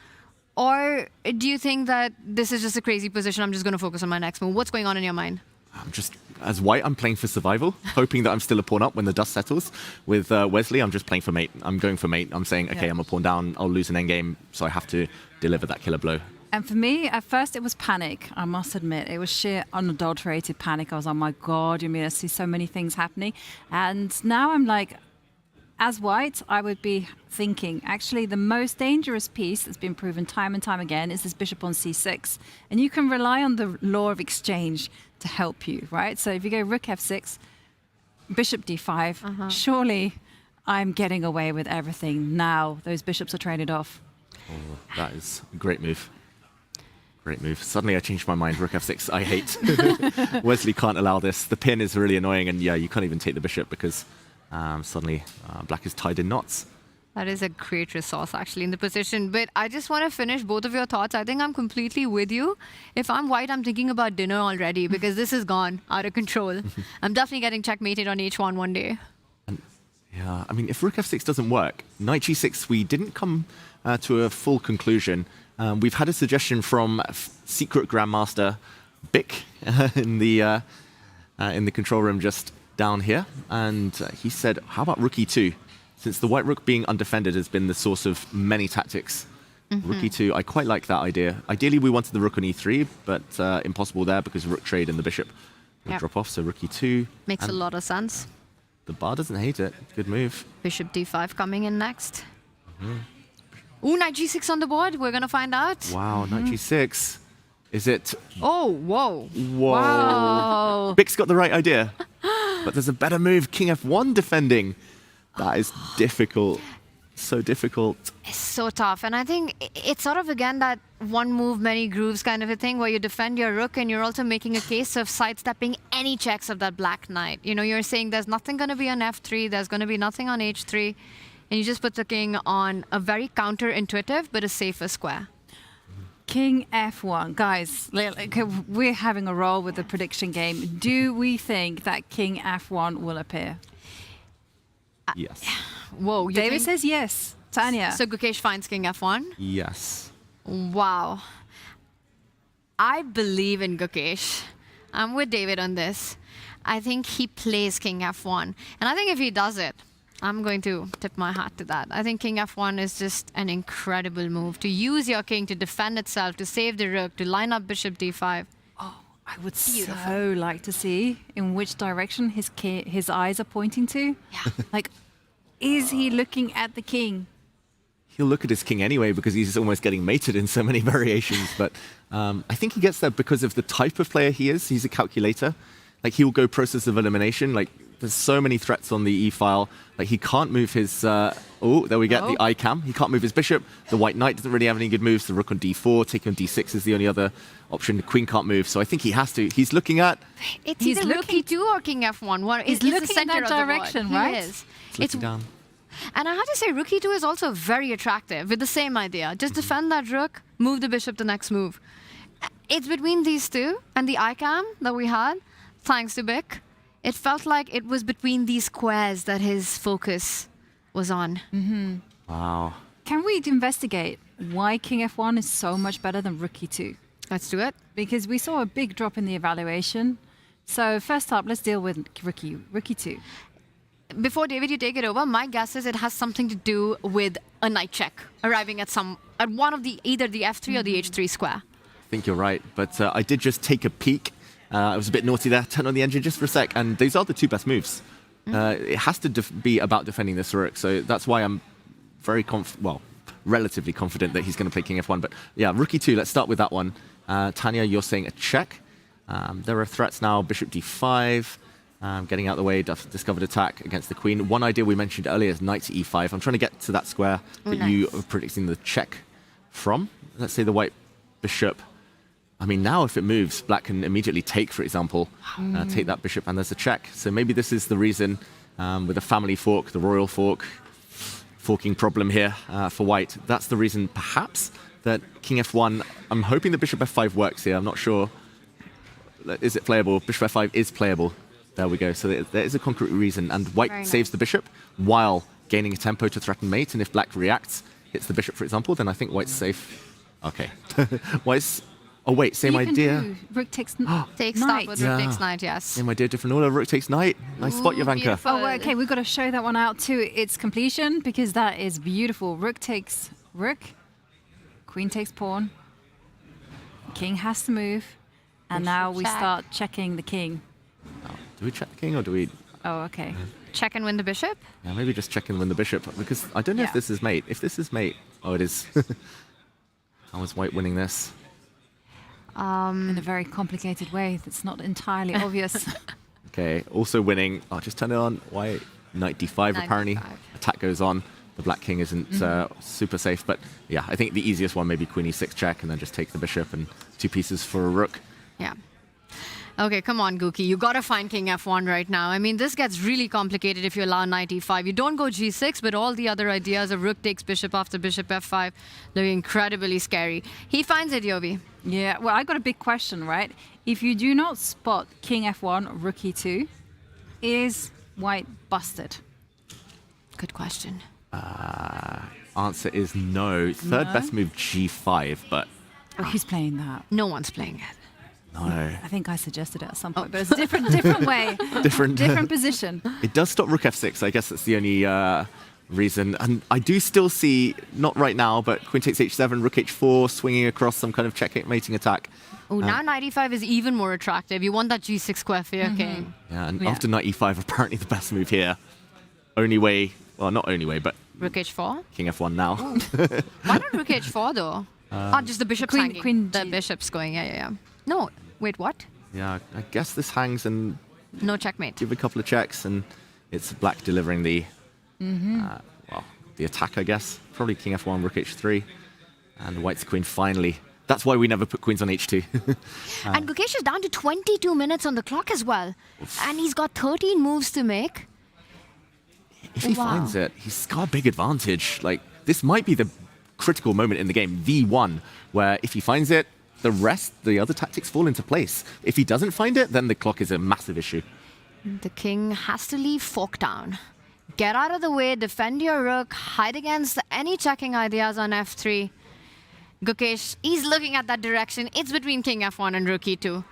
Or do you think that this is just a crazy position? I'm just going to focus on my next move. What's going on in your mind? I'm just, as white, I'm playing for survival, hoping that I'm still a pawn up when the dust settles. With Wesley, I'm just playing for mate. I'm going for mate. I'm saying, okay, I'm a pawn down. I'll lose an endgame, so I have to deliver that killer blow. And for me, at first it was panic, I must admit. It was sheer unadulterated panic. I was like, oh my God, you mean I see so many things happening? And now I'm like, as white, I would be thinking, actually, the most dangerous piece that's been proven time and time again is this bishop on c6. And you can rely on the law of exchange to help you, right? So if you go rook f6, bishop d5, surely I'm getting away with everything now. Those bishops are traded off. Oh, that is a great move. Great move. Suddenly I changed my mind. Rook f6, I hate. Wesley can't allow this. The pin is really annoying, and yeah, you can't even take the bishop because suddenly black is tied in knots. That is a great resource, actually, in the position. But I just want to finish both of your thoughts. I think I'm completely with you. If I'm white, I'm thinking about dinner already because this has gone out of control. I'm definitely getting checkmated on h1 one day. Yeah, I mean, if rook f6 doesn't work, knight g6, we didn't come to a full conclusion. We've had a suggestion from secret grandmaster Bick in the control room just down here, and he said, how about rook e2? Since the white rook being undefended has been the source of many tactics. Rook e2, I quite like that idea. Ideally, we wanted the rook on e3, but impossible there because rook trade and the bishop would drop off, so rook e2. Makes a lot of sense. The bar doesn't hate it. Good move. Bishop d5 coming in next. Ooh, knight g6 on the board. We're going to find out. Wow, knight g6. Is it... Oh, whoa. Whoa. Wow. Bick's got the right idea. But there's a better move, king f1 defending. That is difficult. So difficult. It's so tough. And I think it's sort of, again, that one move, many grooves kind of a thing where you defend your rook and you're also making a case of sidestepping any checks of that black knight. You know, you're saying there's nothing going to be on f3, there's going to be nothing on h3. And you just put the king on a very counterintuitive but a safer square. King F1. Guys, we're having a roll with the prediction game. Do we think that King F1 will appear? Yes. Whoa, you David think? says yes. Tanya? So Gukesh finds King F1? Yes. Wow. I believe in Gukesh. I'm with David on this. I think he plays King F1. And I think if he does it, I'm going to tip my hat to that. I think King F1 is just an incredible move. To use your king to defend itself, to save the rook, to line up bishop d5. Oh, I would so like to see in which direction his eyes are pointing to. Yeah. Like, is he looking at the king? He'll look at his king anyway because he's almost getting mated in so many variations. But I think he gets there because of the type of player he is. He's a calculator. Like, he will go process of elimination. Like, there's so many threats on the e-file. Like, he can't move his... oh, there we get the I-cam. He can't move his bishop. The white knight doesn't really have any good moves. The rook on d4, taking on d6 is the only other option. The queen can't move. So I think he has to. He's looking at... It's either rook e2 or King F1. He's looking in that direction, right? He is. It's looking down. And I have to say, rook e2 is also very attractive with the same idea. Just defend that rook, move the bishop the next move. It's between these two and the I-cam that we had, thanks to Bick. It felt like it was between these squares that his focus was on. Mm-hmm. Wow. Can we investigate why King F1 is so much better than Rook E2? Let's do it. Because we saw a big drop in the evaluation. So first up, let's deal with Rook E2. Before David, you take it over, my guess is it has something to do with a knight check arriving at one of either the f3 or the h3 square. I think you're right, but I did just take a peek. I was a bit naughty there, turn on the engine just for a sec, and these are the two best moves. It has to be about defending this rook, so that's why I'm very relatively confident that he's going to play King F1. But yeah, Rook E2, let's start with that one. Tanya, you're saying a check. There are threats now, bishop d5, getting out of the way, discovered attack against the queen. One idea we mentioned earlier is knight to e5. I'm trying to get to that square that you are predicting the check from. Let's say the white bishop. I mean, now if it moves, black can immediately take, for example, take that bishop, and there's a check. So maybe this is the reason with the family fork, the royal forking problem here for white. That's the reason, perhaps, that King F1, I'm hoping the bishop F5 works here. I'm not sure. Is it playable? Bishop F5 is playable. There we go. So there is a concrete reason. And white saves the bishop while gaining a tempo to threaten mate. And if black reacts, hits the bishop, for example, then I think white's safe. Okay. White's... Oh, wait, same idea. Rook takes takes knight. With rook takes knight, yes. Same idea, different order. Rook takes knight. Nice spot, Jovanka. Oh, okay, we've got to show that one out to its completion because that is beautiful. Rook takes rook. Queen takes pawn. King has to move. And now we start checking the king. Oh, do we check the king or do we... Oh, okay. Check and win the bishop? Yeah, maybe just check and win the bishop because I don't know if this is mate. If this is mate... Oh, it is. How is white winning this? In a very complicated way that's not entirely obvious. Okay, also winning. I'll just turn it on. White, knight d5 apparently. Attack goes on. The black king isn't super safe, but yeah, I think the easiest one maybe queen e6 check and then just take the bishop and two pieces for a rook. Yeah. Okay, come on, Gookie. You got to find King F1 right now. I mean, this gets really complicated if you allow knight e5. You don't go g6, but all the other ideas of rook takes bishop after bishop f5, they're incredibly scary. He finds it, Yovi. Yeah, well, I got a big question, right? If you do not spot King F1, Rook E2, is white busted? Good question. Answer is no. Third best move g5, but... Oh, who's playing that? No one's playing it. No. I think I suggested it at some point, but it's a different way. Different position. It does stop rook f6. I guess that's the only reason. And I do still see, not right now, but queen takes h7, rook h4, swinging across some kind of checkmating attack. Oh, now knight e5 is even more attractive. You want that g6 square for your king. Yeah, and after knight e5, apparently the best move here. Only way, well, not only way, but... Rook h4? King f1 now. Why not rook h4, though? Just the bishop's hanging. The bishop's going, yeah. No, wait, what? Yeah, I guess this hangs and... No checkmate. Give a couple of checks and it's black delivering the... the attack, I guess. Probably king f1, rook h3. And white's queen finally. That's why we never put queens on h2. And Gukesh is down to 22 minutes on the clock as well. And he's got 13 moves to make. If he finds it, he's got a big advantage. Like, this might be the critical moment in the game, the one, where if he finds it, the other tactics fall into place. If he doesn't find it, then the clock is a massive issue. The king has to leave fork down. Get out of the way, defend your rook, hide against any checking ideas on f3. Gukesh, he's looking at that direction. It's between king f1 and rook e2.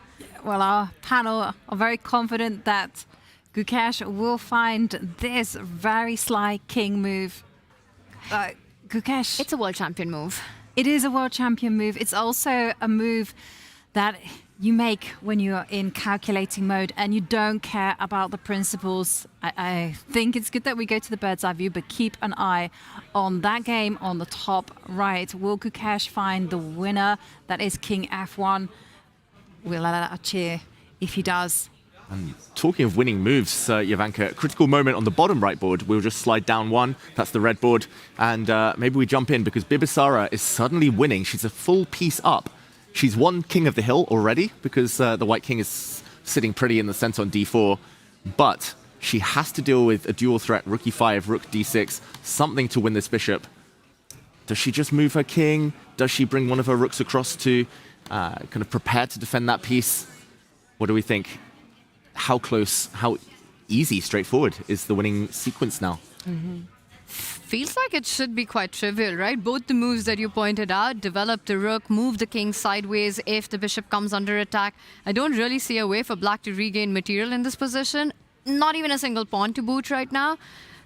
Well, our panel are very confident that Gukesh will find this very sly king move. Gukesh. It's a world champion move. It is a world champion move. It's also a move that you make when you're in calculating mode and you don't care about the principles. I think it's good that we go to the bird's eye view, but keep an eye on that game on the top right. Will Gukesh find the winner? That is king f1. We'll let out a cheer if he does. And talking of winning moves, Jovanka, critical moment on the bottom right board. We'll just slide down one. That's the red board. And maybe we jump in because Bibisara is suddenly winning. She's a full piece up. She's won King of the Hill already because the White King is sitting pretty in the center on d4. But she has to deal with a dual threat, rook e5, rook d6, something to win this bishop. Does she just move her king? Does she bring one of her rooks across to kind of prepare to defend that piece? What do we think? How close, how easy, straightforward is the winning sequence now? Feels like it should be quite trivial, right? Both the moves that you pointed out, develop the rook, move the king sideways if the bishop comes under attack. I don't really see a way for black to regain material in this position. Not even a single pawn to boot right now.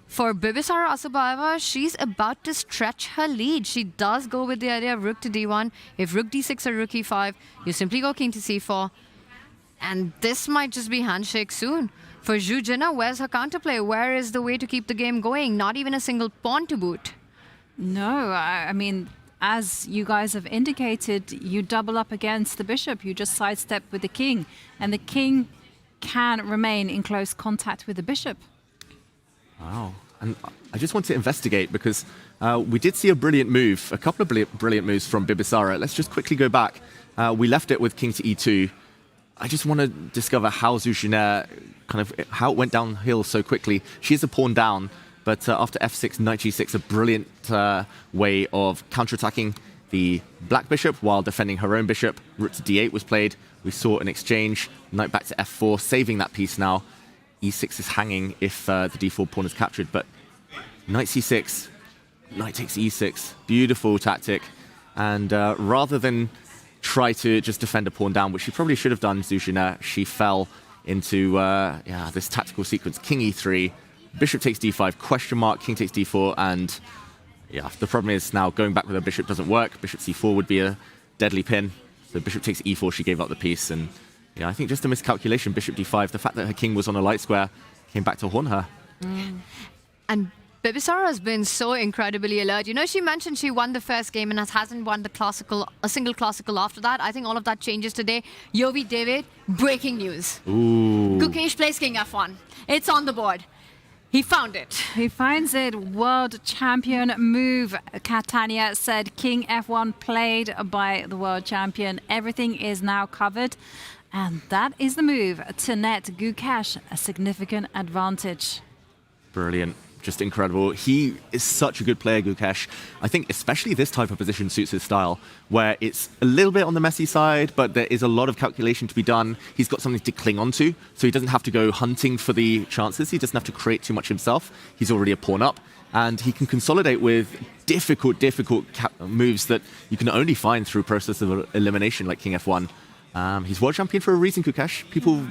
For Bibisara Asubayeva, she's about to stretch her lead. She does go with the idea of rook to d1. If rook d6 or rook e5, you simply go king to c4. And this might just be handshake soon. For Zhu Jina, where's her counterplay? Where is the way to keep the game going? Not even a single pawn to boot. No, I mean, as you guys have indicated, you double up against the bishop. You just sidestep with the king. And the king can remain in close contact with the bishop. Wow. And I just want to investigate because we did see a brilliant move, a couple of brilliant moves from Bibisara. Let's just quickly go back. We left it with king to e2. I just want to discover how Zhu Jina, how it went downhill so quickly. She is a pawn down, but after f6, knight g6, a brilliant way of counterattacking the black bishop while defending her own bishop. Rook to d8 was played. We saw an exchange, knight back to f4, saving that piece now. e6 is hanging if the d4 pawn is captured, but knight c6, knight takes e6. Beautiful tactic. And rather than try to just defend a pawn down, which she probably should have done, Zhu Jina, she fell into this tactical sequence. King e3, bishop takes d5, question mark, king takes d4, and the problem is now going back with her bishop doesn't work. Bishop c4 would be a deadly pin. So bishop takes e4, she gave up the piece, and I think just a miscalculation. Bishop d5, the fact that her king was on a light square came back to haunt her. And Bibisara has been so incredibly alert. She mentioned she won the first game and hasn't won a single classical after that. I think all of that changes today. Yovi David, breaking news. Ooh. Gukesh plays king f1. It's on the board. He found it. He finds it. World champion move. Catania said king f1 played by the world champion. Everything is now covered. And that is the move to net Gukesh a significant advantage. Brilliant. Just incredible. He is such a good player, Gukesh. I think especially this type of position suits his style, where it's a little bit on the messy side, but there is a lot of calculation to be done. He's got something to cling on to, so he doesn't have to go hunting for the chances. He doesn't have to create too much himself. He's already a pawn up, and he can consolidate with difficult moves that you can only find through a process of elimination like king f1. He's world champion for a reason, Gukesh. People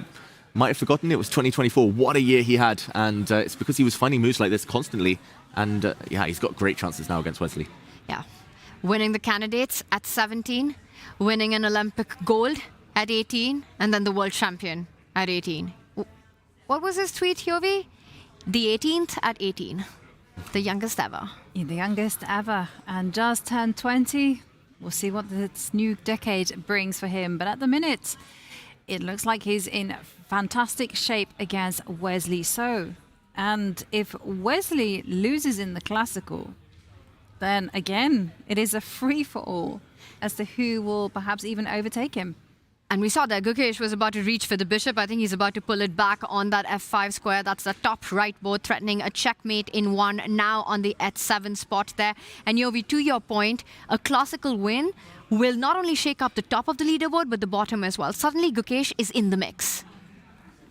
might have forgotten it was 2024. What a year he had. And it's because he was finding moves like this constantly. And he's got great chances now against Wesley. Yeah. Winning the candidates at 17, winning an Olympic gold at 18, and then the world champion at 18. What was his tweet, Yovi? The 18th at 18. The youngest ever. The youngest ever. And just turned 20. We'll see what this new decade brings for him. But at the minute, it looks like he's in fantastic shape against Wesley So. And if Wesley loses in the classical, then again, it is a free-for-all as to who will perhaps even overtake him. And we saw that Gukesh was about to reach for the bishop. I think he's about to pull it back on that f5 square. That's the top right board, threatening a checkmate in one, now on the h7 spot there. And Yovi, to your point, a classical win will not only shake up the top of the leaderboard, but the bottom as well. Suddenly, Gukesh is in the mix.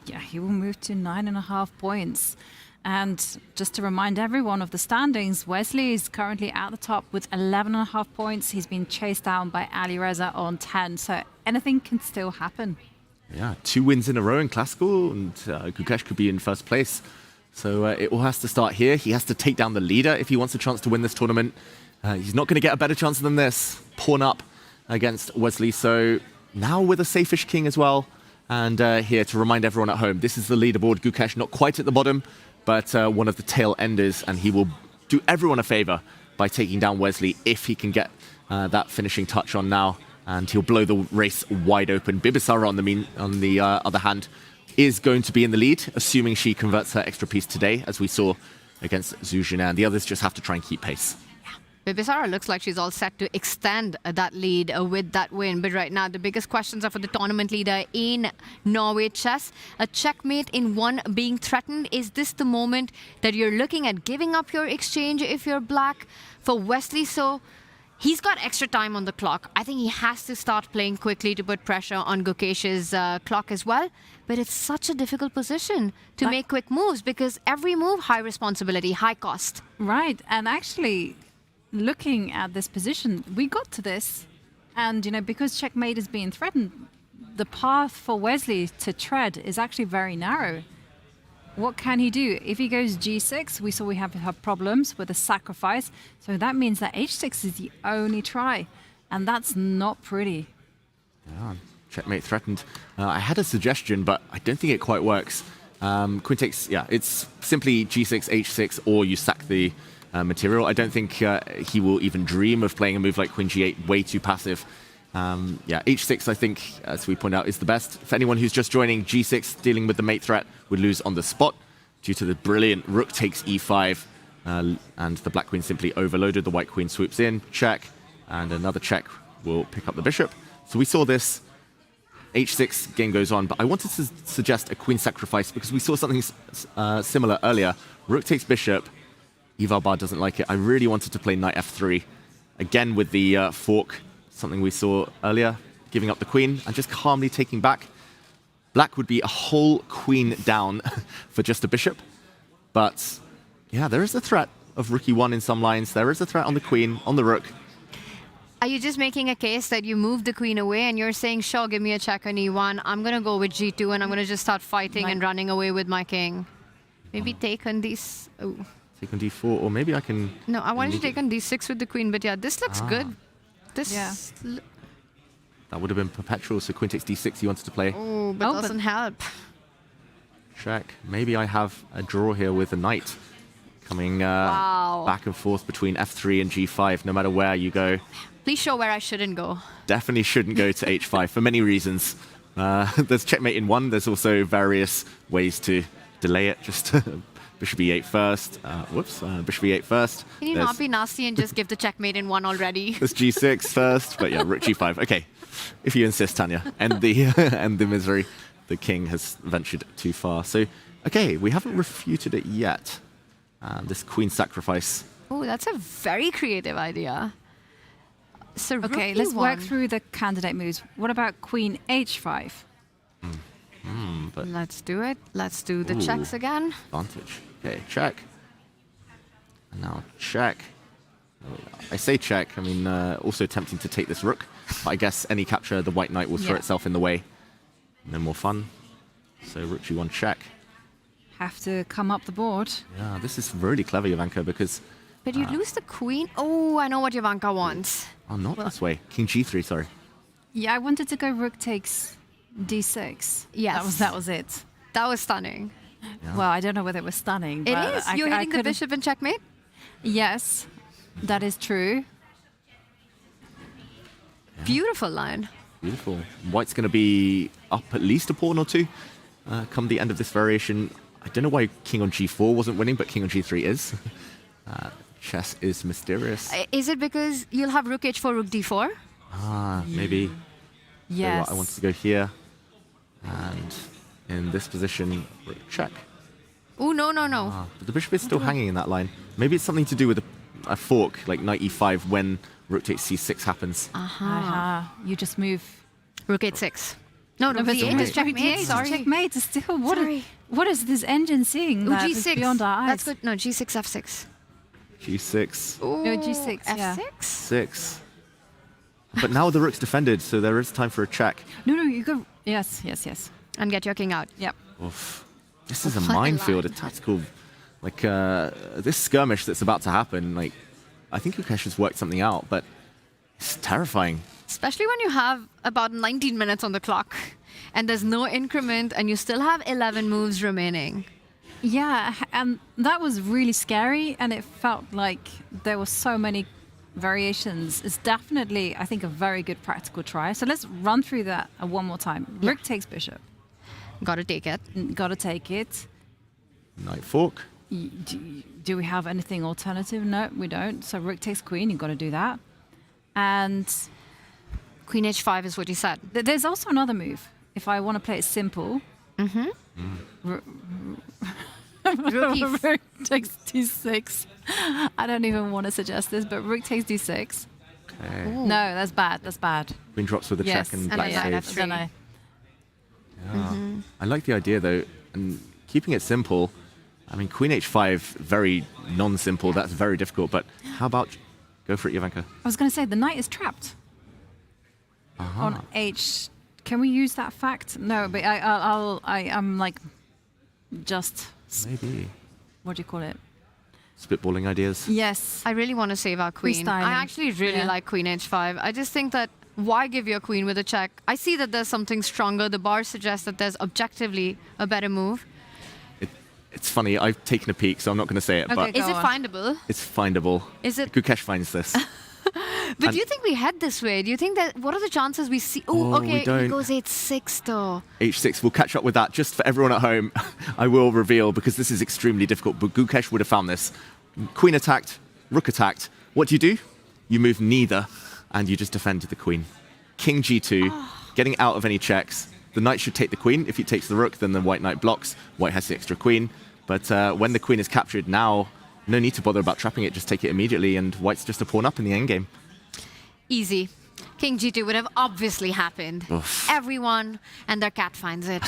Yeah, he will move to 9.5 points. And just to remind everyone of the standings, Wesley is currently at the top with 11.5 points. He's been chased down by Ali Reza on 10. So anything can still happen. Yeah, 2 wins in a row in Classical, and Gukesh could be in first place. So it all has to start here. He has to take down the leader if he wants a chance to win this tournament. He's not going to get a better chance than this. Pawn up against Wesley. So now with a safe-ish king as well. And here to remind everyone at home, this is the leaderboard. Gukesh not quite at the bottom, but one of the tail enders, and he will do everyone a favor by taking down Wesley if he can get that finishing touch on now, and he'll blow the race wide open. Bibisara on the other hand is going to be in the lead, assuming she converts her extra piece today, as we saw against Zhu Jinan. The others just have to try and keep pace. Bibisara looks like she's all set to extend that lead with that win. But right now, the biggest questions are for the tournament leader in Norway chess. A checkmate in one being threatened. Is this the moment that you're looking at giving up your exchange if you're black? For Wesley, so he's got extra time on the clock. I think he has to start playing quickly to put pressure on Gukesh's clock as well. But it's such a difficult position to make quick moves, because every move, high responsibility, high cost. Right, and actually, looking at this position, we got to this, and because checkmate is being threatened, the path for Wesley to tread is actually very narrow. What can he do? If he goes g6, we saw we have problems with a sacrifice, so that means that h6 is the only try, and that's not pretty. Yeah, checkmate threatened. I had a suggestion, but I don't think it quite works. Queen takes, yeah, it's simply g6, h6, or you sack the material. I don't think he will even dream of playing a move like Queen G8, way too passive. Yeah, H6, I think, as we point out, is the best. For anyone who's just joining, G6, dealing with the mate threat, would lose on the spot due to the brilliant Rook takes E5, and the Black Queen simply overloaded. The White Queen swoops in, check, and another check will pick up the bishop. So we saw this. H6 game goes on, but I wanted to suggest a queen sacrifice because we saw something similar earlier. Rook takes bishop. Ivalbar doesn't like it. I really wanted to play knight f3. Again with the fork, something we saw earlier, giving up the queen and just calmly taking back. Black would be a whole queen down for just a bishop. But yeah, there is a threat of rook e1 in some lines. There is a threat on the queen, on the rook. Are you just making a case that you moved the queen away and you're saying, sure, give me a check on e1. I'm going to go with g2 and I'm going to just start fighting and running away with my king. Maybe take on these... Oh. Take on d4, or maybe I can... No, I wanted to take on d6 with the queen, but yeah, this looks good. This... Yeah. That would have been perpetual, so queen takes d6 you wanted to play. Oh, but doesn't help. Check. Maybe I have a draw here with a knight. Coming back and forth between f3 and g5, no matter where you go. Please show where I shouldn't go. Definitely shouldn't go to h5 for many reasons. There's checkmate in one. There's also various ways to delay it. Just bishop e8 first. Bishop e8 first. Can you not be nasty and just give the checkmate in one already? There's g6 first, but yeah, rook g5. Okay, if you insist, Tanya. End the misery. The king has ventured too far. So, okay, we haven't refuted it yet. This queen sacrifice. Oh, that's a very creative idea. So okay, let's work through the candidate moves. What about queen h5? But let's do it. Let's do the checks again. Advantage. Okay, check. And now check. I say check. I mean, also tempting to take this rook. But I guess any capture, the white knight will throw itself in the way. No more fun. So rook g1 check. Have to come up the board. Yeah, this is really clever, Jovanka, because... But you lose the queen? Oh, I know what Jovanka wants. Oh, not this way. King g3, sorry. Yeah, I wanted to go rook takes d6. Yes. That was it. That was stunning. Yeah. Well, I don't know whether it was stunning. It but is. You're hitting the bishop in checkmate? Yes, that is true. Yeah. Beautiful line. Beautiful. White's going to be up at least a pawn or two come the end of this variation. I don't know why king on g4 wasn't winning, but king on g3 is. Chess is mysterious. Is it because you'll have rook h4, rook d4? Maybe. Yes. So I wanted to go here, and in this position, rook check. Oh, no. But the bishop is still hanging in that line. Maybe it's something to do with a fork, like knight e5, when rook takes c6 happens. You just move. Rook h6. No, but d8 is checkmate. D8 Sorry. Checkmate is still. Sorry. What is this engine seeing? Oh, that is g6. beyond our eyes? That's good. No, g6, f6. g6. No, g6. Yeah. f6? 6. But now the rook's defended, so there is time for a check. No, you go. Yes. And get your king out. Yep. Oof. This is a minefield, a tactical, like this skirmish that's about to happen. Like, I think Gukesh has worked something out, but it's terrifying. Especially when you have about 19 minutes on the clock and there's no increment and you still have 11 moves remaining. Yeah, and that was really scary, and it felt like there were so many variations. It's definitely, I think, a very good practical try. So let's run through that one more time. Rook takes bishop. Gotta take it. Gotta take it. Knight fork. Do we have anything alternative? No, we don't. So rook takes queen, you've got to do that. And queen h5 is what you said. There's also another move. If I want to play it simple. Rook takes d6. I don't even want to suggest this, but rook takes d6. Okay. No, that's bad. That's bad. Queen drops with a check and black saves. I like the idea though, and keeping it simple. I mean, queen h5, very non-simple. That's very difficult. But how about go for it, Jovanka? I was going to say the knight is trapped on h. Can we use that fact? No, but I'm like just maybe. What do you call it? Spitballing ideas. Yes, I really want to save our queen. I actually really like queen h5. I just think that why give your queen with a check? I see that there's something stronger. The bar suggests that there's objectively a better move. It's funny. I've taken a peek, so I'm not going to say it. Okay, but is it findable? It's findable. Is it? Gukesh finds this. But do you think we head this way? Do you think that? What are the chances we see? Oh, okay. He goes h6 though. h6. We'll catch up with that. Just for everyone at home, I will reveal because this is extremely difficult. But Gukesh would have found this. Queen attacked, rook attacked. What do? You move neither, and you just defend the queen. King g2, getting out of any checks. The knight should take the queen. If he takes the rook, then the white knight blocks. White has the extra queen. But when the queen is captured now, no need to bother about trapping it. Just take it immediately, and white's just a pawn up in the endgame. Easy. King g2 would have obviously happened. Oof. Everyone and their cat finds it.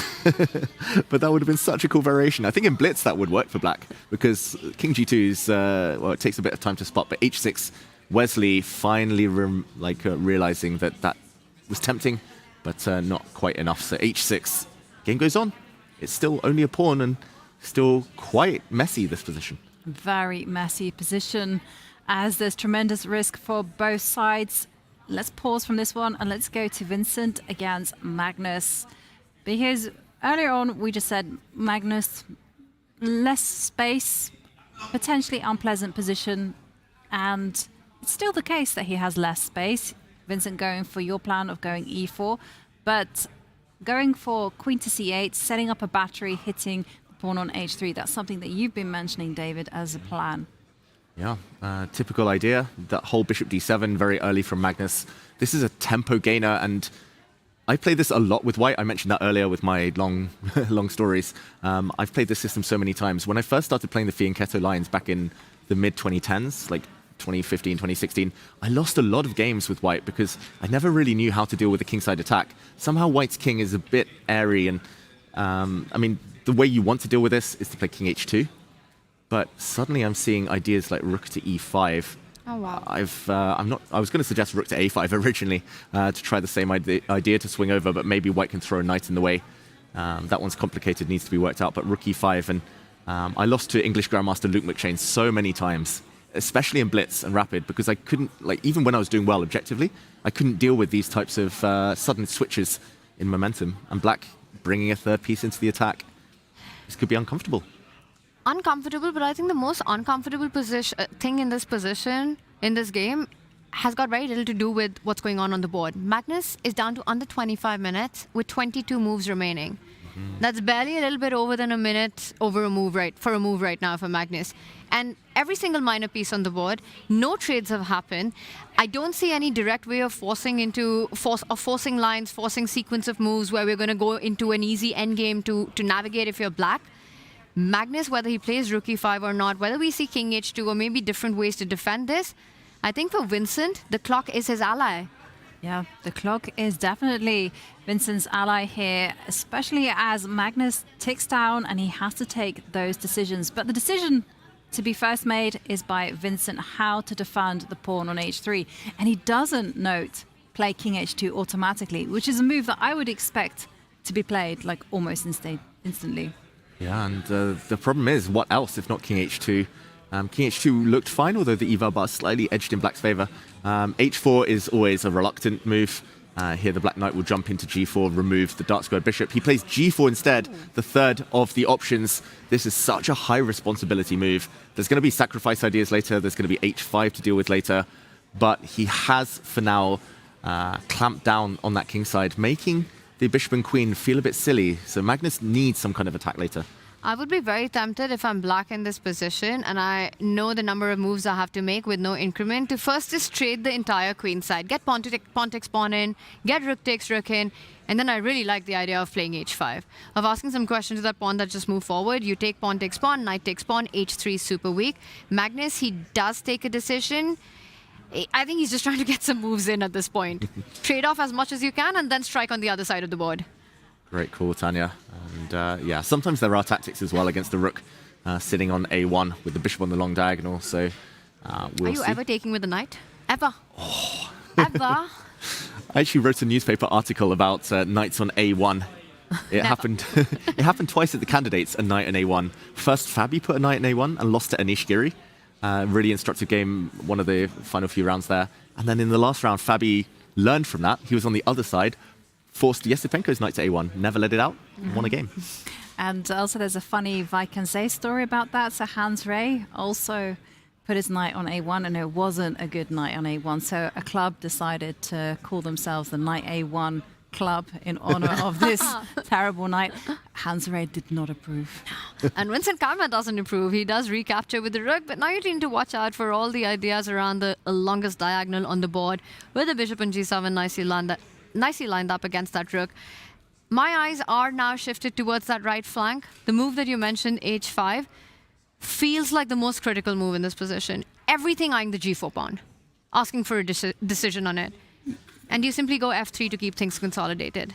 But that would have been such a cool variation. I think in Blitz that would work for black because King g2 is, well, it takes a bit of time to spot, but h6, Wesley finally realizing that that was tempting, but not quite enough. So h6, game goes on. It's still only a pawn and still quite messy, this position. Very messy position as there's tremendous risk for both sides. Let's pause from this one and let's go to Vincent against Magnus. Because earlier on we just said Magnus, less space, potentially unpleasant position, and it's still the case that he has less space. Vincent going for your plan of going e4, but going for queen to c8, setting up a battery, hitting the pawn on h3. That's something that you've been mentioning, David, as a plan. Yeah, typical idea. That whole bishop d7 very early from Magnus. This is a tempo gainer, and I play this a lot with white. I mentioned that earlier with my long stories. I've played this system so many times. When I first started playing the Fianchetto lines back in the mid-2010s, like 2015, 2016, I lost a lot of games with white because I never really knew how to deal with the kingside attack. Somehow white's king is a bit airy, and I mean, the way you want to deal with this is to play king h2. But suddenly I'm seeing ideas like rook to e5. Oh, wow. I was going to suggest rook to a5 originally to try the same idea to swing over, but maybe white can throw a knight in the way. That one's complicated, needs to be worked out. But rook e5, and I lost to English Grandmaster Luke McShane so many times, especially in Blitz and Rapid, because I couldn't, like, even when I was doing well objectively, I couldn't deal with these types of sudden switches in momentum. And black bringing a third piece into the attack. This could be uncomfortable. Uncomfortable, but I think the most uncomfortable thing in this position, in this game, has got very little to do with what's going on the board. Magnus is down to under 25 minutes with 22 moves remaining. That's barely a little bit over than a minute over a move right now for Magnus. And every single minor piece on the board, no trades have happened. I don't see any direct way of forcing lines, forcing sequence of moves where we're going to go into an easy endgame to navigate if you're black. Magnus, whether he plays rook e5 or not, whether we see king h2 or maybe different ways to defend this, I think for Vincent, the clock is his ally. Yeah, the clock is definitely Vincent's ally here, especially as Magnus ticks down and he has to take those decisions. But the decision to be first made is by Vincent, how to defend the pawn on h3. And he doesn't note play king h2 automatically, which is a move that I would expect to be played like almost instantly. Yeah, and the problem is, what else if not king h2? King h2 looked fine, although the eval bar slightly edged in black's favor. H4 is always a reluctant move. Here the black knight will jump into g4, remove the dark squared bishop. He plays g4 instead, the third of the options. This is such a high responsibility move. There's going to be sacrifice ideas later. There's going to be h5 to deal with later. But he has, for now, clamped down on that king side, making the bishop and queen feel a bit silly. So Magnus needs some kind of attack later. I would be very tempted if I'm black in this position and I know the number of moves I have to make with no increment to first just trade the entire queen side. Get pawn takes pawn in, get rook takes rook in, and then I really like the idea of playing h5. Of asking some questions to that pawn that just move forward. You take pawn takes pawn, knight takes pawn, h3 is super weak. Magnus, he does take a decision. I think he's just trying to get some moves in at this point. Trade off as much as you can and then strike on the other side of the board. Great call, Tanya. And yeah, sometimes there are tactics as well against the rook sitting on a1 with the bishop on the long diagonal. So we'll Are you see. ever taking with the knight? Ever? Oh. Ever? I actually wrote a newspaper article about knights on a1. It happened. It happened twice at the candidates, a knight and a1. First, Fabi put a knight and a1 and lost to Anish Giri. Really instructive game, one of the final few rounds there. And then in the last round, Fabi learned from that. He was on the other side, forced Yesipenko's knight to a1, never let it out, won a game. And also there's a funny Vaikensee story about that. So Hans Ray also put his knight on a1 and it wasn't a good knight on a1. So a club decided to call themselves the Knight a1 Club in honor of this terrible knight. Hans Ray did not approve. And Vincent Karma doesn't approve. He does recapture with the rook, but now you need to watch out for all the ideas around the longest diagonal on the board where the bishop and g7 nicely lined up against that rook. My eyes are now shifted towards that right flank. The move that you mentioned, h5, feels like the most critical move in this position. Everything eyeing the g4 pawn, asking for a decision on it. And you simply go f3 to keep things consolidated.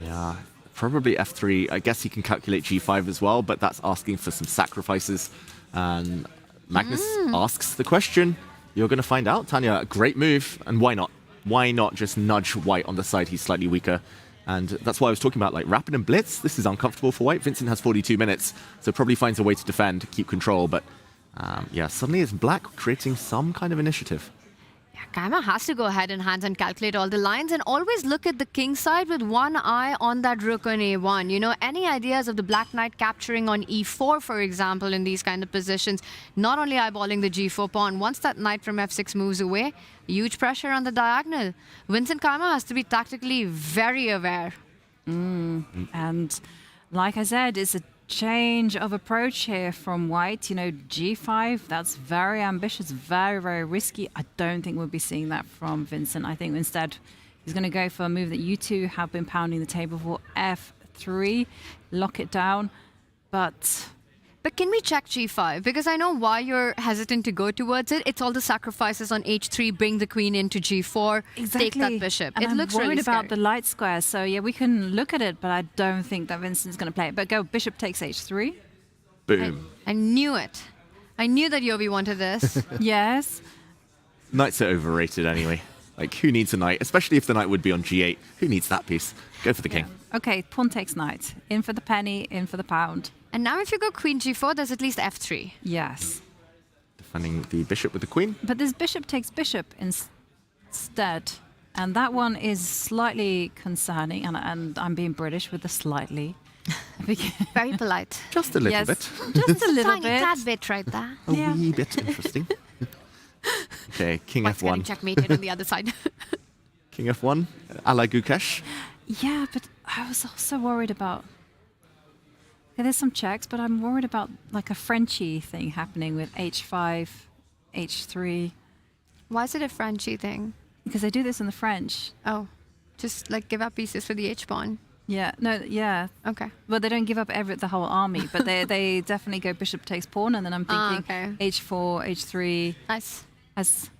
Yeah, probably f3. I guess he can calculate g5 as well, but that's asking for some sacrifices. And Magnus asks the question. You're going to find out, Tanya. Great move. And why not? Why not just nudge white on the side he's slightly weaker? And that's why I was talking about like rapid and blitz. This is uncomfortable for white. Vincent has 42 minutes, so probably finds a way to defend, keep control. But yeah, suddenly it's black creating some kind of initiative. Kaima has to go ahead in hands and calculate all the lines and always look at the king side with one eye on that rook on a1. You know, any ideas of the black knight capturing on e4, for example, in these kind of positions, not only eyeballing the g4 pawn, once that knight from f6 moves away, huge pressure on the diagonal. Vincent Kaima has to be tactically very aware. And like I said, it's a change of approach here from white. You know, g5, that's very ambitious, very, very risky. I don't think we'll be seeing that from Vincent. I think instead he's going to go for a move that you two have been pounding the table for, f3, lock it down. But can we check g5? Because I know why you're hesitant to go towards it. It's all the sacrifices on h3, bring the queen into g4, take that bishop. And it looks I'm worried really about scary. the light square. So yeah, we can look at it, but I don't think that Vincent's going to play it. But go bishop takes h3. Boom. I knew it. I knew that Yobi wanted this. Yes. Knights are overrated anyway. Like, who needs a knight? Especially if the knight would be on g8. Who needs that piece? Go for the king. Okay, pawn takes knight. In for the penny, in for the pound. And now if you go queen g4, there's at least f3. Yes. Defending the bishop with the queen. But this bishop takes bishop instead. And that one is slightly concerning. And I'm being British with the slightly. Very polite. Just a little bit. Just a little Tiny bit. tad bit right there. A wee bit interesting. Okay, king White's getting f1. checkmated on the other side. King f1, a la Gukesh. Yeah, but I was also worried about Okay, there's some checks, but I'm worried about like a Frenchy thing happening with h5, h3. Why is it a Frenchy thing? Because they do this in the French. Oh, just like give up pieces for the h-pawn. Yeah, no, yeah. Okay. Well, they don't give up the whole army, but they definitely go bishop takes pawn, and then I'm thinking h4, h3. Nice. As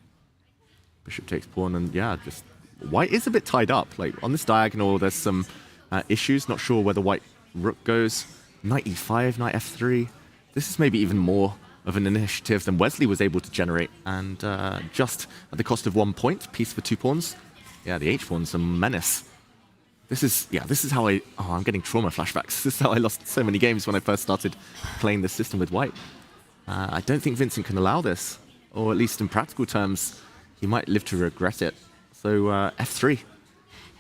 Bishop takes pawn, and yeah, just white is a bit tied up. Like on this diagonal, there's some issues. Not sure where the white rook goes. Knight e5, knight f3. This is maybe even more of an initiative than Wesley was able to generate, and just at the cost of 1 point, piece for 2 pawns. Yeah, the h-pawn's a menace. This is how I'm getting trauma flashbacks. This is how I lost so many games when I first started playing this system with white. I don't think Vincent can allow this, or at least in practical terms, he might live to regret it. So f3.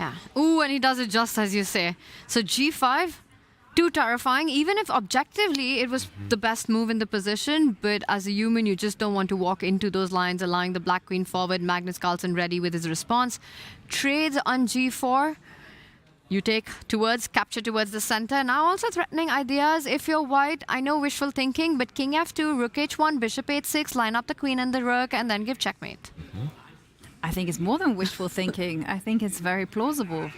Yeah. Ooh, and he does it just as you say. So g5, too terrifying. Even if objectively it was the best move in the position, but as a human, you just don't want to walk into those lines, allowing the black queen forward. Magnus Carlsen ready with his response. Trades on g4. You take capture towards the center. Now also threatening ideas. If you're white, I know wishful thinking, but king f2, rook h1, bishop h6, line up the queen and the rook, and then give checkmate. I think it's more than wishful thinking. I think it's very plausible.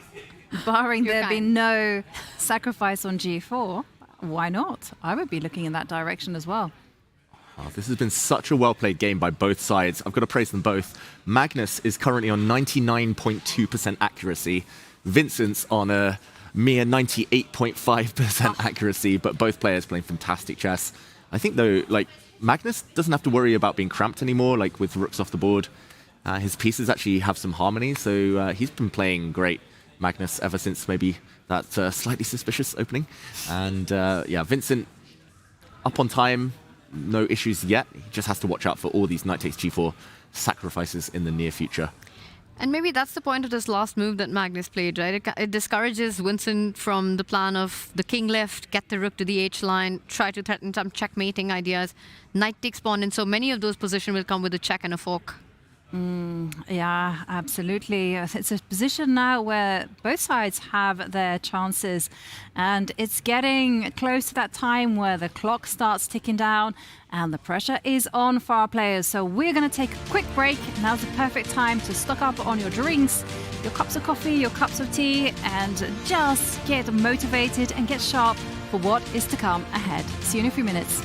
Barring there be no sacrifice on g4, why not? I would be looking in that direction as well. Oh, this has been such a well-played game by both sides. I've got to praise them both. Magnus is currently on 99.2% accuracy. Vincent's on a mere 98.5% accuracy, but both players playing fantastic chess. I think, though, like, Magnus doesn't have to worry about being cramped anymore, like with rooks off the board. His pieces actually have some harmony, so he's been playing great, Magnus, ever since maybe that slightly suspicious opening. And yeah, Vincent up on time, no issues yet. He just has to watch out for all these knight takes g4 sacrifices in the near future. And maybe that's the point of this last move that Magnus played, right? It discourages Vincent from the plan of the king left, get the rook to the h-line, try to threaten some checkmating ideas. Knight takes pawn, and so many of those positions will come with a check and a fork. Yeah, absolutely. It's a position now where both sides have their chances, and it's getting close to that time where the clock starts ticking down and the pressure is on for our players. So we're going to take a quick break. Now's the perfect time to stock up on your drinks, your cups of coffee, your cups of tea, and just get motivated and get sharp for what is to come ahead. See you in a few minutes.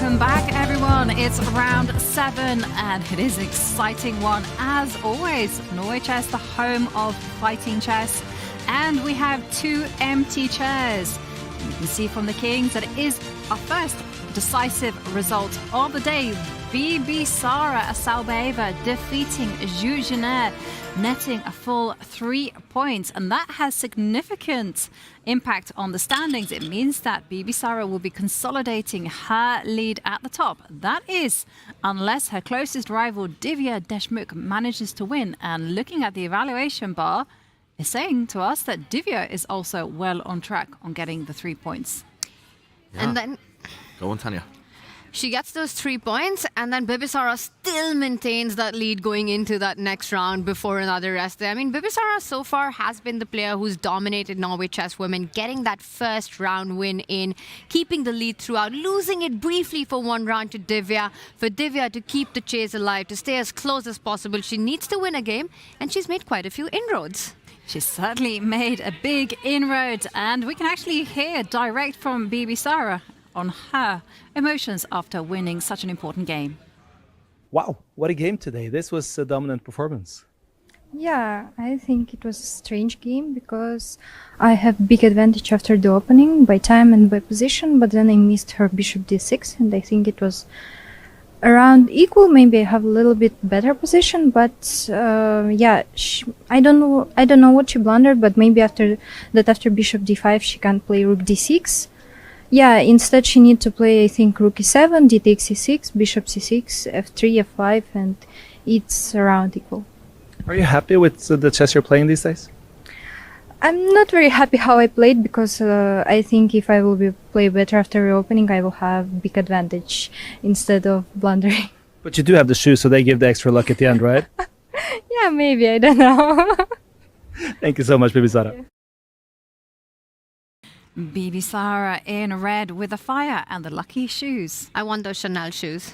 Welcome back, everyone. It's round 7, and it is an exciting one as always. Norway Chess, the home of fighting chess, and we have 2 empty chairs. You can see from the Kings that it is our first decisive result of the day. Bibisara Asalbaeva defeating Zhu Jiner, netting a full 3 points, and that has significant impact on the standings. It means that Bibisara will be consolidating her lead at the top. That is, unless her closest rival Divya Deshmukh manages to win. And looking at the evaluation bar, is saying to us that Divya is also well on track on getting the 3 points. Yeah. And then Go on, Tanya. she gets those 3 points, and then Bibisara still maintains that lead going into that next round before another rest day. I mean, Bibisara so far has been the player who's dominated Norway chess women, getting that first round win in, keeping the lead throughout, losing it briefly for 1 round to Divya. For Divya to keep the chase alive, to stay as close as possible, she needs to win a game, and she's made quite a few inroads. She's certainly made a big inroad, and we can actually hear direct from Bibisara on her emotions after winning such an important game. Wow, what a game today. This was a dominant performance. Yeah, I think it was a strange game because I have big advantage after the opening by time and by position, but then I missed her bishop d6, and I think it was around equal. Maybe I have a little bit better position, but yeah, I don't know what she blundered, but maybe after bishop d5 she can't play rook d6. Yeah, instead she need to play, I think, rook e7, d takes e6, bishop c6, f3, f5, and it's around equal. Are you happy with the chess you're playing these days? I'm not very happy how I played because I think if I will play better after reopening, I will have big advantage instead of blundering. But you do have the shoes, so they give the extra luck at the end, right? Yeah, maybe, I don't know. Thank you so much, Bibisara. Yeah. Bibisara in red with a fire and the lucky shoes. I want those Chanel shoes.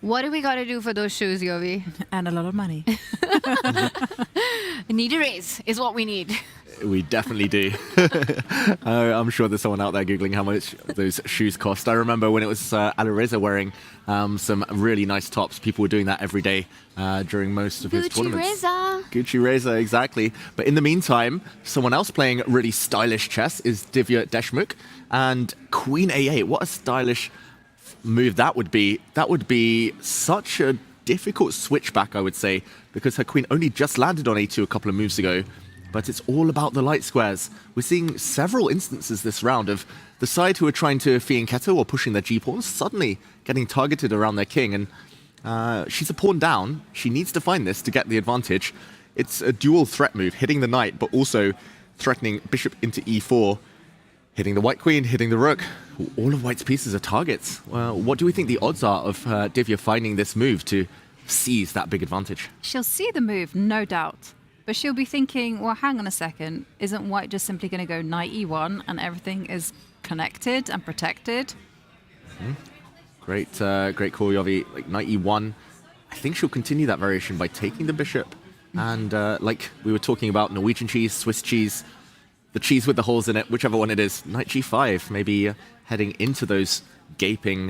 What do we got to do for those shoes, Yovi? And a lot of money. Need a raise is what we need. We definitely do. I'm sure there's someone out there Googling how much those shoes cost. I remember when it was Alireza wearing some really nice tops. People were doing that every day during most of his tournaments. Gucci Reza, exactly. But in the meantime, someone else playing really stylish chess is Divya Deshmukh. And Queen A8, what a stylish move that would be. That would be such a difficult switchback, I would say, because her queen only just landed on A2 a couple of moves ago. But it's all about the light squares. We're seeing several instances this round of the side who are trying to fianchetto or pushing their g-pawns suddenly getting targeted around their king. And she's a pawn down. She needs to find this to get the advantage. It's a dual threat move, hitting the knight, but also threatening bishop into e4, hitting the white queen, hitting the rook. All of white's pieces are targets. Well, what do we think the odds are of Divya finding this move to seize that big advantage? She'll see the move, no doubt. But she'll be thinking, well, hang on a second. Isn't white just simply going to go knight e1 and everything is connected and protected? Mm-hmm. Great call, Yovi. Like knight e1. I think she'll continue that variation by taking the bishop. And like we were talking about, Norwegian cheese, Swiss cheese, the cheese with the holes in it, whichever one it is, knight g5, maybe heading into those gaping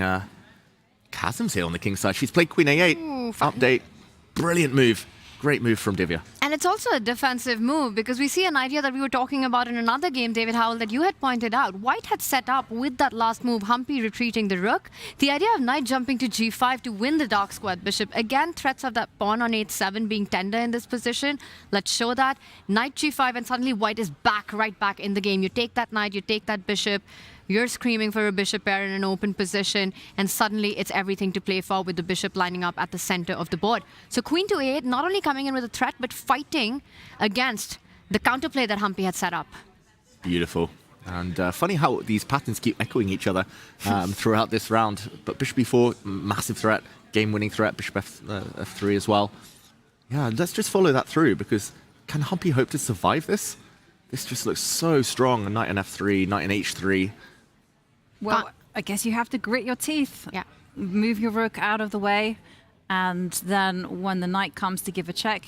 chasms here on the king's side. She's played queen a8. Ooh, update. Brilliant move. Great move from Divya. And it's also a defensive move because we see an idea that we were talking about in another game, David Howell, that you had pointed out. White had set up with that last move, Humpy retreating the rook. The idea of knight jumping to g5 to win the dark squared bishop. Again, threats of that pawn on h7 being tender in this position. Let's show that. Knight g5 and suddenly white is right back in the game. You take that knight, you take that bishop. You're screaming for a bishop pair in an open position, and suddenly it's everything to play for with the bishop lining up at the center of the board. So queen to a8, not only coming in with a threat, but fighting against the counterplay that Humpy had set up. Beautiful. And funny how these patterns keep echoing each other throughout this round. But bishop b4, massive threat, game-winning threat, bishop f3 as well. Yeah, let's just follow that through, because can Humpy hope to survive this? This just looks so strong. Knight on f3, knight on h3. Well, I guess you have to grit your teeth. Yeah. Move your rook out of the way, and then when the knight comes to give a check,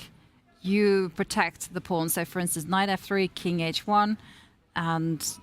you protect the pawn. So, for instance, knight f3, king h1, and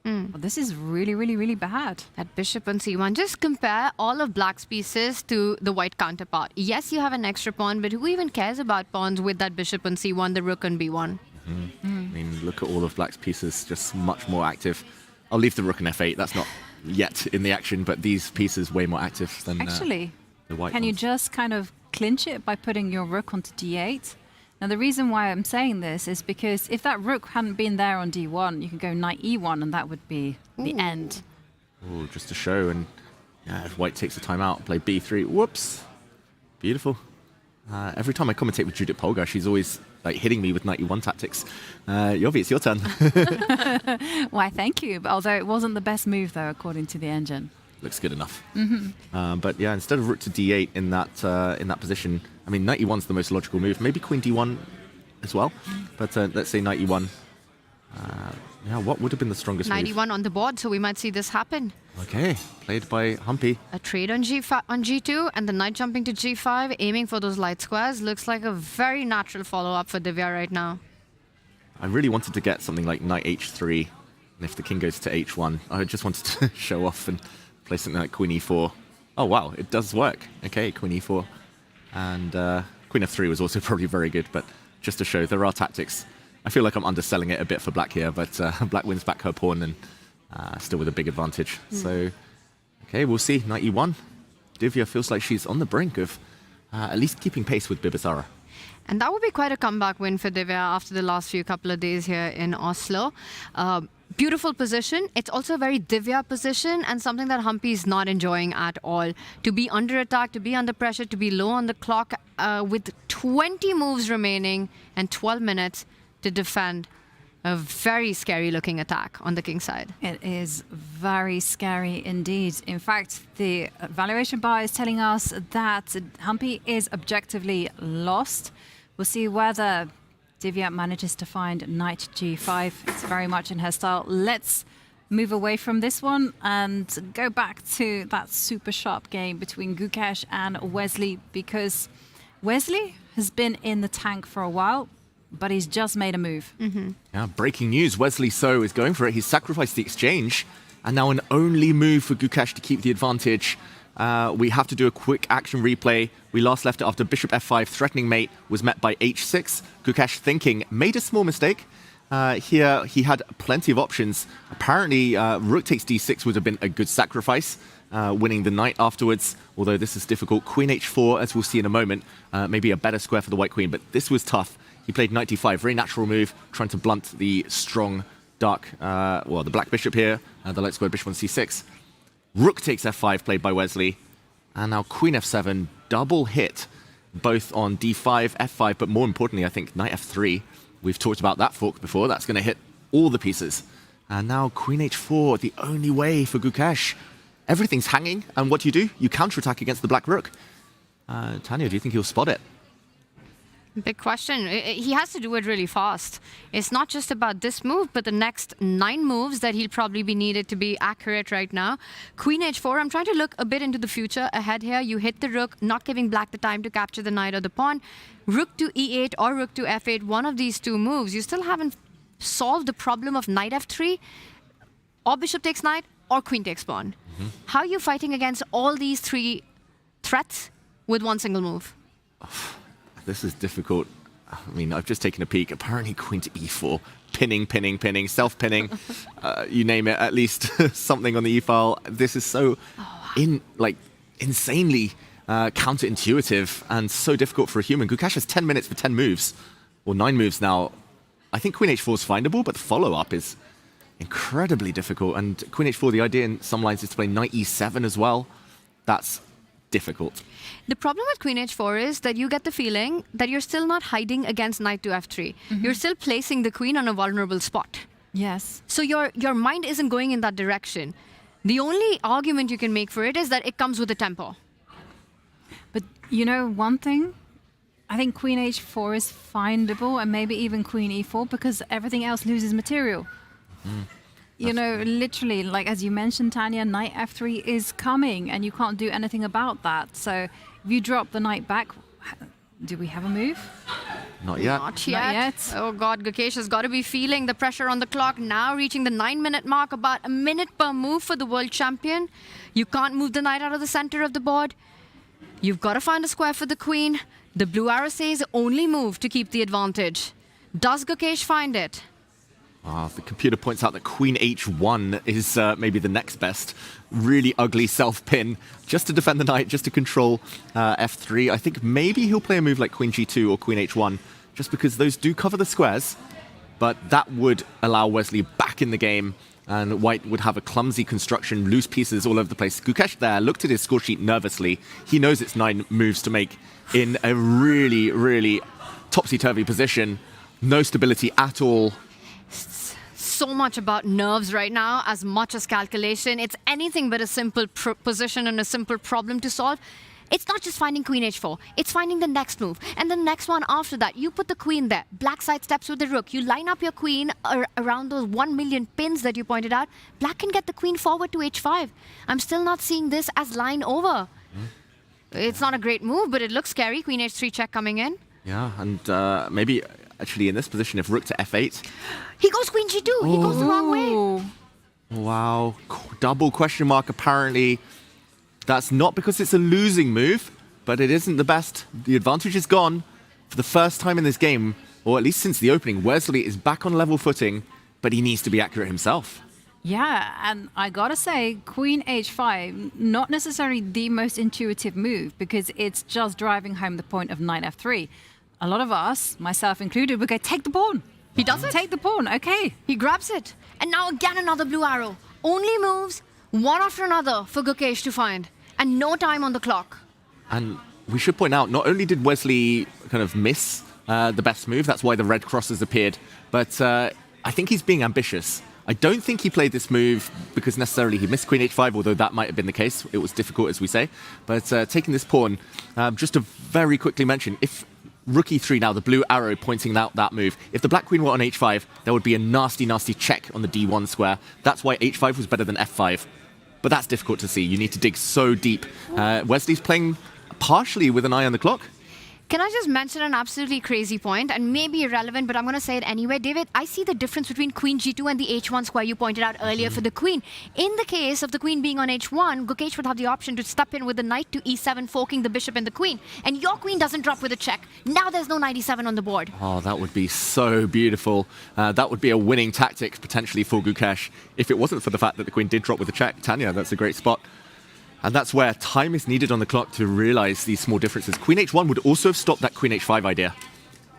Well, this is really, really, really bad. That bishop on c1. Just compare all of black's pieces to the white counterpart. Yes, you have an extra pawn, but who even cares about pawns with that bishop on c1, the rook on b1? I mean, look at all of black's pieces, just much more active. I'll leave the rook on f8. That's not yet in the action, but these pieces way more active than Actually, the white can you ones. just kind of clinch it by putting your rook onto d8? Now, the reason why I'm saying this is because if that rook hadn't been there on d1, you could go knight e1, and that would be the end. Oh, just to show, and if white takes the time out, play b3. Whoops. Beautiful. Every time I commentate with Judith Polgar, she's always like hitting me with knight e1 tactics. Yovi, it's your turn. Why, thank you. But although it wasn't the best move, though, according to the engine. Looks good enough. But yeah, instead of rook to d8 in that position, I mean, knight e1's the most logical move. Maybe queen d1 as well. But let's say knight e1. Yeah, what would have been the strongest Knight move? e1 on the board, so we might see this happen. Okay, played by Humpy. A trade on g2 and the knight jumping to g5, aiming for those light squares. Looks like a very natural follow-up for Divya right now. I really wanted to get something like knight h3. And if the king goes to h1, I just wanted to show off and play something like queen e4. Oh, wow, it does work. Okay, queen e4. And queen f3 was also probably very good, but just to show there are tactics. I feel like I'm underselling it a bit for black here, but black wins back her pawn and still with a big advantage. So, okay, we'll see. Knight e1. Divya feels like she's on the brink of at least keeping pace with Bibisara. And that would be quite a comeback win for Divya after the last few couple of days here in Oslo. Beautiful position. It's also a very Divya position and something that Humpy is not enjoying at all. To be under attack, to be under pressure, to be low on the clock with 20 moves remaining and 12 minutes to defend a very scary looking attack on the king side. It is very scary indeed. In fact, the valuation bar is telling us that Humpy is objectively lost. We'll see whether Divya manages to find knight g5. It's very much in her style. Let's move away from this one and go back to that super sharp game between Gukesh and Wesley, because Wesley has been in the tank for a while, but he's just made a move. Yeah, breaking news. Wesley So is going for it. He's sacrificed the exchange. And now an only move for Gukesh to keep the advantage. We have to do a quick action replay. We last left it after bishop f5, threatening mate, was met by h6. Gukesh thinking, made a small mistake. Here he had plenty of options. Apparently, rook takes d6 would have been a good sacrifice, winning the knight afterwards. Although this is difficult. Queen h4, as we'll see in a moment, maybe a better square for the white queen. But this was tough. He played knight d5, very natural move, trying to blunt the strong dark, the black bishop here, the light square bishop on c6. Rook takes f5, played by Wesley. And now queen f7, double hit, both on d5, f5, but more importantly, I think, knight f3. We've talked about that fork before. That's going to hit all the pieces. And now queen h4, the only way for Gukesh. Everything's hanging, and what do? You counterattack against the black rook. Tanya, do you think he'll spot it? Big question. He has to do it really fast. It's not just about this move, but the next 9 moves that he'll probably be needed to be accurate right now. Queen h4, I'm trying to look a bit into the future ahead here. You hit the rook, not giving black the time to capture the knight or the pawn. Rook to e8 or rook to f8, one of these two moves. You still haven't solved the problem of knight f3, or bishop takes knight, or queen takes pawn. How are you fighting against all these 3 threats with one single move? This is difficult. I mean, I've just taken a peek. Apparently, queen to e4. Pinning, self-pinning. You name it, at least something on the e-file. This is so insanely counterintuitive and so difficult for a human. Gukesh has 10 minutes for 10 moves, or 9 moves now. I think queen h4 is findable, but the follow-up is incredibly difficult. And queen h4, the idea in some lines is to play knight e7 as well. That's difficult. The problem with queen h4 is that you get the feeling that you're still not hiding against knight to f3. You're still placing the queen on a vulnerable spot. Yes. So your mind isn't going in that direction. The only argument you can make for it is that it comes with a tempo. But you know one thing? I think queen h4 is findable, and maybe even queen e4, because everything else loses material. You know, literally, like as you mentioned, Tanya, knight f3 is coming, and you can't do anything about that. So if you drop the knight back, do we have a move? Not yet. Not yet. Oh God, Gukesh has got to be feeling the pressure on the clock now, reaching the 9-minute mark, about a minute per move for the world champion. You can't move the knight out of the center of the board. You've got to find a square for the queen. The blue arrow says only move to keep the advantage. Does Gukesh find it? The computer points out that Queen H1 is maybe the next best. Really ugly self-pin, just to defend the knight, just to control F3. I think maybe he'll play a move like Queen G2 or Queen H1, just because those do cover the squares. But that would allow Wesley back in the game, and White would have a clumsy construction, loose pieces all over the place. Gukesh there looked at his score sheet nervously. He knows it's 9 moves to make in a really, really topsy-turvy position. No stability at all. So much about nerves right now, as much as calculation. It's anything but a simple position and a simple problem to solve. It's not just finding Queen H4, it's finding the next move. And the next one after that, you put the queen there. Black side steps with the rook. You line up your queen around those 1 million pins that you pointed out. Black can get the queen forward to H5. I'm still not seeing this as line over. It's not a great move, but it looks scary. Queen H3 check coming in. Yeah, and maybe actually in this position, if rook to F8. He goes Queen G2. He goes the wrong way. Wow. Double question mark, apparently. That's not because it's a losing move, but it isn't the best. The advantage is gone for the first time in this game, or at least since the opening. Wesley is back on level footing, but he needs to be accurate himself. Yeah, and I gotta say, Queen H5, not necessarily the most intuitive move, because it's just driving home the point of Knight F3. A lot of us, myself included, would go, take the pawn. He does it. Take the pawn, okay. He grabs it. And now again another blue arrow. Only moves, one after another for Gukesh to find. And no time on the clock. And we should point out, not only did Wesley kind of miss the best move, that's why the red crosses appeared, but I think he's being ambitious. I don't think he played this move because necessarily he missed Queen H5, although that might have been the case. It was difficult, as we say. But taking this pawn, just to very quickly mention, if Rook E3 now, the blue arrow pointing out that move. If the black queen were on H5, there would be a nasty, nasty check on the D1 square. That's why H5 was better than F5. But that's difficult to see. You need to dig so deep. Wesley's playing partially with an eye on the clock. Can I just mention an absolutely crazy point, and maybe irrelevant, but I'm going to say it anyway. David, I see the difference between Queen G2 and the H1 square you pointed out earlier for the queen. In the case of the queen being on H1, Gukesh would have the option to step in with the knight to E7, forking the bishop and the queen. And your queen doesn't drop with a check. Now there's no knight E7 on the board. Oh, that would be so beautiful. That would be a winning tactic, potentially, for Gukesh. If it wasn't for the fact that the queen did drop with a check. Tanya, that's a great spot. And that's where time is needed on the clock to realize these small differences. Queen H1 would also have stopped that Queen H5 idea.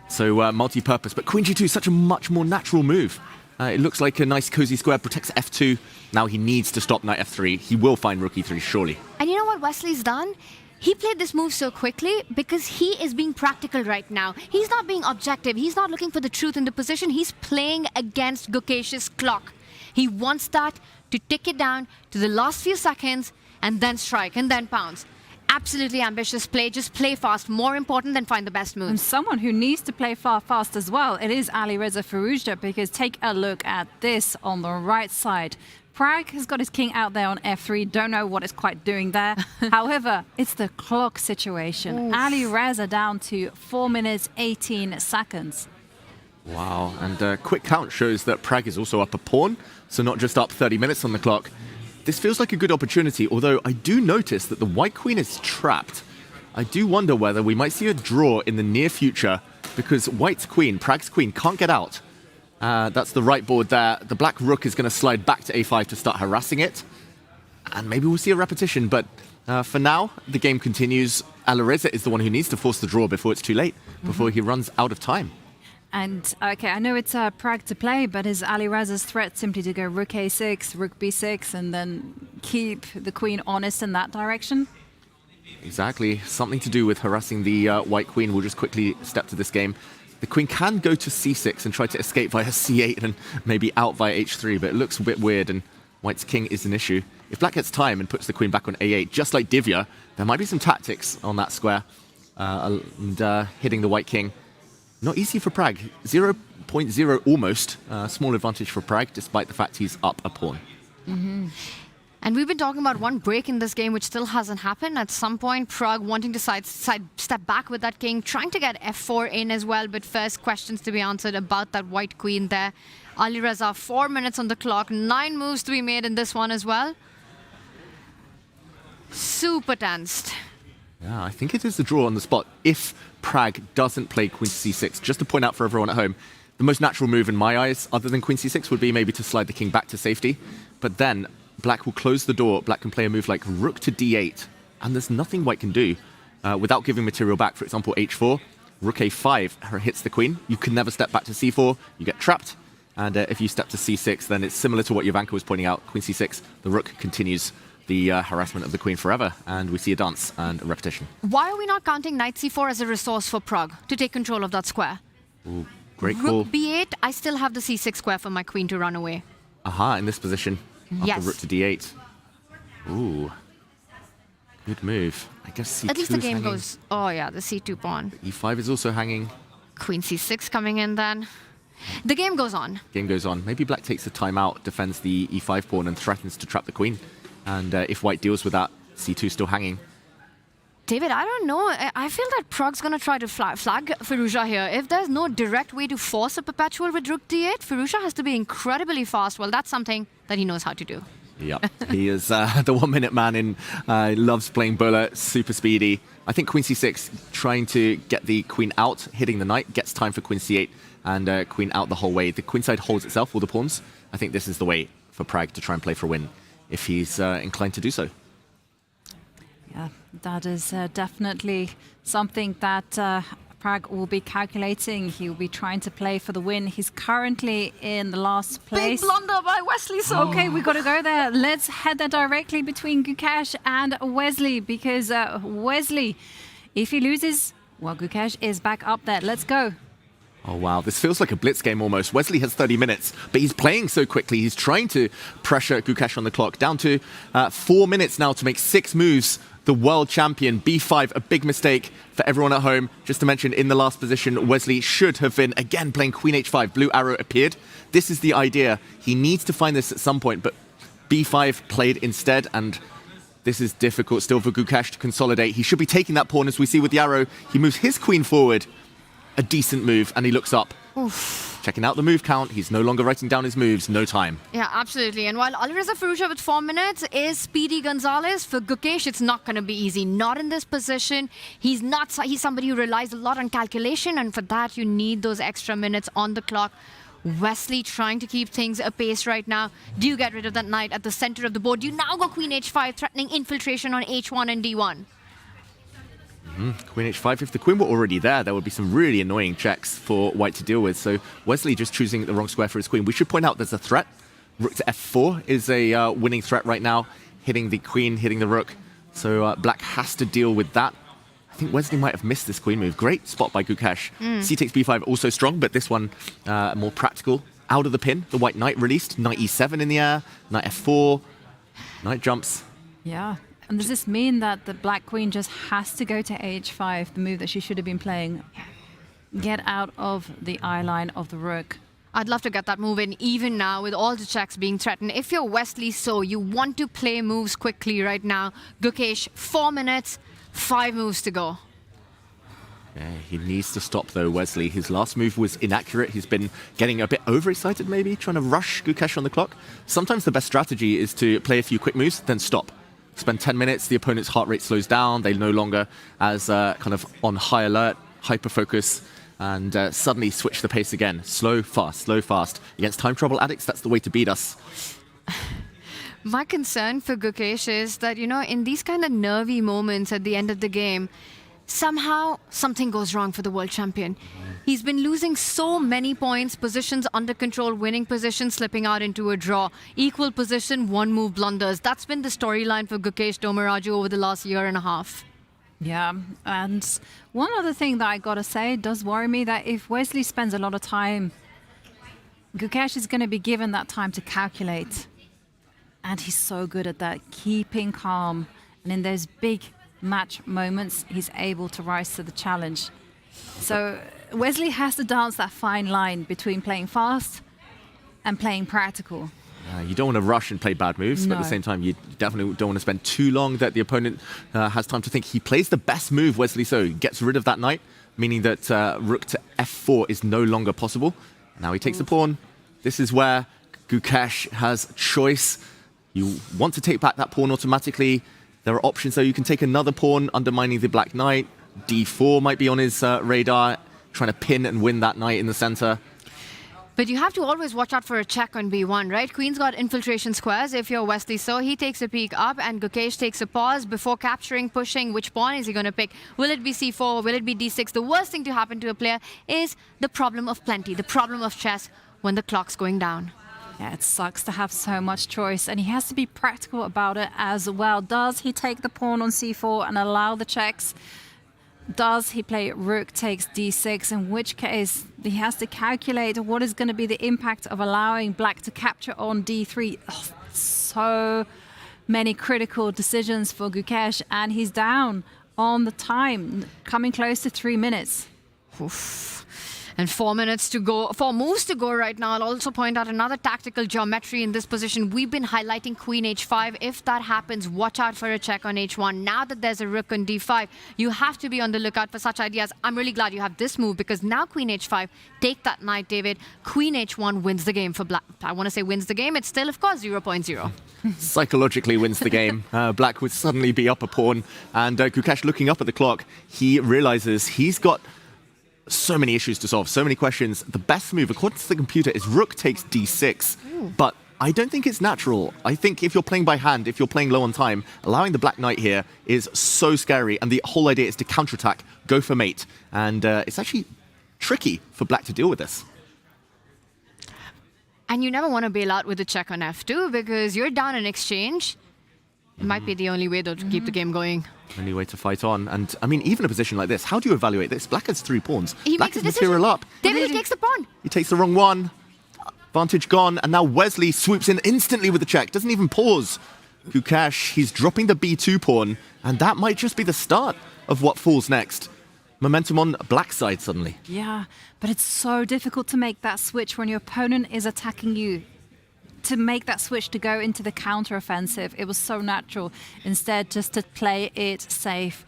So multi-purpose. But Queen G2 is such a much more natural move. It looks like a nice cozy square, protects F2. Now he needs to stop Knight F3. He will find Rook E3 surely. And you know what Wesley's done? He played this move so quickly because he is being practical right now. He's not being objective. He's not looking for the truth in the position. He's playing against Gukesh's clock. He wants that to tick it down to the last few seconds and then strike, and then pounce. Absolutely ambitious play. Just play fast. More important than find the best moves. And someone who needs to play fast as well, it is Alireza Firouzja, because take a look at this on the right side. Prag has got his king out there on F3. Don't know what it's quite doing there. However, it's the clock situation. Alireza down to 4 minutes, 18 seconds. Wow. And a quick count shows that Prag is also up a pawn, so not just up 30 minutes on the clock. This feels like a good opportunity, although I do notice that the white queen is trapped. I do wonder whether we might see a draw in the near future because white's queen, Prag's queen, can't get out. That's the right board there. The black rook is going to slide back to A5 to start harassing it. And maybe we'll see a repetition, but for now, the game continues. Alireza is the one who needs to force the draw before it's too late, before he runs out of time. And, okay, I know it's Prag to play, but is Alireza's threat simply to go rook A6, rook B6, and then keep the queen honest in that direction? Exactly. Something to do with harassing the white queen. We'll just quickly step to this game. The queen can go to C6 and try to escape via C8 and maybe out via H3, but it looks a bit weird, and white's king is an issue. If black gets time and puts the queen back on A8, just like Divya, there might be some tactics on that square, and hitting the white king. Not easy for Prag. 0.0 almost. Small advantage for Prag, despite the fact he's up a pawn. And we've been talking about one break in this game, which still hasn't happened. At some point, Prague wanting to step back with that king, trying to get f4 in as well. But first, questions to be answered about that white queen there. Ali Reza, 4 minutes on the clock, 9 moves to be made in this one as well. Super tensed. Yeah, I think it is the draw on the spot. If Prague doesn't play queen to c6, just to point out for everyone at home, the most natural move in my eyes, other than queen c6, would be maybe to slide the king back to safety. But then Black will close the door. Black can play a move like rook to d8, and there's nothing White can do without giving material back. For example, h4, rook a5 hits the queen. You can never step back to c4. You get trapped. And if you step to c6, then it's similar to what Jovanka was pointing out. Queen c6, the rook continues the harassment of the queen forever, and we see a dance and a repetition. Why are we not counting knight c4 as a resource for Prague to take control of that square? Ooh, great call. Rook b8, I still have the c6 square for my queen to run away. Aha, in this position. After Yes. rook to d8. Ooh. Good move. I guess c2 At least the is game hanging. goes... Oh, yeah, the c2 pawn. e5 is also hanging. Queen c6 coming in then. The game goes on. Game goes on. Maybe Black takes a timeout, defends the e5 pawn, and threatens to trap the queen. And if White deals with that, c2 still hanging. David, I don't know. I feel that Prague's going to try to flag Firouzja here. If there's no direct way to force a perpetual with rook d8, Firouzja has to be incredibly fast. Well, that's something that he knows how to do. Yep, he is the one-minute man in. Loves playing bullet, super speedy. I think queen c6, trying to get the queen out, hitting the knight, gets time for queen c8, and queen out the whole way. The queen side holds itself, all the pawns. I think this is the way for Prague to try and play for a win, if he's inclined to do so. Yeah, that is definitely something that Prague will be calculating. He will be trying to play for the win. He's currently in the last place. Big blunder by Wesley. So, okay, we've got to go there. Let's head there directly between Gukash and Wesley, because Wesley, if he loses, well, Gukash is back up there. Let's go. Oh, wow. This feels like a blitz game almost. Wesley has 30 minutes, but he's playing so quickly. He's trying to pressure Gukash on the clock. Down to 4 minutes now to make 6 moves. The world champion, b5, a big mistake for everyone at home. Just to mention, in the last position, Wesley should have been, again, playing queen h5. Blue arrow appeared. This is the idea. He needs to find this at some point, but b5 played instead, and this is difficult still for Gukash to consolidate. He should be taking that pawn, as we see with the arrow. He moves his queen forward. A decent move, and he looks up. Oof. Checking out the move count. He's no longer writing down his moves. No time. Yeah, absolutely. And while Alireza Firouzja with 4 minutes is Speedy Gonzalez, for Gukash, it's not going to be easy. Not in this position. He's somebody who relies a lot on calculation, and for that, you need those extra minutes on the clock. Wesley trying to keep things apace right now. Do you get rid of that knight at the center of the board? Do you now go queen h5, threatening infiltration on h1 and d1? Queen h5. If the queen were already there, there would be some really annoying checks for White to deal with. So Wesley just choosing the wrong square for his queen. We should point out there's a threat. Rook to f4 is a winning threat right now. Hitting the queen, hitting the rook. So Black has to deal with that. I think Wesley might have missed this queen move. Great spot by Gukash. C takes b5 also strong, but this one more practical. Out of the pin, the white knight released. Knight e7 in the air. Knight f4. Knight jumps. Yeah. And does this mean that the black queen just has to go to h5, the move that she should have been playing? Get out of the eye line of the rook. I'd love to get that move in even now with all the checks being threatened. If you're Wesley, so you want to play moves quickly right now. Gukash, 4 minutes, 5 moves to go. Yeah, he needs to stop though, Wesley. His last move was inaccurate. He's been getting a bit overexcited maybe, trying to rush Gukash on the clock. Sometimes the best strategy is to play a few quick moves, then stop. Spend 10 minutes, the opponent's heart rate slows down. They no longer as kind of on high alert, hyper focus, and suddenly switch the pace again. Slow, fast, slow, fast. Against time trouble addicts, that's the way to beat us. My concern for Gukash is that, you know, in these kind of nervy moments at the end of the game, somehow something goes wrong for the world champion. He's been losing so many points, positions under control, winning position, slipping out into a draw. Equal position, 1 move blunders. That's been the storyline for Gukash Domaraju over the last year and a half. Yeah, and one other thing that I gotta say, it does worry me that if Wesley spends a lot of time, Gukash is going to be given that time to calculate. And he's so good at that, keeping calm. And in those big match moments, he's able to rise to the challenge. So Wesley has to dance that fine line between playing fast and playing practical. You don't want to rush and play bad moves, but at the same time, you definitely don't want to spend too long that the opponent has time to think. He plays the best move, Wesley So. He gets rid of that knight, meaning that rook to f4 is no longer possible. Now he takes the pawn. This is where Gukesh has choice. You want to take back that pawn automatically. There are options, though. You can take another pawn, undermining the black knight. d4 might be on his radar, trying to pin and win that knight in the center. But you have to always watch out for a check on b1, right? Queen's got infiltration squares. If you're Wesley So, he takes a peek up and Gukesh takes a pause before capturing, pushing. Which pawn is he going to pick? Will it be c4? Will it be d6? The worst thing to happen to a player is the problem of plenty, the problem of chess when the clock's going down. Yeah, it sucks to have so much choice, and he has to be practical about it as well. Does he take the pawn on c4 and allow the checks? Does he play rook takes d6, in which case he has to calculate what is going to be the impact of allowing black to capture on d3. Oh, so many critical decisions for Gukesh, and he's down on the time, coming close to 3 minutes. Oof. And 4 minutes to go, 4 moves to go right now. I'll also point out another tactical geometry in this position. We've been highlighting queen h5. If that happens, watch out for a check on h1. Now that there's a rook on d5, you have to be on the lookout for such ideas. I'm really glad you have this move, because now queen h5, take that knight, David. Queen h1 wins the game for black. I want to say wins the game. It's still, of course, 0.0. Psychologically wins the game. Black would suddenly be up a pawn, and Gukesh, looking up at the clock, he realizes he's got so many issues to solve, so many questions. The best move, according to the computer, is rook takes d6. But I don't think it's natural. I think if you're playing by hand, if you're playing low on time, allowing the black knight here is so scary. And the whole idea is to counterattack, go for mate. And it's actually tricky for black to deal with this. And you never want to bail out with a check on f2, because you're down in exchange. It might be the only way, though, to keep the game going. Only way to fight on. And, I mean, even a position like this, how do you evaluate this? Black has 3 pawns. He Black makes a is decision. material up. David, he takes the pawn. He takes the wrong one. Vantage gone. And now Wesley swoops in instantly with the check. Doesn't even pause. Gukesh, he's dropping the b2 pawn. And that might just be the start of what falls next. Momentum on black's side suddenly. Yeah, but it's so difficult to make that switch when your opponent is attacking you. To make that switch to go into the counter-offensive, it was so natural. Instead, just to play it safe.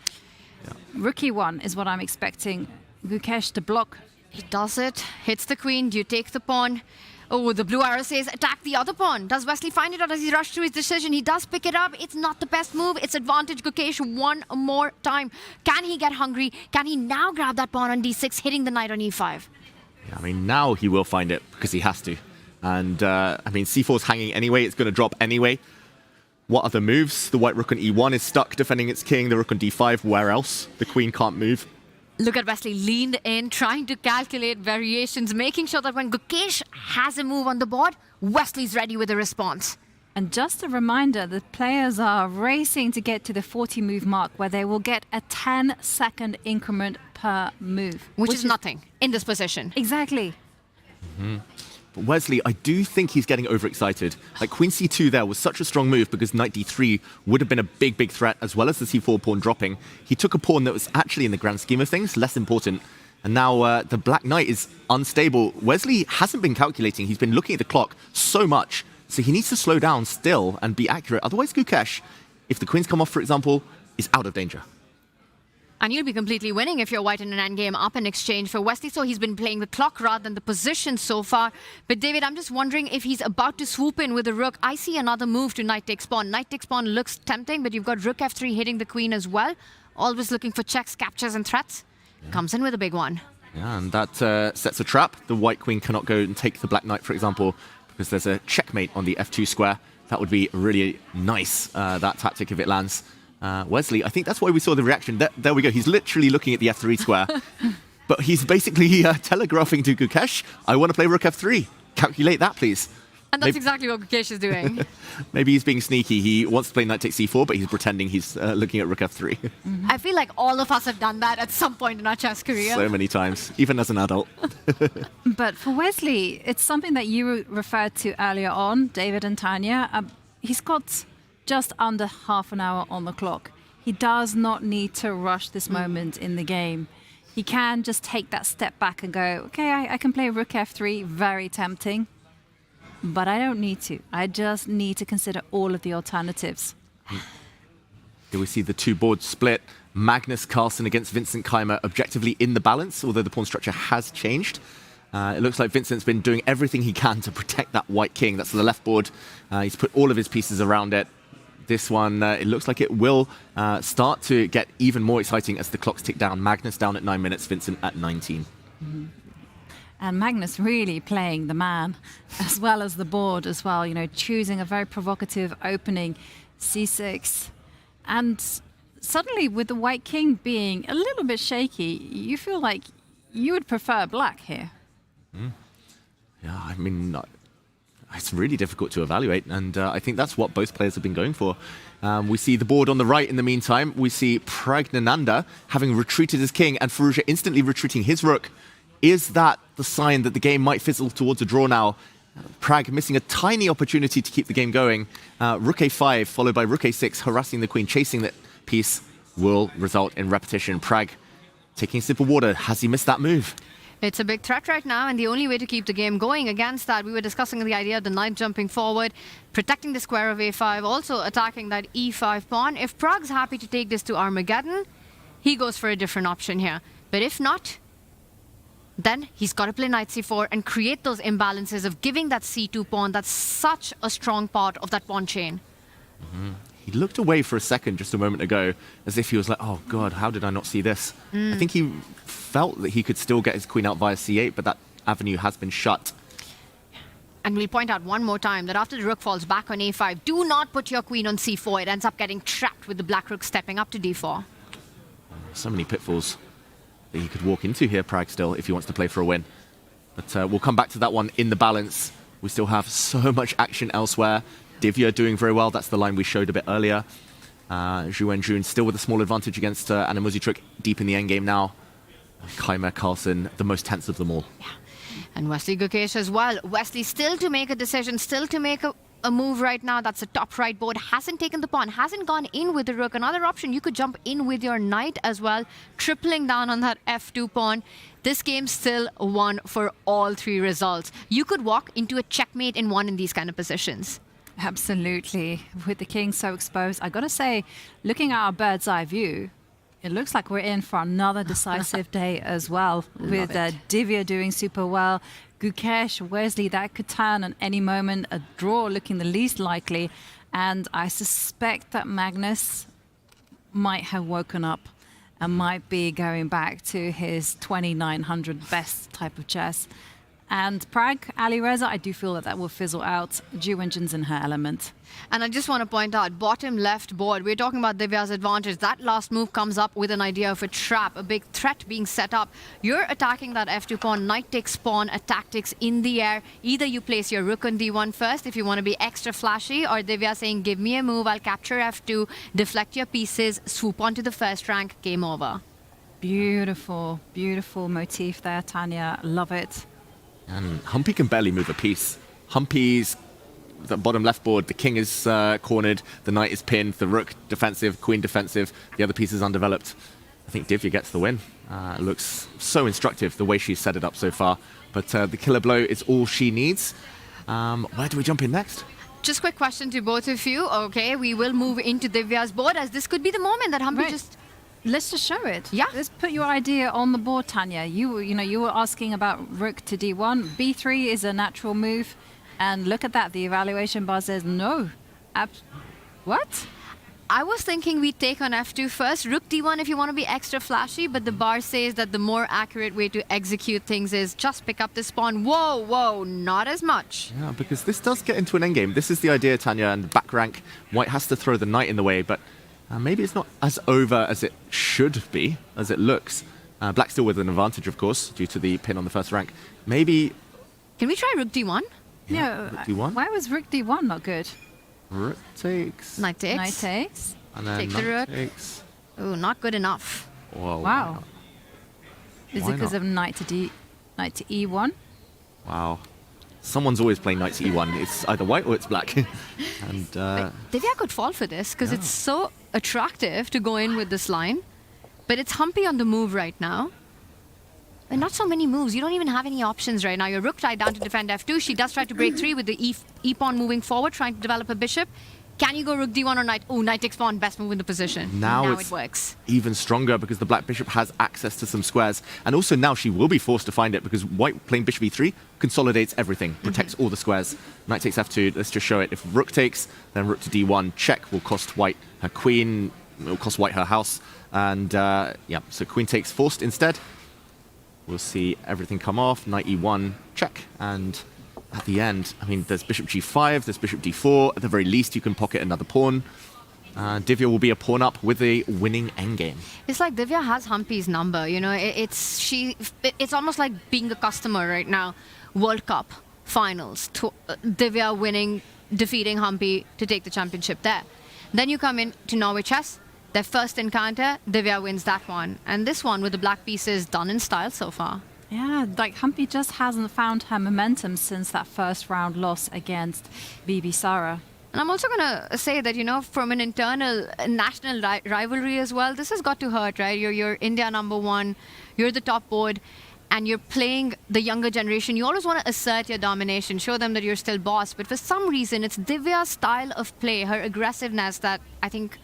Yeah. Rookie one is what I'm expecting. Gukesh to block. He does it, hits the queen, do you take the pawn? Oh, the blue arrow says attack the other pawn. Does Wesley find it, or does he rush to his decision? He does pick it up. It's not the best move. It's advantage Gukesh one more time. Can he get hungry? Can he now grab that pawn on d6, hitting the knight on e5? Yeah, I mean, now he will find it, because he has to. And, I mean, c4's hanging anyway. It's going to drop anyway. What other moves? The white rook on e1 is stuck defending its king. The rook on d5, where else? The queen can't move. Look at Wesley leaned in, trying to calculate variations, making sure that when Gukesh has a move on the board, Wesley's ready with a response. And just a reminder, the players are racing to get to the 40 move mark, where they will get a 10-second increment per move. Which is nothing in this position. Exactly. Mm-hmm. But Wesley, I do think he's getting overexcited. Like, queen c2 there was such a strong move, because knight d3 would have been a big, big threat, as well as the c4 pawn dropping. He took a pawn that was actually, in the grand scheme of things, less important. And now the black knight is unstable. Wesley hasn't been calculating. He's been looking at the clock so much. So he needs to slow down still and be accurate. Otherwise, Gukesh, if the queens come off, for example, is out of danger. And you'll be completely winning if you're white in an endgame up in exchange for Wesley. So he's been playing the clock rather than the position so far. But David, I'm just wondering if he's about to swoop in with a rook. I see another move to knight takes pawn. Knight takes pawn looks tempting, but you've got rook f3 hitting the queen as well. Always looking for checks, captures, and threats. Yeah. Comes in with a big one. Yeah, and that sets a trap. The white queen cannot go and take the black knight, for example, because there's a checkmate on the f2 square. That would be really nice, that tactic, if it lands. Wesley, I think that's why we saw the reaction. There we go. He's literally looking at the f3 square. But he's basically telegraphing to Gukesh, I want to play rook f3. Calculate that, please. And that's exactly what Gukesh is doing. Maybe he's being sneaky. He wants to play knight takes c4, but he's pretending he's looking at rook f3. I feel like all of us have done that at some point in our chess career. So many times, even as an adult. But for Wesley, it's something that you referred to earlier on, David and Tanya. He's got just under half an hour on the clock. He does not need to rush this moment in the game. He can just take that step back and go, okay, I can play rook f3, very tempting. but I don't need to. I just need to consider all of the alternatives. Here we see the two boards split. Magnus Carlsen against Vincent Keimer objectively in the balance, although the pawn structure has changed. It looks like Vincent's been doing everything he can to protect that white king. That's the left board. He's put all of his pieces around it. This one, it looks like it will start to get even more exciting as the clocks tick down. Magnus down at 9 minutes, Vincent at 19. Mm-hmm. And Magnus really playing the man as well as the board as well, you know, choosing a very provocative opening, c6. And suddenly with the white king being a little bit shaky, you feel like you would prefer black here. Yeah, I mean, it's really difficult to evaluate, and I think that's what both players have been going for. We see the board on the right in the meantime. We see Pragnananda having retreated his king and Firouzja instantly retreating his rook. Is that the sign that the game might fizzle towards a draw now? Prag missing a tiny opportunity to keep the game going. Rook a5 followed by rook a6, harassing the queen, chasing that piece will result in repetition. Prag taking a sip of water. Has he missed that move? It's a big threat right now, and the only way to keep the game going against that, we were discussing the idea of the knight jumping forward, protecting the square of a5, also attacking that e5 pawn. If Prag's happy to take this to Armageddon, he goes for a different option here. But if not, then he's got to play knight c4 and create those imbalances of giving that c2 pawn. That's such a strong part of that pawn chain. Mm-hmm. He looked away for a second just a moment ago, as if he was like, oh God, how did I not see this? I think he felt that he could still get his queen out via c8, but that avenue has been shut. And we'll point out one more time that after the rook falls back on a5, do not put your queen on c4. It ends up getting trapped with the black rook stepping up to d4. So many pitfalls that he could walk into here, Prag, still, if he wants to play for a win. But we'll come back to that one in the balance. We still have so much action elsewhere. Divya doing very well. That's the line we showed a bit earlier. Zhu Wenjun still with a small advantage against Anna Muzichuk deep in the endgame now. Keimer, Carlsen, the most tense of them all. Yeah. And Wesley Gukesh as well. Wesley still to make a decision, still to make a move right now. That's the top right board. Hasn't taken the pawn, hasn't gone in with the rook. Another option, you could jump in with your knight as well, tripling down on that f2 pawn. This game still won for all three results. You could walk into a checkmate in one in these kind of positions. Absolutely. With the king so exposed, I gotta say, looking at our bird's eye view, it looks like we're in for another decisive day as well. With Divya doing super well, Gukesh, Wesley, that could turn at any moment, a draw looking the least likely, and I suspect that Magnus might have woken up and might be going back to his 2900 best type of chess. And Prag, Ali Reza, I do feel that that will fizzle out. Zhu Wenjun's in her element. And I just want to point out, bottom left board, we're talking about Divya's advantage. That last move comes up with an idea of a trap, a big threat being set up. You're attacking that f2 pawn, knight takes pawn, tactics in the air. Either you place your rook on d1 first if you want to be extra flashy, or Divya saying, give me a move, I'll capture f2, deflect your pieces, swoop onto the first rank, game over. Beautiful, beautiful motif there, Tanya. Love it. And Humpy can barely move a piece. Humpy's the bottom left board. The king is cornered. The knight is pinned. The rook defensive. Queen defensive. The other piece is undeveloped. I think Divya gets the win. It looks so instructive the way she's set it up so far. But the killer blow is all she needs. Where do we jump in next? Just quick question to both of you. Okay, we will move into Divya's board, as this could be the moment that Humpy just... Let's just show it. Yeah. Let's put your idea on the board, Tanya. You were asking about rook to d1. b3 is a natural move. And look at that. The evaluation bar says no. What? I was thinking we'd take on f2 first. Rook d1 if you want to be extra flashy. But the bar says that the more accurate way to execute things is just pick up this pawn. Whoa, whoa, not as much. Yeah, because this does get into an endgame. This is the idea, Tanya. And back rank, white has to throw the knight in the way. But maybe it's not as over as it should be, as it looks. Black still with an advantage, of course, due to the pin on the first rank. Maybe... Can we try rook d1? Yeah, rook d1? Why was rook d1 not good? Rook takes. Knight takes. Knight takes. And then take the rook. Takes. Ooh, not good enough. Whoa, wow. Is it because of knight to e1? Wow. Someone's always playing knight to e1. It's either white or it's black. And Divya could fall for this because it's so attractive to go in with this line. But it's Humpy on the move right now. And not so many moves. You don't even have any options right now. Your rook tied down to defend f2. She does try to break 3 with the e-pawn moving forward, trying to develop a bishop. Can you go rook d1 or knight? Oh, knight takes pawn, best move in the position. Now it works. Even stronger because the black bishop has access to some squares. And also now she will be forced to find it because white playing bishop e3 consolidates everything, protects all the squares. Knight takes f2, let's just show it. If rook takes, then rook to d1, check will cost white her queen, it will cost white her house. And yeah, so queen takes forced instead. We'll see everything come off, knight e1, check, and at the end, I mean, there's bishop g5, there's bishop d4. At the very least, you can pocket another pawn. Divya will be a pawn up with a winning endgame. It's like Divya has Humpy's number. You know, it's almost like being a customer right now. World Cup finals, Divya winning, defeating Humpy to take the championship there. Then you come in to Norway chess. Their first encounter, Divya wins that one, and this one with the black pieces done in style so far. Yeah, like Humpy just hasn't found her momentum since that first round loss against Bibi Sara. And I'm also going to say that, you know, from an internal national rivalry as well, this has got to hurt, right? You're India #1, you're the top board, and you're playing the younger generation. You always want to assert your domination, show them that you're still boss. But for some reason, it's Divya's style of play, her aggressiveness that I think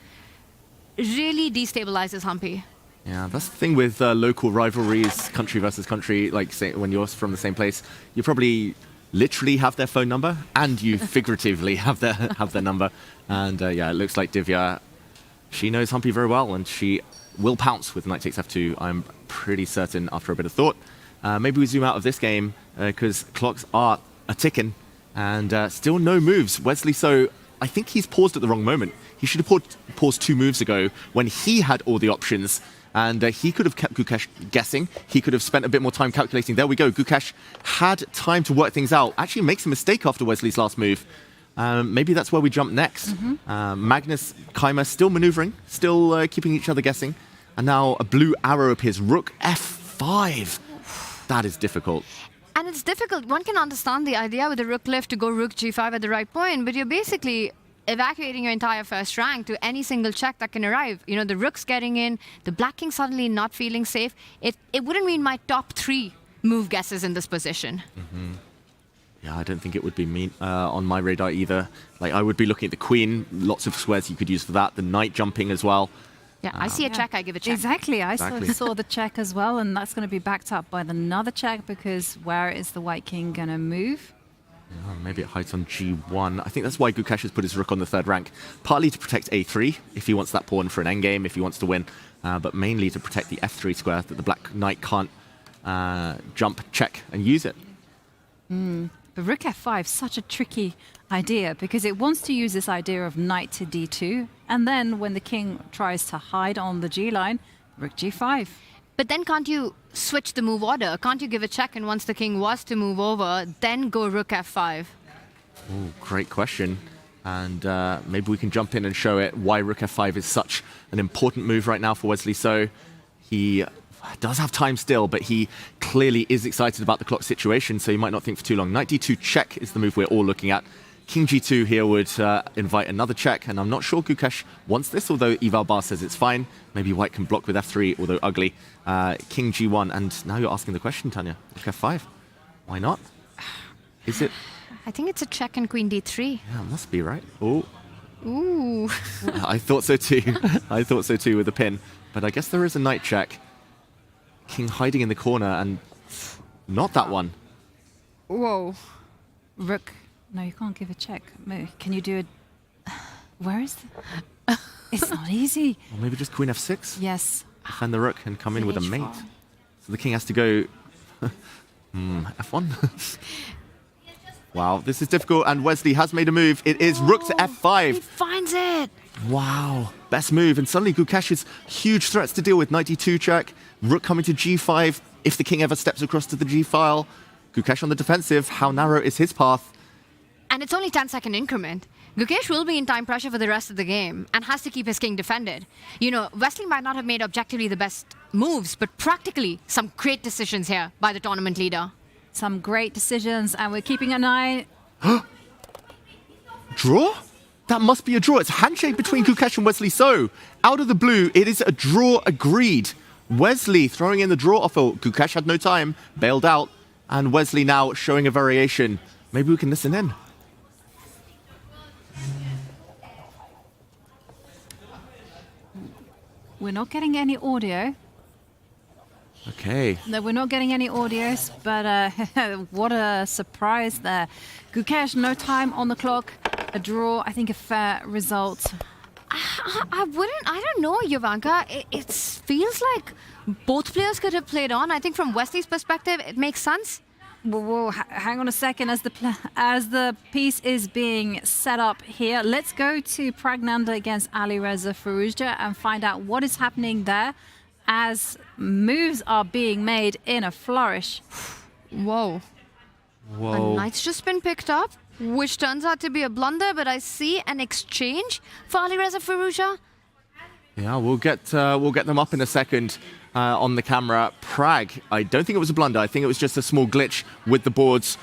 really destabilizes Humpy. Yeah, that's the thing with local rivalries, country versus country, like say, when you're from the same place, you probably literally have their phone number and you figuratively have their number. And yeah, it looks like Divya, she knows Humpy very well and she will pounce with knight takes f2, I'm pretty certain after a bit of thought. Maybe we zoom out of this game because clocks are a-ticking and still no moves. Wesley So, I think he's paused at the wrong moment. He should have paused 2 moves ago when he had all the options. And he could have kept Gukesh guessing. He could have spent a bit more time calculating. There we go. Gukesh had time to work things out. Actually makes a mistake after Wesley's last move. Maybe that's where we jump next. Magnus, Kaimer still maneuvering, still keeping each other guessing. And now a blue arrow appears. Rook f5. That is difficult. And it's difficult. One can understand the idea with the rook lift to go rook g5 at the right point, but you're basically evacuating your entire first rank to any single check that can arrive. You know, the rook's getting in, the black king suddenly not feeling safe. It wouldn't mean my top 3 move guesses in this position. Yeah, I don't think it would be me on my radar either. Like, I would be looking at the queen, lots of squares you could use for that, the knight jumping as well. Yeah, I see a check, I give a check. Exactly, I saw the check as well, and that's going to be backed up by another check because where is the white king going to move? Maybe it hides on g1. I think that's why Gukesh has put his rook on the 3rd rank. Partly to protect a3, if he wants that pawn for an endgame, if he wants to win. But mainly to protect the f3 square, that the black knight can't jump, check, and use it. But rook f5, such a tricky idea, because it wants to use this idea of knight to d2, and then when the king tries to hide on the g line, rook g5. But then can't you switch the move order? Can't you give a check and once the king was to move over, then go rook f5? Oh, great question. And maybe we can jump in and show it why rook f5 is such an important move right now for Wesley So. He does have time still, but he clearly is excited about the clock situation, so he might not think for too long. Knight d2 check is the move we're all looking at. King g2 here would invite another check, and I'm not sure Gukesh wants this, although Eval Bar says it's fine. Maybe white can block with f3, although ugly. King g1, and now you're asking the question, Tanya. Rook f5. Why not? Is it? I think it's a check and queen d3. Yeah, it must be, right? Oh. Ooh. I thought so too. I thought so too with the pin. But I guess there is a knight check. King hiding in the corner, and not that one. Whoa. Rook. No, you can't give a check. Can you do it? Where is the... It's not easy. Or maybe just queen f6? Yes. Defend the rook and come in with a mate. So the king has to go... f1? Wow, this is difficult, and Wesley has made a move. It is rook to f5. He finds it. Wow, best move. And suddenly Gukesh's huge threats to deal with. Knight d2 check, rook coming to g5. If the king ever steps across to the g file, Gukesh on the defensive. How narrow is his path? And it's only 10-second increment. Gukesh will be in time pressure for the rest of the game and has to keep his king defended. You know, Wesley might not have made objectively the best moves, but practically some great decisions here by the tournament leader. Some great decisions, and we're keeping an eye... Draw? That must be a draw. It's a handshake between Gukesh and Wesley So. Out of the blue, it is a draw agreed. Wesley throwing in the draw offer. Gukesh had no time, bailed out. And Wesley now showing a variation. Maybe we can listen in. We're not getting any audio. Okay. No, we're not getting any audios, but what a surprise there. Gukesh, no time on the clock. A draw, I think a fair result. I don't know, Jovanka. It feels like both players could have played on. I think from Wesley's perspective, it makes sense. Whoa, hang on a second. As the piece is being set up here, let's go to Pragnanda against Alireza Firouzja and find out what is happening there as moves are being made in a flourish. Whoa. A knight's just been picked up, which turns out to be a blunder, but I see an exchange for Alireza Firouzja. Yeah, we'll get them up in a second on the camera. Prag, I don't think it was a blunder. I think it was just a small glitch with the boards.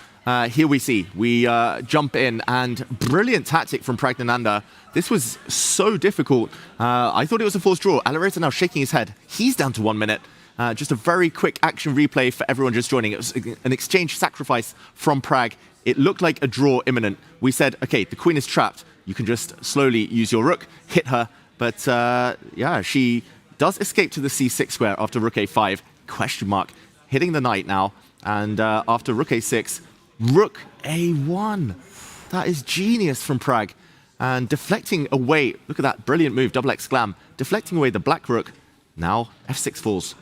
Here we jump in, and brilliant tactic from Pragnananda. This was so difficult. I thought it was a forced draw. Alireza now shaking his head. He's down to 1 minute. Just a very quick action replay for everyone just joining. It was an exchange sacrifice from Prag. It looked like a draw imminent. We said, okay, the queen is trapped. You can just slowly use your rook, hit her. But yeah, she does escape to the c6 square after rook a5, question mark, hitting the knight now. And after rook a6, rook a1. That is genius from Prag. And deflecting away, look at that brilliant move, double exclam, deflecting away the black rook. Now f6 falls.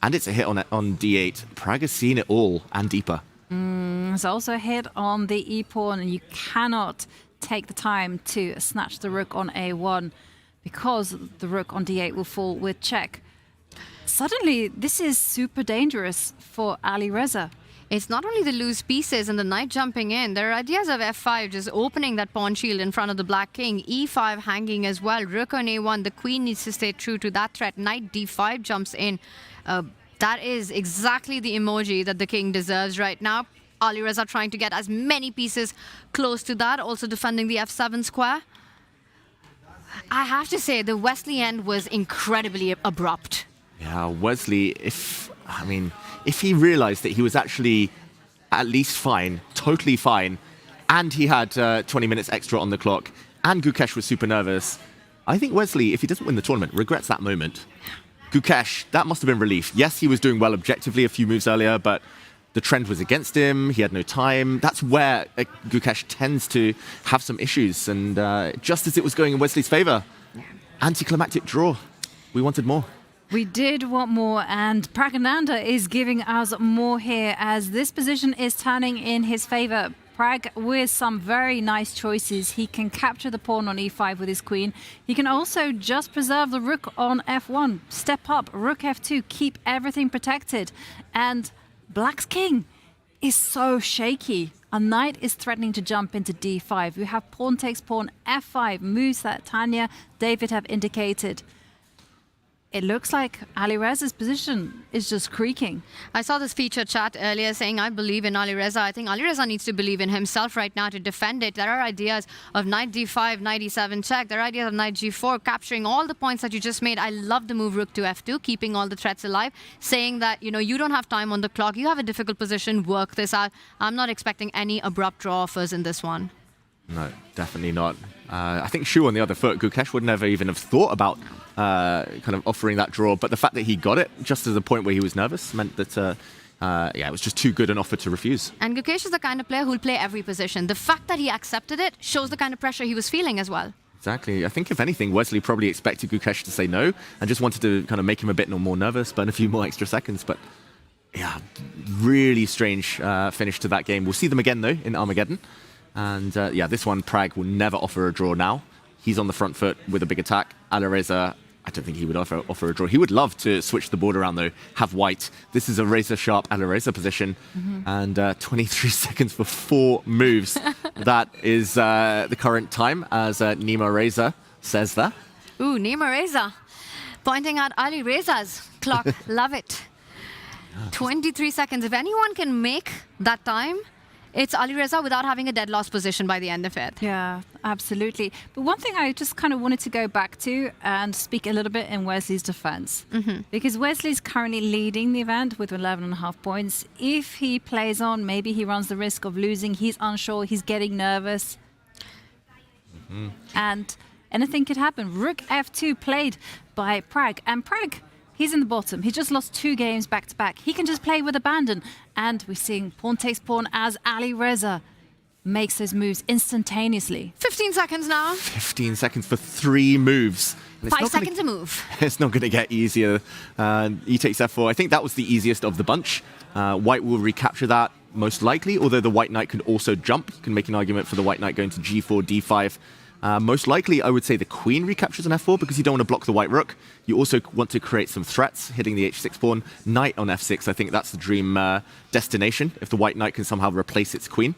And it's a hit on d8. Prag has seen it all and deeper. It's also a hit on the e-pawn, and you cannot take the time to snatch the rook on a1 because the rook on d8 will fall with check. Suddenly, this is super dangerous for Alireza. It's not only the loose pieces and the knight jumping in. There are ideas of f5 just opening that pawn shield in front of the black king. e5 hanging as well. Rook on a1. The queen needs to stay true to that threat. Knight d5 jumps in. That is exactly the emoji that the king deserves right now. Alireza trying to get as many pieces close to that. Also defending the f7 square. I have to say, the Wesley end was incredibly abrupt. Yeah, Wesley, if he realized that he was actually at least fine, totally fine, and he had 20 minutes extra on the clock, and Gukesh was super nervous, I think Wesley, if he doesn't win the tournament, regrets that moment. Gukesh, that must have been relief. Yes, he was doing well objectively a few moves earlier, but the trend was against him. He had no time. That's where Gukesh tends to have some issues. And just as it was going in Wesley's favor, anticlimactic draw. We wanted more. We did want more, and Pragnanda is giving us more here as this position is turning in his favor. Prag with some very nice choices. He can capture the pawn on e5 with his queen. He can also just preserve the rook on f1. Step up, rook f2, keep everything protected. And Black's king is so shaky. A knight is threatening to jump into d5. We have pawn takes pawn f5, moves that Tanya, David have indicated. It looks like Alireza's position is just creaking. I saw this feature chat earlier saying, I believe in Alireza. I think Alireza needs to believe in himself right now to defend it. There are ideas of knight d5, knight e7 check. There are ideas of knight g4, capturing all the points that you just made. I love the move rook to f2, keeping all the threats alive, saying that, you don't have time on the clock. You have a difficult position, work this out. I'm not expecting any abrupt draw offers in this one. No, definitely not. I think Shu on the other foot, Gukesh would never even have thought about kind of offering that draw, but the fact that he got it just as a point where he was nervous meant that it was just too good an offer to refuse. And Gukesh is the kind of player who'll play every position. The fact that he accepted it shows the kind of pressure he was feeling as well. Exactly. I think if anything, Wesley probably expected Gukesh to say no and just wanted to kind of make him a bit more nervous, burn a few more extra seconds. But yeah, really strange finish to that game. We'll see them again though in Armageddon. And this one, Prag will never offer a draw now. He's on the front foot with a big attack. Alireza, I don't think he would offer a draw. He would love to switch the board around though, have white. This is a razor-sharp Alireza position. And 23 seconds for 4 moves. That is the current time, as Nima Reza says there. Ooh, Nima Reza. Pointing out Alireza's clock. Love it. 23 seconds. If anyone can make that time, it's Alireza without having a dead loss position by the end of it. Yeah, Absolutely. But one thing I just kind of wanted to go back to and speak a little bit in Wesley's defense. Because Wesley's currently leading the event with 11.5 points. If he plays on, maybe he runs the risk of losing. He's unsure. He's getting nervous. And anything could happen. Rook F2 played by Prag. And Prag, he's in the bottom. He just lost 2 games back to back. He can just play with abandon. And we're seeing pawn takes pawn as Ali Reza makes those moves instantaneously. 15 seconds now. 15 seconds for 3 moves. And it's 5 not gonna- seconds a move. It's not going to get easier. E takes F4. I think that was the easiest of the bunch. White will recapture that most likely, although the white knight can also jump. You can make an argument for the white knight going to G4, D5. Most likely, I would say the queen recaptures on F4 because you don't want to block the white rook. You also want to create some threats, hitting the H6 pawn. Knight on F6, I think that's the dream destination, if the white knight can somehow replace its queen.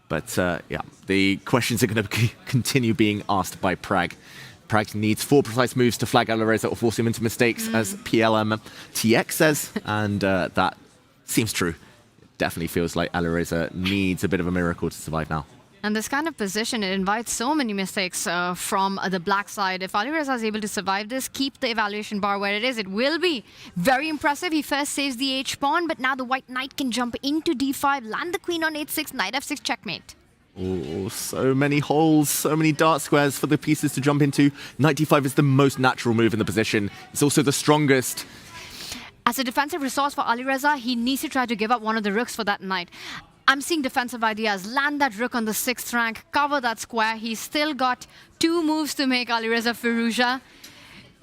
But yeah, the questions are going to continue being asked by Prag. Prag needs 4 precise moves to flag Alireza or force him into mistakes, as PLM-TX says, and that seems true. It definitely feels like Alireza needs a bit of a miracle to survive now. And this kind of position, it invites so many mistakes from the black side. If Ali Reza is able to survive this, keep the evaluation bar where it is, it will be very impressive. He first saves the H-pawn, but now the white knight can jump into D5, land the queen on H6, knight F6, checkmate. Oh, so many holes, so many dart squares for the pieces to jump into. Knight D5 is the most natural move in the position. It's also the strongest. As a defensive resource for Ali Reza, he needs to try to give up one of the rooks for that knight. I'm seeing defensive ideas. Land that rook on the 6th rank, cover that square. He's still got 2 moves to make, Alireza Firouzja.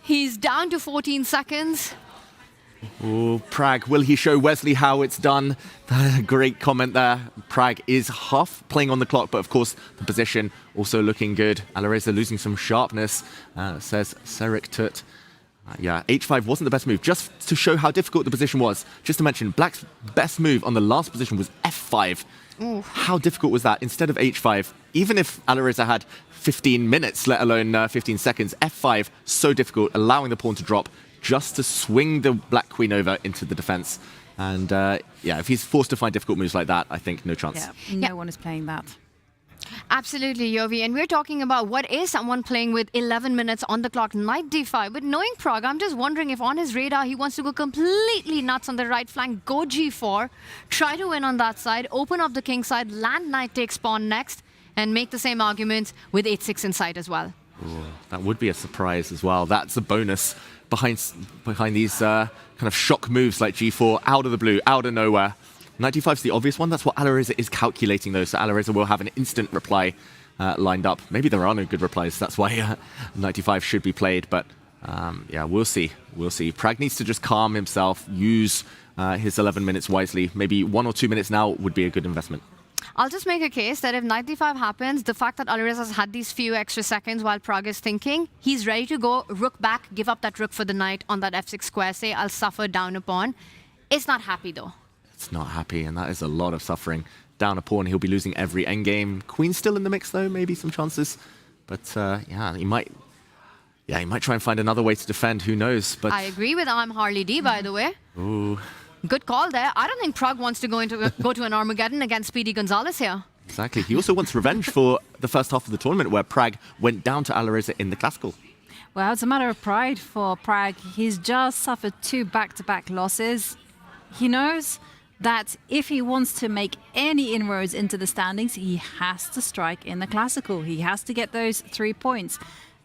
He's down to 14 seconds. Oh, Prag, will he show Wesley how it's done? Great comment there. Prag is half playing on the clock, but of course the position also looking good. Alireza losing some sharpness, says Serik Tut. Yeah, H5 wasn't the best move. Just to show how difficult the position was, just to mention, Black's best move on the last position was F5. Ooh. How difficult was that? Instead of H5, even if Alireza had 15 minutes, let alone 15 seconds, F5, so difficult, allowing the pawn to drop just to swing the black queen over into the defense. And yeah, if he's forced to find difficult moves like that, I think no chance. Yeah, no one is playing that. Absolutely, Yovi. And we're talking about what is someone playing with 11 minutes on the clock, knight D5. But knowing Prag, I'm just wondering if on his radar he wants to go completely nuts on the right flank, go G4, try to win on that side, open up the king side, land knight takes pawn next, and make the same argument with H6 inside as well. Ooh, that would be a surprise as well. That's a bonus behind these kind of shock moves like G4, out of the blue, out of nowhere. Knight D5 is the obvious one. That's what Alireza is calculating, though. So Alireza will have an instant reply lined up. Maybe there are no good replies. That's why Knight D5 should be played. But yeah, we'll see. We'll see. Prag needs to just calm himself, use his 11 minutes wisely. Maybe 1 or 2 minutes now would be a good investment. I'll just make a case that if knight D5 happens, the fact that Alireza has had these few extra seconds while Prag is thinking, he's ready to go rook back, give up that rook for the knight on that F6 square, say, I'll suffer down a pawn. It's not happy, though. It's not happy, and that is a lot of suffering. Down a pawn, he'll be losing every endgame. Queen's still in the mix, though, maybe some chances. But yeah, he might try and find another way to defend. Who knows? But I agree with Harley D, by the way. Ooh. Good call there. I don't think Prag wants to go to an Armageddon against Speedy Gonzalez here. Exactly. He also wants revenge for the first half of the tournament where Prag went down to Alireza in the classical. Well, it's a matter of pride for Prag. He's just suffered 2 back-to-back losses. He knows that if he wants to make any inroads into the standings, he has to strike in the classical. He has to get those 3 points.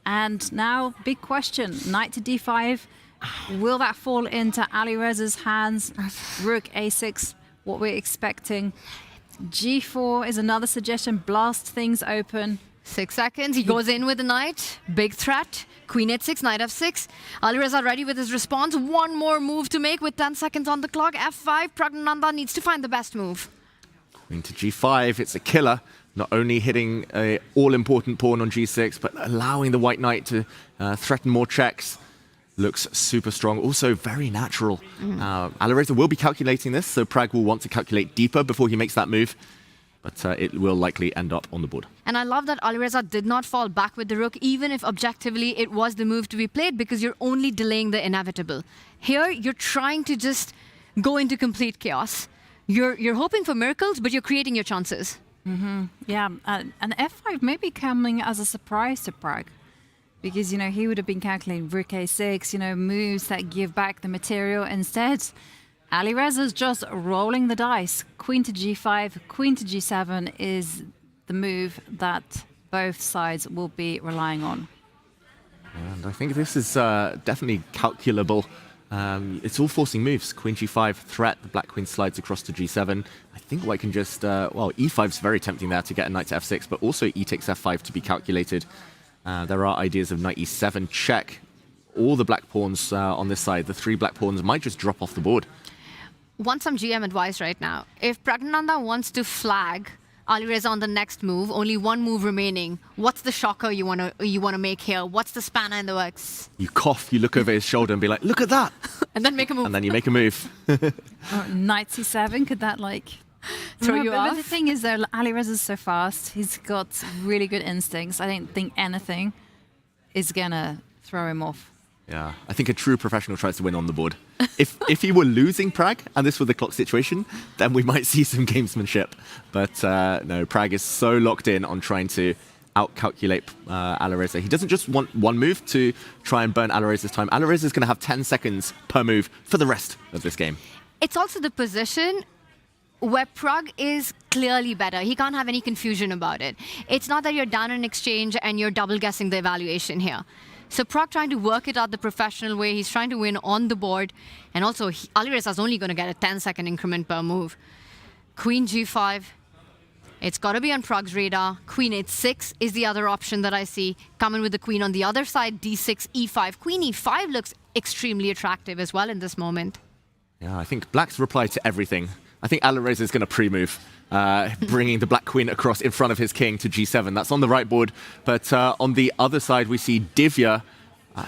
And now, big question, knight to D5. Will that fall into Alireza's hands? Rook A6, what we're expecting. G4 is another suggestion. Blast things open. 6 seconds. He goes in with the knight. Big threat. Queen H6, knight F6. Alireza ready with his response. 1 more move to make with 10 seconds on the clock. F5. Pragnananda needs to find the best move. Queen to G5. It's a killer. Not only hitting an all-important pawn on G6, but allowing the white knight to threaten more checks. Looks super strong. Also very natural. Alireza will be calculating this, so Prag will want to calculate deeper before he makes that move. But it will likely end up on the board. And I love that Alireza did not fall back with the rook, even if objectively it was the move to be played, because you're only delaying the inevitable. Here, you're trying to just go into complete chaos. You're hoping for miracles, but you're creating your chances. Yeah, and F5 may be coming as a surprise to Prague. Because, he would have been calculating rook a6, moves that give back the material. Instead, Alireza's just rolling the dice. Queen to g5, queen to g7 is the move that both sides will be relying on. And I think this is definitely calculable. It's all forcing moves. Queen g5 threat, the black queen slides across to g7. I think white can just, e5's very tempting there to get a knight to f6, but also e takes f5 to be calculated. There are ideas of knight e7 check. All the black pawns on this side, the 3 black pawns might just drop off the board. Want some GM advice right now. If Pragnananda wants to flag Alireza on the next move, only one move remaining, what's the shocker you want to make here? What's the spanner in the works? You cough, you look over his shoulder and be like, look at that! And then make a move. And then you make a move. Knight c7, could that throw you off? But the thing is, though, Alireza's so fast. He's got really good instincts. I don't think anything is going to throw him off. Yeah, I think a true professional tries to win on the board. If he were losing Prague, and this were the clock situation, then we might see some gamesmanship. But no, Prague is so locked in on trying to outcalculate Alireza. He doesn't just want one move to try and burn Alireza's time. Alireza is going to have 10 seconds per move for the rest of this game. It's also the position where Prague is clearly better. He can't have any confusion about it. It's not that you're down in exchange and you're double guessing the evaluation here. So Prague trying to work it out the professional way. He's trying to win on the board. And also, Alireza's only going to get a 10-second increment per move. Queen g5. It's got to be on Prague's radar. Queen h6 is the other option that I see. Coming with the queen on the other side, d6, e5. Queen e5 looks extremely attractive as well in this moment. Yeah, I think black's reply to everything. I think Alireza is going to pre-move, bringing the black queen across in front of his king to g7. That's on the right board. But on the other side, we see Divya.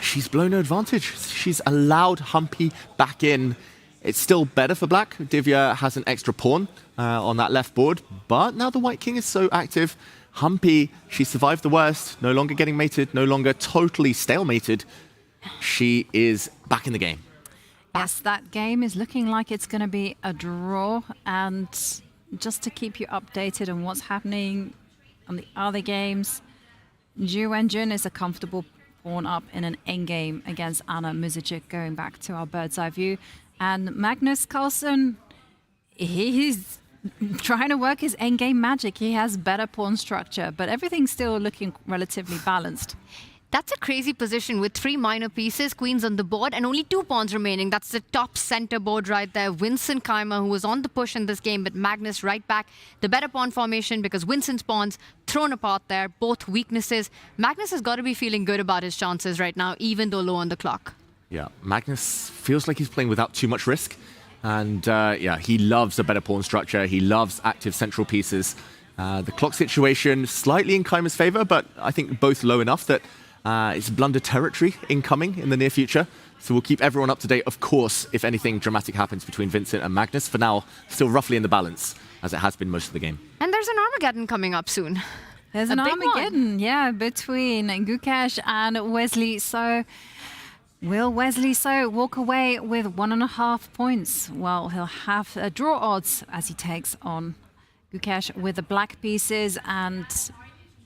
She's blown no advantage. She's allowed Humpy back in. It's still better for black. Divya has an extra pawn on that left board. But now the white king is so active. Humpy, she survived the worst. No longer getting mated. No longer totally stalemated. She is back in the game. Yes, that game is looking like it's going to be a draw. And just to keep you updated on what's happening on the other games, Ju Wenjun is a comfortable pawn up in an endgame against Anna Muzic, going back to our bird's eye view. And Magnus Carlsen, he's trying to work his endgame magic. He has better pawn structure, but everything's still looking relatively balanced. That's a crazy position with 3 minor pieces, queens on the board, and only 2 pawns remaining. That's the top center board right there. Vincent Keimer, who was on the push in this game, but Magnus right back. The better pawn formation because Vincent's pawns thrown apart there, both weaknesses. Magnus has got to be feeling good about his chances right now, even though low on the clock. Yeah, Magnus feels like he's playing without too much risk. And yeah, he loves a better pawn structure. He loves active central pieces. The clock situation slightly in Keimer's favor, but I think both low enough that it's blunder territory incoming in the near future. So we'll keep everyone up to date, of course, if anything dramatic happens between Vincent and Magnus. For now, still roughly in the balance, as it has been most of the game. And there's an Armageddon coming up soon. There's an Armageddon, yeah, between Gukesh and Wesley. So will Wesley So walk away with 1.5 points? Well, he'll have draw odds as he takes on Gukesh with the black pieces, and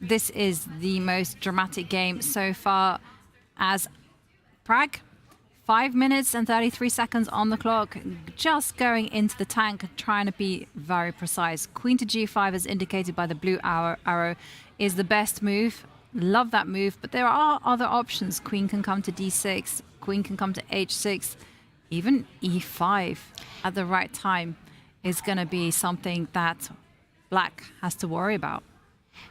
this is the most dramatic game so far, as Prague, 5 minutes and 33 seconds on the clock, just going into the tank, trying to be very precise. Queen to g5, as indicated by the blue arrow, is the best move. Love that move, but there are other options. Queen can come to d6, queen can come to h6, even e5 at the right time is going to be something that black has to worry about.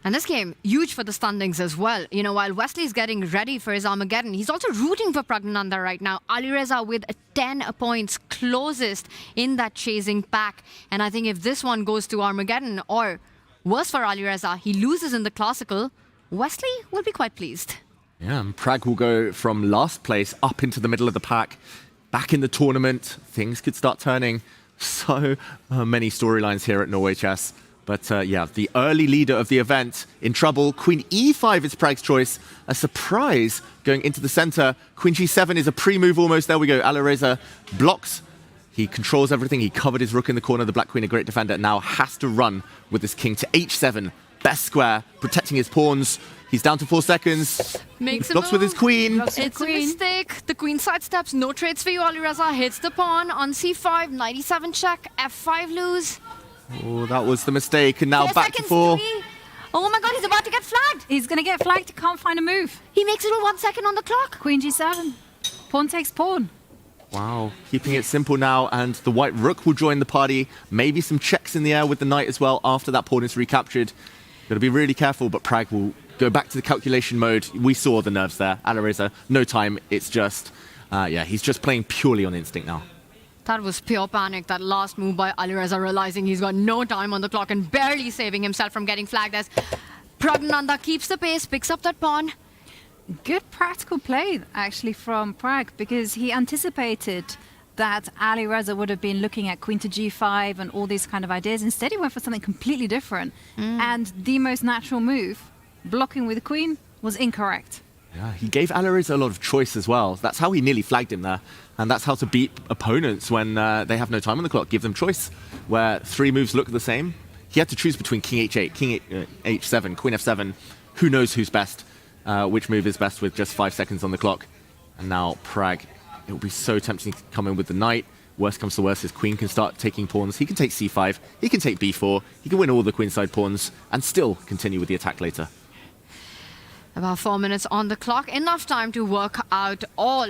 And this game, huge for the standings as well. You know, while Wesley's getting ready for his Armageddon, he's also rooting for Pragnananda right now. Alireza with 10 points closest in that chasing pack. And I think if this one goes to Armageddon, or worse for Alireza, he loses in the classical, Wesley will be quite pleased. Yeah, and Prague will go from last place up into the middle of the pack. Back in the tournament, things could start turning. So many storylines here at Norway Chess. But yeah, the early leader of the event in trouble. Queen e5 is Prague's choice. A surprise going into the center. Queen g7 is a pre-move almost. There we go. Alireza blocks. He controls everything. He covered his rook in the corner. The black queen, a great defender, now has to run with this king to h7. Best square, protecting his pawns. He's down to 4 seconds. Makes a blocks with his move. queen. It's a mistake. The queen sidesteps. No trades for you, Alireza. Hits the pawn on c5. 97 check. f5 lose. Oh, that was the mistake. And now 4 back to seconds, 4. 3. Oh my god, he's about to get flagged. He's going to get flagged. He can't find a move. He makes it with 1 second on the clock. Queen g7. Pawn takes pawn. Wow, keeping it simple now, and the white rook will join the party. Maybe some checks in the air with the knight as well after that pawn is recaptured. Got to be really careful, but Prag will go back to the calculation mode. We saw the nerves there. Alireza, no time. It's just, he's just playing purely on instinct now. That was pure panic, that last move by Alireza, realizing he's got no time on the clock and barely saving himself from getting flagged as Pragnananda keeps the pace, picks up that pawn. Good practical play, actually, from Prag, because he anticipated that Alireza would have been looking at queen to g5 and all these kind of ideas. Instead, he went for something completely different. And the most natural move, blocking with the queen, was incorrect. Yeah, he gave Alireza a lot of choice as well. That's how he nearly flagged him there. And that's how to beat opponents when they have no time on the clock. Give them choice, where 3 moves look the same. He had to choose between king h8, king h7, queen f7. Who knows who's best? Which move is best with just 5 seconds on the clock. And now Prag, it will be so tempting to come in with the knight. Worst comes to worst, his queen can start taking pawns. He can take c5, he can take b4, he can win all the queenside pawns and still continue with the attack later. About 4 minutes on the clock. Enough time to work out all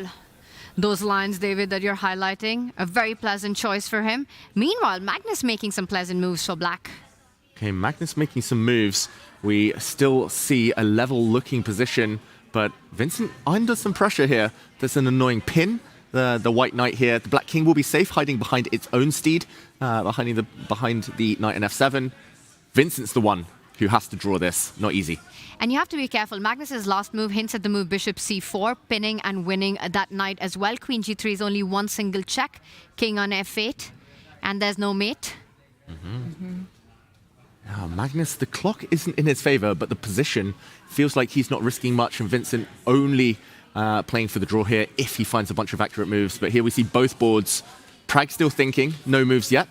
those lines, David, that you're highlighting. A very pleasant choice for him. Meanwhile, Magnus making some pleasant moves for black. Okay, Magnus making some moves. We still see a level-looking position, but Vincent under some pressure here. There's an annoying pin. The white knight here. The black king will be safe, hiding behind its own steed, behind the knight in f7. Vincent's the one who has to draw this. Not easy. And you have to be careful. Magnus's last move hints at the move bishop c4, pinning and winning that knight as well. Queen g3 is only one single check. King on f8, and there's no mate. Magnus, the clock isn't in his favor, but the position feels like he's not risking much, and Vincent only playing for the draw here if he finds a bunch of accurate moves. But here we see both boards. Prag still thinking, no moves yet.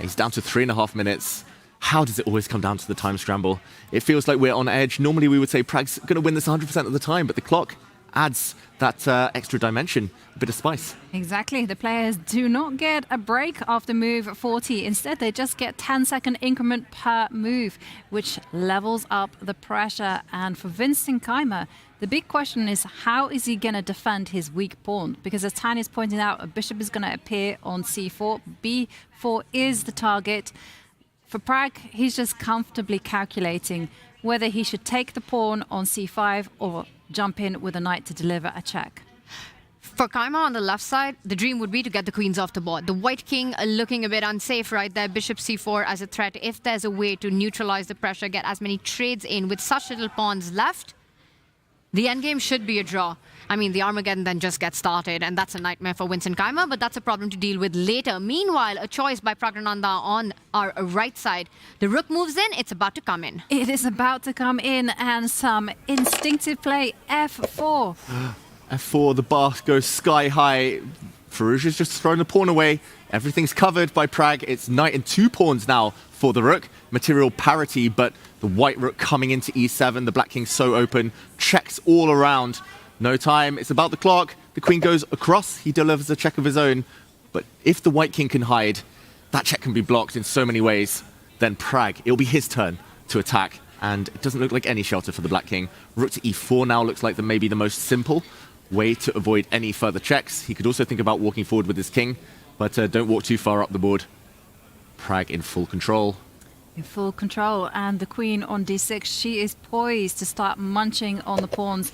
He's down to 3.5 minutes. How does it always come down to the time scramble? It feels like we're on edge. Normally we would say Prag's going to win this 100% of the time, but the clock adds that extra dimension, a bit of spice. Exactly. The players do not get a break after move 40. Instead, they just get 10-second increment per move, which levels up the pressure. And for Vincent Keimer, the big question is, how is he going to defend his weak pawn? Because as Tanya's pointed out, a bishop is going to appear on c4. b4 is the target. For Prag, he's just comfortably calculating whether he should take the pawn on c5 or jump in with a knight to deliver a check. For Keimer on the left side, the dream would be to get the queens off the board. The white king looking a bit unsafe right there. Bishop c4 as a threat. If there's a way to neutralize the pressure, get as many trades in with such little pawns left, the endgame should be a draw. I mean, the Armageddon then just gets started, and that's a nightmare for Vincent Keimer, but that's a problem to deal with later. Meanwhile, a choice by Pragnananda on our right side. The rook moves in, it's about to come in. It is about to come in, and some instinctive play, f4. f4, the bar goes sky high. Firouzja's just thrown the pawn away. Everything's covered by Prag. It's knight and 2 pawns now for the rook. Material parity, but the white rook coming into e7. The black king's so open. Checks all around. No time. It's about the clock. The queen goes across. He delivers a check of his own. But if the white king can hide, that check can be blocked in so many ways. Then Prag, it'll be his turn to attack. And it doesn't look like any shelter for the black king. Rook to e4 now looks like maybe the most simple way to avoid any further checks. He could also think about walking forward with his king, but don't walk too far up the board. Prag in full control. In full control, and the queen on d6, she is poised to start munching on the pawns.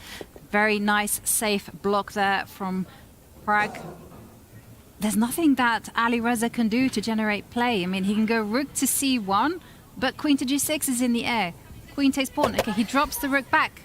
Very nice, safe block there from Prag. There's nothing that Alireza can do to generate play. I mean, he can go rook to c1, but queen to g6 is in the air. Queen takes pawn. Okay, he drops the rook back.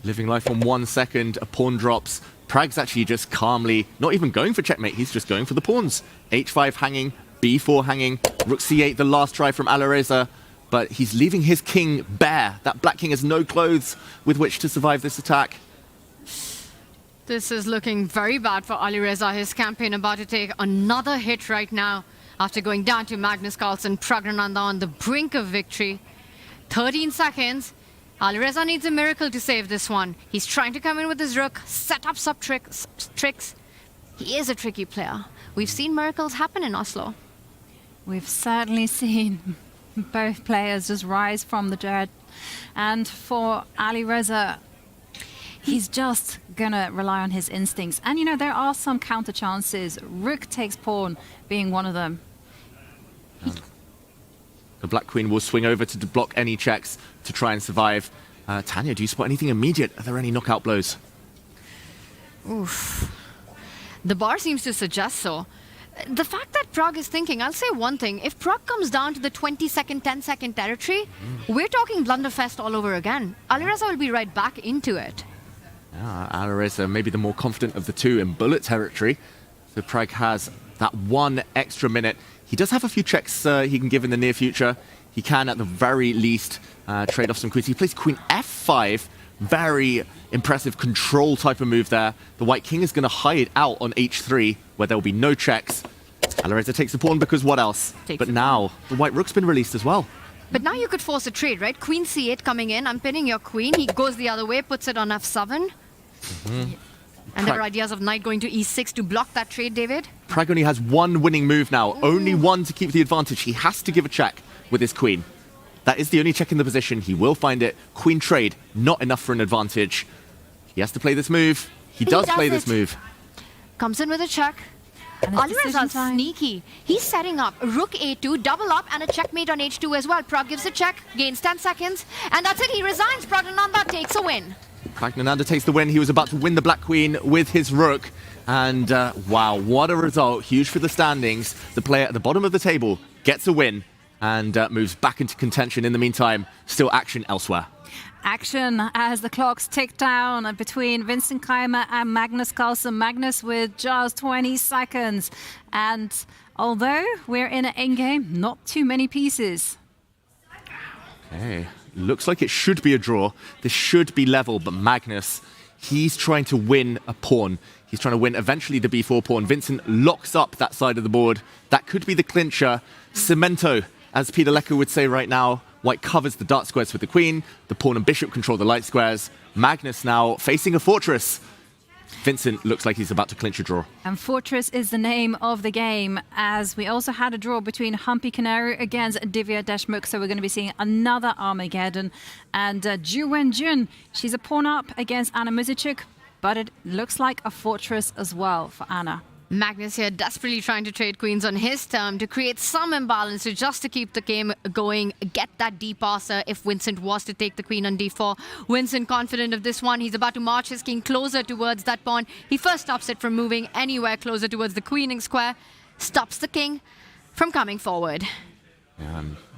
Living life on 1 second, a pawn drops. Prag's actually just calmly, not even going for checkmate, he's just going for the pawns. h5 hanging, b4 hanging, rook c8, the last try from Alireza, but he's leaving his king bare. That black king has no clothes with which to survive this attack. This is looking very bad for Alireza. His campaign about to take another hit right now after going down to Magnus Carlsen. Praggnanandhaa on the brink of victory. 13 seconds. Alireza needs a miracle to save this one. He's trying to come in with his rook, set up some tricks. He is a tricky player. We've seen miracles happen in Oslo. We've certainly seen both players just rise from the dirt. And for Alireza, he's just going to rely on his instincts. And, you know, there are some counter chances. Rook takes pawn being one of them. The Black Queen will swing over to block any checks to try and survive. Tanya, do you spot anything immediate? Are there any knockout blows? Oof. The bar seems to suggest so. The fact that Prague is thinking, I'll say one thing. If Prague comes down to the 20-second, 10-second territory, we're talking blunderfest all over again. Alireza will be right back into it. Alireza may be the more confident of the two in bullet territory. So Prague has that one extra minute. He does have a few checks he can give in the near future. He can, at the very least, trade off some queens. He plays queen f5. Very impressive control type of move there. The White King is going to hide out on h3, where there will be no checks. Alireza takes the pawn because what else? But now, the White Rook's been released as well. But now you could force a trade, right? Queen c8 coming in. I'm pinning your queen. He goes the other way, puts it on f7. And there are ideas of knight going to e6 to block that trade, David. Prague only has one winning move now. Only one to keep the advantage. He has to give a check with his queen. That is the only check in the position. He will find it. Queen trade, not enough for an advantage. He has to play this move. He does play this move. Comes in with a check. Alireza's sneaky. He's setting up rook a2, double up, and a checkmate on h2 as well. Prague gives a check, gains 10 seconds, and that's it. He resigns. Praggnanandhaa takes a win. Praggnanandhaa takes the win. He was about to win the Black Queen with his rook. And wow, what a result. Huge for the standings. The player at the bottom of the table gets a win and moves back into contention. In the meantime, still action elsewhere. Action as the clocks tick down between Vincent Keimer and Magnus Carlsen. Magnus with just 20 seconds. And although we're in an endgame, not too many pieces. Okay, looks like it should be a draw. This should be level, but Magnus, he's trying to win a pawn. He's trying to win eventually the b4 pawn. Vincent locks up that side of the board. That could be the clincher. Cemento, as Peter Lecker would say right now. White covers the dark squares with the queen. The pawn and bishop control the light squares. Magnus now facing a fortress. Vincent looks like he's about to clinch a draw. And Fortress is the name of the game, as we also had a draw between Humpy Canary against Divya Deshmukh. So we're going to be seeing another Armageddon. And Ju Wenjun, she's a pawn up against Anna Muzichuk, but it looks like a fortress as well for Anna. Magnus here desperately trying to trade queens on his term to create some imbalance, just to keep the game going, get that D-passer if Vincent was to take the queen on d4. Vincent confident of this one. He's about to march his king closer towards that pawn. He first stops it from moving anywhere closer towards the queening square, stops the king from coming forward.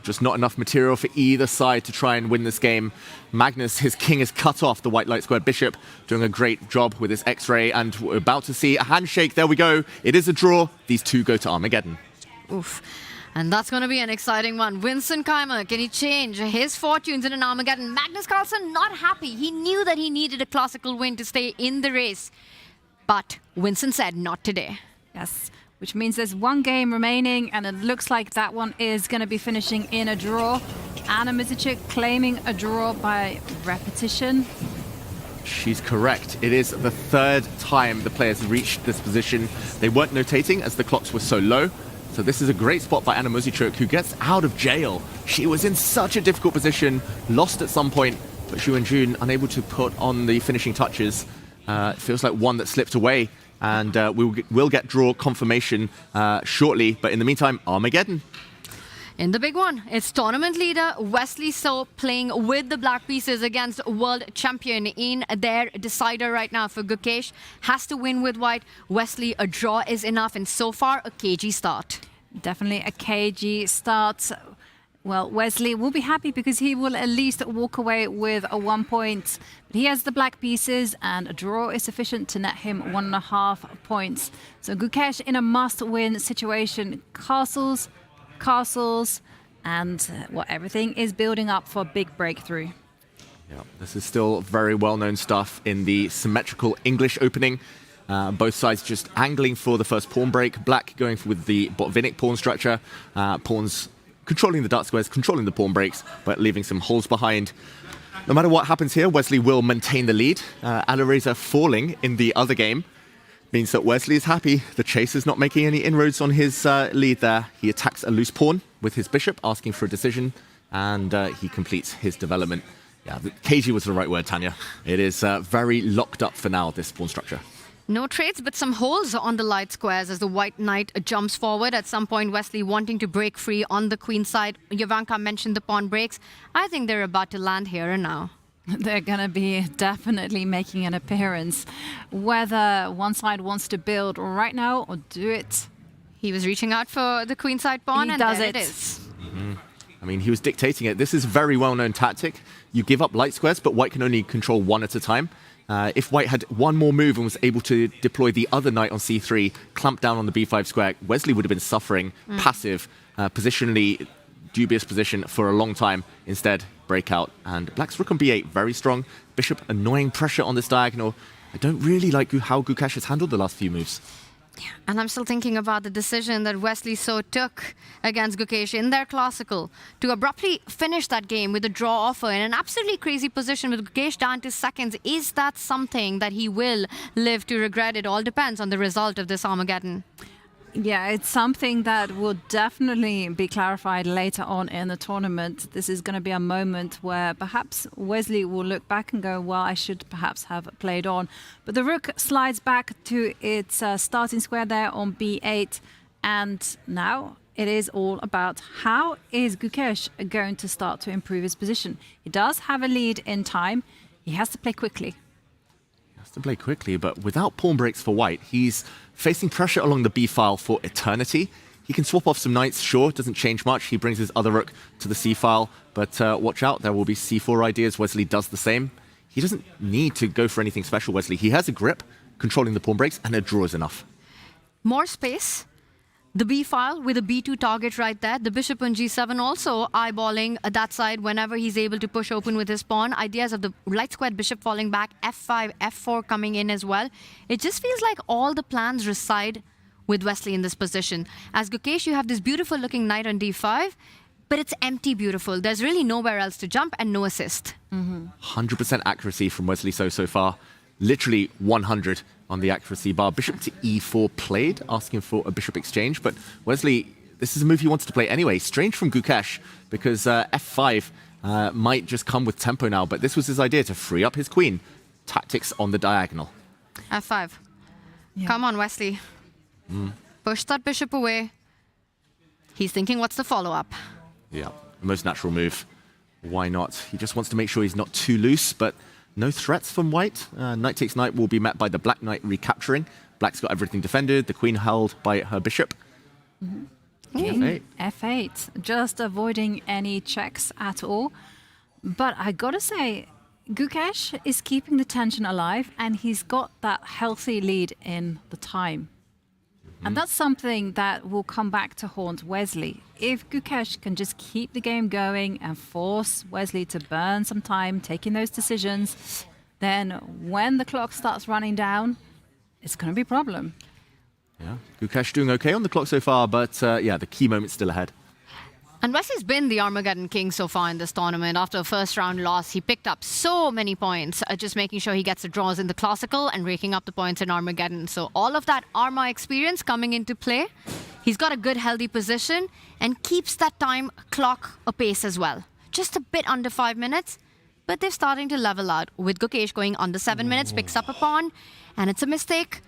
Just not enough material for either side to try and win this game. Magnus, his king is cut off the white light square bishop, doing a great job with his X-ray, and we're about to see a handshake. There we go. It is a draw. These two go to Armageddon. Oof. And that's going to be an exciting one. Vincent Keimer, can he change his fortunes in an Armageddon? Magnus Carlsen not happy. He knew that he needed a classical win to stay in the race. But Vincent said not today. Yes. Which means there's one game remaining, and it looks like that one is going to be finishing in a draw. Anna Muzichuk claiming a draw by repetition. She's correct. It is the third time the players reached this position. They weren't notating as the clocks were so low. So this is a great spot by Anna Muzichuk, who gets out of jail. She was in such a difficult position, lost at some point, but Ju Wenjun unable to put on the finishing touches. It feels like one that slipped away. And we'll get draw confirmation shortly. But in the meantime, Armageddon. In the big one, it's tournament leader Wesley So playing with the black pieces against world champion in their decider right now for Gukesh. Has to win with white. Wesley, a draw is enough, and so far a cagey start. Definitely a cagey start. Well, Wesley will be happy because he will at least walk away with a 1 point. But he has the black pieces, and a draw is sufficient to net him 1.5 points. So Gukesh in a must-win situation. Castles, and well, everything is building up for a big breakthrough. Yeah, this is still very well-known stuff in the symmetrical English opening. Both sides just angling for the first pawn break. Black going with the Botvinnik pawn structure. Pawns controlling the dark squares, controlling the pawn breaks, but leaving some holes behind. No matter what happens here, Wesley will maintain the lead. Alireza falling in the other game means that Wesley is happy. The chase is not making any inroads on his lead there. He attacks a loose pawn with his bishop, asking for a decision, and he completes his development. Yeah, cagey was the right word, Tanya. It is very locked up for now, this pawn structure. No trades, but some holes on the light squares as the white knight jumps forward. At some point, Wesley wanting to break free on the queen side. Jovanka mentioned the pawn breaks. I think they're about to land here and now. They're going to be definitely making an appearance. Whether one side wants to build right now or do it. He was reaching out for the queen side pawn, and there it is. Mm-hmm. I mean, he was dictating it. This is a very well-known tactic. You give up light squares, but white can only control one at a time. If white had one more move and was able to deploy the other knight on c3, clamp down on the b5 square, Wesley would have been suffering passive, positionally dubious position for a long time. Instead, breakout. And black's rook on b8, very strong. Bishop, annoying pressure on this diagonal. I don't really like how Gukesh has handled the last few moves. And I'm still thinking about the decision that Wesley So took against Gukesh in their classical to abruptly finish that game with a draw offer in an absolutely crazy position with Gukesh down to seconds. Is that something that he will live to regret? It all depends on the result of this Armageddon. Yeah, it's something that will definitely be clarified later on in the tournament. This is going to be a moment where perhaps Wesley will look back and go, well, I should perhaps have played on. But the rook slides back to its starting square there on b8. And now it is all about how is Gukesh going to start to improve his position. He does have a lead in time. He has to play quickly. To play quickly, but without pawn breaks for white, he's facing pressure along the b file for eternity. He can swap off some knights, sure, doesn't change much. He brings his other rook to the c file, but watch out, there will be c4 ideas. Wesley does the same. He doesn't need to go for anything special, Wesley. He has a grip, controlling the pawn breaks, and a draw is enough. More space. The b file with a b2 target right there. The bishop on g7 also eyeballing that side whenever he's able to push open with his pawn. Ideas of the light squared bishop falling back, f5, f4 coming in as well. It just feels like all the plans reside with Wesley in this position. As Gukesh, you have this beautiful looking knight on d5, but it's empty beautiful. There's really nowhere else to jump and no assist. 100% accuracy from Wesley so far. Literally 100 on the accuracy bar. Bishop to e4 played, asking for a bishop exchange. But Wesley, this is a move he wants to play anyway. Strange from Gukesh, because f5 might just come with tempo now. But this was his idea, to free up his queen. Tactics on the diagonal. f5. Yeah. Come on, Wesley. Push that bishop away. He's thinking, what's the follow-up? Yeah, the most natural move. Why not? He just wants to make sure he's not too loose, but no threats from white. Knight takes knight will be met by the black knight recapturing. Black's got everything defended. The queen held by her bishop. F8. F8. Just avoiding any checks at all. But I gotta say, Gukesh is keeping the tension alive, and he's got that healthy lead in the time. And that's something that will come back to haunt Wesley. If Gukesh can just keep the game going and force Wesley to burn some time taking those decisions, then when the clock starts running down, it's going to be a problem. Yeah, Gukesh doing okay on the clock so far, but yeah, the key moment's still ahead. And Wesley's been the Armageddon king so far in this tournament. After a first round loss, he picked up so many points, just making sure he gets the draws in the classical and raking up the points in Armageddon. So all of that Arma experience coming into play. He's got a good, healthy position and keeps that time clock apace as well. Just a bit under 5 minutes, but they're starting to level out. With Gukesh going under 7 minutes, picks up a pawn, and it's a mistake.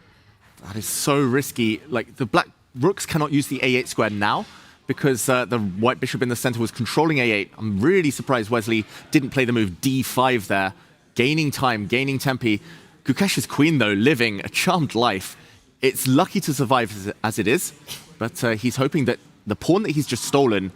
That is so risky. Like, the black rooks cannot use the a8 square now, because the white bishop in the center was controlling a8. I'm really surprised Wesley didn't play the move d5 there. Gaining time, gaining tempi. Gukesh's queen, though, living a charmed life. It's lucky to survive as it is, but he's hoping that the pawn that he's just stolen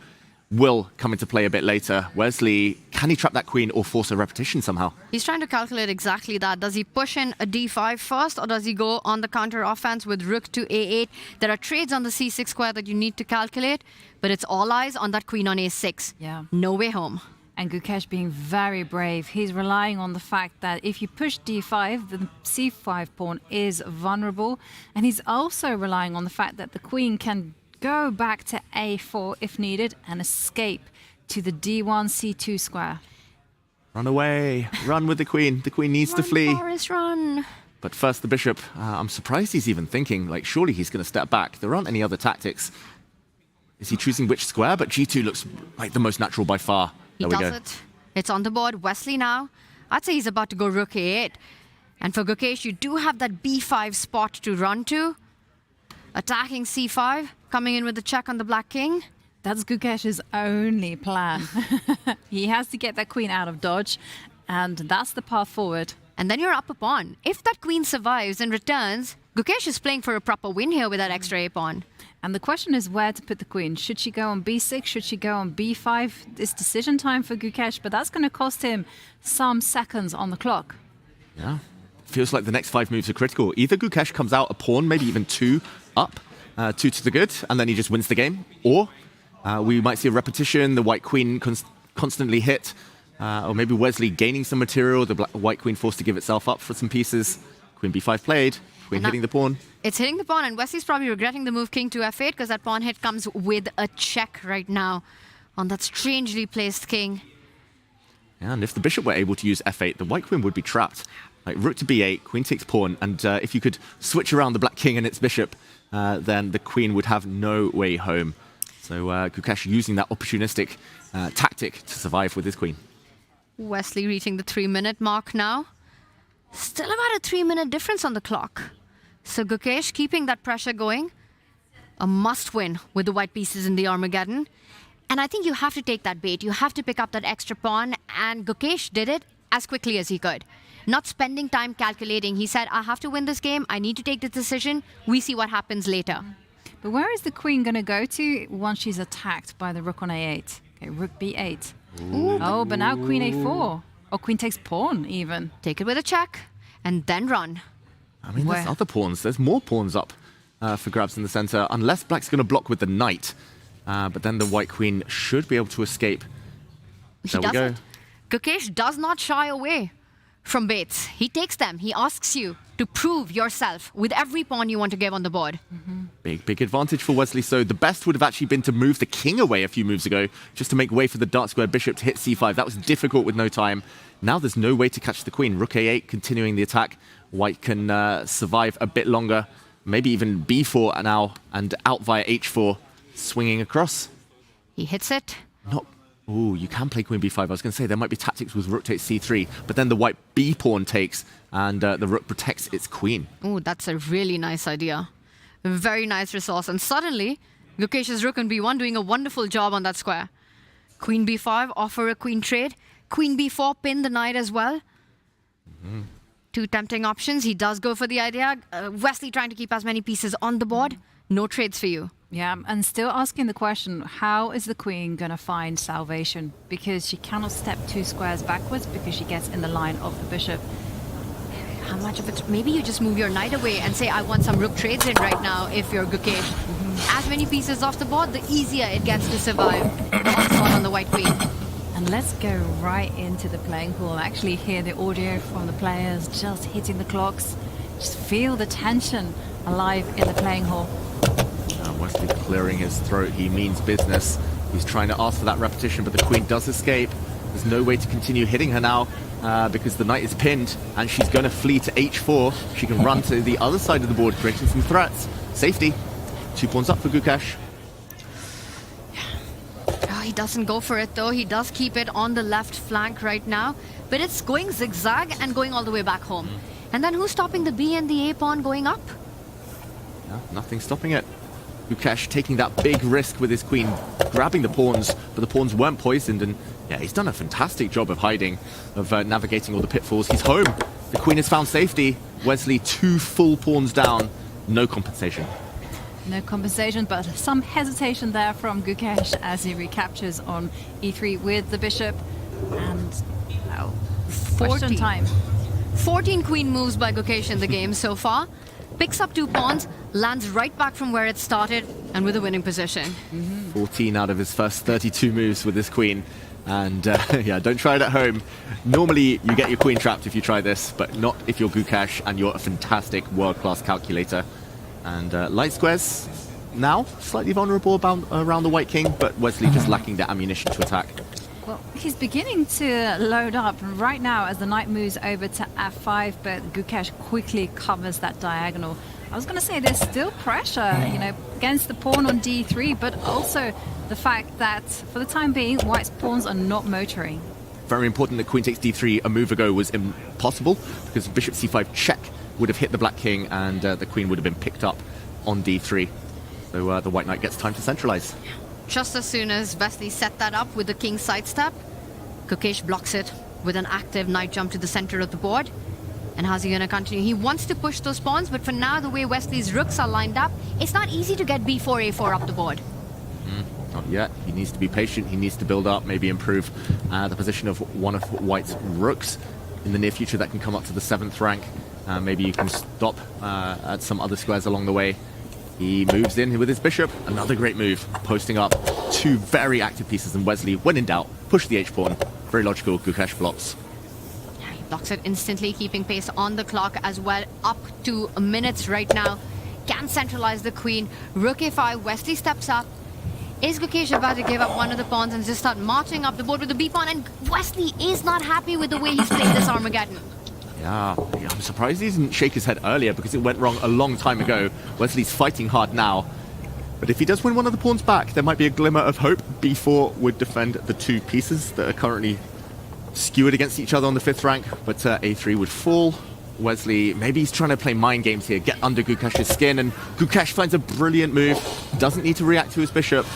will come into play a bit later. Wesley, can he trap that queen or force a repetition somehow? He's trying to calculate exactly that. Does he push in a d5 first, or does he go on the counter offense with rook to a8? There are trades on the c6 square that you need to calculate, but it's all eyes on that queen on a6. Yeah. No way home. And Gukesh being very brave. He's relying on the fact that if you push d5, the c5 pawn is vulnerable. And he's also relying on the fact that the queen can go back to a4 if needed and escape to the d1, c2 square. Run away. Run with the queen. The queen needs to flee. Forest, run. But first the bishop. I'm surprised he's even thinking, like, surely he's going to step back. There aren't any other tactics. Is he choosing which square? But g2 looks like the most natural by far. He does it. It's on the board. Wesley now. I'd say he's about to go rook a8. And for Gukesh, you do have that b5 spot to run to. Attacking c5. Coming in with the check on the black king. That's Gukesh's only plan. He has to get that queen out of dodge. And that's the path forward. And then you're up a pawn. If that queen survives and returns, Gukesh is playing for a proper win here with that extra a pawn. And the question is where to put the queen. Should she go on b6? Should she go on b5? It's decision time for Gukesh, but that's going to cost him some seconds on the clock. Yeah. Feels like the next 5 moves are critical. Either Gukesh comes out a pawn, maybe even 2 up, 2 to the good, and then he just wins the game. Or we might see a repetition, the white queen constantly hit, or maybe Wesley gaining some material, the white queen forced to give itself up for some pieces. Queen b5 played, queen hitting the pawn. It's hitting the pawn, and Wesley's probably regretting the move king to f8 because that pawn hit comes with a check right now on that strangely placed king. Yeah, and if the bishop were able to use f8, the white queen would be trapped. Like rook to b8, queen takes pawn, and if you could switch around the black king and its bishop, then the queen would have no way home. So Gukesh using that opportunistic tactic to survive with his queen. Wesley reaching the 3-minute mark now. Still about a 3-minute difference on the clock. So Gukesh keeping that pressure going. A must win with the white pieces in the Armageddon. And I think you have to take that bait. You have to pick up that extra pawn. And Gukesh did it as quickly as he could. Not spending time calculating. He said, I have to win this game. I need to take the decision. We see what happens later. But where is the queen going to go to once she's attacked by the rook on a8? Okay, rook b8. Ooh. Oh, but now queen a4. Or queen takes pawn even. Take it with a check and then run. I mean, there's other pawns. There's more pawns up for grabs in the center, unless black's going to block with the knight. But then the white queen should be able to escape. There we go. Gukesh does not shy away from baits. He takes them. He asks you to prove yourself with every pawn you want to give on the board. Big advantage for Wesley. So the best would have actually been to move the king away a few moves ago, just to make way for the dark square bishop to hit c5. That was difficult with no time. Now there's no way to catch the queen. Rook a8 continuing the attack. White can survive a bit longer, maybe even b4 now, and out via h4, swinging across. He hits it. Ooh, you can play queen b5. I was going to say there might be tactics with rook takes c3, but then the white b pawn takes, and the rook protects its queen. Ooh, that's a really nice idea. A very nice resource. And suddenly, Gukesh's rook on b1 doing a wonderful job on that square. Queen b5, offer a queen trade. Queen b4, pin the knight as well. Two tempting options. He does go for the idea. Wesley trying to keep as many pieces on the board. No trades for you. Yeah, and still asking the question, how is the queen going to find salvation? Because she cannot step 2 squares backwards because she gets in the line of the bishop. How much of it? Maybe you just move your knight away and say, I want some rook trades in right now if you're Gukesh. As many pieces off the board, the easier it gets to survive. Onslaught on the white queen. And let's go right into the playing hall. Actually hear the audio from the players just hitting the clocks. Just feel the tension alive in the playing hall. Wesley clearing his throat. He means business. He's trying to ask for that repetition, but the queen does escape. There's no way to continue hitting her now because the knight is pinned and she's going to flee to h4. She can run to the other side of the board, creating some threats. Safety. 2 pawns up for Gukesh. Oh, he doesn't go for it though. He does keep it on the left flank right now, but it's going zigzag and going all the way back home. And then who's stopping the b and the a pawn going up? Yeah, nothing stopping it. Gukesh taking that big risk with his queen, grabbing the pawns, but the pawns weren't poisoned, and yeah, he's done a fantastic job of hiding, of navigating all the pitfalls. He's home. The queen has found safety. Wesley 2 full pawns down. No compensation. No compensation, but some hesitation there from Gukesh as he recaptures on e3 with the bishop. And well, question time. 14 queen moves by Gukesh in the game so far. Picks up 2 pawns, lands right back from where it started, and with a winning position. 14 out of his first 32 moves with his queen. And yeah, don't try it at home. Normally, you get your queen trapped if you try this, but not if you're Gukash and you're a fantastic world-class calculator. And light squares now slightly vulnerable around the white king, but Wesley just lacking the ammunition to attack. Well, he's beginning to load up right now as the knight moves over to f5, but Gukash quickly covers that diagonal. I was going to say there's still pressure, you know, against the pawn on d3, but also the fact that for the time being, white's pawns are not motoring. Very important that queen takes d3 a move ago was impossible because bishop c5 check would have hit the black king and the queen would have been picked up on d3. So the white knight gets time to centralize. Just as soon as Wesley set that up with the king sidestep, Gukash blocks it with an active knight jump to the center of the board. And how's he going to continue? He wants to push those pawns, but for now, the way Wesley's rooks are lined up, it's not easy to get b4, a4 up the board. Not yet. He needs to be patient. He needs to build up, maybe improve the position of one of White's rooks in the near future that can come up to the 7th rank. Maybe you can stop at some other squares along the way. He moves in with his bishop. Another great move, posting up 2 very active pieces. And Wesley, when in doubt, push the h-pawn. Very logical. Gukash blocks. Blocks it instantly, keeping pace on the clock as well, up to minutes right now. Can centralize the queen. Rook a5, Wesley steps up. Is Gukash about to give up one of the pawns and just start marching up the board with the b-pawn? And Wesley is not happy with the way he's played this Armageddon. Yeah, I'm surprised he didn't shake his head earlier because it went wrong a long time ago. Wesley's fighting hard now. But if he does win one of the pawns back, there might be a glimmer of hope. b4 would defend the 2 pieces that are currently skewered against each other on the 5th rank, but a3 would fall. Wesley, maybe he's trying to play mind games here, get under Gukash's skin, and Gukash finds a brilliant move. Doesn't need to react to his bishop.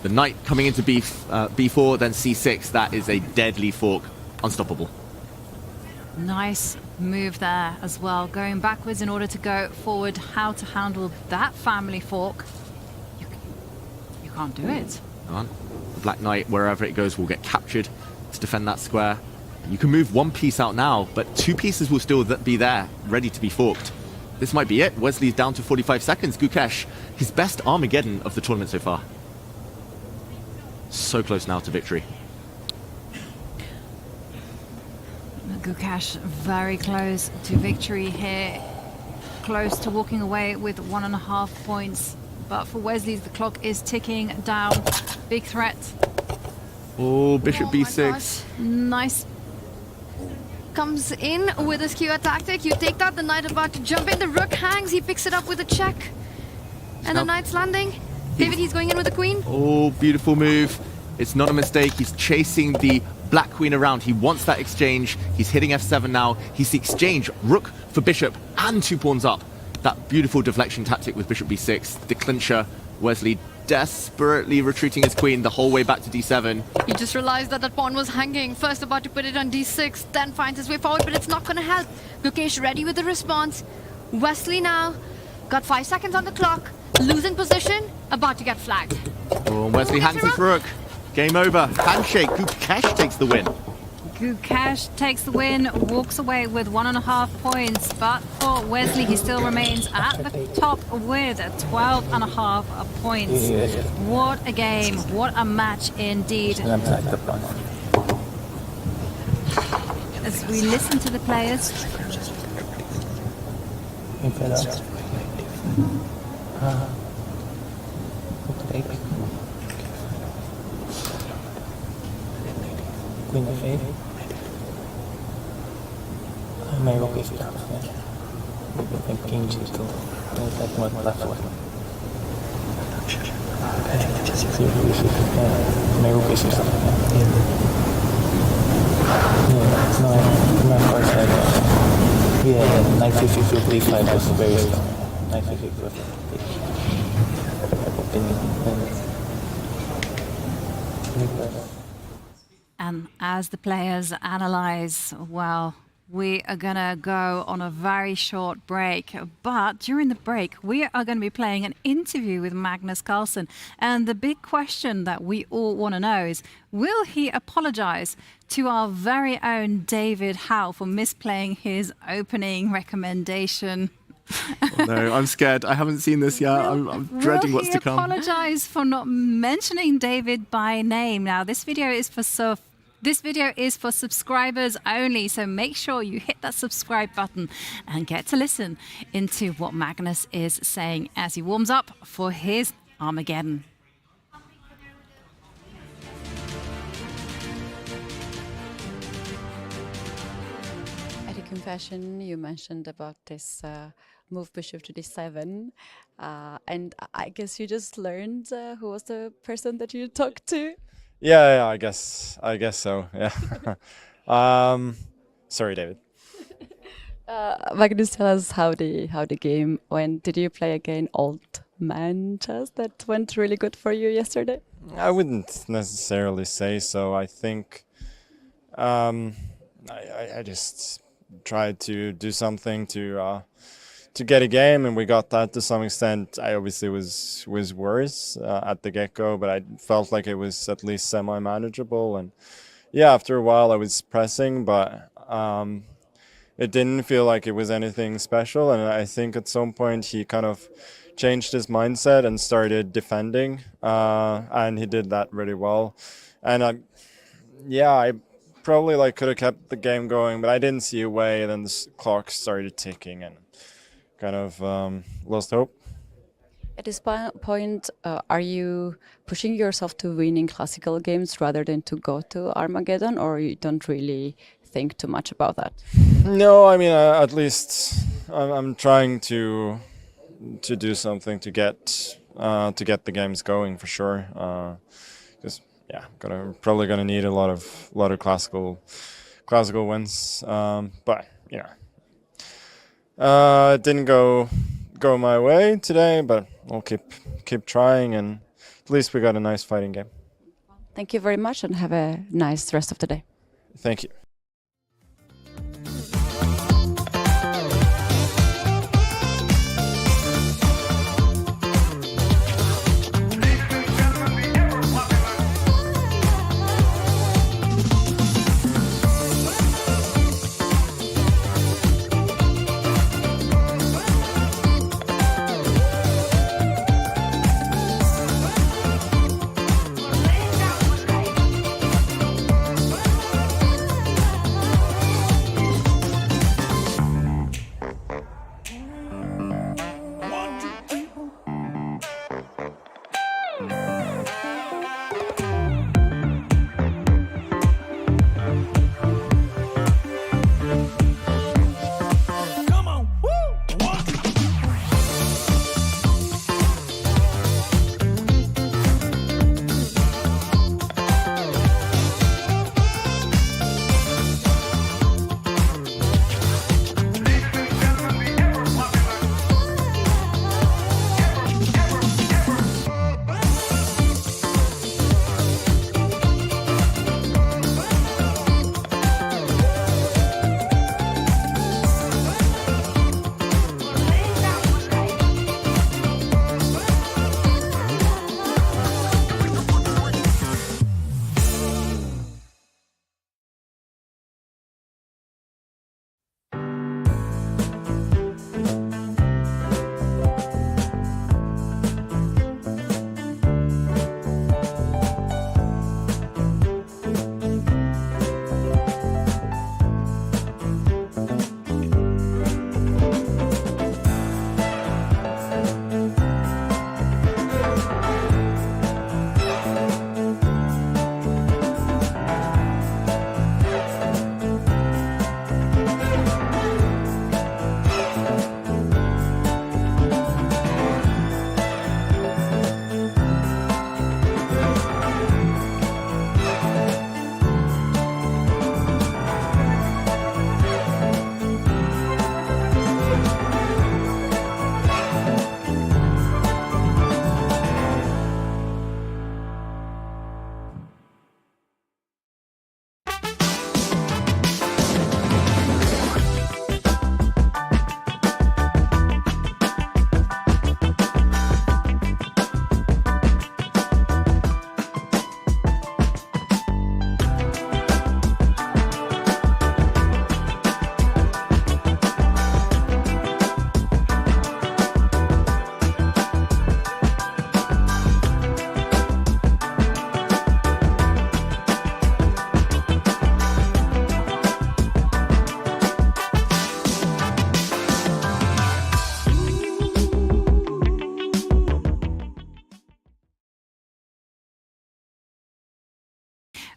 The knight coming into b4, then c6. That is a deadly fork. Unstoppable. Nice move there as well. Going backwards in order to go forward. How to handle that family fork. You can't do it. The black knight, wherever it goes, will get captured to defend that square. You can move 1 piece out now, but 2 pieces will still be there, ready to be forked. This might be it. Wesley's down to 45 seconds. Gukash, his best Armageddon of the tournament so far. So close now to victory. Gukash very close to victory here. Close to walking away with 1.5 points. But for Wesley, the clock is ticking down. Big threat. Oh, bishop b6. Nice. Comes in with a skewer tactic. You take that, the knight about to jump in. The rook hangs, he picks it up with a check. And the knight's landing. David, he's going in with the queen. Oh, beautiful move. It's not a mistake. He's chasing the black queen around. He wants that exchange. He's hitting f7 now. He's the exchange. Rook for bishop and 2 pawns up. That beautiful deflection tactic with bishop b6. The clincher. Wesley desperately retreating his queen the whole way back to d7. He just realized that that pawn was hanging. First about to put it on d6, then finds his way forward, but it's not going to help. Gukash ready with the response. Wesley now got 5 seconds on the clock. Losing position, about to get flagged. Oh, Wesley hangs his rook. Game over. Handshake. Gukash takes the win. Gukash takes the win, walks away with 1.5 points, but for Wesley, he still remains at the top with 12.5 points. What a game, what a match indeed. As we listen to the players. Queen f8. My rook is trapped. King g2. That one left one. My rook is trapped. Yeah, no, I remember that. Yeah, knight c6 d5 was very strong. Knight c6 was And as the players analyze, well, we are going to go on a very short break. But during the break, we are going to be playing an interview with Magnus Carlsen. And the big question that we all want to know is, will he apologize to our very own David Howe for misplaying his opening recommendation? Oh, no, I'm scared. I haven't seen this yet. I'm dreading what's to come. Will he apologise for not mentioning David by name? Now, this video is for subscribers only, so make sure you hit that subscribe button and get to listen into what Magnus is saying as he warms up for his Armageddon. At a confession, you mentioned about this move bishop to d7, and I guess you just learned who was the person that you talked to. Yeah, I guess so. Yeah. Sorry, David. Magnus, tell us how the game went. Did you play again old man chess that went really good for you yesterday? I wouldn't necessarily say so. I think I just tried to do something to get a game, and we got that to some extent. I obviously was worse at the get-go, but I felt like it was at least semi-manageable. And yeah, after a while I was pressing, but it didn't feel like it was anything special. And I think at some point he kind of changed his mindset and started defending, and he did that really well. And I probably could have kept the game going, but I didn't see a way. And then the clock started ticking and kind of lost hope. At this point, are you pushing yourself to winning classical games rather than to go to Armageddon, or you don't really think too much about that? No, I mean, at least I'm trying to do something to get the games going for sure. Because yeah, probably gonna need a lot of classical wins. But you know. It didn't go my way today, but I'll keep trying, and at least we got a nice fighting game. Thank you very much, and have a nice rest of the day. Thank you.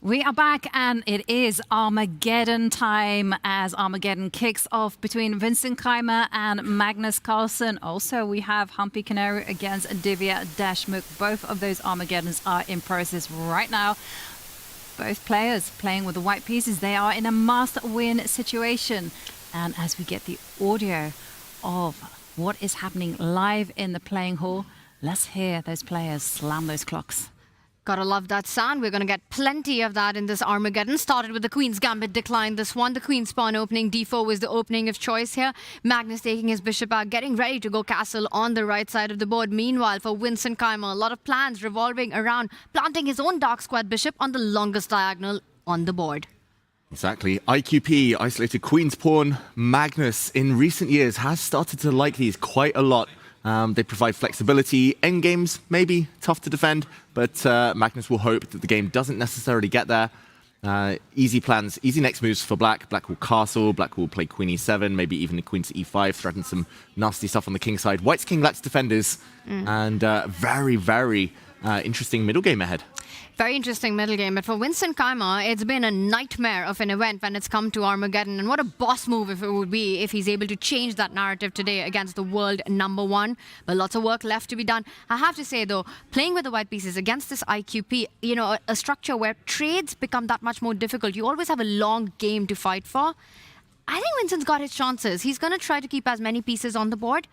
We are back and it is Armageddon time as Armageddon kicks off between Vincent Keimer and Magnus Carlsen. Also, we have Humpy Canary against Divya Dashmukh. Both of those Armageddons are in process right now. Both players playing with the white pieces. They are in a must-win situation. And as we get the audio of what is happening live in the playing hall, let's hear those players slam those clocks. Gotta love that sound. We're going to get plenty of that in this Armageddon. Started with the Queen's Gambit, declined this one. The Queen's Pawn opening. D4 was the opening of choice here. Magnus taking his bishop out, getting ready to go castle on the right side of the board. Meanwhile, for Vincent Keimer, a lot of plans revolving around planting his own dark squad bishop on the longest diagonal on the board. Exactly. IQP, isolated Queen's Pawn. Magnus, in recent years, has started to like these quite a lot. They provide flexibility. Endgames, maybe tough to defend, but Magnus will hope that the game doesn't necessarily get there. Easy plans, easy next moves for Black. Black will castle, Black will play Queen e7, maybe even the Queen to e5, threaten some nasty stuff on the king side. White's king lacks defenders, and very, very interesting middle game ahead. Very interesting middle game, but for Vincent Keimer, it's been a nightmare of an event when it's come to Armageddon, and what a boss move if it would be if he's able to change that narrative today against the world #1. But lots of work left to be done. I have to say though, playing with the white pieces against this IQP, you know, a structure where trades become that much more difficult. You always have a long game to fight for. I think Vincent's got his chances. He's going to try to keep as many pieces on the board.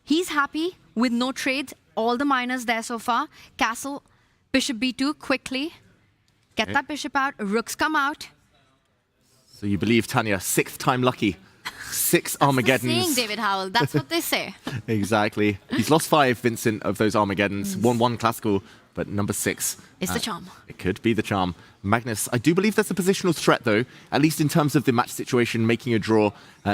He's happy with no trades. All the minors there so far. Castle, bishop b2 quickly. Get that bishop out. Rooks come out. So you believe, Tanya, 6th time lucky. 6 Armageddons. Saying, David Howell. That's what they say. Exactly. He's lost 5, Vincent, of those Armageddons. 1-1 classical, but number 6. It's the charm. It could be the charm. Magnus, I do believe there's a positional threat, though, at least in terms of the match situation, making a draw.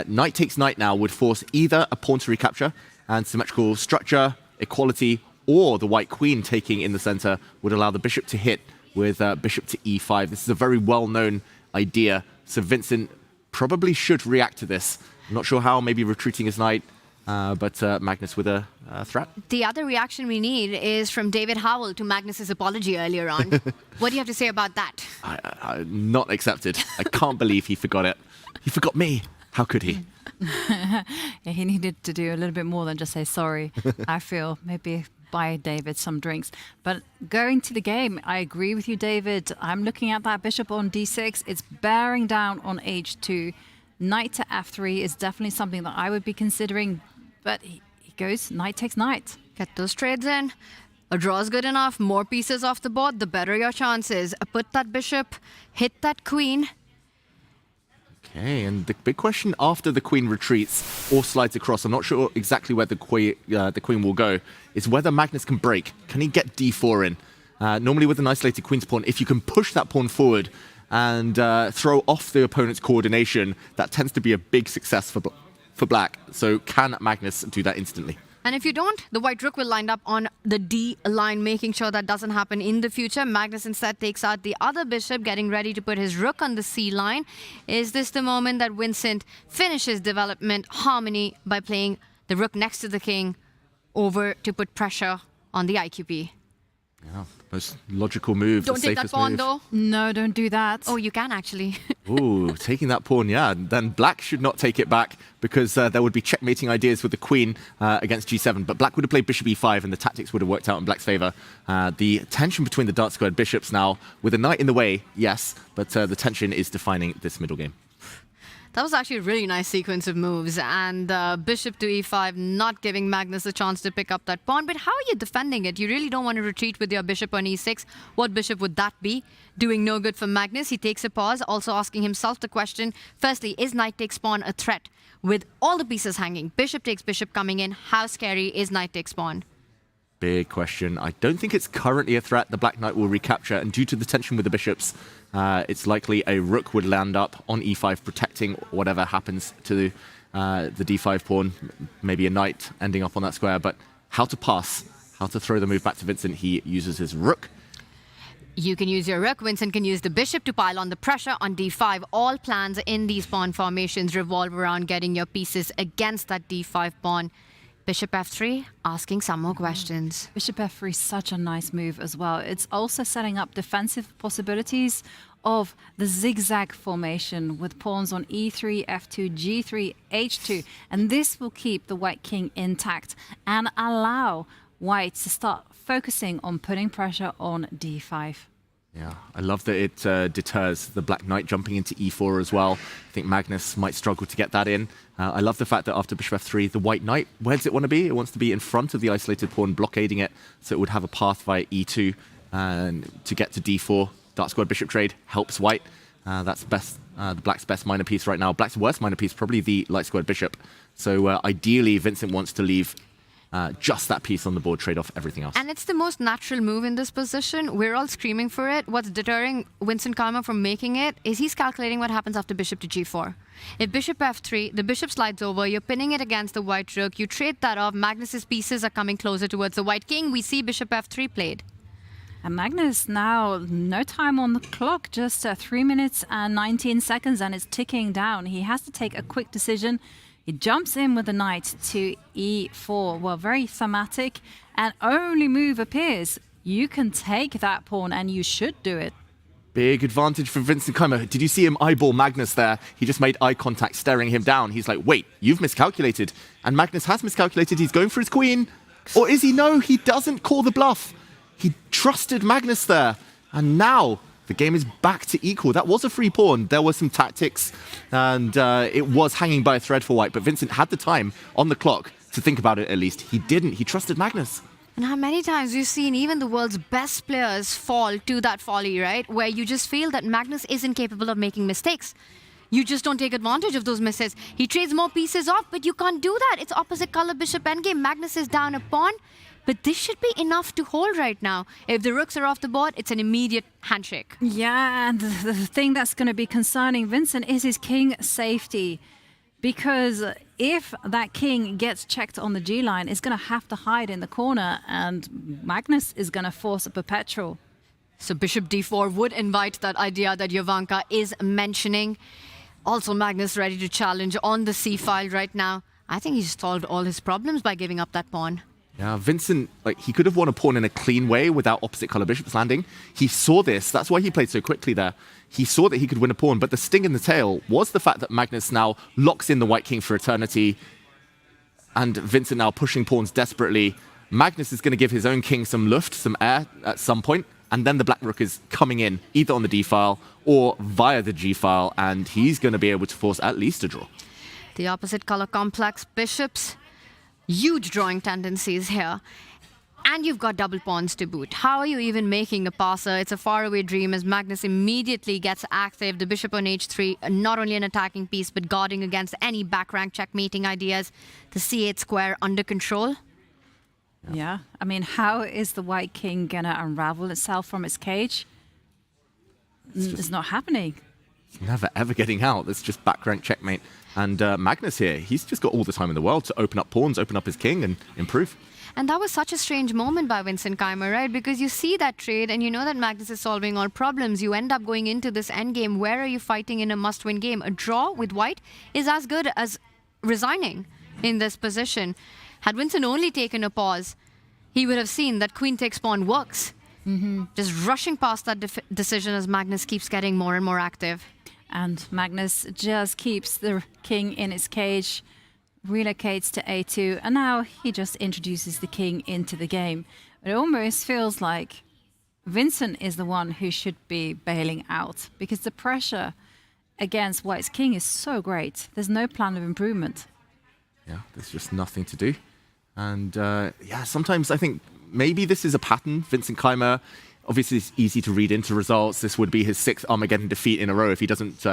Knight takes knight now would force either a pawn to recapture and symmetrical structure, equality, or the white queen taking in the center would allow the bishop to hit with bishop to e5. This is a very well-known idea, so Vincent probably should react to this. I'm not sure how, maybe retreating his knight, but Magnus with a threat. The other reaction we need is from David Howell to Magnus's apology earlier on. What do you have to say about that? Not accepted. I can't believe he forgot it. He forgot me. How could he? Yeah, he needed to do a little bit more than just say sorry. I feel maybe buy David some drinks. But going to the game, I agree with you, David. I'm looking at that bishop on d6. It's bearing down on h2. Knight to f3 is definitely something that I would be considering. But he goes knight takes knight. Get those trades in. A draw is good enough. More pieces off the board, the better your chances. Put that bishop, hit that queen. Okay, and the big question after the queen retreats or slides across, I'm not sure exactly where the queen will go, is whether Magnus can break. Can he get d4 in? Normally with an isolated queen's pawn, if you can push that pawn forward and throw off the opponent's coordination, that tends to be a big success for Black. So can Magnus do that instantly? And if you don't, the white rook will line up on the D line, making sure that doesn't happen in the future. Magnus instead takes out the other bishop, getting ready to put his rook on the C line. Is this the moment that Vincent finishes development harmony by playing the rook next to the king over to put pressure on the IQP? Yeah, most logical move. Don't take that pawn, though. No, don't do that. Oh, you can actually. Ooh, taking that pawn, yeah. Then Black should not take it back because there would be checkmating ideas with the queen against g7. But Black would have played bishop e5 and the tactics would have worked out in Black's favor. The tension between the dark squared bishops now, with a knight in the way, yes, but the tension is defining this middle game. That was actually a really nice sequence of moves. And bishop to e5, not giving Magnus a chance to pick up that pawn. But how are you defending it? You really don't want to retreat with your bishop on e6. What bishop would that be? Doing no good for Magnus. He takes a pause, also asking himself the question, firstly, is knight takes pawn a threat? With all the pieces hanging, bishop takes bishop coming in, how scary is knight takes pawn? Big question. I don't think it's currently a threat. The Black Knight will recapture, and due to the tension with the bishops, it's likely a rook would land up on e5, protecting whatever happens to the d5 pawn. Maybe a knight ending up on that square, but how to pass, how to throw the move back to Vincent. He uses his rook. You can use your rook. Vincent can use the bishop to pile on the pressure on d5. All plans in these pawn formations revolve around getting your pieces against that d5 pawn. Bishop f3, asking some more questions. Bishop f3 is such a nice move as well. It's also setting up defensive possibilities of the zigzag formation with pawns on e3, f2, g3, h2. And this will keep the white king intact and allow white to start focusing on putting pressure on d5. Yeah, I love that it deters the black knight jumping into e4 as well. I think Magnus might struggle to get that in. I love the fact that after bishop f3, the white knight, where does it want to be? It wants to be in front of the isolated pawn, blockading it, so it would have a path via e2 and to get to d4. Dark squared bishop trade helps white. That's best, the black's best minor piece right now. Black's worst minor piece, probably the light squared bishop. So ideally, Vincent wants to leave just that piece on the board, trade off everything else. And it's the most natural move in this position. We're all screaming for it. What's deterring Vincent Keymer from making it is he's calculating what happens after bishop to g4. If bishop f3, the bishop slides over, you're pinning it against the white rook, you trade that off, Magnus's pieces are coming closer towards the white king. We see bishop f3 played. And Magnus now, no time on the clock, just 3 minutes and 19 seconds, and it's ticking down. He has to take a quick decision. He jumps in with the knight to e4. Well, very thematic. And only move appears. You can take that pawn, and you should do it. Big advantage for Vincent Keymer. Did you see him eyeball Magnus there? He just made eye contact, staring him down. He's like, wait, you've miscalculated. And Magnus has miscalculated. He's going for his queen. Or is he? No, he doesn't call the bluff. He trusted Magnus there. And now the game is back to equal. That was a free pawn. There were some tactics, and it was hanging by a thread for white. But Vincent had the time on the clock to think about it at least. He didn't. He trusted Magnus. And how many times we've seen even the world's best players fall to that folly, right? Where you just feel that Magnus isn't capable of making mistakes. You just don't take advantage of those misses. He trades more pieces off, but you can't do that. It's opposite color bishop endgame. Magnus is down a pawn. But this should be enough to hold right now. If the rooks are off the board, it's an immediate handshake. Yeah, and the thing that's going to be concerning Vincent is his king safety. Because if that king gets checked on the G line, it's going to have to hide in the corner, and Magnus is going to force a perpetual. So bishop d4 would invite that idea that Jovanka is mentioning. Also, Magnus ready to challenge on the c-file right now. I think he's solved all his problems by giving up that pawn. Yeah, Vincent, he could have won a pawn in a clean way without opposite color bishops landing. He saw this. That's why he played so quickly there. He saw that he could win a pawn, but the sting in the tail was the fact that Magnus now locks in the white king for eternity, and Vincent now pushing pawns desperately. Magnus is going to give his own king some luft, some air at some point, and then the black rook is coming in either on the d-file or via the g-file, and he's going to be able to force at least a draw. The opposite color complex bishops. Huge drawing tendencies here. And you've got double pawns to boot. How are you even making a passer? It's a faraway dream as Magnus immediately gets active. The bishop on h3, not only an attacking piece, but guarding against any back rank checkmating ideas. The c8 square under control. Yeah, I mean, how is the white king going to unravel itself from its cage? It's not happening. It's never, ever getting out. It's just back rank checkmate. And Magnus here, he's just got all the time in the world to open up pawns, open up his king, and improve. And that was such a strange moment by Vincent Keymer, right? Because you see that trade and you know that Magnus is solving all problems. You end up going into this endgame. Where are you fighting in a must-win game? A draw with white is as good as resigning in this position. Had Vincent only taken a pause, he would have seen that queen takes pawn works. Just rushing past that decision as Magnus keeps getting more and more active. And Magnus just keeps the king in its cage, relocates to a2, and now he just introduces the king into the game. It almost feels like Vincent is the one who should be bailing out, because the pressure against white's king is so great. There's no plan of improvement. Yeah, there's just nothing to do. And yeah, sometimes I think maybe this is a pattern. Vincent Keymer, obviously it's easy to read into results. This would be his 6th Armageddon defeat in a row if he doesn't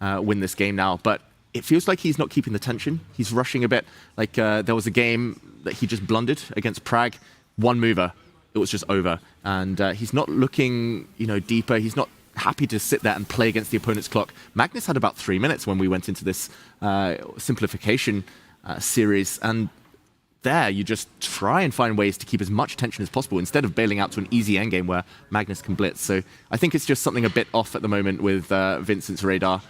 win this game now. But it feels like he's not keeping the tension. He's rushing a bit. Like there was a game that he just blundered against Prague. One mover, it was just over. And he's not looking, deeper. He's not happy to sit there and play against the opponent's clock. Magnus had about 3 minutes when we went into this simplification series. And there, you just try and find ways to keep as much tension as possible instead of bailing out to an easy endgame where Magnus can blitz. So I think it's just something a bit off at the moment with Vincent's radar.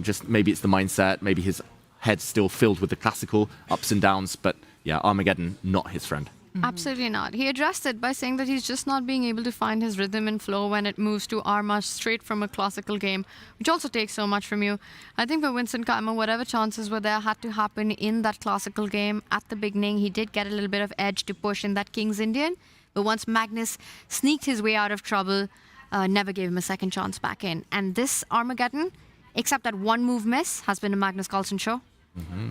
Just maybe it's the mindset, maybe his head's still filled with the classical ups and downs, but yeah, Armageddon, not his friend. Absolutely not. He addressed it by saying that he's just not being able to find his rhythm and flow when it moves to Arma straight from a classical game, which also takes so much from you. I think for Vincent Keimer, whatever chances were there had to happen in that classical game at the beginning. He did get a little bit of edge to push in that King's Indian, but once Magnus sneaked his way out of trouble, never gave him a second chance back in. And this Armageddon, except that one move miss, has been a Magnus Carlsen show.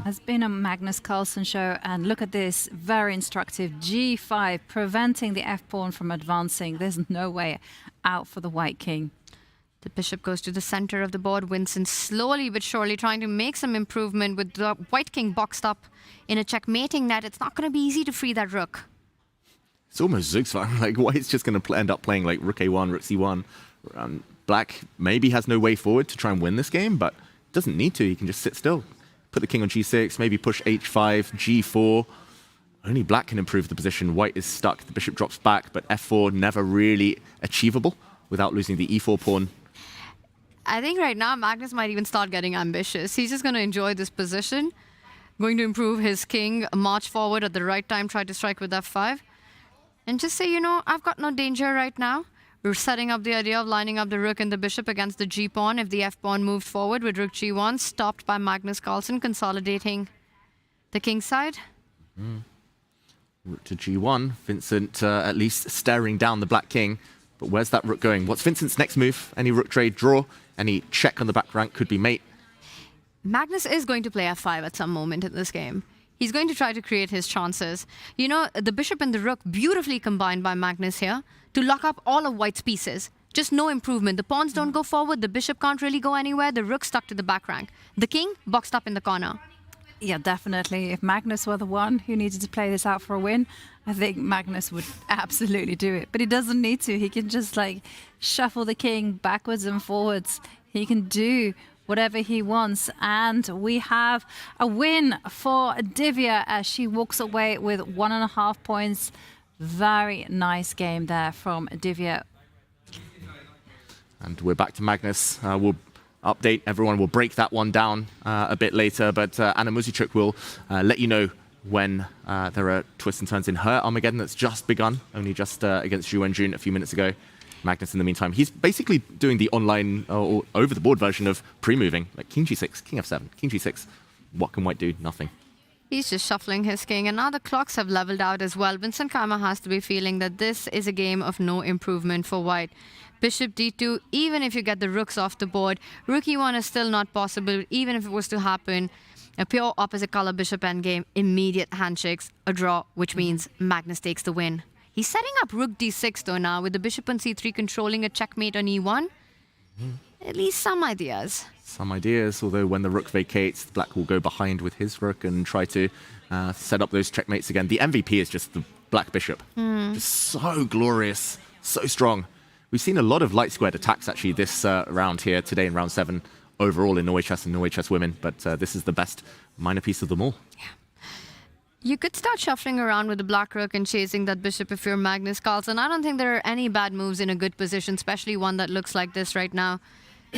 Has been a Magnus Carlsen show, and look at this, very instructive. G5, preventing the f-pawn from advancing. There's no way out for the white king. The bishop goes to the center of the board. Vincent slowly but surely trying to make some improvement with the white king boxed up in a checkmating net. It's not going to be easy to free that rook. It's almost Zugzwang. Like, White's just going to end up playing like rook a1, rook c1. Black maybe has no way forward to try and win this game, but doesn't need to. He can just sit still. Put the king on g6, maybe push h5, g4. Only black can improve the position. White is stuck. The bishop drops back, but f4 never really achievable without losing the e4 pawn. I think right now Magnus might even start getting ambitious. He's just going to enjoy this position, going to improve his king, march forward at the right time, try to strike with f5, and just say, you know, I've got no danger right now. We're setting up the idea of lining up the rook and the bishop against the g-pawn if the f-pawn moved forward with rook g1, stopped by Magnus Carlsen, consolidating the king side. Rook to g1. Vincent at least staring down the black king. But where's that rook going? What's Vincent's next move? Any rook trade draw? Any check on the back rank could be mate. Magnus is going to play f5 at some moment in this game. He's going to try to create his chances. You know, the bishop and the rook beautifully combined by Magnus here to lock up all of White's pieces. Just no improvement. The pawns don't go forward. The bishop can't really go anywhere. The rook stuck to the back rank. The king boxed up in the corner. Yeah, definitely. If Magnus were the one who needed to play this out for a win, I think Magnus would absolutely do it. But he doesn't need to. He can just like shuffle the king backwards and forwards. He can do whatever he wants. And we have a win for Divya as she walks away with 1.5 points. Very nice game there from Divya. And we're back to Magnus. We'll update everyone. We'll break that one down a bit later. But Anna Muzychuk will let you know when there are twists and turns in her Armageddon that's just begun, only just against Zhu Wenjun a few minutes ago. Magnus, in the meantime, he's basically doing the online or over-the-board version of pre-moving, like king g6, king f7, king g6. What can White do? Nothing. He's just shuffling his king, and now the clocks have leveled out as well. Vincent Keimer has to be feeling that this is a game of no improvement for White. Bishop d2, even if you get the rooks off the board, rook e1 is still not possible, even if it was to happen. A pure opposite color bishop endgame, immediate handshakes, a draw, which means Magnus takes the win. He's setting up rook d6 though now, with the bishop on c3 controlling a checkmate on e1. At least some ideas. Some ideas, although when the rook vacates, black will go behind with his rook and try to set up those checkmates again. The MVP is just the black bishop. Just so glorious, so strong. We've seen a lot of light squared attacks actually this round here today in round 7 overall in Norway chess and Norway chess women, but this is the best minor piece of them all. You could start shuffling around with the black rook and chasing that bishop if you're Magnus Carlsen. I don't think there are any bad moves in a good position, especially one that looks like this right now.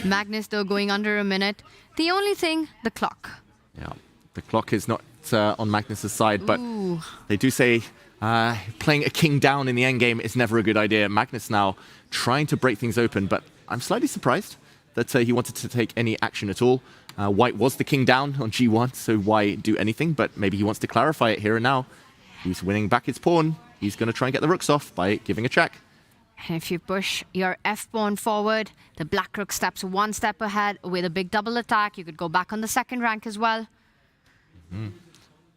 Magnus, though, going under a minute. The only thing, the clock. Yeah, the clock is not on Magnus's side, but they do say playing a king down in the endgame is never a good idea. Magnus now trying to break things open, but I'm slightly surprised that he wanted to take any action at all. White was the king down on g1, so why do anything? But maybe he wants to clarify it here and now. He's winning back his pawn. He's going to try and get the rooks off by giving a check. And if you push your f-pawn forward, the black rook steps one step ahead with a big double attack. You could go back on the second rank as well.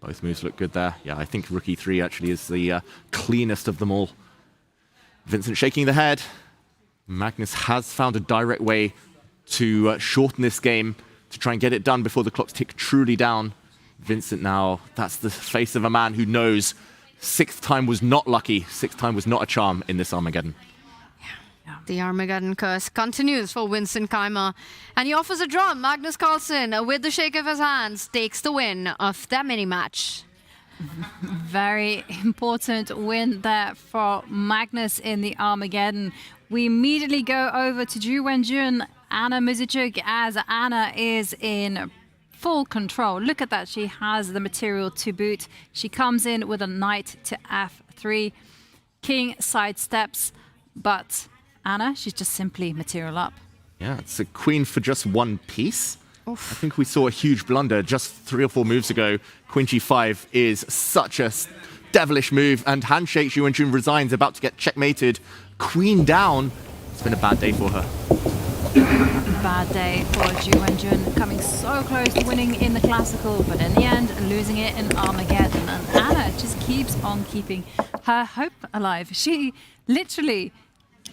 Both moves look good there. Yeah, I think rook e3 actually is the cleanest of them all. Vincent shaking the head. Magnus has found a direct way to shorten this game, to try and get it done before the clocks tick truly down. Vincent now, that's the face of a man who knows 6th time was not lucky, 6th time was not a charm in this Armageddon. The Armageddon curse continues for Vincent Keimer, and he offers a draw. Magnus Carlsen, with the shake of his hands, takes the win of their mini-match. Very important win there for Magnus in the Armageddon. We immediately go over to Zhu Wenjun, Anna Muzychuk, as Anna is in full control. Look at that. She has the material to boot. She comes in with a knight to f3. King sidesteps, but Anna, she's just simply material up. Yeah, it's a queen for just one piece. I think we saw a huge blunder just 3 or 4 moves ago. Queen g5 is such a devilish move, and handshake. Zhu Wenjun resigns, about to get checkmated. Queen down. It's been a bad day for her. Bad day for Zhu Wenjun, coming so close to winning in the classical, but in the end, losing it in Armageddon. And Anna just keeps on keeping her hope alive. She literally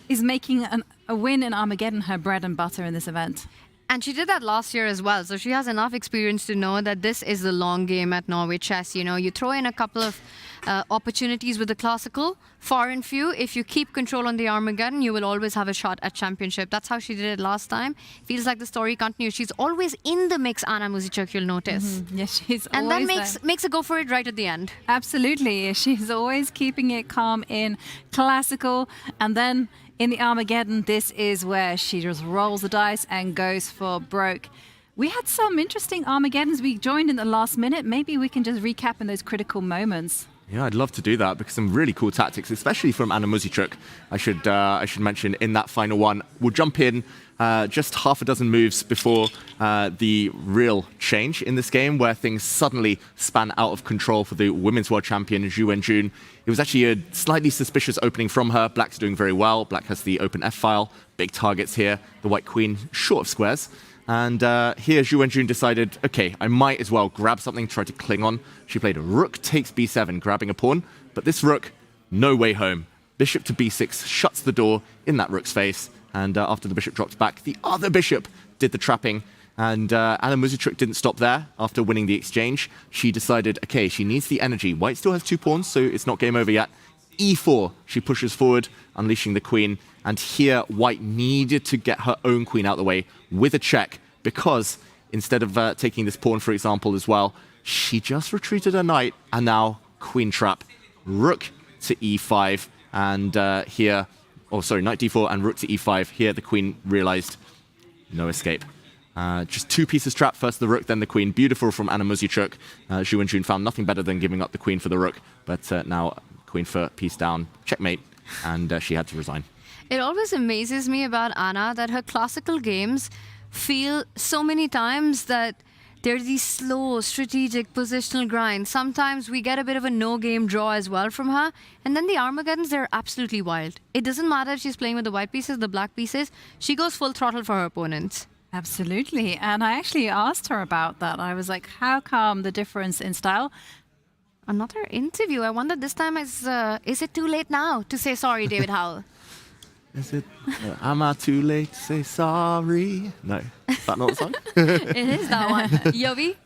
is making a win in Armageddon her bread and butter in this event. And she did that last year as well. So she has enough experience to know that this is the long game at Norway Chess. You know, you throw in a couple of opportunities with the classical, far and few. If you keep control on the Armageddon, you will always have a shot at championship. That's how she did it last time. Feels like the story continues. She's always in the mix, Anna Muzychuk, you'll notice. Yes, she's and always that makes her go for it right at the end. Absolutely. She's always keeping it calm in classical, and then in the Armageddon, this is where she just rolls the dice and goes for broke. We had some interesting Armageddons. We joined in the last minute. Maybe we can just recap in those critical moments. Yeah, I'd love to do that, because some really cool tactics, especially from Anna Muzychuk. I should mention in that final one. We'll jump in just half a dozen moves before the real change in this game, where things suddenly span out of control for the women's world champion Zhu Wenjun. It was actually a slightly suspicious opening from her. Black's doing very well. Black has the open F file, big targets here. The white queen short of squares. And here Zhu Wenjun decided, okay, I might as well grab something, try to cling on. She played rook takes b7, grabbing a pawn. But this rook, no way home. Bishop to b6 shuts the door in that rook's face. And after the bishop dropped back, the other bishop did the trapping. And Anna Muzychuk didn't stop there. After winning the exchange, she decided, okay, she needs the energy. White still has 2 pawns, so it's not game over yet. e4, she pushes forward, unleashing the queen. And here, White needed to get her own queen out of the way with a check, because instead of taking this pawn, for example, as well, she just retreated her knight, and now queen trap. Rook to e5, and here, knight d4 and rook to e5. Here, the queen realized no escape. Just 2 pieces trapped, first the rook, then the queen. Beautiful from Anna Muzychuk. Zhu Wenjun found nothing better than giving up the queen for the rook, but now queen for piece down, checkmate, and she had to resign. It always amazes me about Anna that her classical games feel so many times that they're these slow, strategic, positional grinds. Sometimes we get a bit of a no-game draw as well from her. And then the Armageddons, they're absolutely wild. It doesn't matter if she's playing with the white pieces, the black pieces. She goes full throttle for her opponents. Absolutely. And I actually asked her about that. I was like, how come the difference in style? Another interview. I wonder this time, is it too late now to say sorry, David Howell? Is it? Am I too late to say sorry? No. Is that not the song? It is that one. Yovi,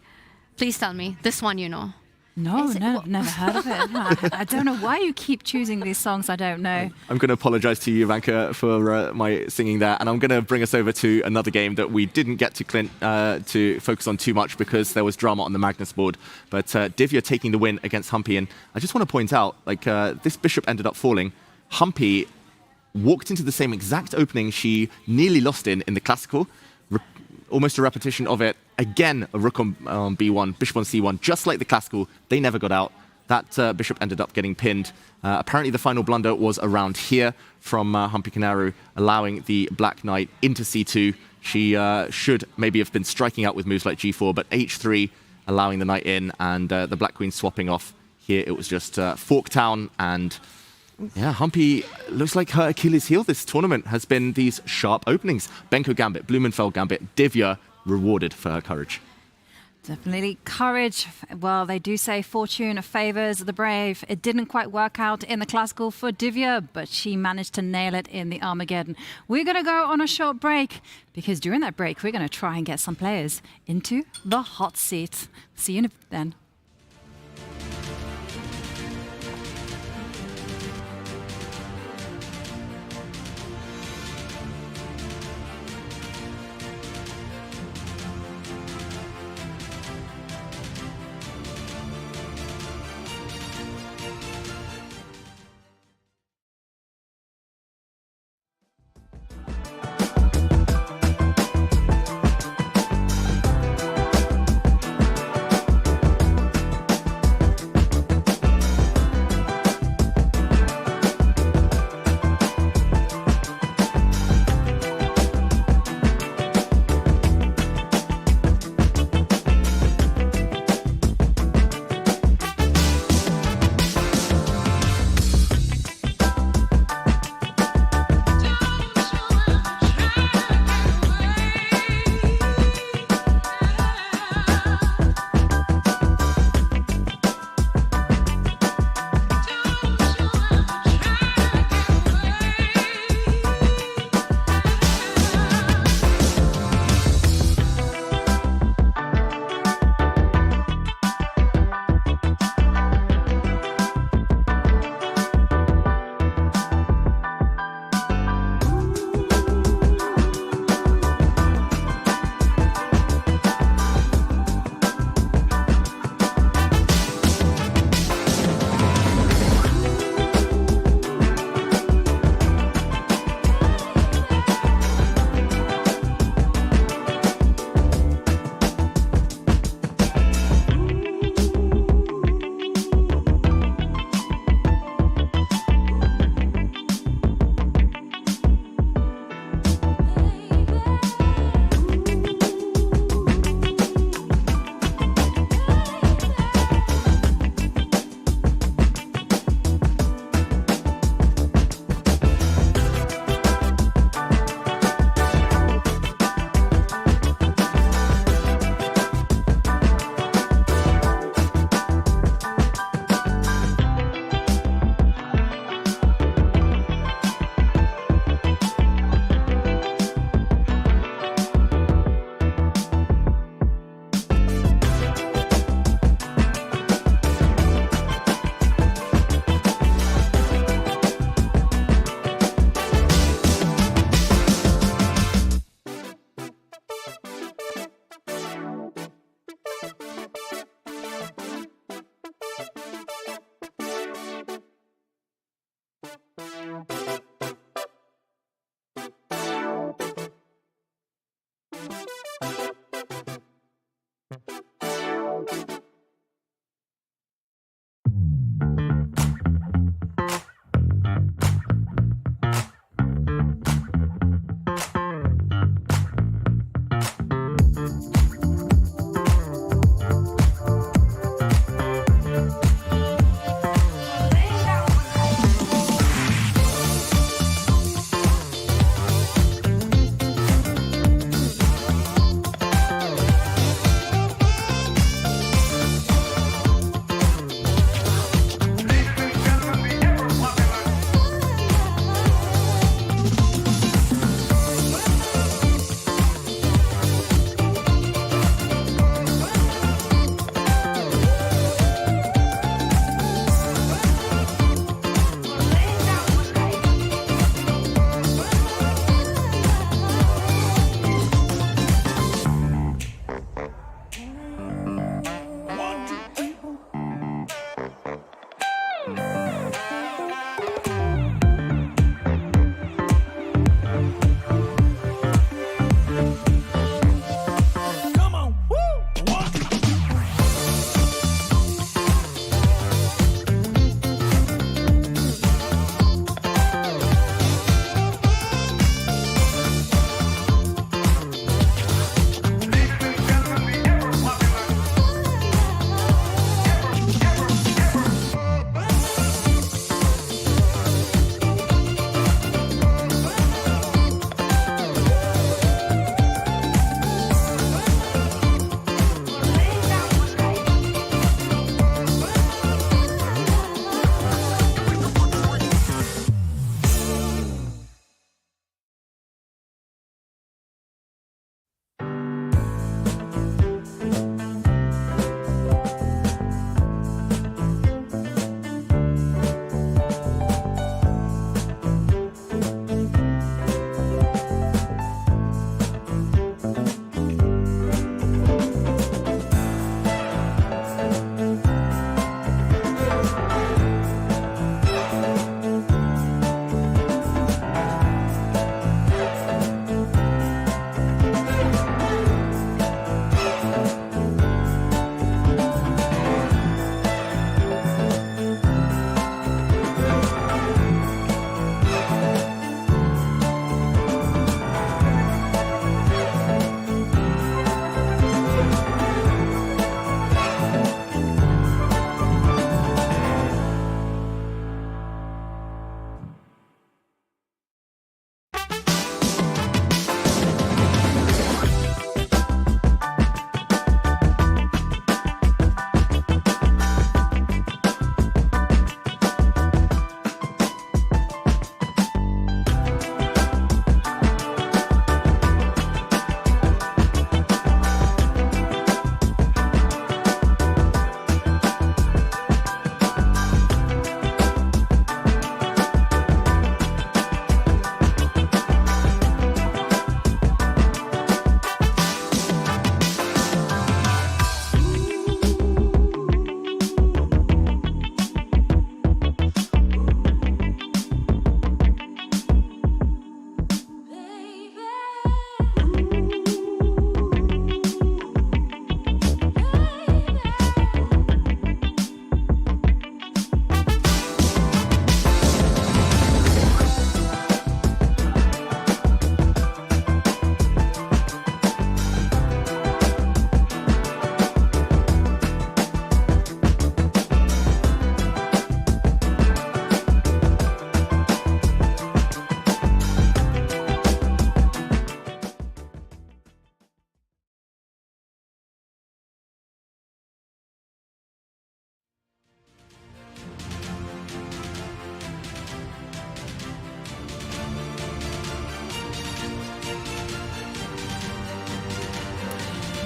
please tell me. This one you know. No, I've never heard of it. I don't know why you keep choosing these songs I don't know. I'm going to apologize to you, Ivanka, for my singing there. And I'm going to bring us over to another game that we didn't get to, Clint, to focus on too much because there was drama on the Magnus board. But Divya taking the win against Humpy. And I just want to point out, this bishop ended up falling. Humpy walked into the same exact opening she nearly lost in the classical. Almost a repetition of it. Again, a rook on b1, bishop on c1, just like the classical. They never got out. That bishop ended up getting pinned. Apparently, the final blunder was around here from Humpy Kanaru, allowing the black knight into c2. She should maybe have been striking out with moves like g4, but h3, allowing the knight in, and the black queen swapping off. Here, it was just Forktown, and yeah, Humpy looks like her Achilles heel this tournament has been these sharp openings. Benko Gambit, Blumenfeld Gambit, Divya rewarded for her courage. Definitely courage. Well, they do say fortune favors the brave. It didn't quite work out in the classical for Divya, but she managed to nail it in the Armageddon. We're going to go on a short break because during that break, we're going to try and get some players into the hot seat. See you then.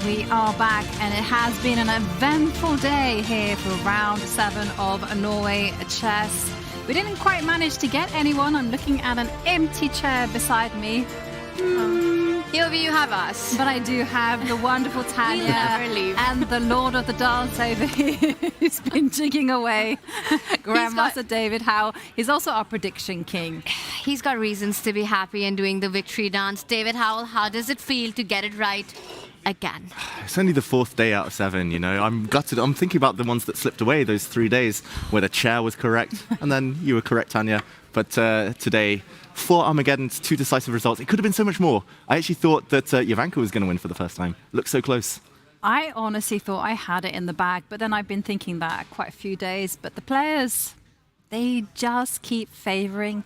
We are back, and it has been an eventful day here for round 7 of Norway chess. We didn't quite manage to get anyone. I'm looking at an empty chair beside me. Yovi, you have us. But I do have the wonderful Tanya never leave. and the Lord of the Dance over here who's been jigging away. Grandmaster David Howe. He's also our prediction king. He's got reasons to be happy and doing the victory dance. David Howell, how does it feel to get it right again? It's only the 4th day out of 7, you know. I'm gutted. I'm thinking about the ones that slipped away, those 3 days where the chair was correct. And then you were correct, Tanya. But today, 4 Armageddons, 2 decisive results. It could have been so much more. I actually thought that Jovanka was going to win for the first time. Looked so close. I honestly thought I had it in the bag, but then I've been thinking that quite a few days. But the players, they just keep favouring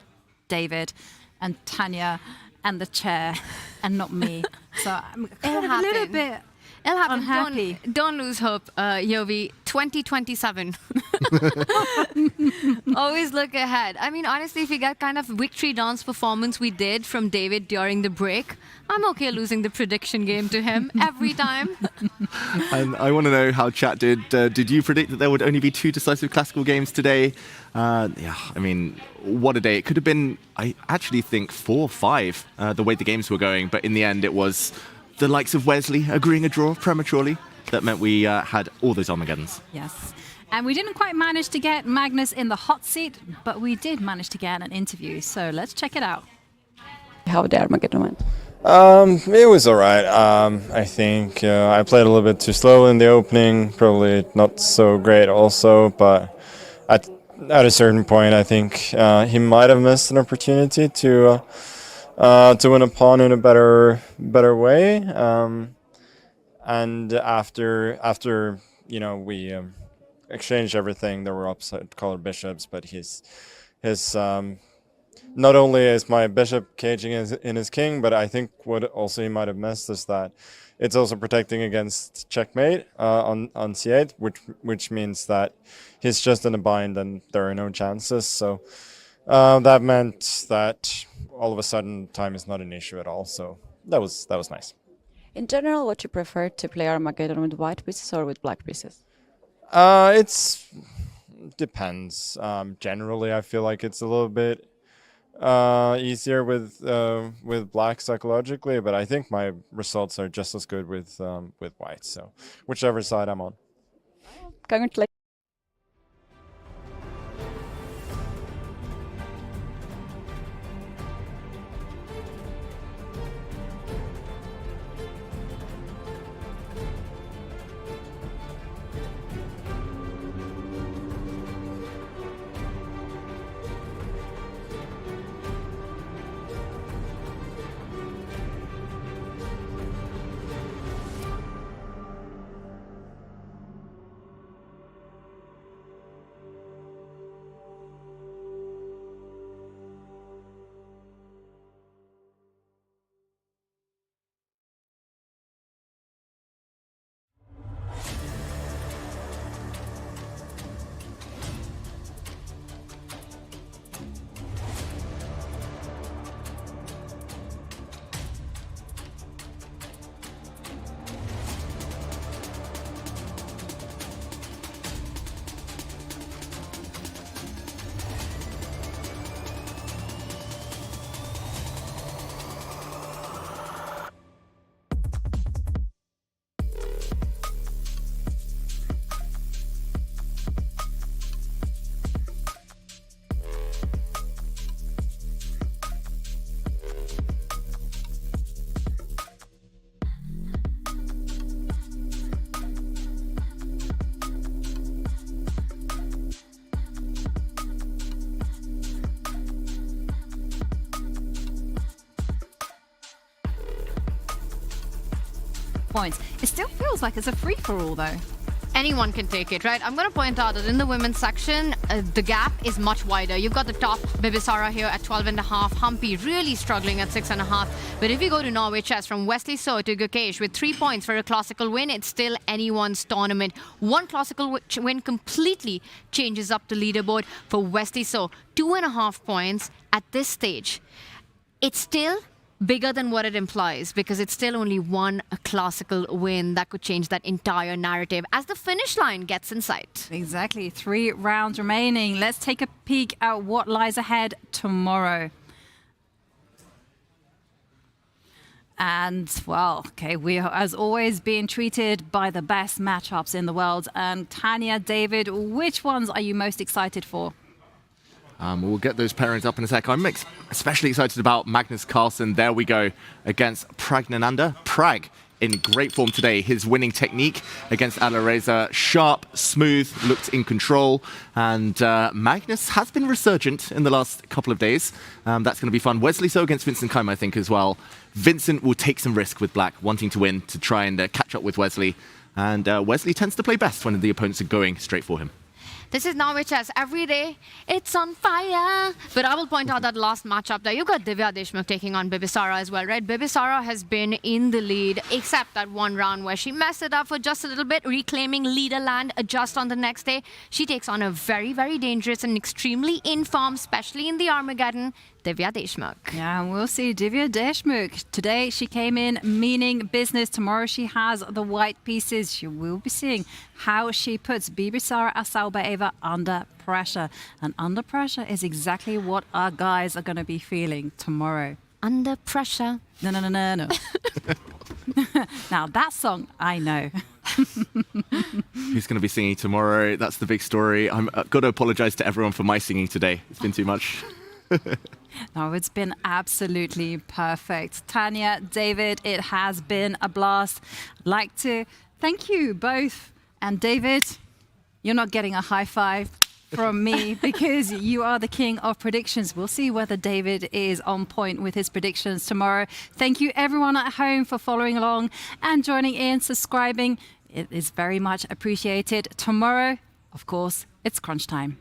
David and Tanya and the chair and not me. So I'm kind of a little bit unhappy. Don't lose hope, Yovi. 2027. Always look ahead. I mean, honestly, if we get kind of victory dance performance we did from David during the break, I'm okay losing the prediction game to him every time. And I want to know how chat did. Did you predict that there would only be 2 decisive classical games today? Yeah, I mean, what a day. It could have been, I actually think, 4 or 5, the way the games were going. But in the end, it was the likes of Wesley agreeing a draw prematurely. That meant we had all those Armageddons. Yes. And we didn't quite manage to get Magnus in the hot seat, but we did manage to get an interview. So let's check it out. How the Armageddon went? It was alright. I think I played a little bit too slow in the opening, probably not so great also, but at a certain point I think he might have missed an opportunity to win a pawn in a better way. And after you know we exchanged everything, there were opposite color bishops, but his not only is my bishop caging in his king, but I think what also he might have missed is that it's also protecting against checkmate on c8, which means that he's just in a bind and there are no chances. So that meant that all of a sudden time is not an issue at all. So that was nice. In general, would you prefer to play Armageddon with white pieces or with black pieces? It's depends. Generally, I feel like it's a little bit easier with black psychologically, but I think my results are just as good with white. So whichever side I'm on. Congratulations. Points. It still feels like it's a free-for-all, though. Anyone can take it, right? I'm going to point out that in the women's section, the gap is much wider. You've got the top Bibisara here at 12.5, Humpy really struggling at 6.5. But if you go to Norway chess from Wesley So to Gukesh with 3 points for a classical win, it's still anyone's tournament. One classical win completely changes up the leaderboard for Wesley So. 2.5 points at this stage. It's still bigger than what it implies, because it's still only one classical win that could change that entire narrative as the finish line gets in sight. Exactly. 3 rounds remaining. Let's take a peek at what lies ahead tomorrow. And, well, okay, we are, as always, being treated by the best matchups in the world. And Tanya, David, which ones are you most excited for? We'll get those pairings up in a sec. I'm especially excited about Magnus Carlsen. There we go, against Pragnananda. Prag in great form today. His winning technique against Alireza, sharp, smooth, looked in control. And Magnus has been resurgent in the last couple of days. That's going to be fun. Wesley So against Vincent Keim, I think, as well. Vincent will take some risk with Black, wanting to win, to try and catch up with Wesley. And Wesley tends to play best when the opponents are going straight for him. This is Norway chess. Every day, it's on fire. But I will point out that last matchup there. You've got Divya Deshmukh taking on Bibisara as well, right? Bibisara has been in the lead, except that one round where she messed it up for just a little bit, reclaiming leader land just on the next day. She takes on a very, very dangerous and extremely in form, especially in the Armageddon, Divya Deshmukh. Yeah, and we'll see Divya Deshmukh. Today she came in meaning business. Tomorrow she has the white pieces. You will be seeing how she puts Bibisara Asaubaeva under pressure. And under pressure is exactly what our guys are going to be feeling tomorrow. Under pressure? No. Now that song, I know. Who's going to be singing tomorrow? That's the big story. I'm got to apologize to everyone for my singing today. It's been too much. No, it's been absolutely perfect. Tanya, David, it has been a blast. I'd like to thank you both. And David, you're not getting a high five from me because you are the king of predictions. We'll see whether David is on point with his predictions tomorrow. Thank you everyone at home for following along and joining in, subscribing. It is very much appreciated. Tomorrow, of course, it's crunch time.